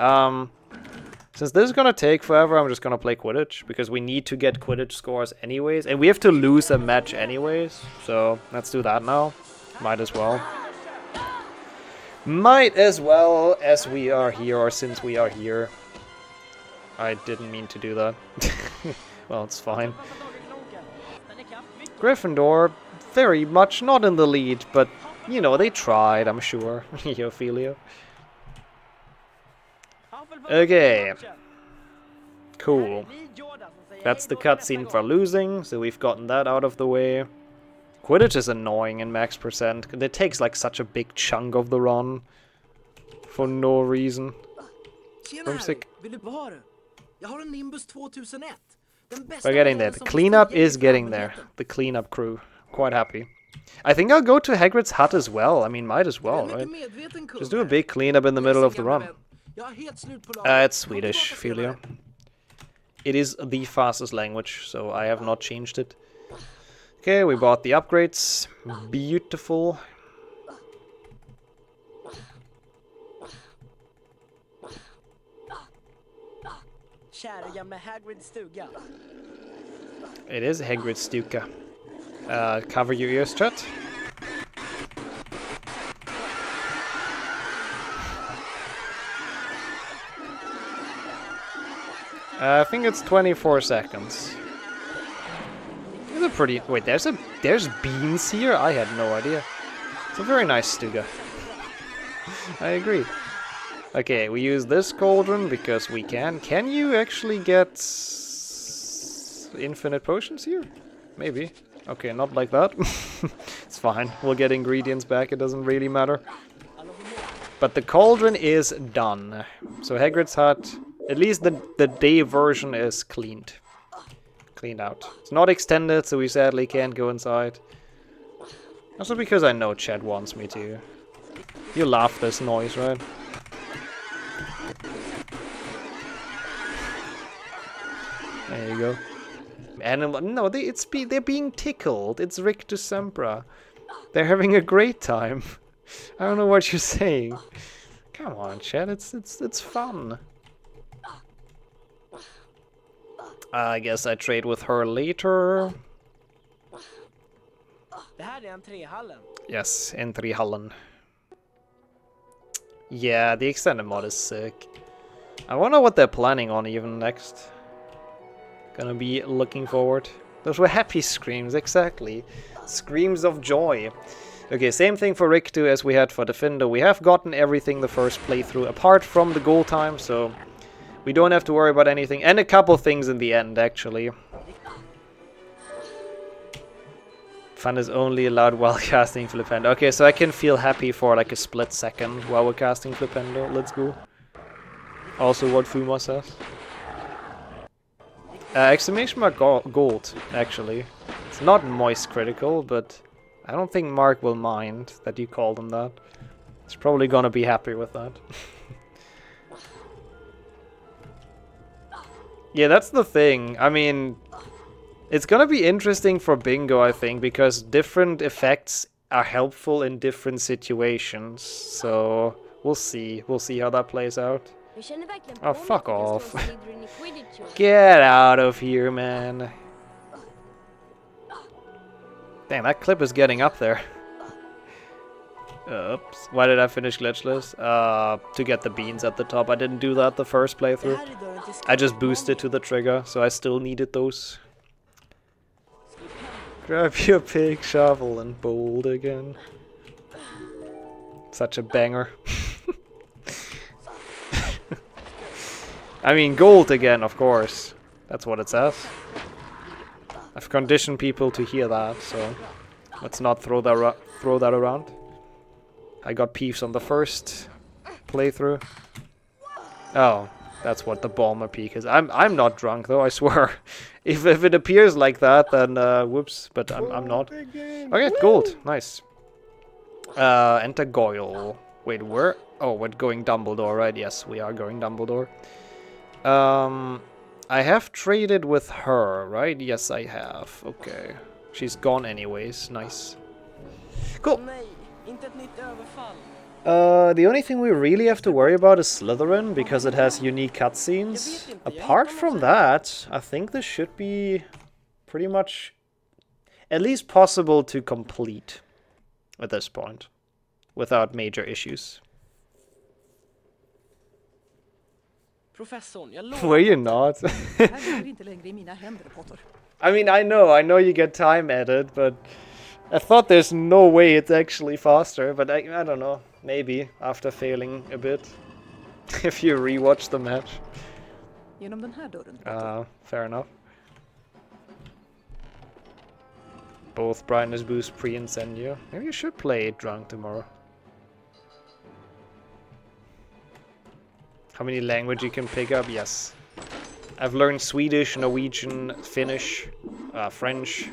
since this is gonna take forever, I'm just gonna play Quidditch, because we need to get Quidditch scores anyways, and we have to lose a match anyways, so let's do that now. Might as well. Might as well, as we are here, or since we are here. I didn't mean to do that. Well, it's fine. Gryffindor, very much not in the lead, but, you know, they tried, I'm sure. Ophelia. Okay. Cool. That's the cutscene for losing, so we've gotten that out of the way. Quidditch is annoying in max percent. It takes like such a big chunk of the run. For no reason. I'm sick. We're getting there. The cleanup is getting there. The cleanup crew. Quite happy. I think I'll go to Hagrid's hut as well. I mean, might as well, right? Just do a big cleanup in the middle of the run. It's Swedish, Ophelia. It is the fastest language, so I have not changed it. Okay, we bought the upgrades. Beautiful. It is Hagrid's stuga. Cover your ears, chat. I think it's 24 seconds. It's a pretty... Wait, there's beans here? I had no idea. It's a very nice stuga. I agree. Okay, we use this cauldron because we can. Can you actually get infinite potions here? Maybe. Okay, not like that. It's fine. We'll get ingredients back. It doesn't really matter. But the cauldron is done. So Hagrid's hut, at least the day version is cleaned. Cleaned out. It's not extended, so we sadly can't go inside. Also because I know Chad wants me to. You love this noise, right? There you go. Animal, no, they're being tickled. It's Rictus Sempra. They're having a great time. I don't know what you're saying. Come on, Chad. It's fun. I guess I trade with her later. Yes, entryhallen. Yeah, the extended mod is sick. I wonder what they're planning on even next. Gonna be looking forward. Those were happy screams, exactly. Screams of joy. Okay, same thing for Riktu as we had for Defender. We have gotten everything the first playthrough, apart from the goal time, so we don't have to worry about anything. And a couple things in the end, actually. Fun is only allowed while casting Flipendo. Okay, so I can feel happy for like a split second while we're casting Flipendo. Let's go. Also what Fuma says. Exclamation mark gold, actually. It's not moist critical, but I don't think Mark will mind that you called him that. He's probably gonna be happy with that. Yeah, that's the thing. I mean, it's gonna be interesting for Bingo, I think, because different effects are helpful in different situations. So, we'll see. We'll see how that plays out. Oh, fuck off. Get out of here, man. Dang, that clip is getting up there. Oops. Why did I finish glitchless? To get the beans at the top. I didn't do that the first playthrough. I just boosted to the trigger, so I still needed those. Grab your big shovel and bold again. Such a banger. I mean, gold again, of course. That's what it says. I've conditioned people to hear that, so let's not throw that around. I got peeves on the first playthrough. Oh, that's what the bomber peak is. I'm not drunk though, I swear. If it appears like that, then whoops. But I'm not. Okay, gold, nice. Enter Goyle. Wait, where? Oh, we're going Dumbledore, right? Yes, we are going Dumbledore. I have traded with her, right? Yes, I have. Okay. She's gone anyways. Nice. Cool. The only thing we really have to worry about is Slytherin, because it has unique cutscenes. Apart from that, I think this should be pretty much at least possible to complete at this point without major issues. Were you not? I mean, I know you get time added, but I thought there's no way it's actually faster, but I don't know. Maybe after failing a bit, if you rewatch the match. Fair enough. Both brightness boost pre-incendio. Maybe you should play it drunk tomorrow. How many language you can pick up? Yes. I've learned Swedish, Norwegian, Finnish, French,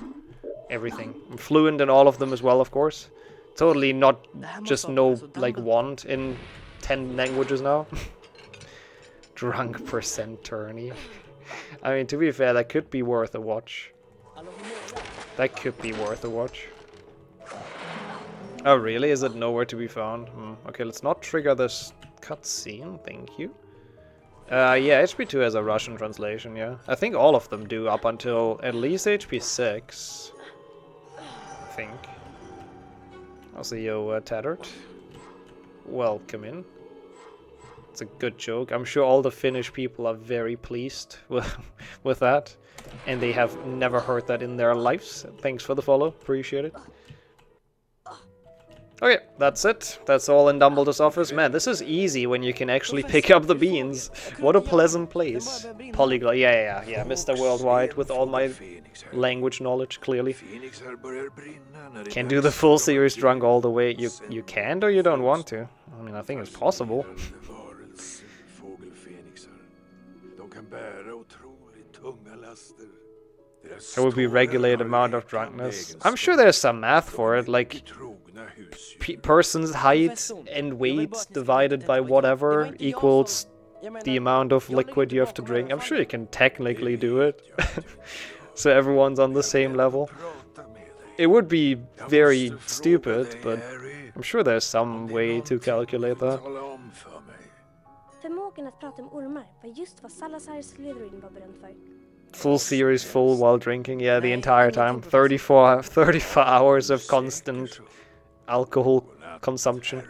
everything. I'm fluent in all of them as well, of course. Totally not just know like one in 10 languages now. Drunk percent tourney. I mean, to be fair, that could be worth a watch. That could be worth a watch. Oh really? Is it nowhere to be found? Okay, let's not trigger this cutscene, thank you. Yeah, HP2 has a Russian translation, yeah. I think all of them do up until at least HP6. I think. I'll see you, Tattered. Welcome in. It's a good joke. I'm sure all the Finnish people are very pleased with that. And they have never heard that in their lives. Thanks for the follow, appreciate it. Okay, that's it. That's all in Dumbledore's office. Man, this is easy when you can actually pick up the beans. What a pleasant place. Polyglot, yeah, Mr. Worldwide with all my language knowledge, clearly. Can't do the full series drunk all the way. You can't or you don't want to? I mean, I think it's possible. It would be regulated amount of drunkenness. I'm sure there's some math for it, like person's height and weight divided by whatever equals the amount of liquid you have to drink. I'm sure you can technically do it. So everyone's on the same level. It would be very stupid, but I'm sure there's some way to calculate that. Full series full while drinking, yeah, the entire time. 34 hours of constant alcohol consumption.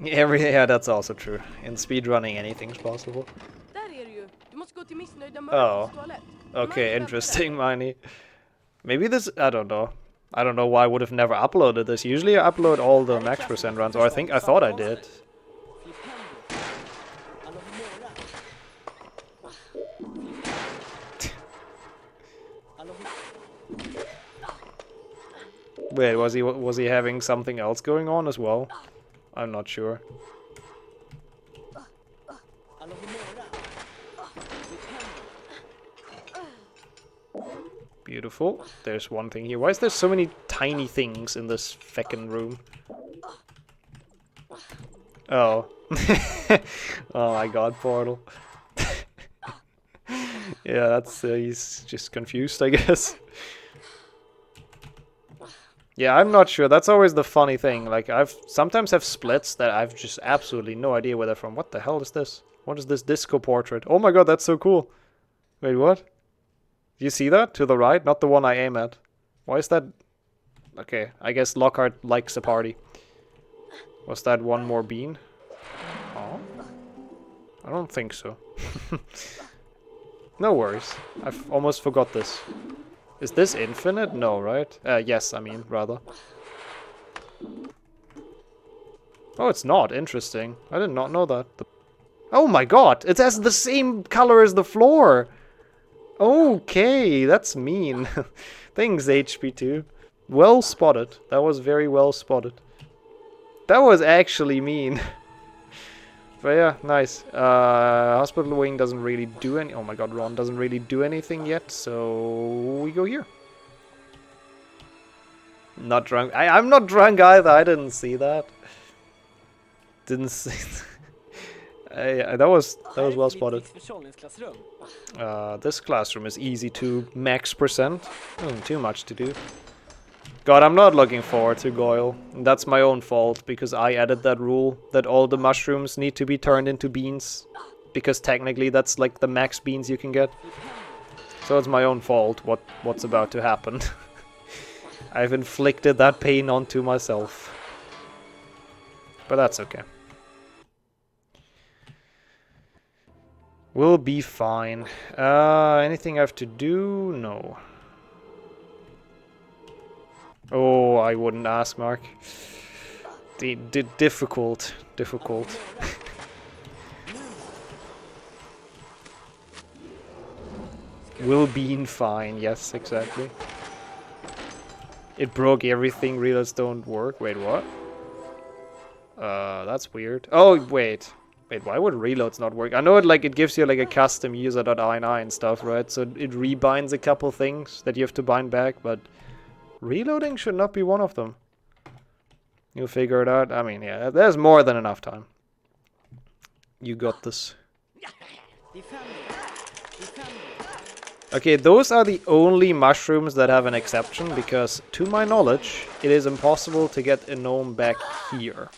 Yeah, that's also true. In speedrunning, anything's possible. Oh, okay, interesting, Miney. Maybe this, I don't know. I don't know why I would have never uploaded this. Usually I upload all the max percent runs, or I thought I did. Wait, was he having something else going on as well? I'm not sure. Beautiful. There's one thing here. Why is there so many tiny things in this feckin' room? Oh. Oh my god, Portal. Yeah, that's he's just confused, I guess. Yeah, I'm not sure. That's always the funny thing. Like, I've sometimes have splits that I've just absolutely no idea where they're from. What the hell is this? What is this disco portrait? Oh my god, that's so cool. Wait, what? Do you see that? To the right? Not the one I aim at. Why is that? Okay, I guess Lockhart likes a party. Was that one more bean? Oh? I don't think so. No worries. I've almost forgot this. Is this infinite? No, right? Yes, I mean, rather. Oh, it's not. Interesting. I did not know that. Oh my god! It has the same color as the floor! Okay, that's mean. Thanks, HP2. Well spotted. That was very well spotted. That was actually mean. But yeah, nice. Hospital wing doesn't really do any... Oh my god, Ron doesn't really do anything yet, so we go here. Not drunk. I'm not drunk either. I didn't see that. Didn't see... that was well spotted. This classroom is easy to max %. Too much to do. God, I'm not looking forward to Goyle. That's my own fault, because I added that rule that all the mushrooms need to be turned into beans. Because technically that's like the max beans you can get. So it's my own fault what's about to happen. I've inflicted that pain onto myself. But that's okay. We'll be fine. Anything I have to do? No. Oh, I wouldn't ask, Mark. Difficult. Will be fine. Yes, exactly. It broke everything. Reloads don't work. Wait, what? That's weird. Oh, wait. Wait, why would reloads not work? I know it gives you like a custom user.ini and stuff, right? So it rebinds a couple things that you have to bind back, but reloading should not be one of them. You'll figure it out. I mean, yeah, there's more than enough time. You got this. Okay, those are the only mushrooms that have an exception, because to my knowledge, it is impossible to get a gnome back here.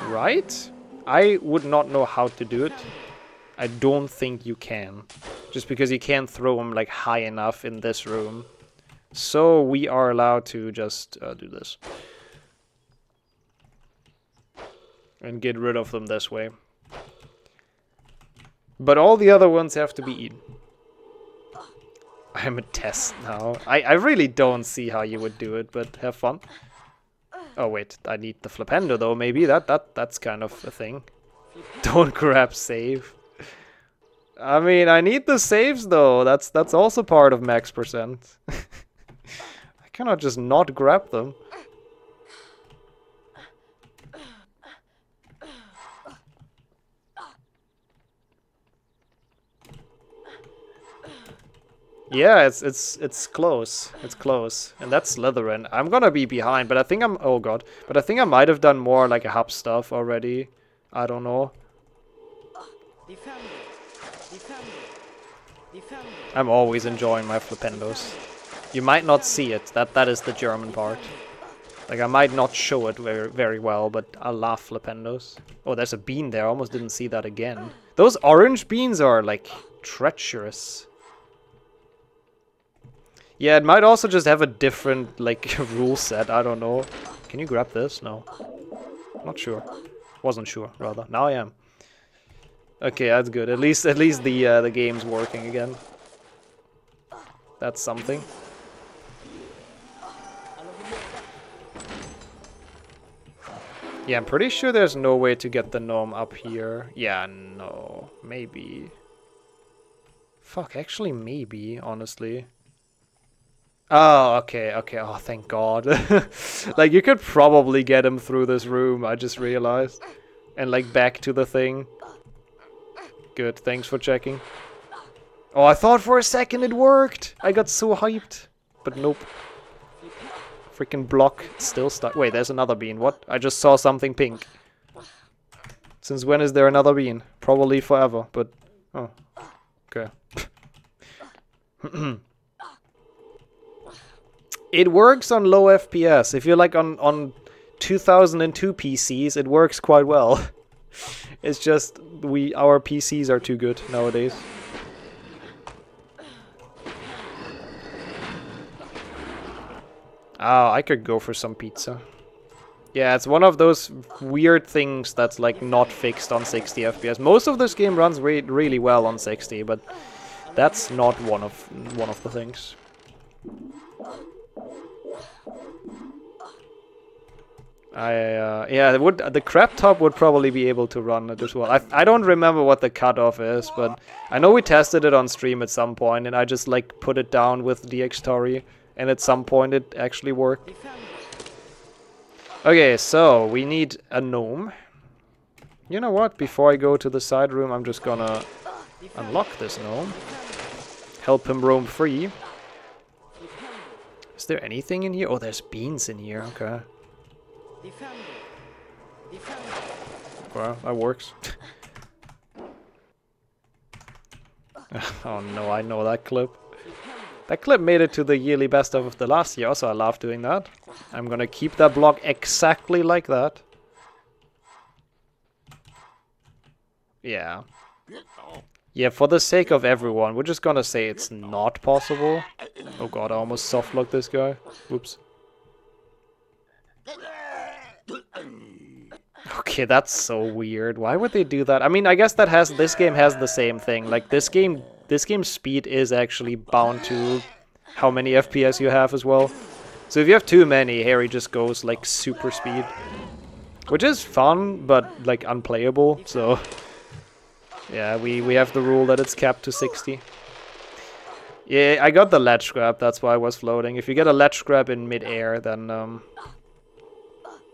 Right? I would not know how to do it. I don't think you can. Just because you can't throw them like high enough in this room. So we are allowed to just do this. And get rid of them this way. But all the other ones have to be eaten. I'm a test now. I really don't see how you would do it, but have fun. Oh wait, I need the flipendo though, maybe. That's kind of a thing. Don't grab save. I mean, I need the saves though. That's also part of max %. I cannot just not grab them. Yeah, it's close. It's close. And that's Slytherin. I'm gonna be behind, but I think I'm... Oh god. But I think I might have done more like a hub stuff already. I don't know. I'm always enjoying my flipendos. You might not see it. That is the German part. Like, I might not show it very well, but I love flipendos. Oh, there's a bean there. I almost didn't see that again. Those orange beans are, like, treacherous. Yeah, it might also just have a different, like, rule set. I don't know. Can you grab this? No. Not sure. Wasn't sure, rather. Now I am. Okay, that's good. At least the game's working again. That's something. Yeah, I'm pretty sure there's no way to get the gnome up here. Yeah, no. Maybe. Fuck, actually maybe, honestly. Oh, okay. Oh, thank God. Like, you could probably get him through this room, I just realized. And, like, back to the thing. Good, thanks for checking. Oh, I thought for a second it worked! I got so hyped. But nope. Freaking block, still stuck. Wait, there's another bean. What? I just saw something pink. Since when is there another bean? Probably forever, but... Oh. Okay. It works on low FPS. If you're like on 2002 PCs, it works quite well. It's just our PCs are too good nowadays. Oh, I could go for some pizza. Yeah, it's one of those weird things that's like not fixed on 60 FPS. Most of this game runs really well on 60, but that's not one of the things. Yeah, the crab top would probably be able to run it as well. I don't remember what the cutoff is, but I know we tested it on stream at some point, and I just like put it down with DxTory, And at some point it actually worked. Okay, so we need a gnome. You know what? Before I go to the side room, I'm just gonna unlock this gnome. Help him roam free. Is there anything in here? Oh, there's beans in here. Okay. Well, that works. Oh no, I know that clip. That clip made it to the yearly best of the last year, so I love doing that. I'm gonna keep that block exactly like that. Yeah. Yeah, for the sake of everyone, we're just gonna say it's not possible. Oh god, I almost softlocked this guy. Whoops. Okay, that's so weird. Why would they do that? I mean, I guess that this game has the same thing. Like this game's speed is actually bound to how many FPS you have as well. So if you have too many, Harry just goes like super speed, which is fun but like unplayable. So yeah, we have the rule that it's capped to 60. Yeah, I got the ledge grab. That's why I was floating. If you get a ledge grab in mid-air, then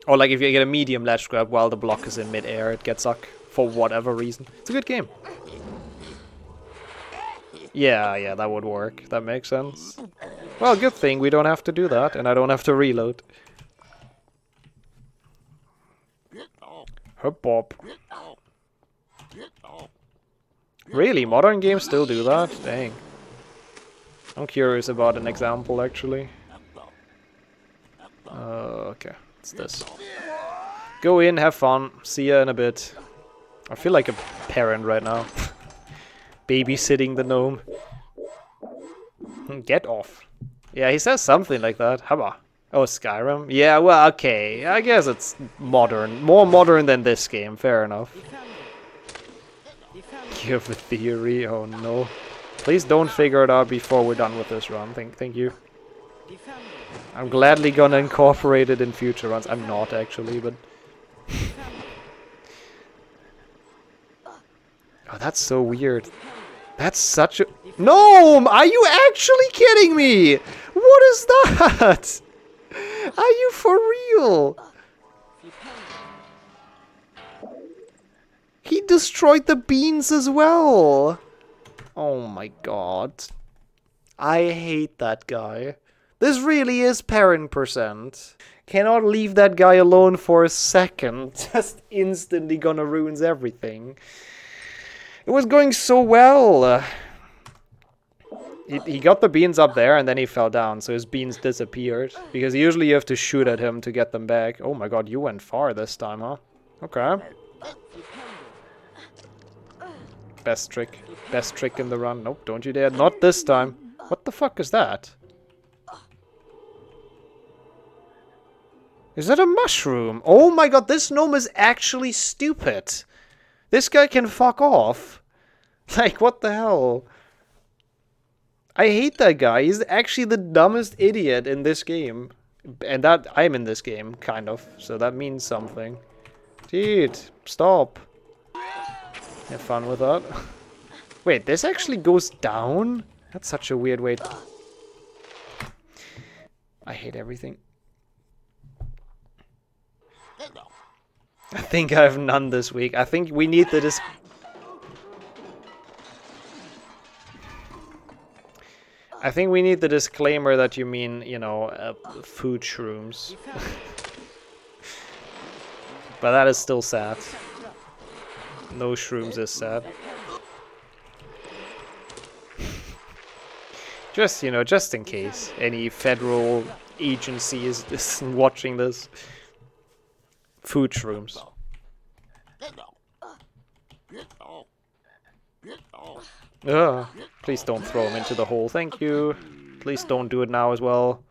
or like if you get a medium ledge grab while the block is in mid-air, it gets stuck for whatever reason. It's a good game. Yeah, that would work. That makes sense. Well, good thing we don't have to do that, and I don't have to reload. Hop bop. Really? Modern games still do that? Dang. I'm curious about an example, actually. Okay. It's this. Go in, have fun. See ya in a bit. I feel like a parent right now. Babysitting the gnome. Get off. Yeah, he says something like that. Haba. Oh, Skyrim? Yeah, well, okay. I guess it's modern. More modern than this game. Fair enough. You have a theory? Oh no. Please don't figure it out before we're done with this run. Thank you. I'm gladly gonna incorporate it in future runs. I'm not actually, but... Oh, that's so weird. That's such a... No! Are you actually kidding me? What is that? Are you for real? He destroyed the beans as well. Oh my god. I hate that guy. This really is parent %. Cannot leave that guy alone for a second. Just instantly gonna ruins everything. It was going so well. He got the beans up there and then he fell down, so his beans disappeared. Because usually you have to shoot at him to get them back. Oh my god, you went far this time, huh? Okay. Best trick. Best trick in the run. Nope, don't you dare. Not this time. What the fuck is that? Is that a mushroom? Oh my god, this gnome is actually stupid. This guy can fuck off. Like, what the hell? I hate that guy. He's actually the dumbest idiot in this game. And that I'm in this game, kind of. So that means something. Dude, stop. Have fun with that. Wait, this actually goes down? That's such a weird way. I hate everything. I think I have none this week. I think we need the I think we need the disclaimer that you mean, you know, food shrooms. But that is still sad. No shrooms is sad. Just, you know, just in case any federal agency is watching this. Food shrooms. Ugh. Please don't throw him into the hole, thank you. Please don't do it now as well.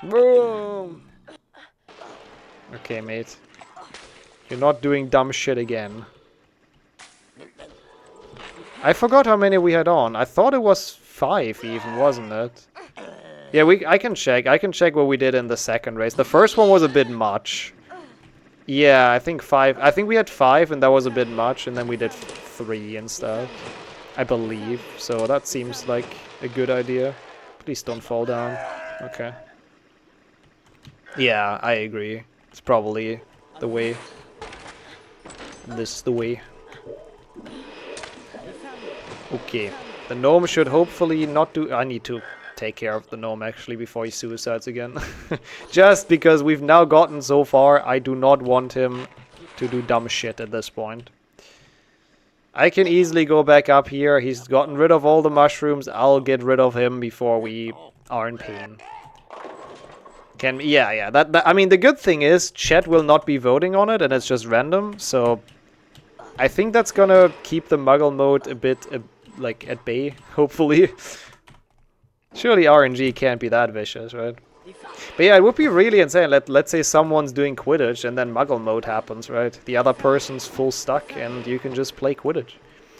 Boom! Okay, mate. You're not doing dumb shit again. I forgot how many we had on. I thought it was 5 even, wasn't it? Yeah, I can check. I can check what we did in the second race. The first one was a bit much. Yeah, I think 5. I think we had 5 and that was a bit much, and then we did 3 instead. I believe. So that seems like a good idea. Please don't fall down. Okay. Yeah, I agree. It's probably the way. This is the way. Okay. The gnome should hopefully not do... I need to take care of the gnome actually before he suicides again. Just because we've now gotten so far, I do not want him to do dumb shit at this point. I can easily go back up here. He's gotten rid of all the mushrooms. I'll get rid of him before we are in pain. Yeah. I mean, the good thing is chat will not be voting on it, and it's just random. So I think that's gonna keep the Muggle mode a bit like at bay. Hopefully. Surely RNG can't be that vicious, right? But yeah, it would be really insane. Let's say someone's doing Quidditch and then Muggle mode happens, right? The other person's full stuck and you can just play Quidditch.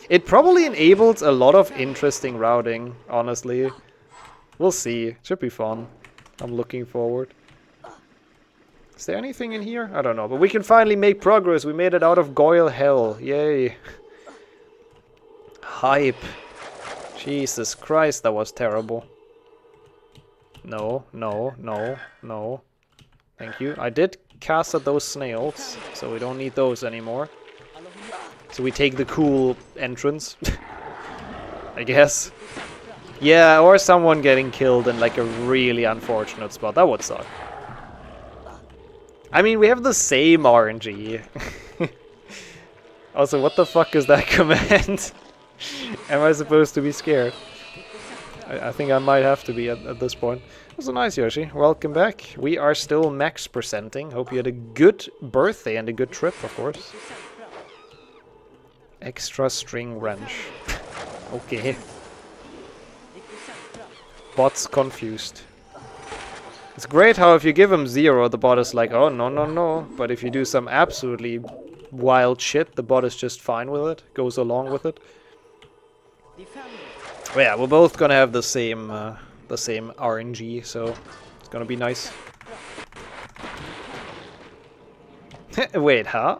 It probably enables a lot of interesting routing, honestly. We'll see. Should be fun. I'm looking forward. Is there anything in here? I don't know. But we can finally make progress. We made it out of Goyle Hell. Yay. Hype. Jesus Christ, that was terrible. No. Thank you. I did cast at those snails, so we don't need those anymore. So we take the cool entrance. I guess. Yeah, or someone getting killed in like a really unfortunate spot. That would suck. I mean, we have the same RNG. Also, what the fuck is that command? Am I supposed to be scared? I think I might have to be at this point. It was a nice Yoshi. Welcome back. We are still max percenting. Hope you had a good birthday and a good trip, of course. Extra string wrench. Okay. Bot's confused. It's great how if you give him 0, the bot is like, oh, no. But if you do some absolutely wild shit, the bot is just fine with it. Goes along with it. Well, yeah, we're both gonna have the same RNG, so it's gonna be nice. Wait, huh?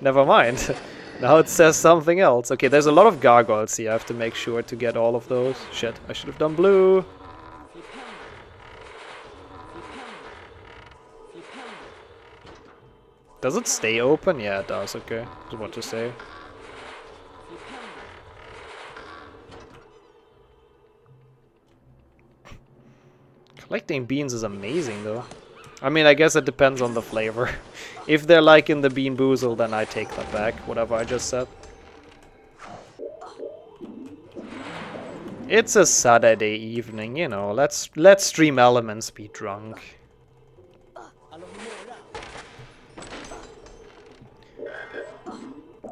Never mind. Now it says something else. Okay, there's a lot of gargoyles here. I have to make sure to get all of those. Shit, I should have done blue. Does it stay open? Yeah, it does. Okay, just what to say. Collecting beans is amazing, though. I mean, I guess it depends on the flavor. If they're like in the Bean Boozle, then I take that back, whatever I just said. It's a Saturday evening, you know. Let's stream Elements, be drunk.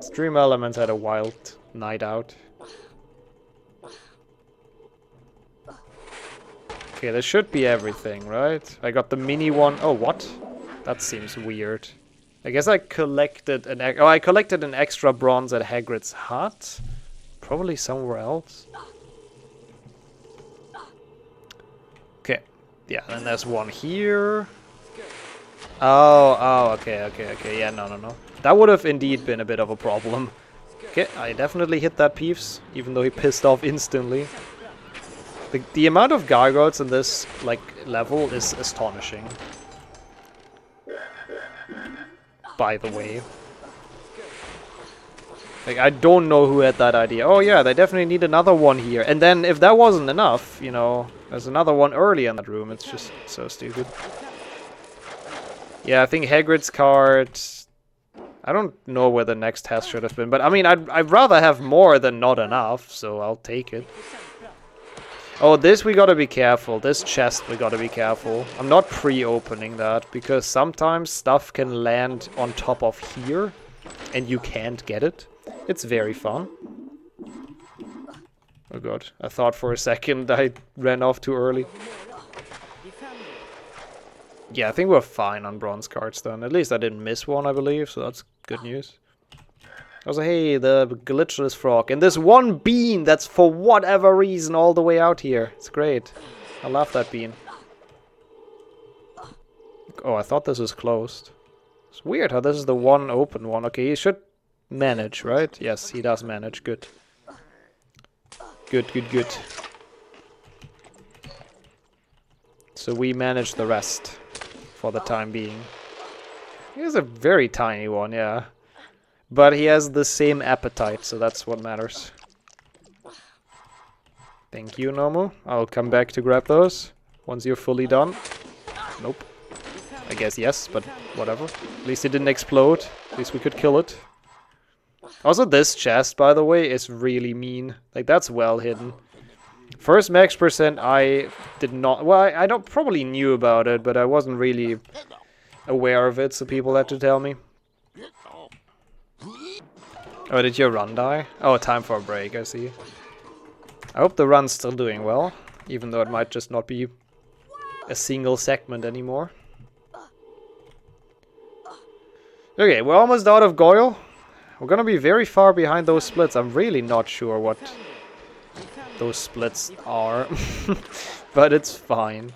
Stream Elements had a wild night out. Okay, this should be everything, right? I got the mini one. Oh, what? That seems weird. I guess I collected an... I collected an extra bronze at Hagrid's hut. Probably somewhere else. Okay. Yeah, then there's one here. Oh, okay. Yeah, no. That would have indeed been a bit of a problem. Okay, I definitely hit that Peeves, even though he pissed off instantly. The amount of gargoyles in this like level is astonishing. By the way. Like, I don't know who had that idea. Oh yeah, they definitely need another one here. And then if that wasn't enough, you know, there's another one early in that room. It's just so stupid. Yeah, I think Hagrid's card... I don't know where the next test should have been. But I mean, I'd rather have more than not enough, so I'll take it. Oh, this we gotta be careful. This chest we gotta be careful. I'm not pre-opening that, because sometimes stuff can land on top of here, and you can't get it. It's very fun. Oh god, I thought for a second I ran off too early. Yeah, I think we're fine on bronze cards then. At least I didn't miss one, I believe, so that's good news. Also, hey, the glitchless frog. And this one bean that's for whatever reason all the way out here. It's great. I love that bean. Oh, I thought this was closed. It's weird how this is the one open one. Okay, he should manage, right? Yes, he does manage. Good. Good, good, good. So we manage the rest for the time being. He is a very tiny one, yeah. But he has the same appetite, so that's what matters. Thank you, Nomu. I'll come back to grab those once you're fully done. Nope. I guess yes, but whatever. At least it didn't explode. At least we could kill it. Also, this chest, by the way, is really mean. Like, that's well hidden. First max percent, I did not... Well, I don't probably knew about it, but I wasn't really aware of it, so people had to tell me. Oh, did your run die? Oh, time for a break, I see. I hope the run's still doing well, even though it might just not be a single segment anymore. Okay, we're almost out of Goyle. We're gonna be very far behind those splits. I'm really not sure what those splits are, but it's fine.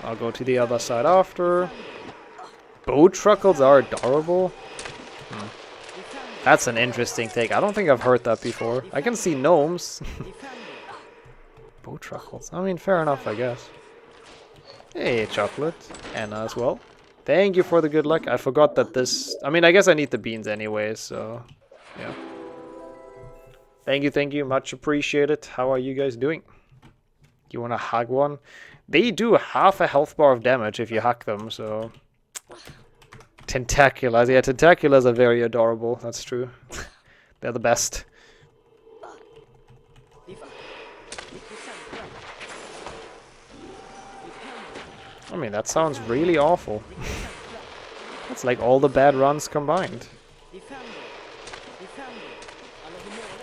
I'll go to the other side after. Bow truckles are adorable. That's an interesting take. I don't think I've heard that before. I can see gnomes. Bow truckles. I mean, fair enough, I guess. Hey, chocolate. Anna as well. Thank you for the good luck. I forgot that this... I mean, I guess I need the beans anyway, so... Yeah. Thank you, thank you. Much appreciated. How are you guys doing? You want to hug one? They do half a health bar of damage if you hug them, so... Tentaculars. Yeah, tentaculars are very adorable. That's true. They're the best. I mean, that sounds really awful. It's like all the bad runs combined.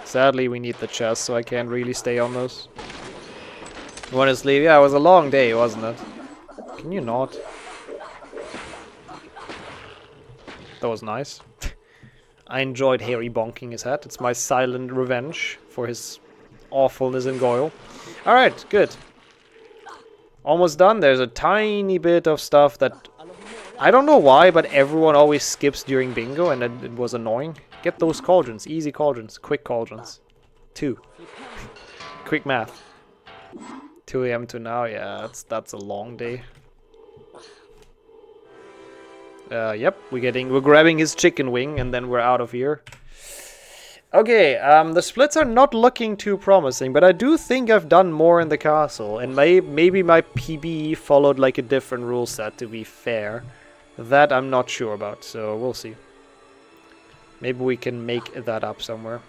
Sadly, we need the chest, so I can't really stay on this. You want to sleep? Yeah, it was a long day, wasn't it? Can you not? That was nice. I enjoyed Harry bonking his head. It's my silent revenge for his awfulness in Goyle. Alright, good. Almost done. There's a tiny bit of stuff that... I don't know why, but everyone always skips during bingo, and it was annoying. Get those cauldrons. Easy cauldrons. Quick cauldrons. 2. Quick math. 2 AM to now. Yeah, that's a long day. Yep, we're grabbing his chicken wing, and then we're out of here. Okay, the splits are not looking too promising, but I do think I've done more in the castle, and maybe my PB followed like a different rule set, to be fair. That I'm not sure about, so we'll see. Maybe we can make that up somewhere.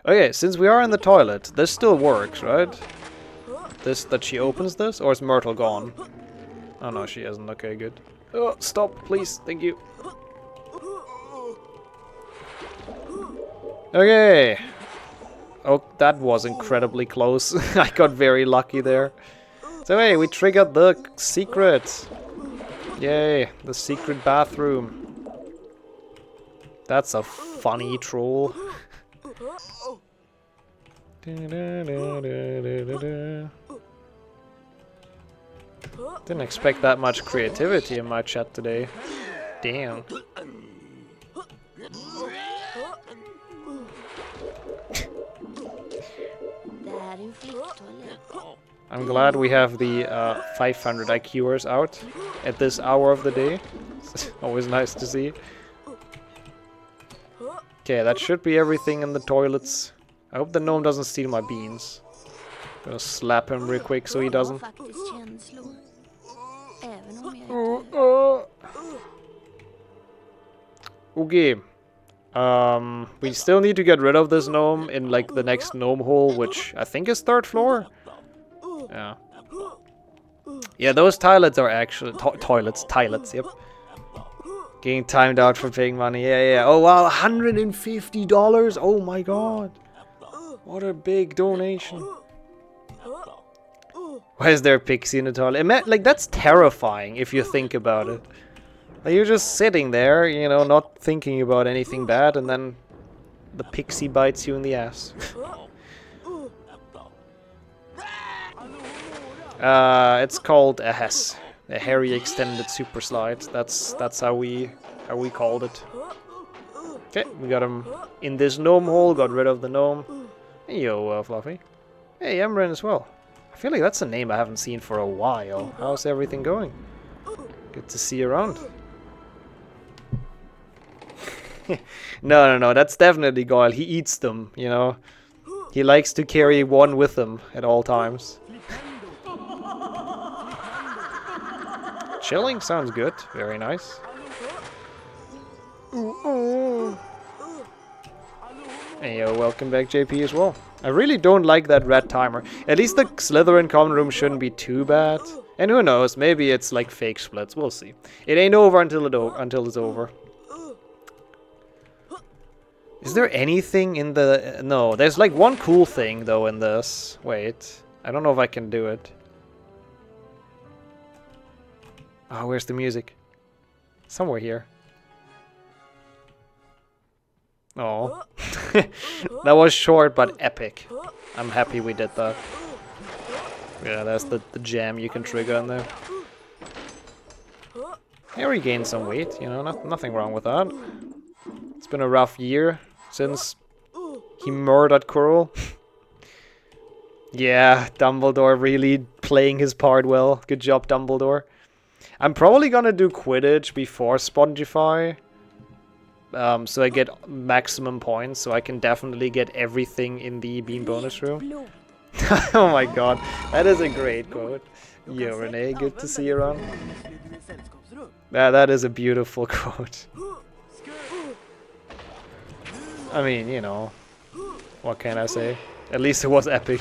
Okay, since we are in the toilet, this still works, right? That she opens this, or is Myrtle gone? Oh no, she isn't. Okay, good. Oh, stop, please. Thank you. Okay. Oh, that was incredibly close. I got very lucky there. So hey, we triggered the secret. Yay, the secret bathroom. That's a funny troll. Didn't expect that much creativity in my chat today. Damn. I'm glad we have the 500 IQers out at this hour of the day. It's always nice to see. Okay, that should be everything in the toilets. I hope the gnome doesn't steal my beans. Gonna slap him real quick so he doesn't. Okay. We still need to get rid of this gnome in like the next gnome hole, which I think is 3rd floor. Yeah. Yeah, those toilets are actually toilets, yep. Getting timed out for paying money. Yeah. Oh wow, $150. Oh my god. What a big donation. Why is there a pixie in the toilet? Like, that's terrifying if you think about it. Like, you're just sitting there, you know, not thinking about anything bad, and then the pixie bites you in the ass. It's called a HES, a Hairy Extended Super Slide. That's how we called it. Okay, we got him in this gnome hole, got rid of the gnome. Hey, yo, Fluffy. Hey, Emran as well. I feel like that's a name I haven't seen for a while. How's everything going? Good to see you around. No, that's definitely Goyle. He eats them, you know. He likes to carry one with him at all times. Chilling sounds good. Very nice. Hey, yo, welcome back, JP, as well. I really don't like that red timer. At least the Slytherin common room shouldn't be too bad. And who knows, maybe it's like fake splits. We'll see. It ain't over until it's over. Is there anything in the... No, there's like one cool thing, though, in this. Wait. I don't know if I can do it. Oh, where's the music? Somewhere here. Oh. That was short, but epic. I'm happy we did that. Yeah, that's the jam you can trigger in there. He regained some weight, you know, nothing wrong with that. It's been a rough year since he murdered Quirrell. Yeah, Dumbledore really playing his part well. Good job, Dumbledore. I'm probably gonna do Quidditch before Spongify. So I get maximum points, so I can definitely get everything in the Bean bonus room. Oh my god, that is a great quote. Yo, Renee, good to see you around. Yeah, that is a beautiful quote. I mean, you know, what can I say? At least it was epic.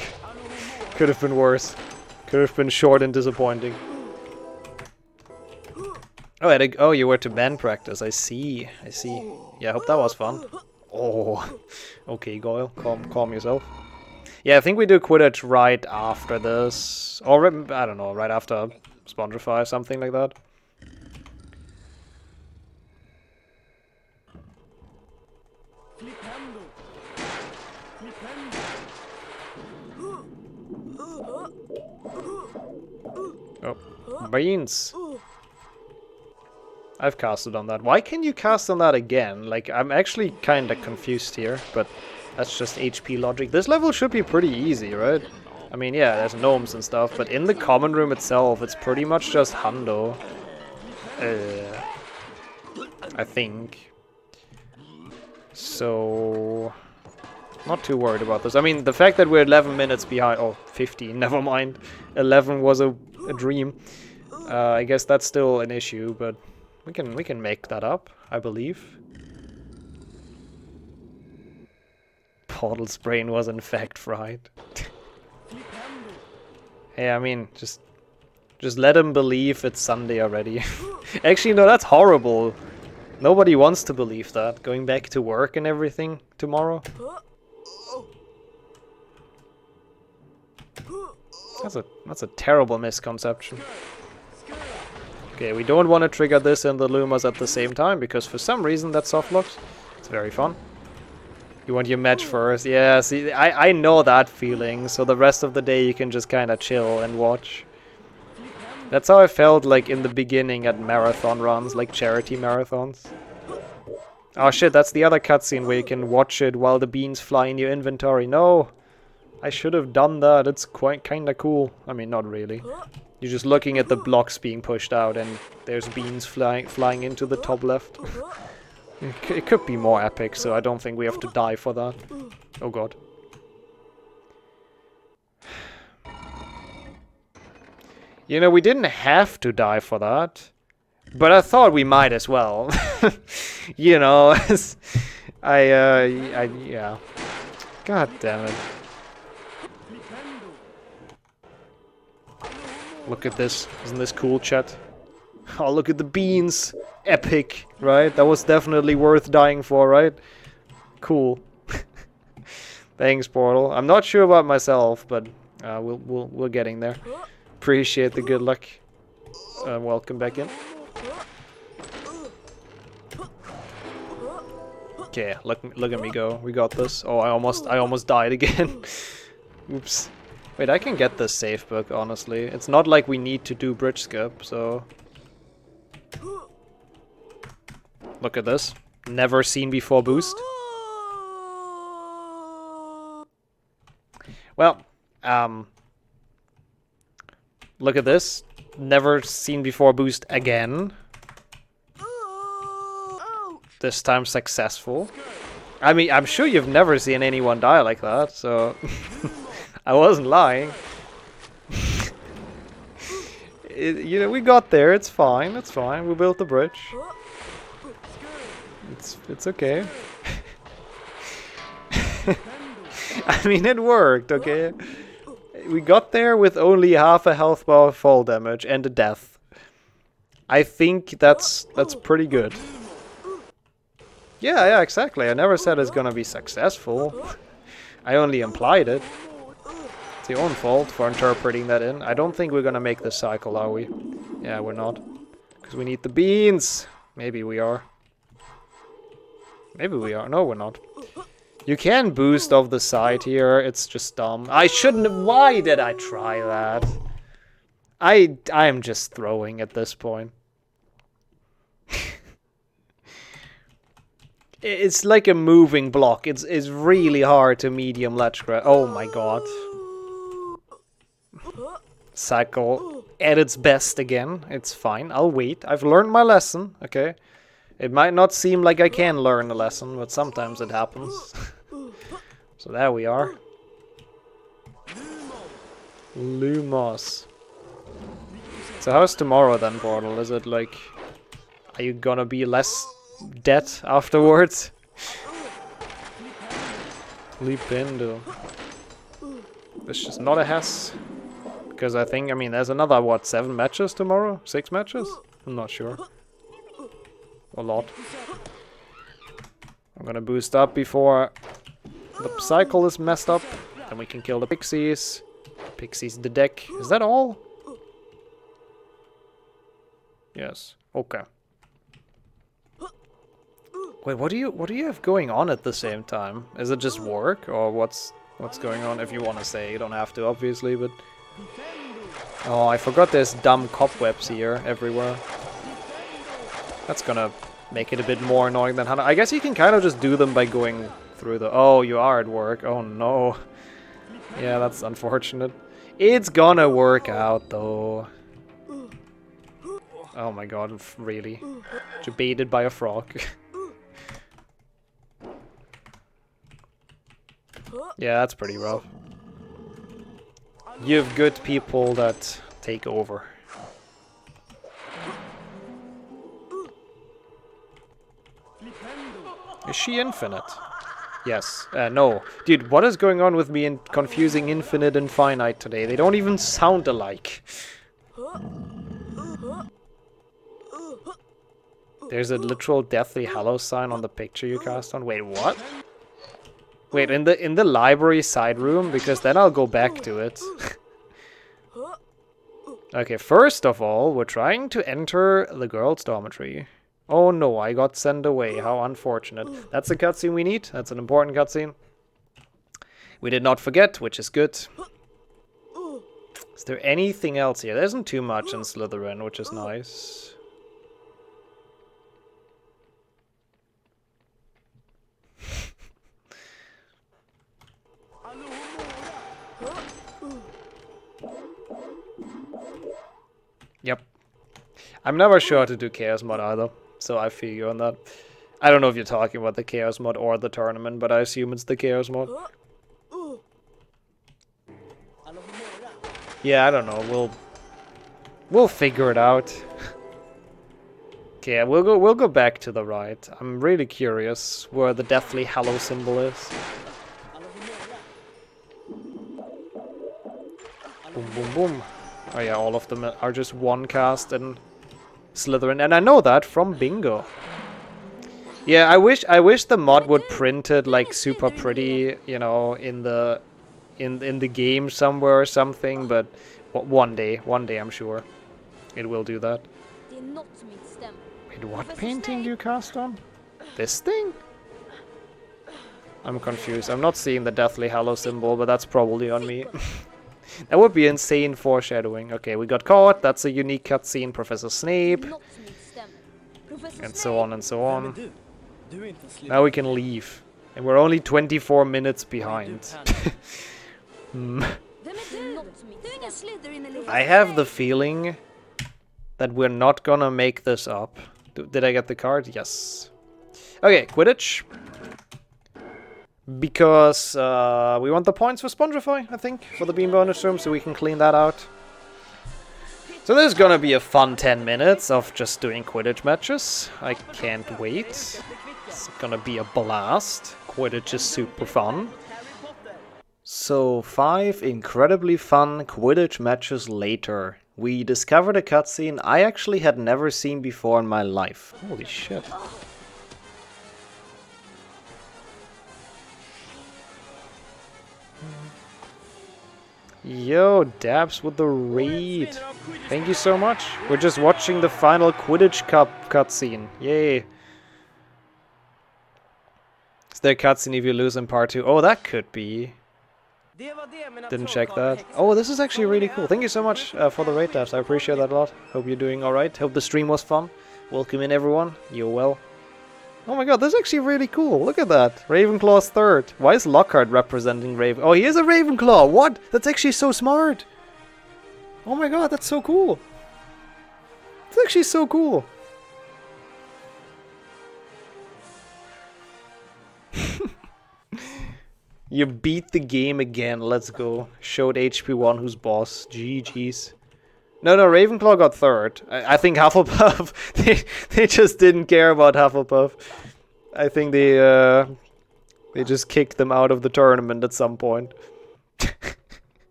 Could have been worse. Could have been short and disappointing. Oh, oh, you were to band practice. I see. Yeah, I hope that was fun. Oh, okay, Goyle, calm yourself. Yeah, I think we do Quidditch right after this, or I don't know, right after Spongify, something like that. Oh, beans. I've casted on that. Why can you cast on that again? Like, I'm actually kind of confused here, but that's just HP logic. This level should be pretty easy, right? I mean, yeah, there's gnomes and stuff, but in the common room itself, it's pretty much just Hundo. I think. So... not too worried about this. I mean, the fact that we're 11 minutes behind... oh, 15, never mind. 11 was a dream. I guess that's still an issue, but... We can make that up, I believe. Portal's brain was in fact fried. Hey, I mean, just let him believe it's Sunday already. Actually, no, that's horrible. Nobody wants to believe that. Going back to work and everything tomorrow. That's a terrible misconception. Okay, we don't want to trigger this and the Lumas at the same time, because for some reason that softlocks. It's very fun. You want your match first. Yeah, see, I know that feeling, so the rest of the day you can just kind of chill and watch. That's how I felt like in the beginning at marathon runs, like charity marathons. Oh shit, that's the other cutscene where you can watch it while the beans fly in your inventory. No! I should have done that, it's quite kinda cool. I mean, not really. You're just looking at the blocks being pushed out and there's beans flying into the top left. It could be more epic, so I don't think we have to die for that. Oh god. You know, we didn't have to die for that. But I thought we might as well. You know, yeah. God damn it. Look at this. Isn't this cool, chat? Oh, look at the beans. Epic, right? That was definitely worth dying for, right? Cool. Thanks, Portal. I'm not sure about myself, but we're getting there. Appreciate the good luck. Welcome back in. Okay, look at me go. We got this. Oh, I almost died again. Oops. Wait, I can get this safe book, honestly. It's not like we need to do bridge skip, so... Look at this. Never seen before boost. Well, look at this. Never seen before boost again. This time successful. I mean, I'm sure you've never seen anyone die like that, so I wasn't lying. You know, we got there. It's fine. It's fine. We built the bridge. It's okay. I mean, it worked. Okay, we got there with only half a health bar of fall damage and a death. I think that's pretty good. Yeah, exactly. I never said it's gonna be successful. I only implied it. It's your own fault for interpreting that in. I don't think we're gonna make this cycle, are we? Yeah, we're not. Because we need the beans. Maybe we are. Maybe we are. No, we're not. You can boost off the side here. It's just dumb. I shouldn't have. Why did I try that? I am just throwing at this point. It's like a moving block. It's really hard to medium ledge grab. Oh my god. Cycle at its best again. It's fine. I'll wait. I've learned my lesson. Okay. It might not seem like I can learn a lesson, but sometimes it happens. So there we are. Lumos. So how's tomorrow then, Portal? Is it like... Are you gonna be less dead afterwards? Leapindo. It's just not a Hess. Because I think, I mean, there's another, what, 7 matches tomorrow? 6 matches? I'm not sure. A lot. I'm gonna boost up before the cycle is messed up. Then we can kill the pixies. Pixies the deck. Is that all? Yes. Okay. Wait, what do you have going on at the same time? Is it just work, or what's going on? If you want to say, you don't have to, obviously, but... Oh, I forgot there's dumb cobwebs here everywhere. That's gonna make it a bit more annoying than Hana. I guess you can kind of just do them by going through the... Oh, you are at work. Oh, no. Yeah, that's unfortunate. It's gonna work out, though. Oh my god, really? Debated by a frog. Yeah, that's pretty rough. You have good people that take over. Is she infinite? Yes. No. Dude, what is going on with me in confusing infinite and finite today? They don't even sound alike. There's a literal Deathly Hallows sign on the picture you cast on. Wait, what? Wait, in the library side room? Because then I'll go back to it. Okay, first of all, we're trying to enter the girls' dormitory. Oh no, I got sent away. How unfortunate. That's the cutscene we need. That's an important cutscene. We did not forget, which is good. Is there anything else here? There isn't too much in Slytherin, which is nice. Yep. I'm never sure how to do Chaos Mod either, so I feel you on that. I don't know if you're talking about the Chaos Mod or the tournament, but I assume it's the Chaos Mod. Yeah, I don't know. We'll figure it out. Okay, we'll go back to the right. I'm really curious where the Deathly Hallow symbol is. Boom, boom, boom. Oh yeah, all of them are just one cast in Slytherin, and I know that from Bingo. Yeah, I wish the mod would print it like super pretty, you know, in the game somewhere or something. But one day I'm sure it will do that. Wait, what painting do you cast on? This thing? I'm confused. I'm not seeing the Deathly Hallow symbol, but that's probably on me. That would be insane foreshadowing. Okay, we got caught. That's a unique cutscene. Professor Snape. And so on and so on. Now we can leave. And we're only 24 minutes behind. I have the feeling that we're not gonna make this up. Did I get the card? Yes. Okay, Quidditch. Because we want the points for Spongify, I think, for the beam bonus room, so we can clean that out. So there's gonna be a fun 10 minutes of just doing Quidditch matches. I can't wait. It's gonna be a blast. Quidditch is super fun. So 5 incredibly fun Quidditch matches later, we discovered a cutscene I actually had never seen before in my life. Holy shit. Yo, Dabs with the raid. Thank you so much. We're just watching the final Quidditch Cup cutscene. Yay. Is there a cutscene if you lose in part 2? Oh, that could be. Didn't check that. Oh, this is actually really cool. Thank you so much for the raid, Dabs. I appreciate that a lot. Hope you're doing alright. Hope the stream was fun. Welcome in, everyone. You're well. Oh my god, this is actually really cool. Look at that. Ravenclaw's third. Why is Lockhart representing Raven? Oh, he is a Ravenclaw. What? That's actually so smart. Oh my god, that's so cool. It's actually so cool. You beat the game again. Let's go. Showed HP1 who's boss. GG's. No, Ravenclaw got third. I think Hufflepuff, they just didn't care about Hufflepuff. I think they just kicked them out of the tournament at some point.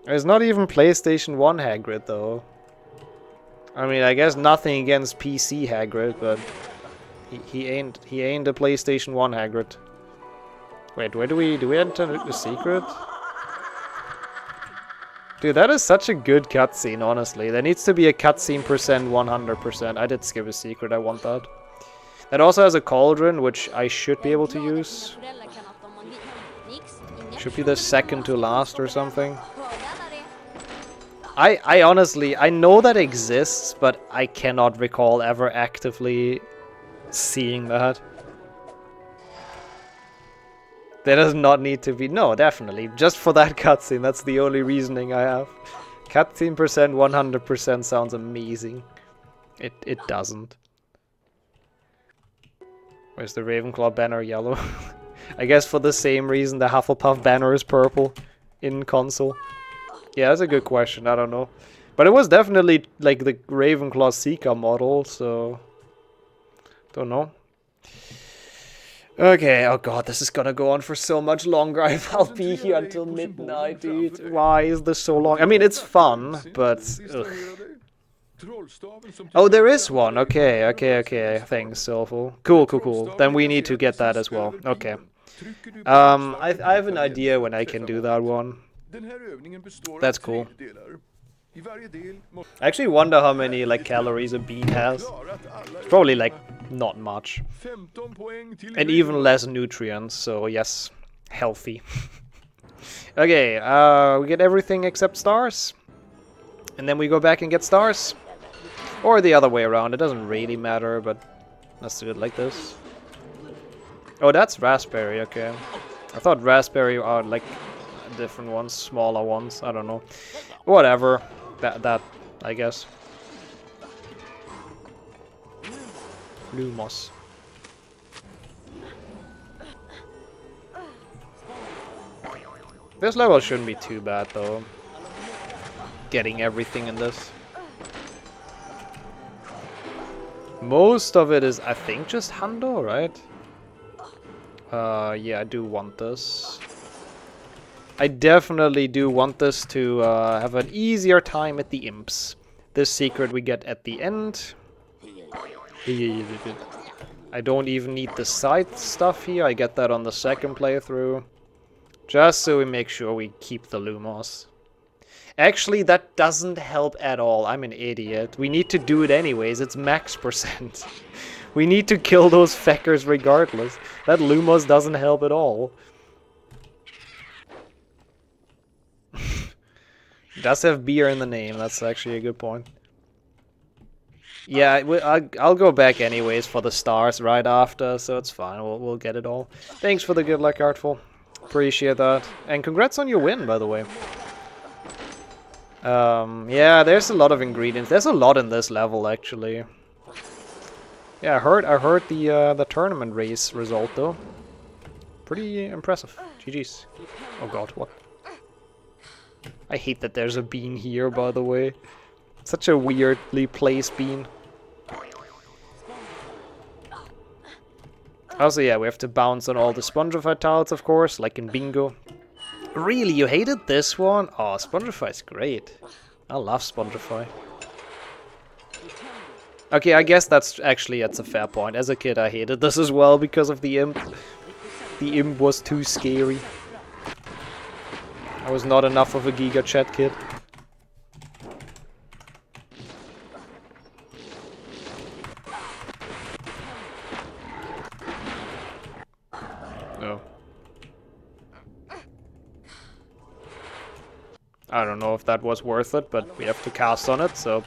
There's not even PlayStation 1 Hagrid, though. I mean, I guess nothing against PC Hagrid, but he ain't a PlayStation 1 Hagrid. Wait, where do we enter the secret? Dude, that is such a good cutscene, honestly. There needs to be a cutscene percent 100%. I did skip a secret, I want that. That also has a cauldron, which I should be able to use. Should be the second to last or something. I honestly, I know that exists, but I cannot recall ever actively seeing that. There does not need to be... No, definitely. Just for that cutscene, that's the only reasoning I have. Cutscene percent 100% sounds amazing. It doesn't. Where's the Ravenclaw banner yellow? I guess for the same reason the Hufflepuff banner is purple in console. Yeah, that's a good question, I don't know. But it was definitely like the Ravenclaw Seeker model, so... Don't know. Okay, oh god, this is gonna go on for so much longer. I'll be here until midnight, dude. Why is this so long? I mean, it's fun, but... Ugh. Oh, there is one. Okay. Thanks, Soulful. Cool. Then we need to get that as well. Okay. I have an idea when I can do that one. That's cool. I actually wonder how many like calories a bean has. It's probably like not much. And even less nutrients, so yes, healthy. Okay, we get everything except stars. And then we go back and get stars. Or the other way around, it doesn't really matter, but let's do it like this. Oh, that's raspberry, okay. I thought raspberry are like different ones, smaller ones, I don't know. Whatever. That I guess. Lumos. This level shouldn't be too bad though. Getting everything in this. Most of it is, I think, just Hundo, right? Yeah, I do want this. I definitely do want this to have an easier time at the imps. This secret we get at the end. I don't even need the side stuff here. I get that on the second playthrough. Just so we make sure we keep the Lumos. Actually, that doesn't help at all. I'm an idiot. We need to do it anyways. It's max percent. We need to kill those feckers regardless. That Lumos doesn't help at all. It does have beer in the name, that's actually a good point. Yeah, I'll go back anyways for the stars right after, so it's fine. We'll get it all. Thanks for the good luck, Artful. Appreciate that. And congrats on your win, by the way. Yeah, there's a lot of ingredients. There's a lot in this level, actually. Yeah, I heard the tournament race result though. Pretty impressive. GG's. Oh god, what? I hate that there's a bean here, by the way. Such a weirdly placed bean. Also, yeah, we have to bounce on all the Spongify tiles, of course, like in Bingo. Really, you hated this one? Oh, Spongify's great. I love Spongify. Okay, I guess that's a fair point. As a kid, I hated this as well because of the imp. The imp was too scary. I was not enough of a Giga Chat kid. No. I don't know if that was worth it, but we have to cast on it, so...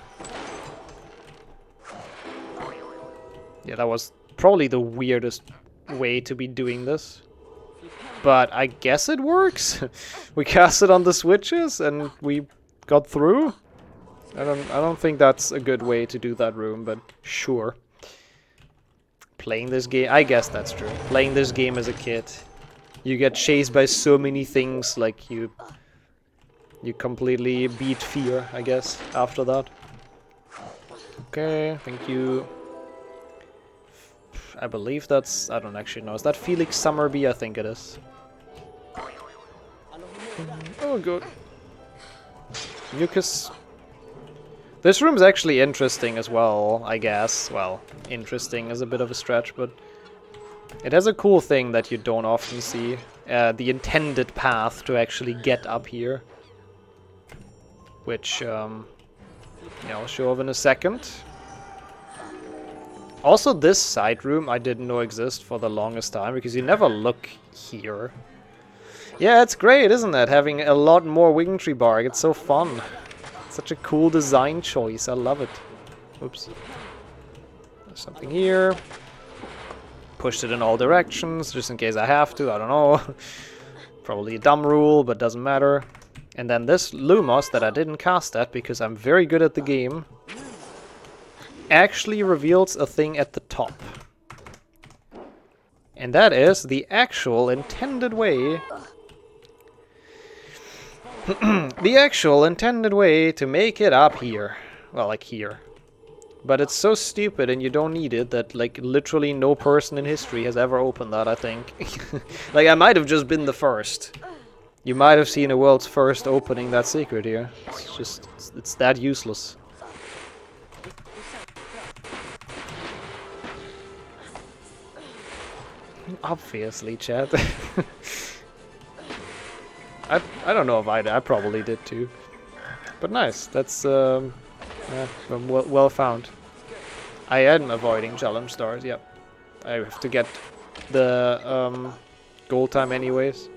Yeah, that was probably the weirdest way to be doing this. But I guess it works. We cast it on the switches and we got through. I don't think that's a good way to do that room, but sure. Playing this game, I guess that's true. Playing this game as a kid, you get chased by so many things, like you completely beat fear, I guess, after that. Okay, thank you. I believe that's... I don't actually know. Is that Felix Summerby? I think it is. Oh, good. Mucus. This room's actually interesting as well, I guess. Well, interesting is a bit of a stretch, but... It has a cool thing that you don't often see. The intended path to actually get up here. Which, yeah, I'll show off in a second. Also, this side room I didn't know exist for the longest time, because you never look here. Yeah, it's great, isn't it? Having a lot more Wingtree Bark. It's so fun. Such a cool design choice. I love it. Oops. There's something here. Pushed it in all directions, just in case I have to. I don't know. Probably a dumb rule, but doesn't matter. And then this Lumos that I didn't cast at because I'm very good at the game actually reveals a thing at the top. And that is the actual intended way... the actual intended way to make it up here. Well, like here. But it's so stupid and you don't need it that, like, literally no person in history has ever opened that, I think. Like, I might have just been the first. You might have seen a world's first opening that secret here. It's just... it's that useless. Obviously, chat. I don't know if I probably did too. But nice, that's yeah, well found. I am avoiding challenge stars, yep. I have to get the goal time anyways.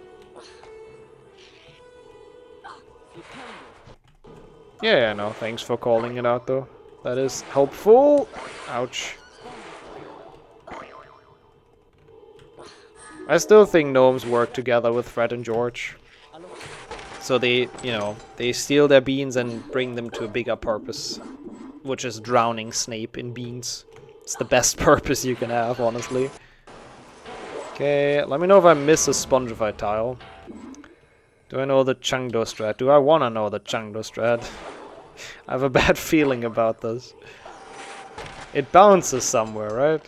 Yeah, no, thanks for calling it out though. That is helpful. Ouch. I still think gnomes work together with Fred and George. So they, you know, they steal their beans and bring them to a bigger purpose. Which is drowning Snape in beans. It's the best purpose you can have, honestly. Okay, let me know if I miss a Spongify tile. Do I know the Chengdo strat? Do I want to know the Chengdo strat? I have a bad feeling about this. It bounces somewhere, right?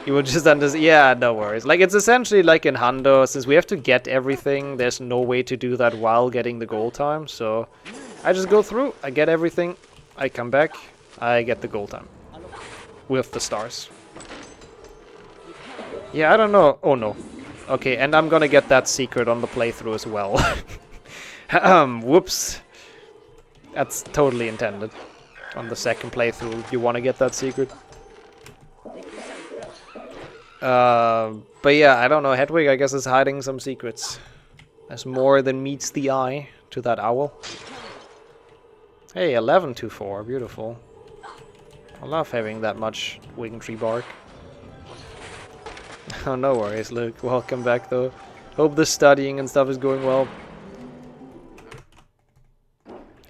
You would just understand. Yeah, no worries. Like, it's essentially like in Hundo, since we have to get everything, there's no way to do that while getting the goal time. So I just go through, I get everything, I come back, I get the goal time. With the stars. Yeah, I don't know. Oh no. Okay, and I'm gonna get that secret on the playthrough as well. Whoops. That's totally intended. On the second playthrough, you want to get that secret. But yeah, I don't know. Hedwig, I guess, is hiding some secrets. There's more than meets the eye to that owl. Hey, 11-4. Beautiful. I love having that much wing tree bark. Oh, no worries, Luke. Welcome back, though. Hope the studying and stuff is going well.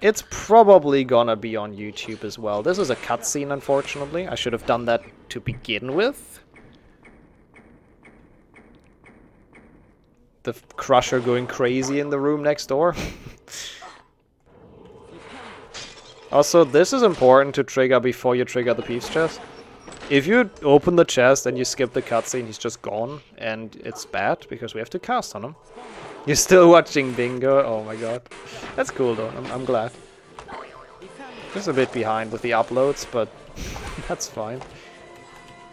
It's probably gonna be on YouTube as well. This is a cutscene, unfortunately. I should have done that to begin with. The Crusher going crazy in the room next door. Also, this is important to trigger before you trigger the Peeves chest. If you open the chest and you skip the cutscene, he's just gone, and it's bad because we have to cast on him. You're still watching Bingo? Oh my god. That's cool though, I'm glad. Just a bit behind with the uploads, but that's fine.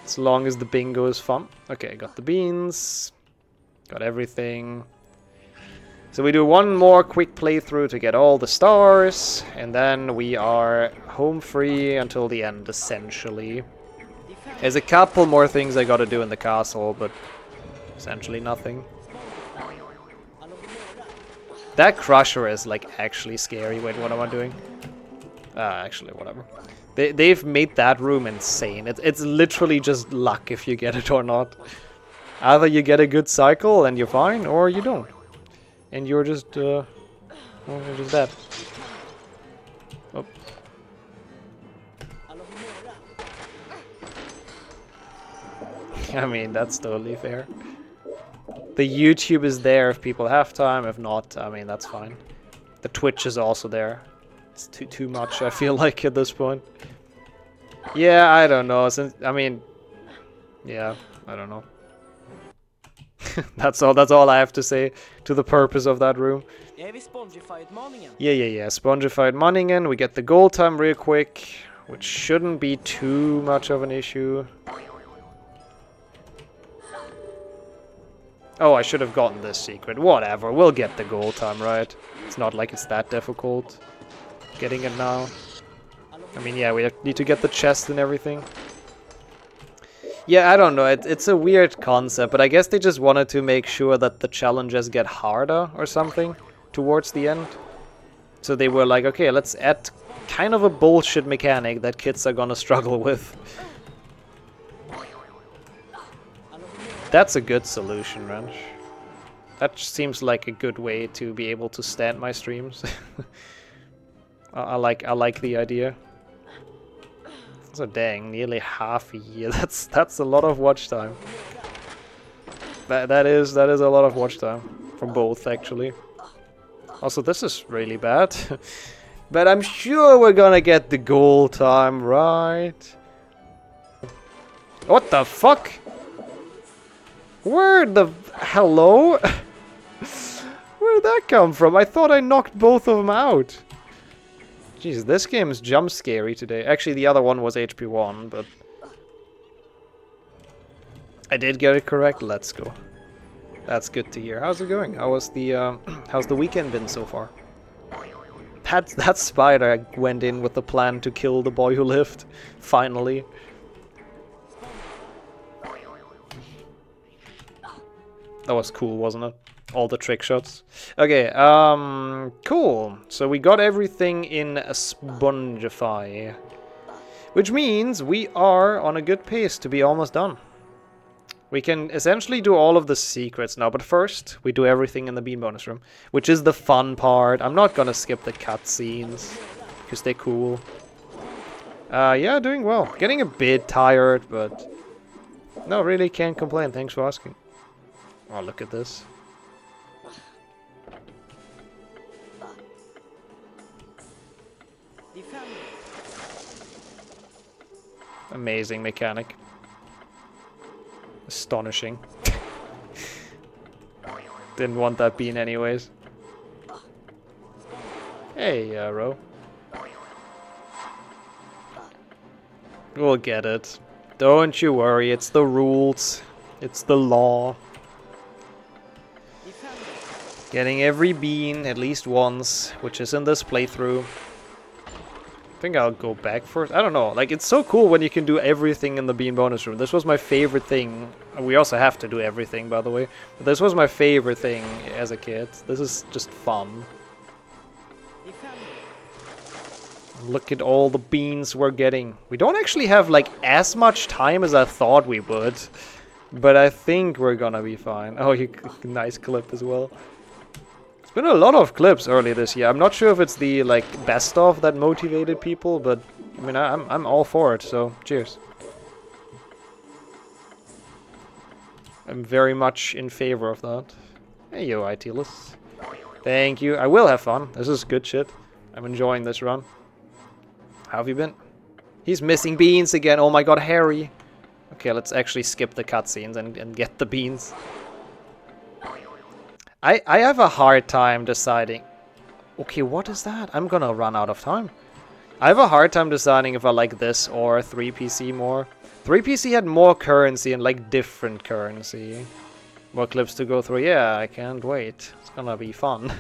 As long as the bingo is fun. Okay, got the beans. Got everything. So we do one more quick playthrough to get all the stars, and then we are home free until the end, essentially. There's a couple more things I gotta do in the castle, but essentially nothing. That Crusher is like actually scary. Wait, what am I doing? Actually, whatever. They've made that room insane. It's literally just luck if you get it or not. Either you get a good cycle and you're fine, or you don't. And you're just, well, you're just dead. Oh. I mean, that's totally fair. The YouTube is there if people have time. If not, I mean, that's fine. The Twitch is also there. It's too much, I feel like, at this point. Yeah, I don't know. Since I mean, yeah, I don't know. That's all I have to say to the purpose of that room. Yeah. Spongify-Manningen. We get the gold time real quick, which shouldn't be too much of an issue. Oh, I should have gotten this secret. Whatever, we'll get the gold time, right? It's not like it's that difficult getting it now. I mean, yeah, we need to get the chest and everything. Yeah, I don't know, it's a weird concept, but I guess they just wanted to make sure that the challenges get harder or something towards the end. So they were like, okay, let's add kind of a bullshit mechanic that kids are gonna struggle with. That's a good solution, Ranch. That seems like a good way to be able to stand my streams. I like the idea. So dang, nearly half a year. That's a lot of watch time. That is a lot of watch time from both, actually. Also, this is really bad. But I'm sure we're gonna get the gold time, right? What the fuck? Where the... Hello? Where'd that come from? I thought I knocked both of them out. Jeez, this game is jump scary today. Actually, the other one was HP 1, but... I did get it correct. Let's go. That's good to hear. How's it going? How was the, how's the weekend been so far? That spider went in with the plan to kill the boy who lived. Finally. That was cool, wasn't it? All the trick shots. Okay, cool. So we got everything in a Spongify. Which means we are on a good pace to be almost done. We can essentially do all of the secrets now, but first we do everything in the bean bonus room, which is the fun part. I'm not gonna skip the cutscenes, because they're cool. Yeah, doing well. Getting a bit tired, but no, really can't complain. Thanks for asking. Oh, look at this. Amazing mechanic. Astonishing. Didn't want that bean anyways. Hey, Ro. We'll get it. Don't you worry, it's the rules. It's the law. Getting every bean at least once, which is in this playthrough. I think I'll go back first. I don't know. Like, it's so cool when you can do everything in the bean bonus room. This was my favorite thing. We also have to do everything, by the way. But this was my favorite thing as a kid. This is just fun. Look at all the beans we're getting. We don't actually have like as much time as I thought we would. But I think we're gonna be fine. Oh, nice clip as well. It's been a lot of clips early this year. I'm not sure if it's the like best of that motivated people, but I mean I'm all for it, so cheers. I'm very much in favor of that. Hey yo, ITless. Thank you. I will have fun. This is good shit. I'm enjoying this run. How have you been? He's missing beans again. Oh my god, Harry. Okay, let's actually skip the cutscenes and get the beans. I have a hard time deciding... Okay, what is that? I'm gonna run out of time. I have a hard time deciding if I like this or 3PC more. 3PC had more currency and like different currency. More clips to go through. Yeah, I can't wait. It's gonna be fun.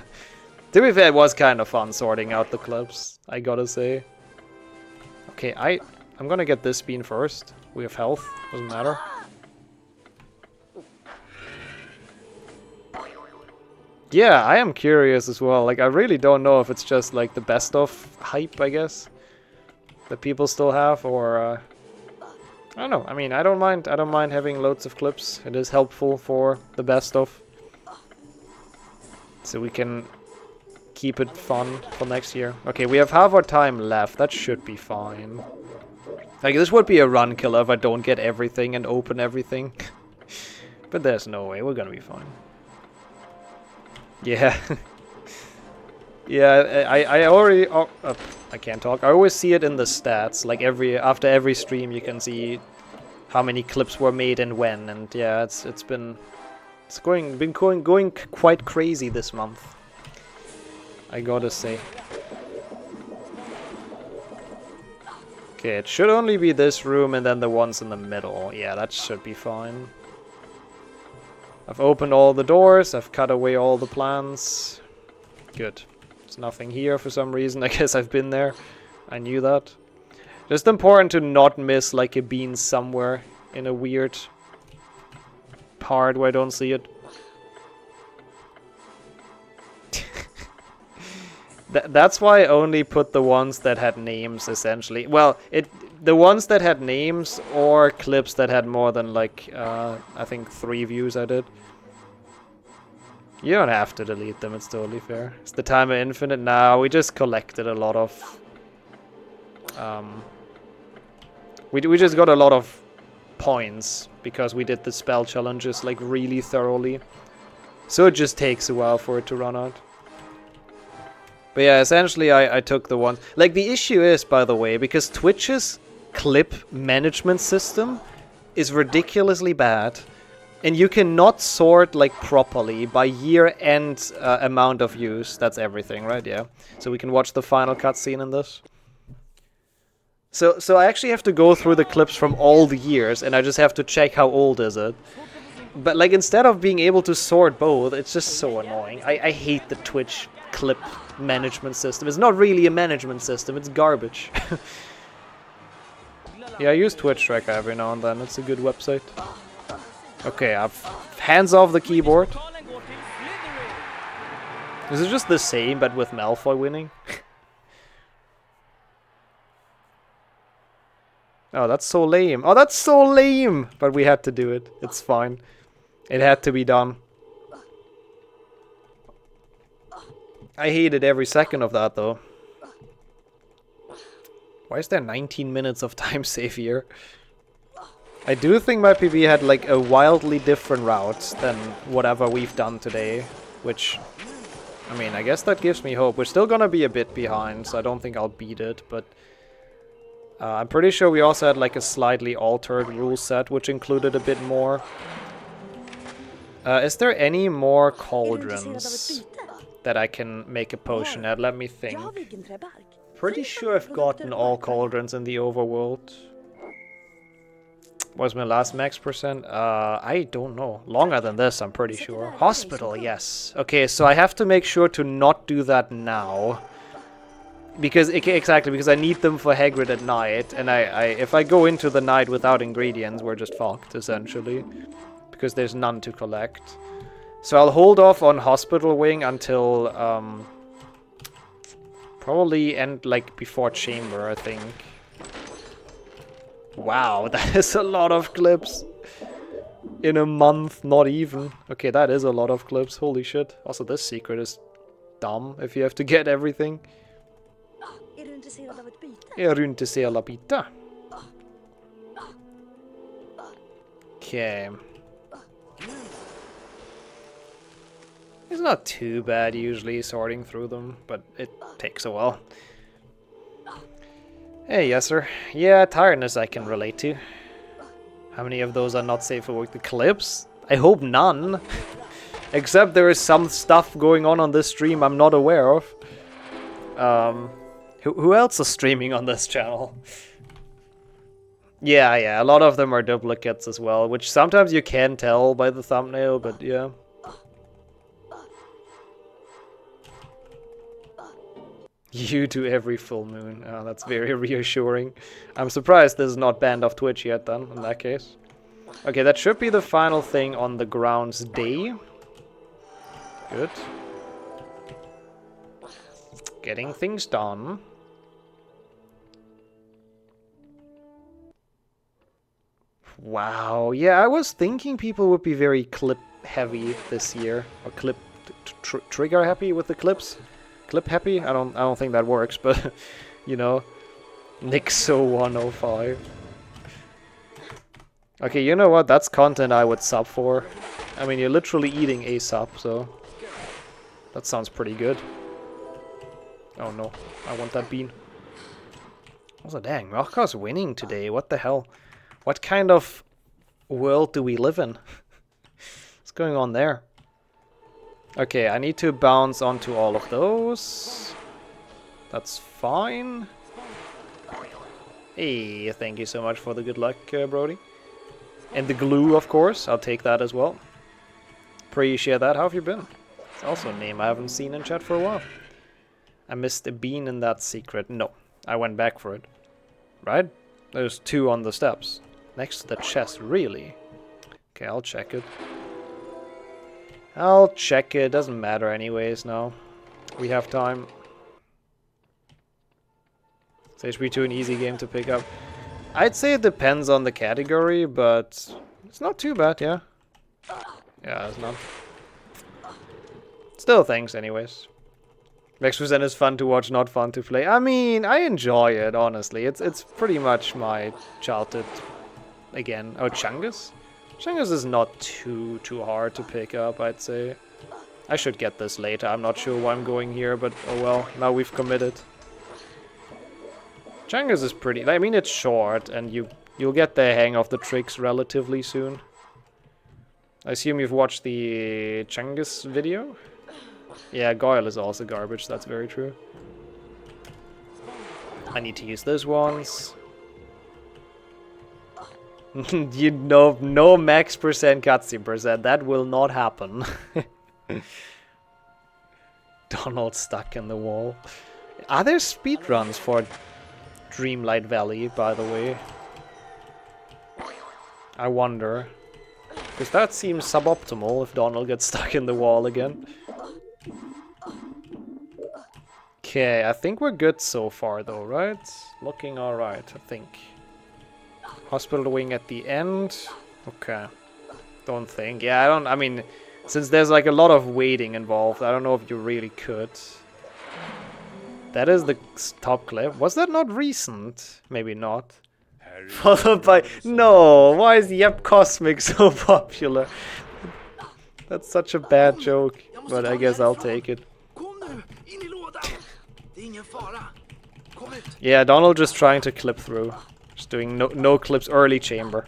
To be fair, it was kind of fun sorting out the clips, I gotta say. Okay, I'm gonna get this bean first. We have health, doesn't matter. Yeah, I am curious as well. Like, I really don't know if it's just like the best of hype, I guess, that people still have, or I don't know. I mean, I don't mind having loads of clips. It is helpful for the best of, so we can keep it fun for next year. Okay, we have half our time left. That should be fine. Like, this would be a run killer if I don't get everything and open everything. But there's no way. We're gonna be fine. Yeah. Yeah, I already... Oh, I can't talk. I always see it in the stats. Like, after every stream you can see how many clips were made and when. And yeah, it's been going quite crazy this month, I gotta say. Okay, it should only be this room and then the ones in the middle. Yeah, that should be fine. I've opened all the doors, I've cut away all the plants. Good. There's nothing here for some reason. I guess I've been there. I knew that. Just important to not miss like a bean somewhere in a weird part where I don't see it. That's why I only put the ones that had names, essentially. Well, the ones that had names or clips that had more than, like, I think 3 views I did. You don't have to delete them, it's totally fair. Is the timer infinite? No, we just collected a lot of... We just got a lot of points because we did the spell challenges, like, really thoroughly. So it just takes a while for it to run out. But yeah, essentially I took the ones... Like, the issue is, by the way, because Twitch's clip management system is ridiculously bad, and you cannot sort, like, properly by year-end amount of views. That's everything, right? Yeah. So we can watch the final cutscene in this. So I actually have to go through the clips from all the years, and I just have to check how old is it. But, like, instead of being able to sort both, it's just so annoying. I hate the Twitch clip management system. It's not really a management system, it's garbage. Yeah, I use Twitch Tracker every now and then. It's a good website. Okay, I've hands off the keyboard. Is it just the same but with Malfoy winning? Oh, that's so lame. Oh, that's so lame! But we had to do it. It's fine. It had to be done. I hated every second of that, though. Why is there 19 minutes of time save here? I do think my PB had, like, a wildly different route than whatever we've done today. Which, I mean, I guess that gives me hope. We're still gonna be a bit behind, so I don't think I'll beat it, but... I'm pretty sure we also had, like, a slightly altered rule set, which included a bit more. Is there any more cauldrons that I can make a potion at? Let me think. Pretty sure I've gotten all cauldrons in the overworld. What was my last max percent? I don't know. Longer than this, I'm pretty sure. Hospital, yes. Okay, so I have to make sure to not do that now. Exactly, because I need them for Hagrid at night, and if I go into the night without ingredients, we're just fucked, essentially. Because there's none to collect. So I'll hold off on Hospital Wing until, Probably end like before chamber, I think. Wow, that is a lot of clips. In a month, not even. Okay, that is a lot of clips. Holy shit. Also, this secret is dumb if you have to get everything. Är du intresserad av ett byte? Är du intresserad av byta? Okay. It's not too bad usually sorting through them, but it takes a while. Hey, yes sir. Yeah, tiredness I can relate to. How many of those are not safe for work? The clips? I hope none. Except there is some stuff going on this stream I'm not aware of. Who else is streaming on this channel? Yeah, a lot of them are duplicates as well, which sometimes you can tell by the thumbnail, but yeah. You do every full moon. Oh, that's very reassuring. I'm surprised this is not banned off Twitch yet then, in that case. Okay, that should be the final thing on the grounds day. Good. Getting things done. Wow, yeah, I was thinking people would be very clip heavy this year, or clip trigger happy with the clips. Clip happy? I don't think that works, but you know, Nixo 105. Okay, you know what? That's content I would sub for. I mean, you're literally eating a sub, so that sounds pretty good. Oh no, I want that bean. Also, dang, Mörkar's winning today. What the hell? What kind of world do we live in? What's going on there? Okay, I need to bounce onto all of those. That's fine. Hey, thank you so much for the good luck, Brody. And the glue, of course. I'll take that as well. Appreciate that. How have you been? It's also a name I haven't seen in chat for a while. I missed a bean in that secret. No, I went back for it. Right? There's 2 on the steps. Next to the chest, really? Okay, I'll check it. I'll check it. Doesn't matter anyways now. We have time. Is HP2 an easy game to pick up? I'd say it depends on the category, but it's not too bad, yeah. Yeah, it's not. Still thanks anyways. X% is fun to watch, not fun to play. I mean, I enjoy it, honestly. It's pretty much my childhood again. Oh, Chungus? Chungus is not too hard to pick up, I'd say. I should get this later. I'm not sure why I'm going here, but oh well, now we've committed. Chungus is pretty... I mean, it's short, and you'll get the hang of the tricks relatively soon. I assume you've watched the Chungus video? Yeah, Goyle is also garbage, that's very true. I need to use those ones. You know, no max percent cutscene percent. That will not happen. Donald stuck in the wall. Are there speedruns for Dreamlight Valley, by the way? I wonder. Because that seems suboptimal if Donald gets stuck in the wall again. Okay, I think we're good so far though, right? Looking alright, I think. Hospital wing at the end. Okay. Don't think. Yeah, I mean, since there's like a lot of waiting involved, I don't know if you really could. That is the top clip. Was that not recent? Maybe not. Followed by... No! Why is Yep Cosmic so popular? That's such a bad joke. But I guess I'll take it. Yeah, Donald just trying to clip through. Just doing no clips early chamber.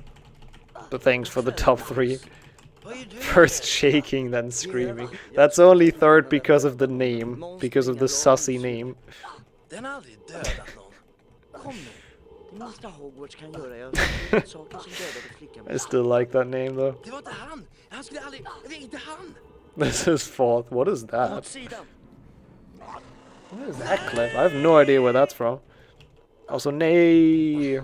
But thanks for the top 3. First shaking, then screaming. That's only third because of the name. Because of the sussy name. I still like that name though. This is 4th. What is that? What is that clip? I have no idea where that's from. Also, nay.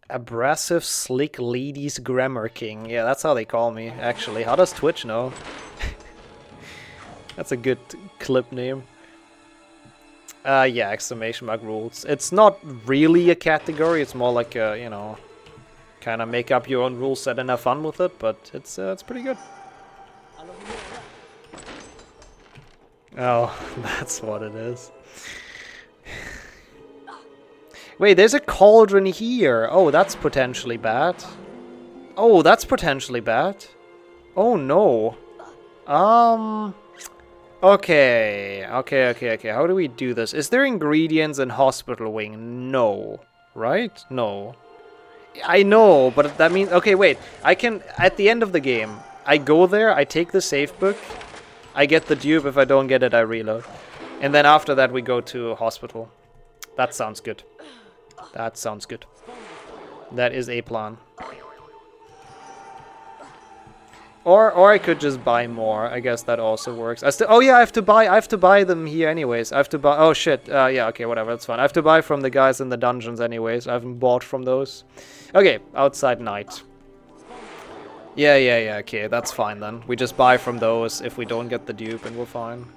Abrasive Slick Ladies Grammar King. Yeah, that's how they call me, actually. How does Twitch know? That's a good clip name. Yeah, exclamation mark rules. It's not really a category, it's more like a, you know, kind of make up your own rule set and have fun with it, but it's pretty good. Oh, that's what it is. Wait, there's a cauldron here. Oh, that's potentially bad. Oh, that's potentially bad. Oh no. Okay. How do we do this? Is there ingredients in hospital wing? No. Right? No. I know, but that means... Okay, wait. I can... At the end of the game, I go there, I take the save book, I get the dupe. If I don't get it, I reload. And then after that, we go to hospital. That sounds good. That sounds good. That is a plan. Or I could just buy more. I guess that also works. Oh yeah, I have to buy them here anyways. I have to buy. Oh shit. Yeah. Okay. Whatever. That's fine. I have to buy from the guys in the dungeons anyways. I haven't bought from those. Okay. Outside night. Yeah. Okay. That's fine then. We just buy from those if we don't get the dupe, and we're fine.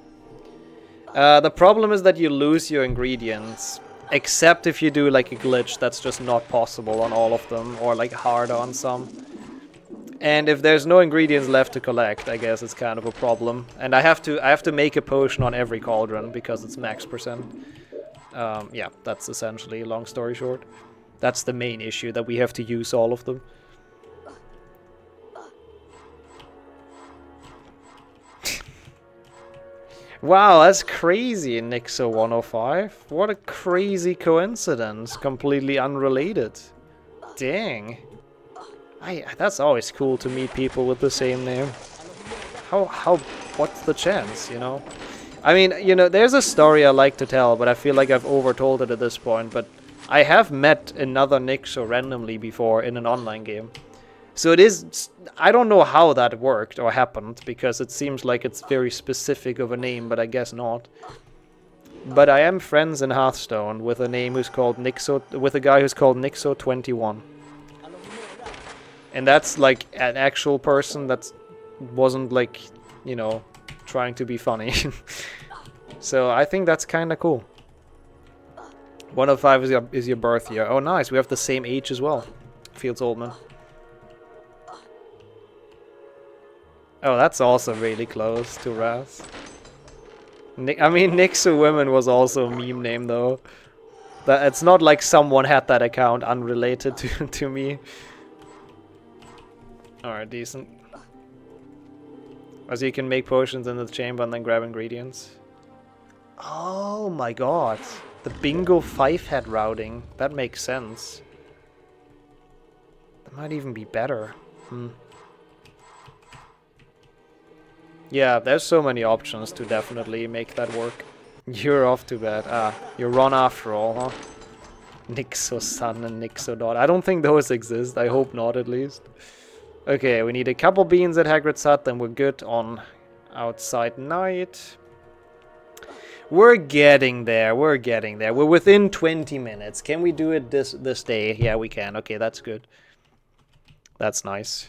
The problem is that you lose your ingredients, except if you do like a glitch that's just not possible on all of them, or like hard on some. And if there's no ingredients left to collect, I guess it's kind of a problem. And I have to make a potion on every cauldron because it's max percent. Yeah, that's essentially, long story short. That's the main issue, that we have to use all of them. Wow, that's crazy, Nixo105. What a crazy coincidence. Completely unrelated. Dang. That's always cool to meet people with the same name. What's the chance, you know? I mean, you know, there's a story I like to tell, but I feel like I've overtold it at this point, but I have met another Nixo randomly before in an online game. So it is... I don't know how that worked or happened, because it seems like it's very specific of a name, but I guess not. But I am friends in Hearthstone with a name who's called Nixo... with a guy who's called Nixo21. And that's like an actual person that wasn't like, you know, trying to be funny. So I think that's kind of cool. 105 is your birth year. Oh nice, we have the same age as well. Fields Oldman. Oh, that's also really close to Raz. I mean, Nixo Women was also a meme name though. It's not like someone had that account unrelated to me. Alright, decent. So you can make potions in the chamber and then grab ingredients. Oh my god. The bingo 5-head routing. That makes sense. That might even be better. Yeah, there's so many options to definitely make that work. You're off to bed. Ah, you're Ron after all, huh? Nixo Sun and Nixo Dot. I don't think those exist. I hope not, at least. Okay, we need a couple beans at Hagrid's hut, then we're good on outside night. We're getting there, we're getting there. We're within 20 minutes. Can we do it this day? Yeah, we can. Okay, that's good. That's nice.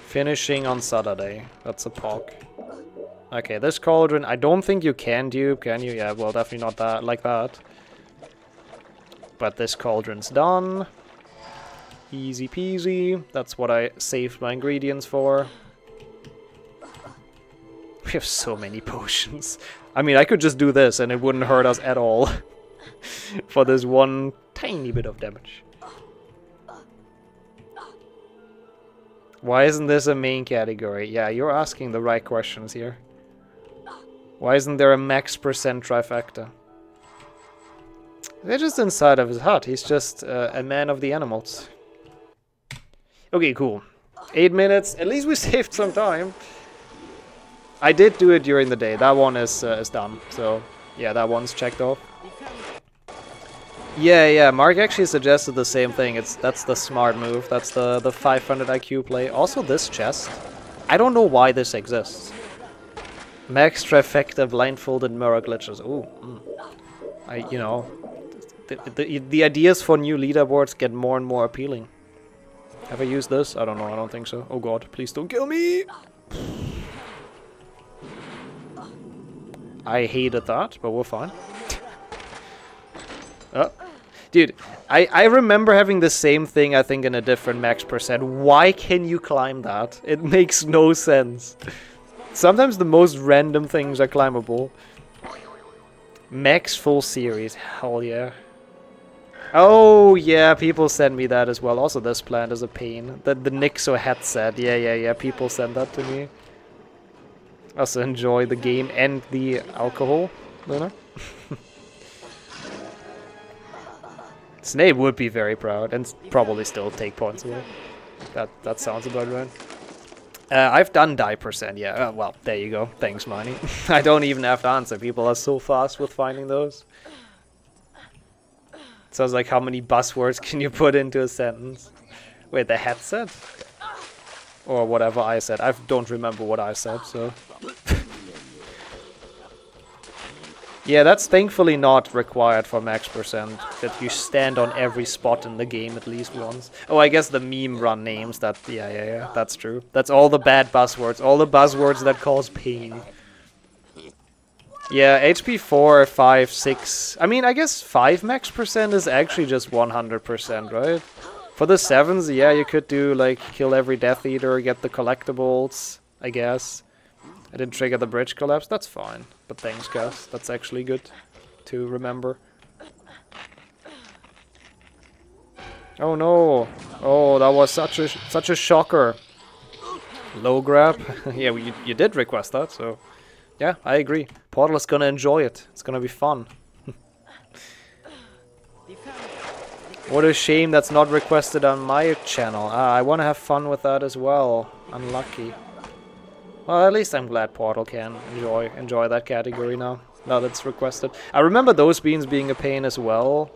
Finishing on Saturday. That's a POC. Okay, this cauldron, I don't think you can dupe, can you? Yeah, well, definitely not that like that. But this cauldron's done. Easy peasy. That's what I saved my ingredients for. We have so many potions. I mean, I could just do this and it wouldn't hurt us at all. For this one tiny bit of damage. Why isn't this a main category? Yeah, you're asking the right questions here. Why isn't there a max percent trifecta? They're just inside of his hut. He's just a man of the animals. Okay, cool. 8 minutes. At least we saved some time. I did do it during the day. That one is done. So, yeah, that one's checked off. Yeah, Mark actually suggested the same thing. That's the smart move. That's the 500 IQ play. Also, this chest. I don't know why this exists. Max trifecta blindfolded mirror glitches. Ooh. You know, the ideas for new leaderboards get more and more appealing. Have I used this? I don't know. I don't think so. Oh god, please don't kill me! I hated that, but we're fine. Oh. Dude, I remember having the same thing, I think, in a different max percent. Why can you climb that? It makes no sense. Sometimes the most random things are climbable. Max full series, hell yeah. Oh yeah, people send me that as well. Also, this plant is a pain. The Nixo headset, yeah, people send that to me. Also enjoy the game and the alcohol, Luna. Snape would be very proud and probably still take points away. That sounds about right. I've done die percent, yeah. Well, there you go. Thanks, Miney. I don't even have to answer. People are so fast with finding those. Sounds like how many buzzwords can you put into a sentence? Wait, the headset? Or whatever I said. I don't remember what I said, so... Yeah, that's thankfully not required for max percent, that you stand on every spot in the game at least once. Oh, I guess the meme run names that... Yeah, that's true. That's all the bad buzzwords, all the buzzwords that cause pain. Yeah, HP 4, 5, 6... I mean, I guess 5 max percent is actually just 100%, right? For the 7s, yeah, you could do, like, kill every Death Eater, get the collectibles, I guess. I didn't trigger the bridge collapse, that's fine. But thanks, guys. That's actually good to remember. Oh no! Oh, that was such a shocker. Low grab. Yeah, you did request that, so yeah, I agree. Portal is gonna enjoy it. It's gonna be fun. What a shame that's not requested on my channel. I want to have fun with that as well. Unlucky. Well, at least I'm glad Portal can enjoy that category now that it's requested. I remember those beans being a pain as well.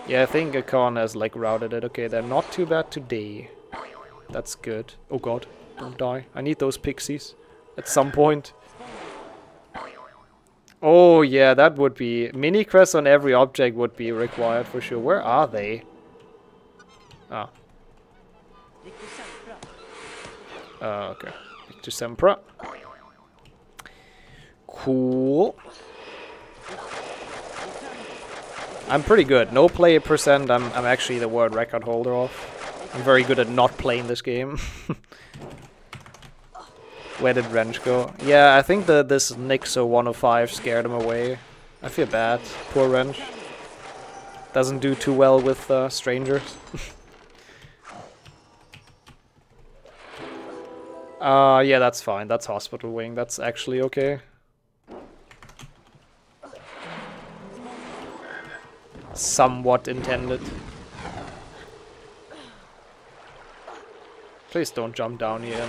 Yeah, I think Akon has like routed it. Okay, they're not too bad today. That's good. Oh god, don't die. I need those pixies at some point. Oh yeah, that would be... Mini crests on every object would be required for sure. Where are they? Ah. Okay. To Sempra. Cool. I'm pretty good. No play percent. I'm actually the world record holder of. I'm very good at not playing this game. Where did Wrench go? Yeah, I think this Nixo 105 scared him away. I feel bad. Poor Wrench. Doesn't do too well with strangers. Yeah, that's fine. That's Hospital Wing. That's actually okay. Somewhat intended. Please don't jump down here.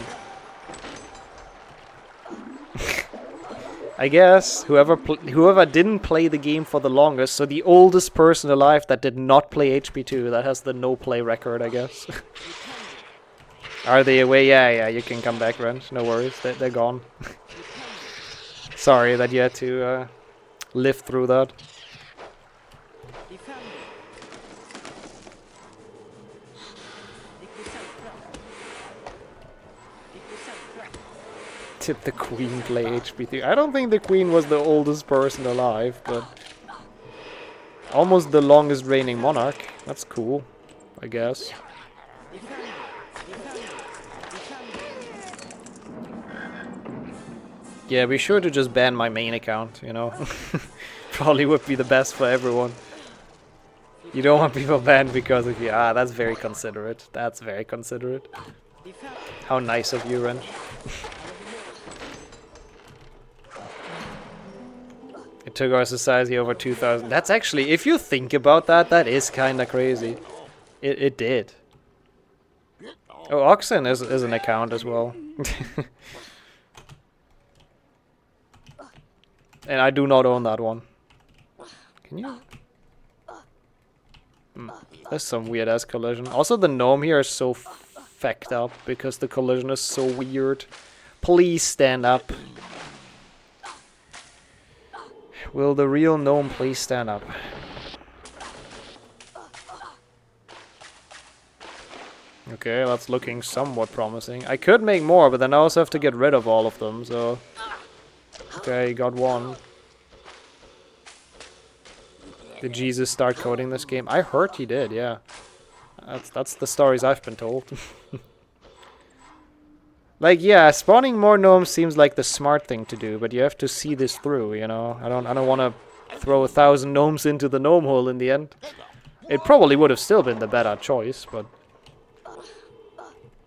I guess whoever didn't play the game for the longest, so the oldest person alive that did not play HP2, that has the no play record, I guess. Are they away? Yeah, you can come back, Wrench. No worries, they're gone. Sorry that you had to live through that. Did the Queen play HP3? I don't think the Queen was the oldest person alive, but almost the longest reigning monarch. That's cool, I guess. Yeah, be sure to just ban my main account, you know. Probably would be the best for everyone. You don't want people banned because of you. Ah, that's very considerate. That's very considerate. How nice of you, Wrench. It took our society over 2,000. That's actually, if you think about that, that is kind of crazy. It did. Oh, Oxen is an account as well. And I do not own that one. Can you? There's some weird ass collision. Also, the gnome here is so fecked up because the collision is so weird. Please stand up. Will the real gnome please stand up? Okay, that's looking somewhat promising. I could make more, but then I also have to get rid of all of them, so... Okay, got one. Did Jesus start coding this game? I heard he did, yeah. That's the stories I've been told. Like, yeah, spawning more gnomes seems like the smart thing to do, but you have to see this through, you know? I don't want to throw 1,000 gnomes into the gnome hole in the end. It probably would have still been the better choice, but...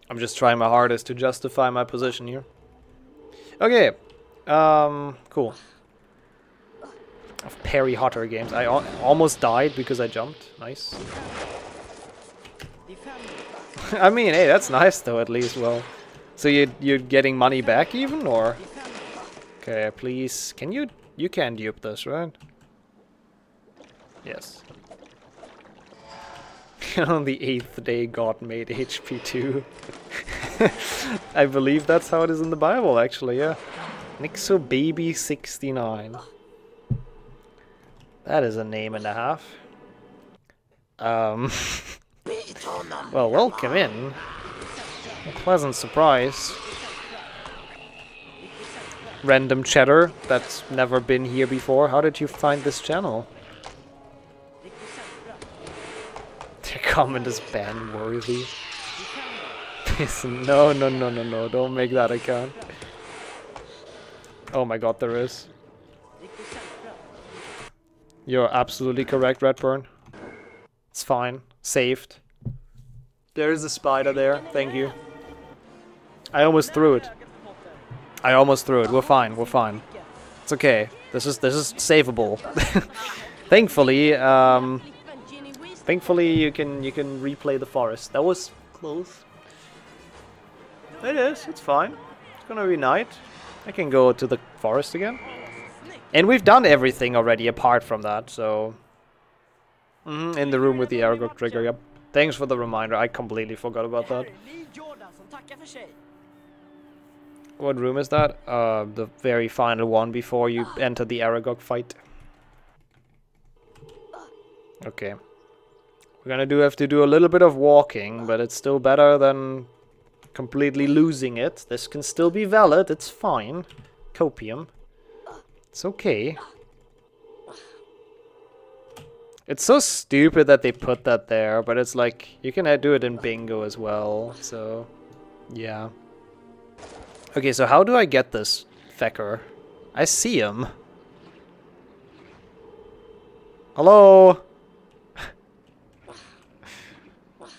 I'm just trying my hardest to justify my position here. Okay. Cool. Of Perry Hotter games. I almost died because I jumped. Nice. I mean, hey, that's nice though, at least. Well, so you're getting money back even, or? Okay, please. Can you can dupe this, right? Yes. On the 8th day, God made HP 2. I believe that's how it is in the Bible, actually. Yeah. Nixo Baby 69. That is a name and a half. Well, welcome in. A pleasant surprise. Random cheddar that's never been here before. How did you find this channel? The comment is ban worthy. No, don't make that account. Oh my god, there is. You're absolutely correct, Redburn. It's fine. Saved. There is a spider there. Thank you. I almost threw it. We're fine. We're fine. It's okay. This is savable. Thankfully, you can replay the forest. That was close. It is. It's fine. It's gonna be night. I can go to the forest again. And we've done everything already apart from that, so... in the room with the Aragog trigger, yep. Thanks for the reminder, I completely forgot about that. What room is that? The very final one before you enter the Aragog fight. Okay. We're gonna have to do a little bit of walking, but it's still better than completely losing it. This can still be valid, it's fine. Copium. It's okay. It's so stupid that they put that there, but it's like, you can do it in bingo as well, so, yeah. Okay, so how do I get this fecker? I see him. Hello?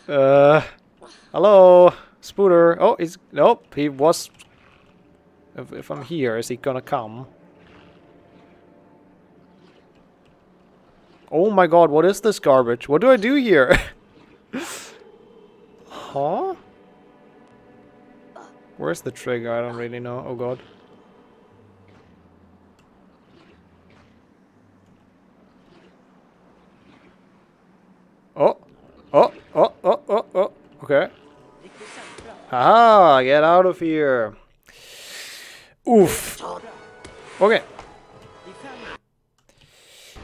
Hello? Spooter. Oh, he's, nope, he was, if I'm here, is he gonna come? Oh my god, what is this garbage? What do I do here? Huh? Where's the trigger? I don't really know. Oh god. Oh. Oh, oh, oh, oh, oh. Okay. Haha, get out of here. Oof. Okay.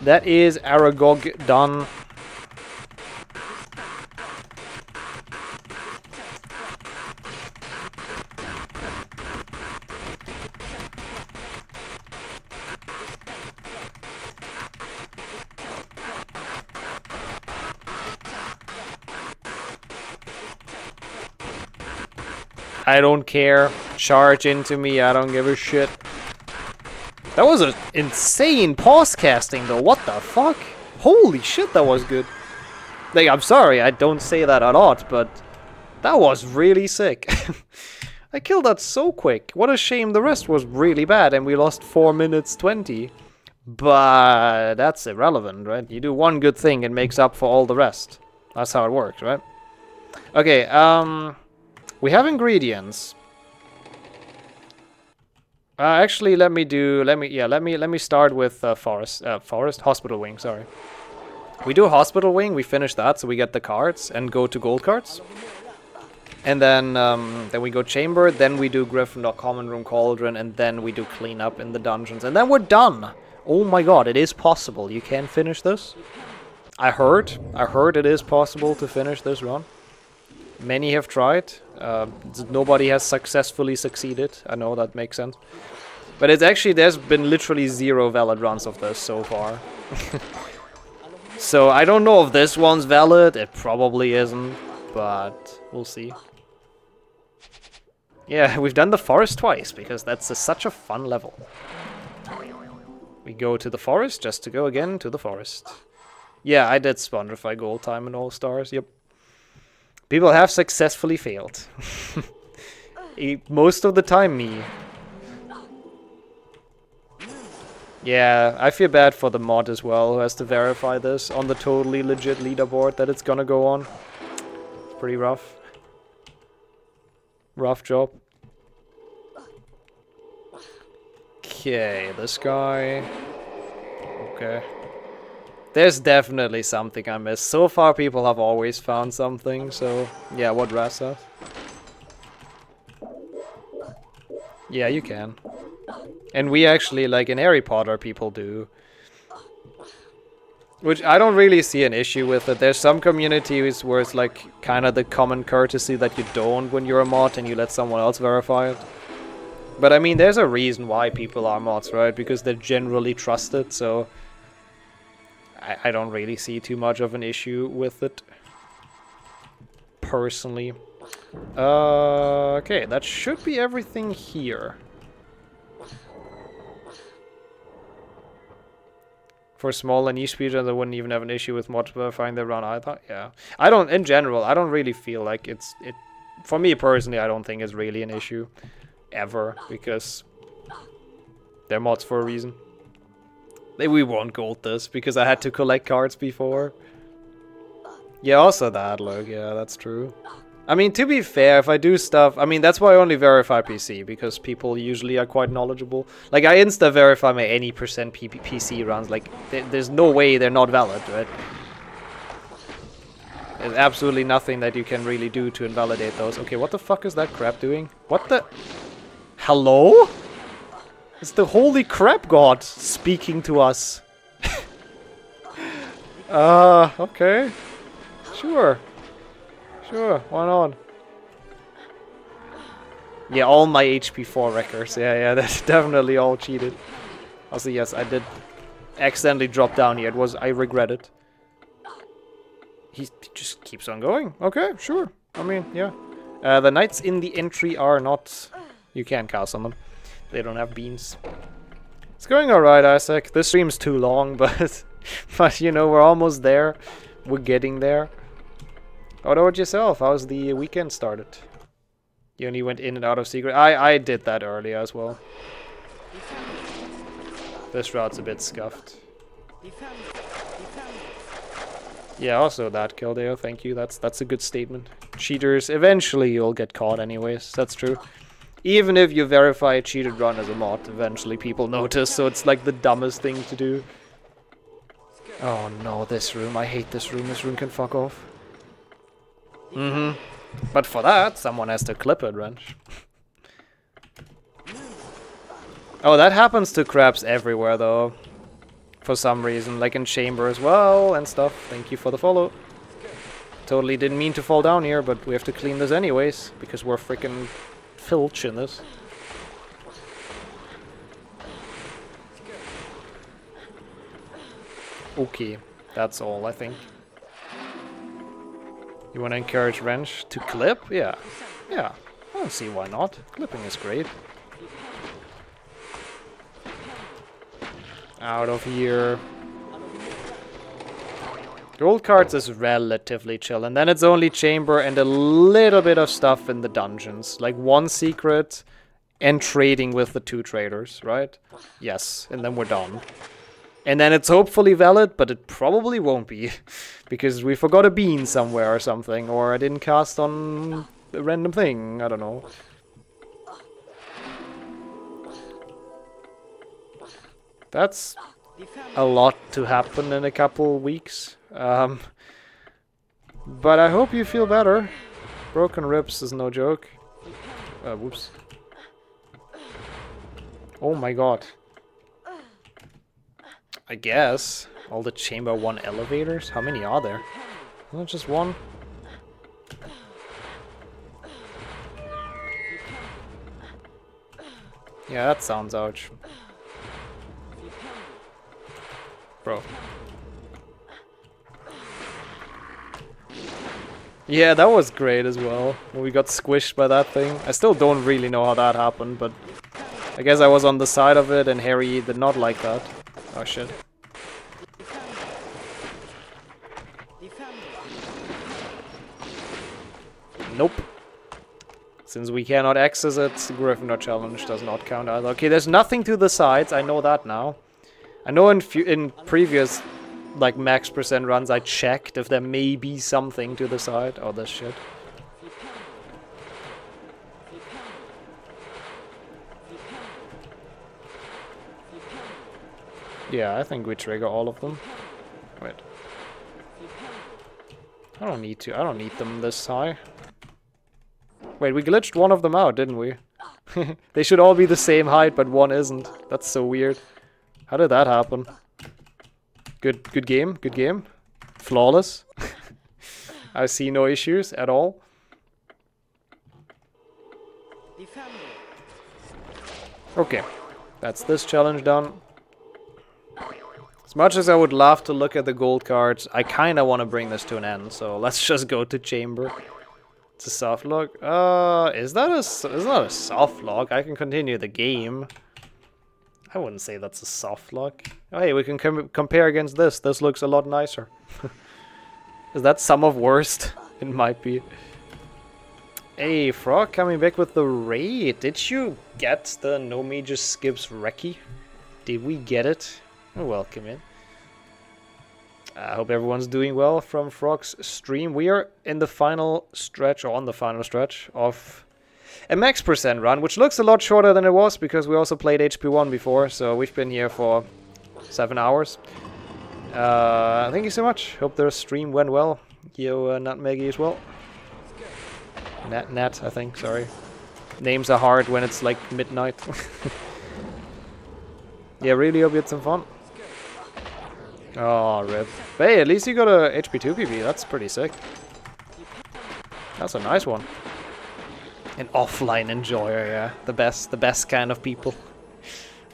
That is Aragog done. I don't care. Charge into me, I don't give a shit. That was an insane pause casting though, what the fuck? Holy shit, that was good. Like, I'm sorry, I don't say that a lot, but that was really sick. I killed that so quick. What a shame the rest was really bad and we lost 4 minutes 20. But that's irrelevant, right? You do one good thing, it makes up for all the rest. That's how it works, right? Okay, we have ingredients. Actually, let me start with hospital wing. Sorry, we do hospital wing. We finish that, so we get the cards and go to gold cards, and then we go chamber. Then we do Gryffindor common room cauldron, and then we do cleanup in the dungeons, and then we're done. Oh my god, it is possible. You can finish this. I heard it is possible to finish this run. Many have tried. Nobody has successfully succeeded. I know that makes sense. But it's actually, there's been literally 0 valid runs of this so far. So I don't know if this one's valid. It probably isn't, but we'll see. Yeah, we've done the forest twice because that's such a fun level. We go to the forest just to go again to the forest. Yeah, I did Spondrify Gold Time in All Stars, yep. People have successfully failed. Most of the time, me. Yeah, I feel bad for the mod as well, who has to verify this on the totally legit leaderboard that it's gonna go on. It's pretty rough. Rough job. Okay, this guy. Okay. There's definitely something I missed. So far, people have always found something, so... Yeah, what Raz says. Yeah, you can. And we actually, like in Harry Potter, people do. Which I don't really see an issue with it. There's some communities where it's like kind of the common courtesy that you don't when you're a mod and you let someone else verify it. But I mean, there's a reason why people are mods, right? Because they're generally trusted, so... I don't really see too much of an issue with it. Personally. Okay, that should be everything here. For small and niche speedruns, I wouldn't even have an issue with mods verifying their run either. Yeah. I don't, in general, I don't really feel like it... For me personally, I don't think it's really an issue. Ever. Because they're mods for a reason. We won't gold this, because I had to collect cards before. Yeah, also that, look, yeah, that's true. I mean, to be fair, if I do stuff... I mean, that's why I only verify PC, because people usually are quite knowledgeable. Like, I insta-verify my any percent PC runs, like, there's no way they're not valid, right? There's absolutely nothing that you can really do to invalidate those. Okay, what the fuck is that crap doing? What the... Hello? It's the holy crap god speaking to us. Okay. Sure. Sure, why not? Yeah, all my HP 4 records. Yeah, that's definitely all cheated. Also, yes, I did accidentally drop down here. I regret it. He just keeps on going. Okay, sure. I mean, yeah. The knights in the entry are not... You can't cast on them. They don't have beans. It's going alright, Isaac. This stream's too long, but you know, we're almost there. We're getting there. What about yourself? How's the weekend started? You only went in and out of secret. I did that earlier as well. This route's a bit scuffed. Yeah, also that, Kildeo. Thank you. That's a good statement. Cheaters, eventually you'll get caught anyways. That's true. Even if you verify a cheated run as a mod, eventually people notice, so it's like the dumbest thing to do. Oh no, this room. I hate this room. This room can fuck off. But for that, someone has to clip it, wrench. Oh, that happens to crabs everywhere, though. For some reason, like in chamber as well and stuff. Thank you for the follow. Totally didn't mean to fall down here, but we have to clean this anyways, because we're freaking filch in this. Okay, that's all, I think. You want to encourage Wrench to clip? Yeah. Yeah. I don't see why not. Clipping is great. Out of here. Gold cards is relatively chill. And then it's only chamber and a little bit of stuff in the dungeons. Like one secret and trading with the 2 traders, right? Yes. And then we're done. And then it's hopefully valid, but it probably won't be. Because we forgot a bean somewhere or something. Or I didn't cast on a random thing. I don't know. That's a lot to happen in a couple weeks. But I hope you feel better. Broken ribs is no joke. Whoops. Oh my god. I guess. All the chamber 1 elevators? How many are there? Not just one? Yeah, that sounds ouch. Bro. Yeah, that was great as well. When we got squished by that thing. I still don't really know how that happened, but I guess I was on the side of it and Harry did not like that. Oh shit. Nope. Since we cannot access it, Gryffindor challenge does not count either. Okay, there's nothing to the sides. I know that now. I know in previous like max percent runs I checked if there may be something to the side. Oh, this shit. Yeah, I think we trigger all of them. Wait. I don't need to. I don't need them this high. Wait, we glitched one of them out, didn't we? They should all be the same height, but one isn't. That's so weird. How did that happen? Good game, good game. Flawless. I see no issues at all. Okay, that's this challenge done. As much as I would love to look at the gold cards, I kind of want to bring this to an end, so let's just go to chamber. It's a soft log. Is that a soft log? I can continue the game. I wouldn't say that's a soft log. Oh, hey, we can compare against this. This looks a lot nicer. Is that some of worst? It might be. Hey, Frog coming back with the raid. Did you get the No Major Skips Recce? Did we get it? Welcome in. I hope everyone's doing well from Frog's stream. We are in the final stretch, or on the final stretch, of a max percent run, which looks a lot shorter than it was, because we also played HP1 before, so we've been here for 7 hours. Thank you so much. Hope the stream went well. Yo, Nutmeggy as well. Nat, I think, sorry. Names are hard when it's like midnight. Yeah, really hope you had some fun. Oh, rip. But hey, at least you got a HP2 PB. That's pretty sick. That's a nice one. An offline enjoyer, yeah. The best kind of people.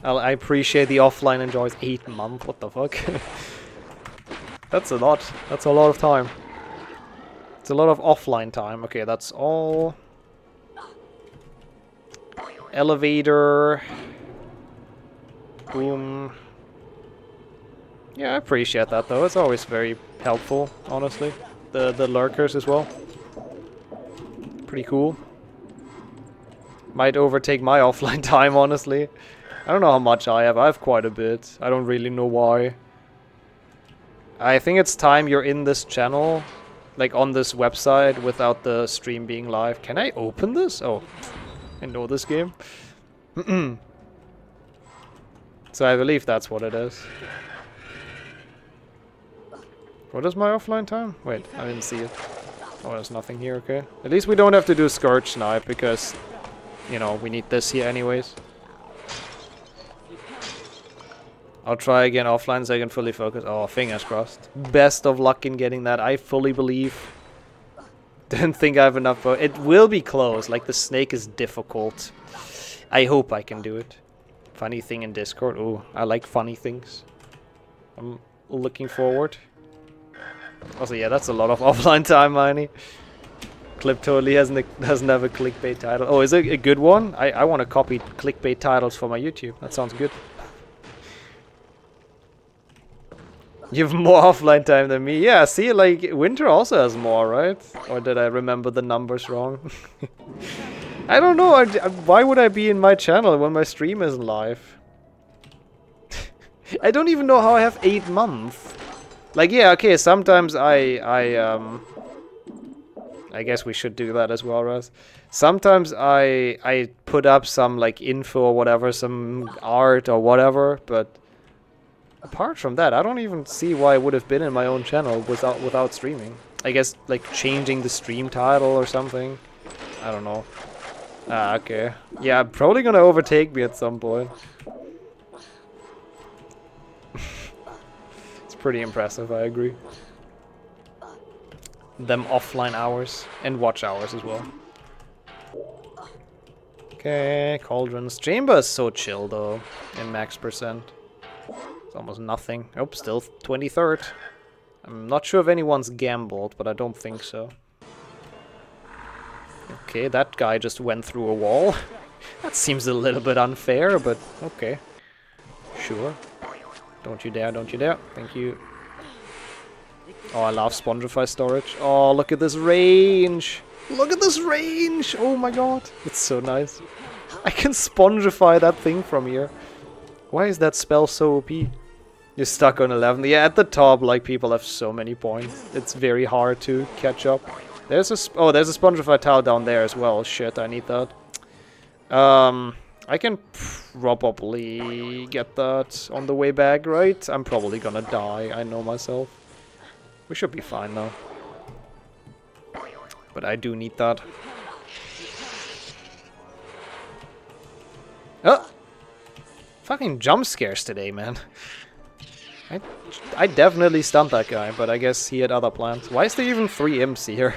I appreciate the offline enjoys. 8 months, what the fuck? That's a lot. That's a lot of time. It's a lot of offline time. Okay, that's all. Elevator. Boom. Yeah, I appreciate that though. It's always very helpful, honestly. The lurkers as well. Pretty cool. Might overtake my offline time, honestly. I don't know how much I have. I have quite a bit. I don't really know why. I think it's time you're in this channel, like on this website, without the stream being live. Can I open this? Oh, I know this game. So I believe that's what it is. What is my offline time? Wait, I didn't see it. Oh, there's nothing here, okay. At least we don't have to do Scourge Snipe, because, you know, we need this here anyways. I'll try again offline so I can fully focus. Oh, fingers crossed. Best of luck in getting that, I fully believe. Don't think I have enough. It will be close, like the snake is difficult. I hope I can do it. Funny thing in Discord. Oh, I like funny things. I'm looking forward. Also, yeah, that's a lot of offline time, Miney. Clip totally has never clickbait title. Oh, is it a good one? I want to copy clickbait titles for my YouTube. That sounds good. You have more offline time than me. Yeah, see, like, Winter also has more, right? Or did I remember the numbers wrong? I don't know. Why would I be in my channel when my stream isn't live? I don't even know how I have 8 months. Like, yeah, okay, sometimes I guess we should do that as well, Russ. Sometimes I put up some, like, info or whatever, some art or whatever, but apart from that, I don't even see why I would have been in my own channel without streaming. I guess, like, changing the stream title or something. I don't know. Ah, okay. Yeah, probably gonna overtake me at some point. It's pretty impressive, I agree. Them offline hours and watch hours as well. Okay, Cauldron's Chamber is so chill though, in max percent. It's almost nothing. Oh, still 23rd. I'm not sure if anyone's gambled, but I don't think so. Okay, that guy just went through a wall. That seems a little bit unfair, but okay. Sure. Don't you dare, don't you dare. Thank you. Oh, I love Spongify storage. Oh, look at this range. Look at this range. Oh my god. It's so nice. I can Spongify that thing from here. Why is that spell so OP? You're stuck on 11. Yeah, at the top, like, people have so many points. It's very hard to catch up. There's a there's a Spongify tile down there as well. Shit, I need that. I can probably get that on the way back, right? I'm probably gonna die, I know myself. We should be fine though. But I do need that. Oh! Fucking jump scares today, man. I definitely stunned that guy, but I guess he had other plans. Why is there even 3 imps here?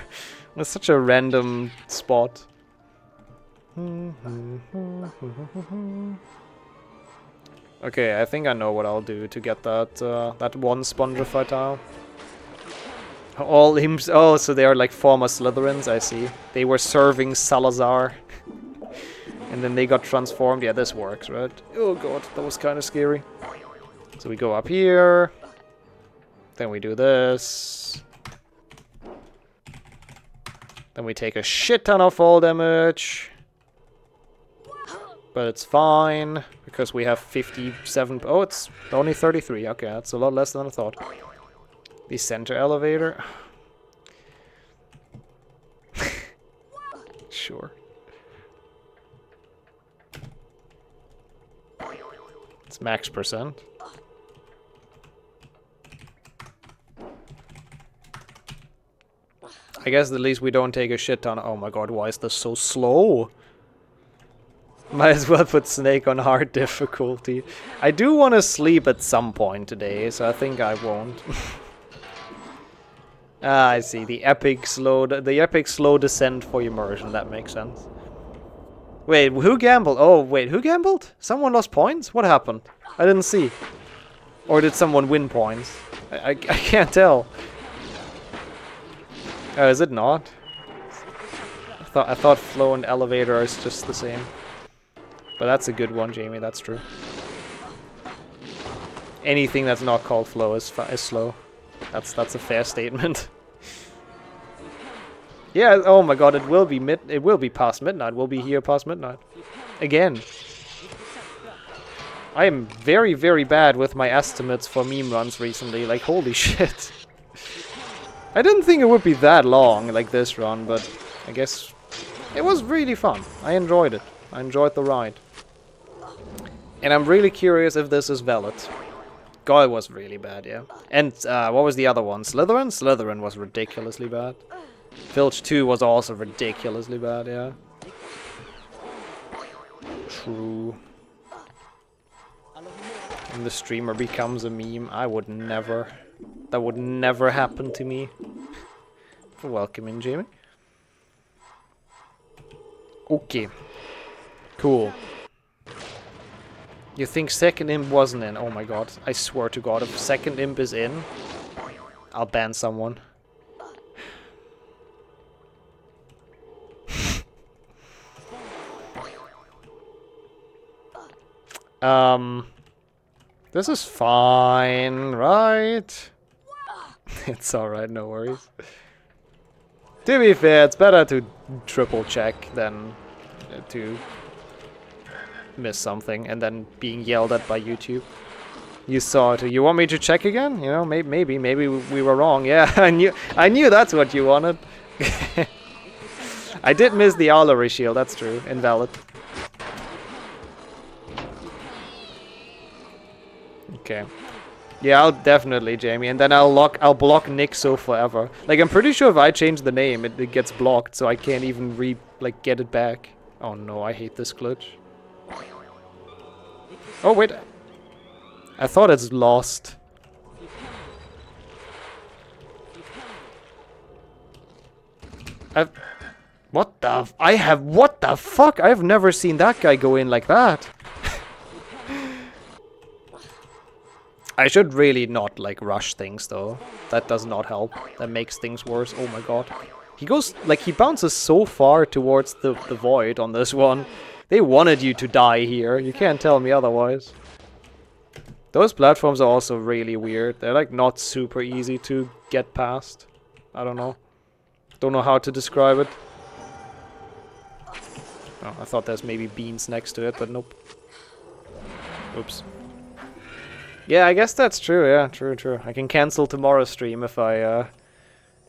It's such a random spot. Okay, I think I know what I'll do to get that that one Spongify tile. All imps. Oh, so they are like former Slytherins, I see. They were serving Salazar. And then they got transformed. Yeah, this works, right? Oh god, that was kind of scary. So we go up here. Then we do this. Then we take a shit ton of fall damage. But it's fine, because we have 57... Oh, it's only 33. Okay, that's a lot less than I thought. The center elevator. Sure. It's max percent. I guess at least we don't take a shit ton. Oh my god, why is this so slow? Might as well put Snake on hard difficulty. I do want to sleep at some point today, so I think I won't. Ah, I see. The epic slow descent for immersion. That makes sense. Wait, who gambled? Oh, wait, who gambled? Someone lost points? What happened? I didn't see. Or did someone win points? I can't tell. Oh, is it not? I thought flow and elevator is just the same. But that's a good one, Jamie. That's true. Anything that's not called flow is slow. That's a fair statement. Yeah. Oh my god. It will be It will be past midnight. We'll be here past midnight. Again. I am very, very bad with my estimates for meme runs recently. Like, holy shit. I didn't think it would be that long, like this run, but I guess it was really fun. I enjoyed it. I enjoyed the ride. And I'm really curious if this is valid. God, it was really bad, yeah. And what was the other one? Slytherin? Slytherin was ridiculously bad. Filch 2 was also ridiculously bad, yeah. True. And the streamer becomes a meme. I would never. That would never happen to me. Welcome in, Jamie. Okay. Cool. You think second imp wasn't in? Oh my god. I swear to god, if second imp is in, I'll ban someone. This is fine, right? It's alright, no worries. To be fair, it's better to triple check than to miss something and then being yelled at by YouTube. You saw it. You want me to check again? You know, maybe we were wrong. Yeah, I knew that's what you wanted. I did miss the Owlery shield. That's true. Invalid. Okay. Yeah, I'll definitely, Jamie, and then I'll block Nixo forever. Like, I'm pretty sure if I change the name, it gets blocked, so I can't even get it back. Oh no, I hate this glitch. Oh wait, I thought it's lost. What the what the fuck? I've never seen that guy go in like that. I should really not, like, rush things, though. That does not help. That makes things worse. Oh my god. He goes, like, he bounces so far towards the void on this one. They wanted you to die here. You can't tell me otherwise. Those platforms are also really weird. They're, like, not super easy to get past. I don't know. Don't know how to describe it. Oh, I thought there's maybe beams next to it, but nope. Oops. Yeah, I guess that's true, yeah, true. I can cancel tomorrow's stream if I,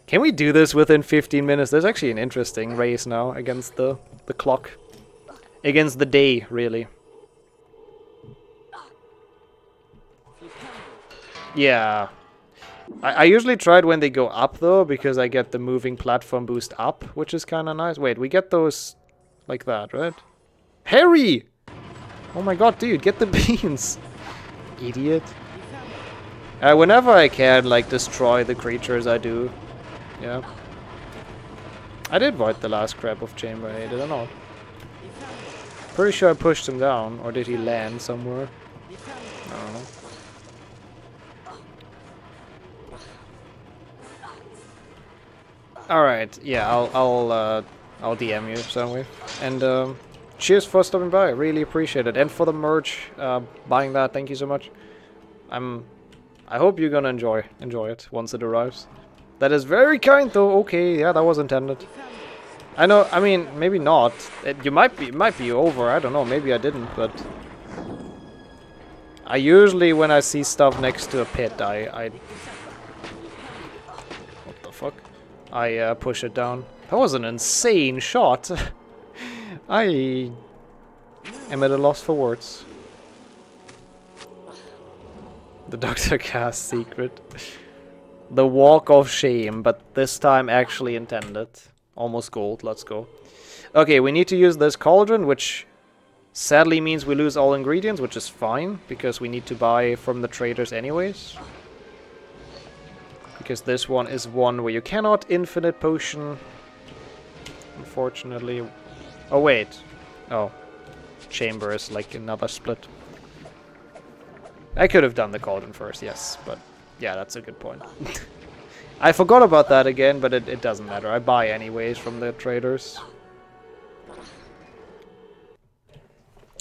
Can we do this within 15 minutes? There's actually an interesting race now against the clock. Against the day, really. Yeah. I usually try it when they go up, though, because I get the moving platform boost up, which is kind of nice. Wait, we get those like that, right? Harry! Oh my god, dude, get the beans! Idiot. Whenever I can, like, destroy the creatures, I do. Yeah. I did void the last crab of Chamber A, did I not? Pretty sure I pushed him down, or did he land somewhere? I don't know. Alright, yeah, I'll DM you somewhere. And cheers for stopping by, really appreciate it. And for the merch, buying that, thank you so much. I hope you're gonna enjoy it once it arrives. That is very kind, though. Okay, yeah, that was intended. I know. I mean, maybe not. It might be over. I don't know. Maybe I didn't, but I usually, when I see stuff next to a pit, I what the fuck? I push it down. That was an insane shot. I am at a loss for words. The Dr. Cass secret. The walk of shame, but this time actually intended. Almost gold, let's go. Okay, we need to use this cauldron, which sadly means we lose all ingredients, which is fine, because we need to buy from the traders anyways. Because this one is one where you cannot infinite potion, unfortunately. Oh wait, oh, chamber is like another split. I could have done the cauldron first, yes, but yeah, that's a good point. I forgot about that again, but it doesn't matter. I buy anyways from the traders.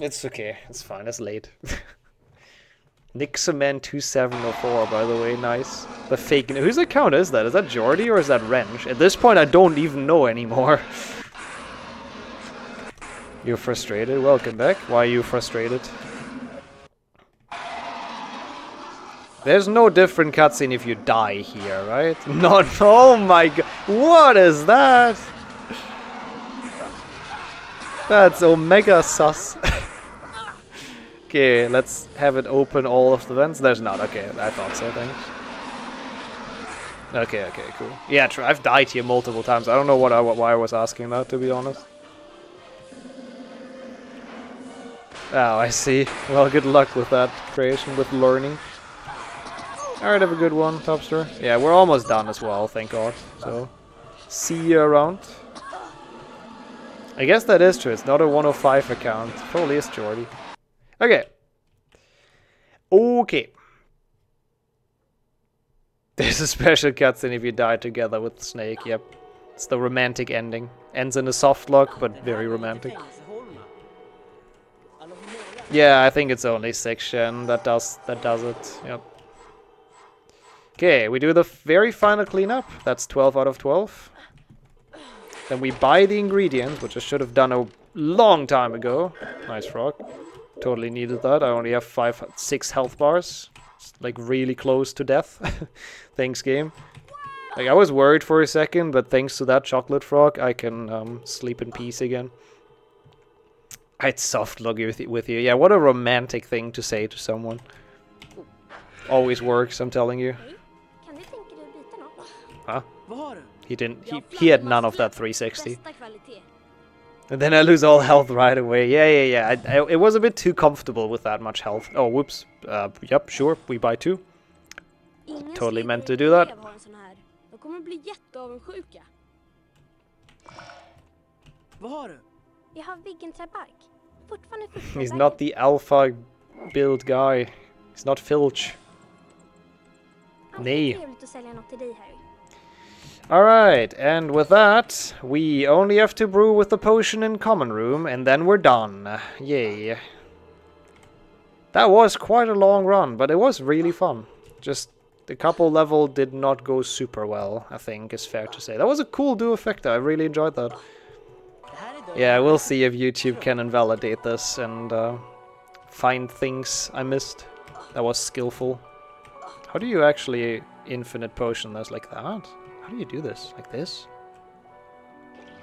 It's okay, it's fine, it's late. Nixaman 2704, by the way, nice. The fake. Whose account is that? Is that Jordy or is that Wrench? At this point, I don't even know anymore. You're frustrated? Welcome back. Why are you frustrated? There's no different cutscene if you die here, right? Not. Oh my god. What is that? That's Omega sus. Okay, let's have it open all of the vents. There's not. Okay, I thought so, thanks. Okay, cool. Yeah, true. I've died here multiple times. I don't know why I was asking that, to be honest. Oh, I see. Well, good luck with that creation, with learning. Alright, have a good one, Topster. Yeah, we're almost done as well, thank god. So, see you around. I guess that is true. It's not a 105 account. Probably is Jordy. Okay. Okay. There's a special cutscene if you die together with Snake. Yep. It's the romantic ending. Ends in a soft lock, but very romantic. Yeah, I think it's only 6 Shen that does it. Yep. Okay, we do the very final cleanup. That's 12 out of 12. Then we buy the ingredients, which I should have done a long time ago. Nice frog. Totally needed that. I only have 6 health bars. It's like really close to death. Thanks, game. Like, I was worried for a second, but thanks to that chocolate frog, I can sleep in peace again. I'd soft log with you. Yeah, what a romantic thing to say to someone. Always works, I'm telling you. Huh? He didn't. He had none of that 360. And then I lose all health right away. Yeah. It was a bit too comfortable with that much health. Oh, whoops. Yep, sure. We buy 2. Totally meant to do that. Vad har du? Jag har Viggenträbark. Fortfarande He's not the alpha build guy. He's not Filch. Nej. Trevligt att sälja något till dig, Harry. Alright, and with that, we only have to brew with the potion in common room, and then we're done. Yay. That was quite a long run, but it was really fun. Just the couple level did not go super well, I think is fair to say. That was a cool do effect, I really enjoyed that. Yeah, we'll see if YouTube can invalidate this and find things I missed. That was skillful. How do you actually infinite potion this like that? How do you do this? Like this?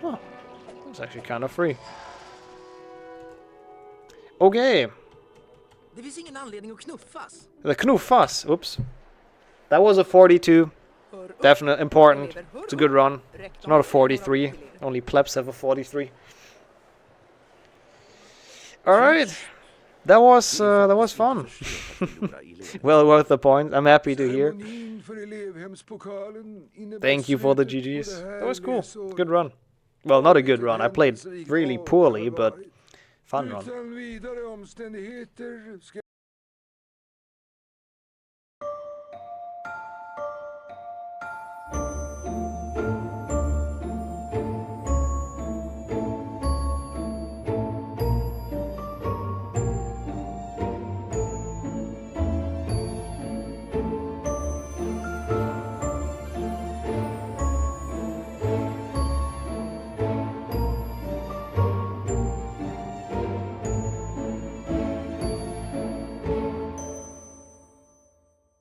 Huh. That's actually kind of free. Okay. Det finns ingen anledning att knuffas. The knuffas. Oops. That was a 42. Definitely important. It's a good run. It's not a 43. Only plebs have a 43. Alright. That was fun. Well worth the point. I'm happy to hear. Thank you for the GGs. That was cool. Good run. Well, not a good run. I played really poorly, but fun run.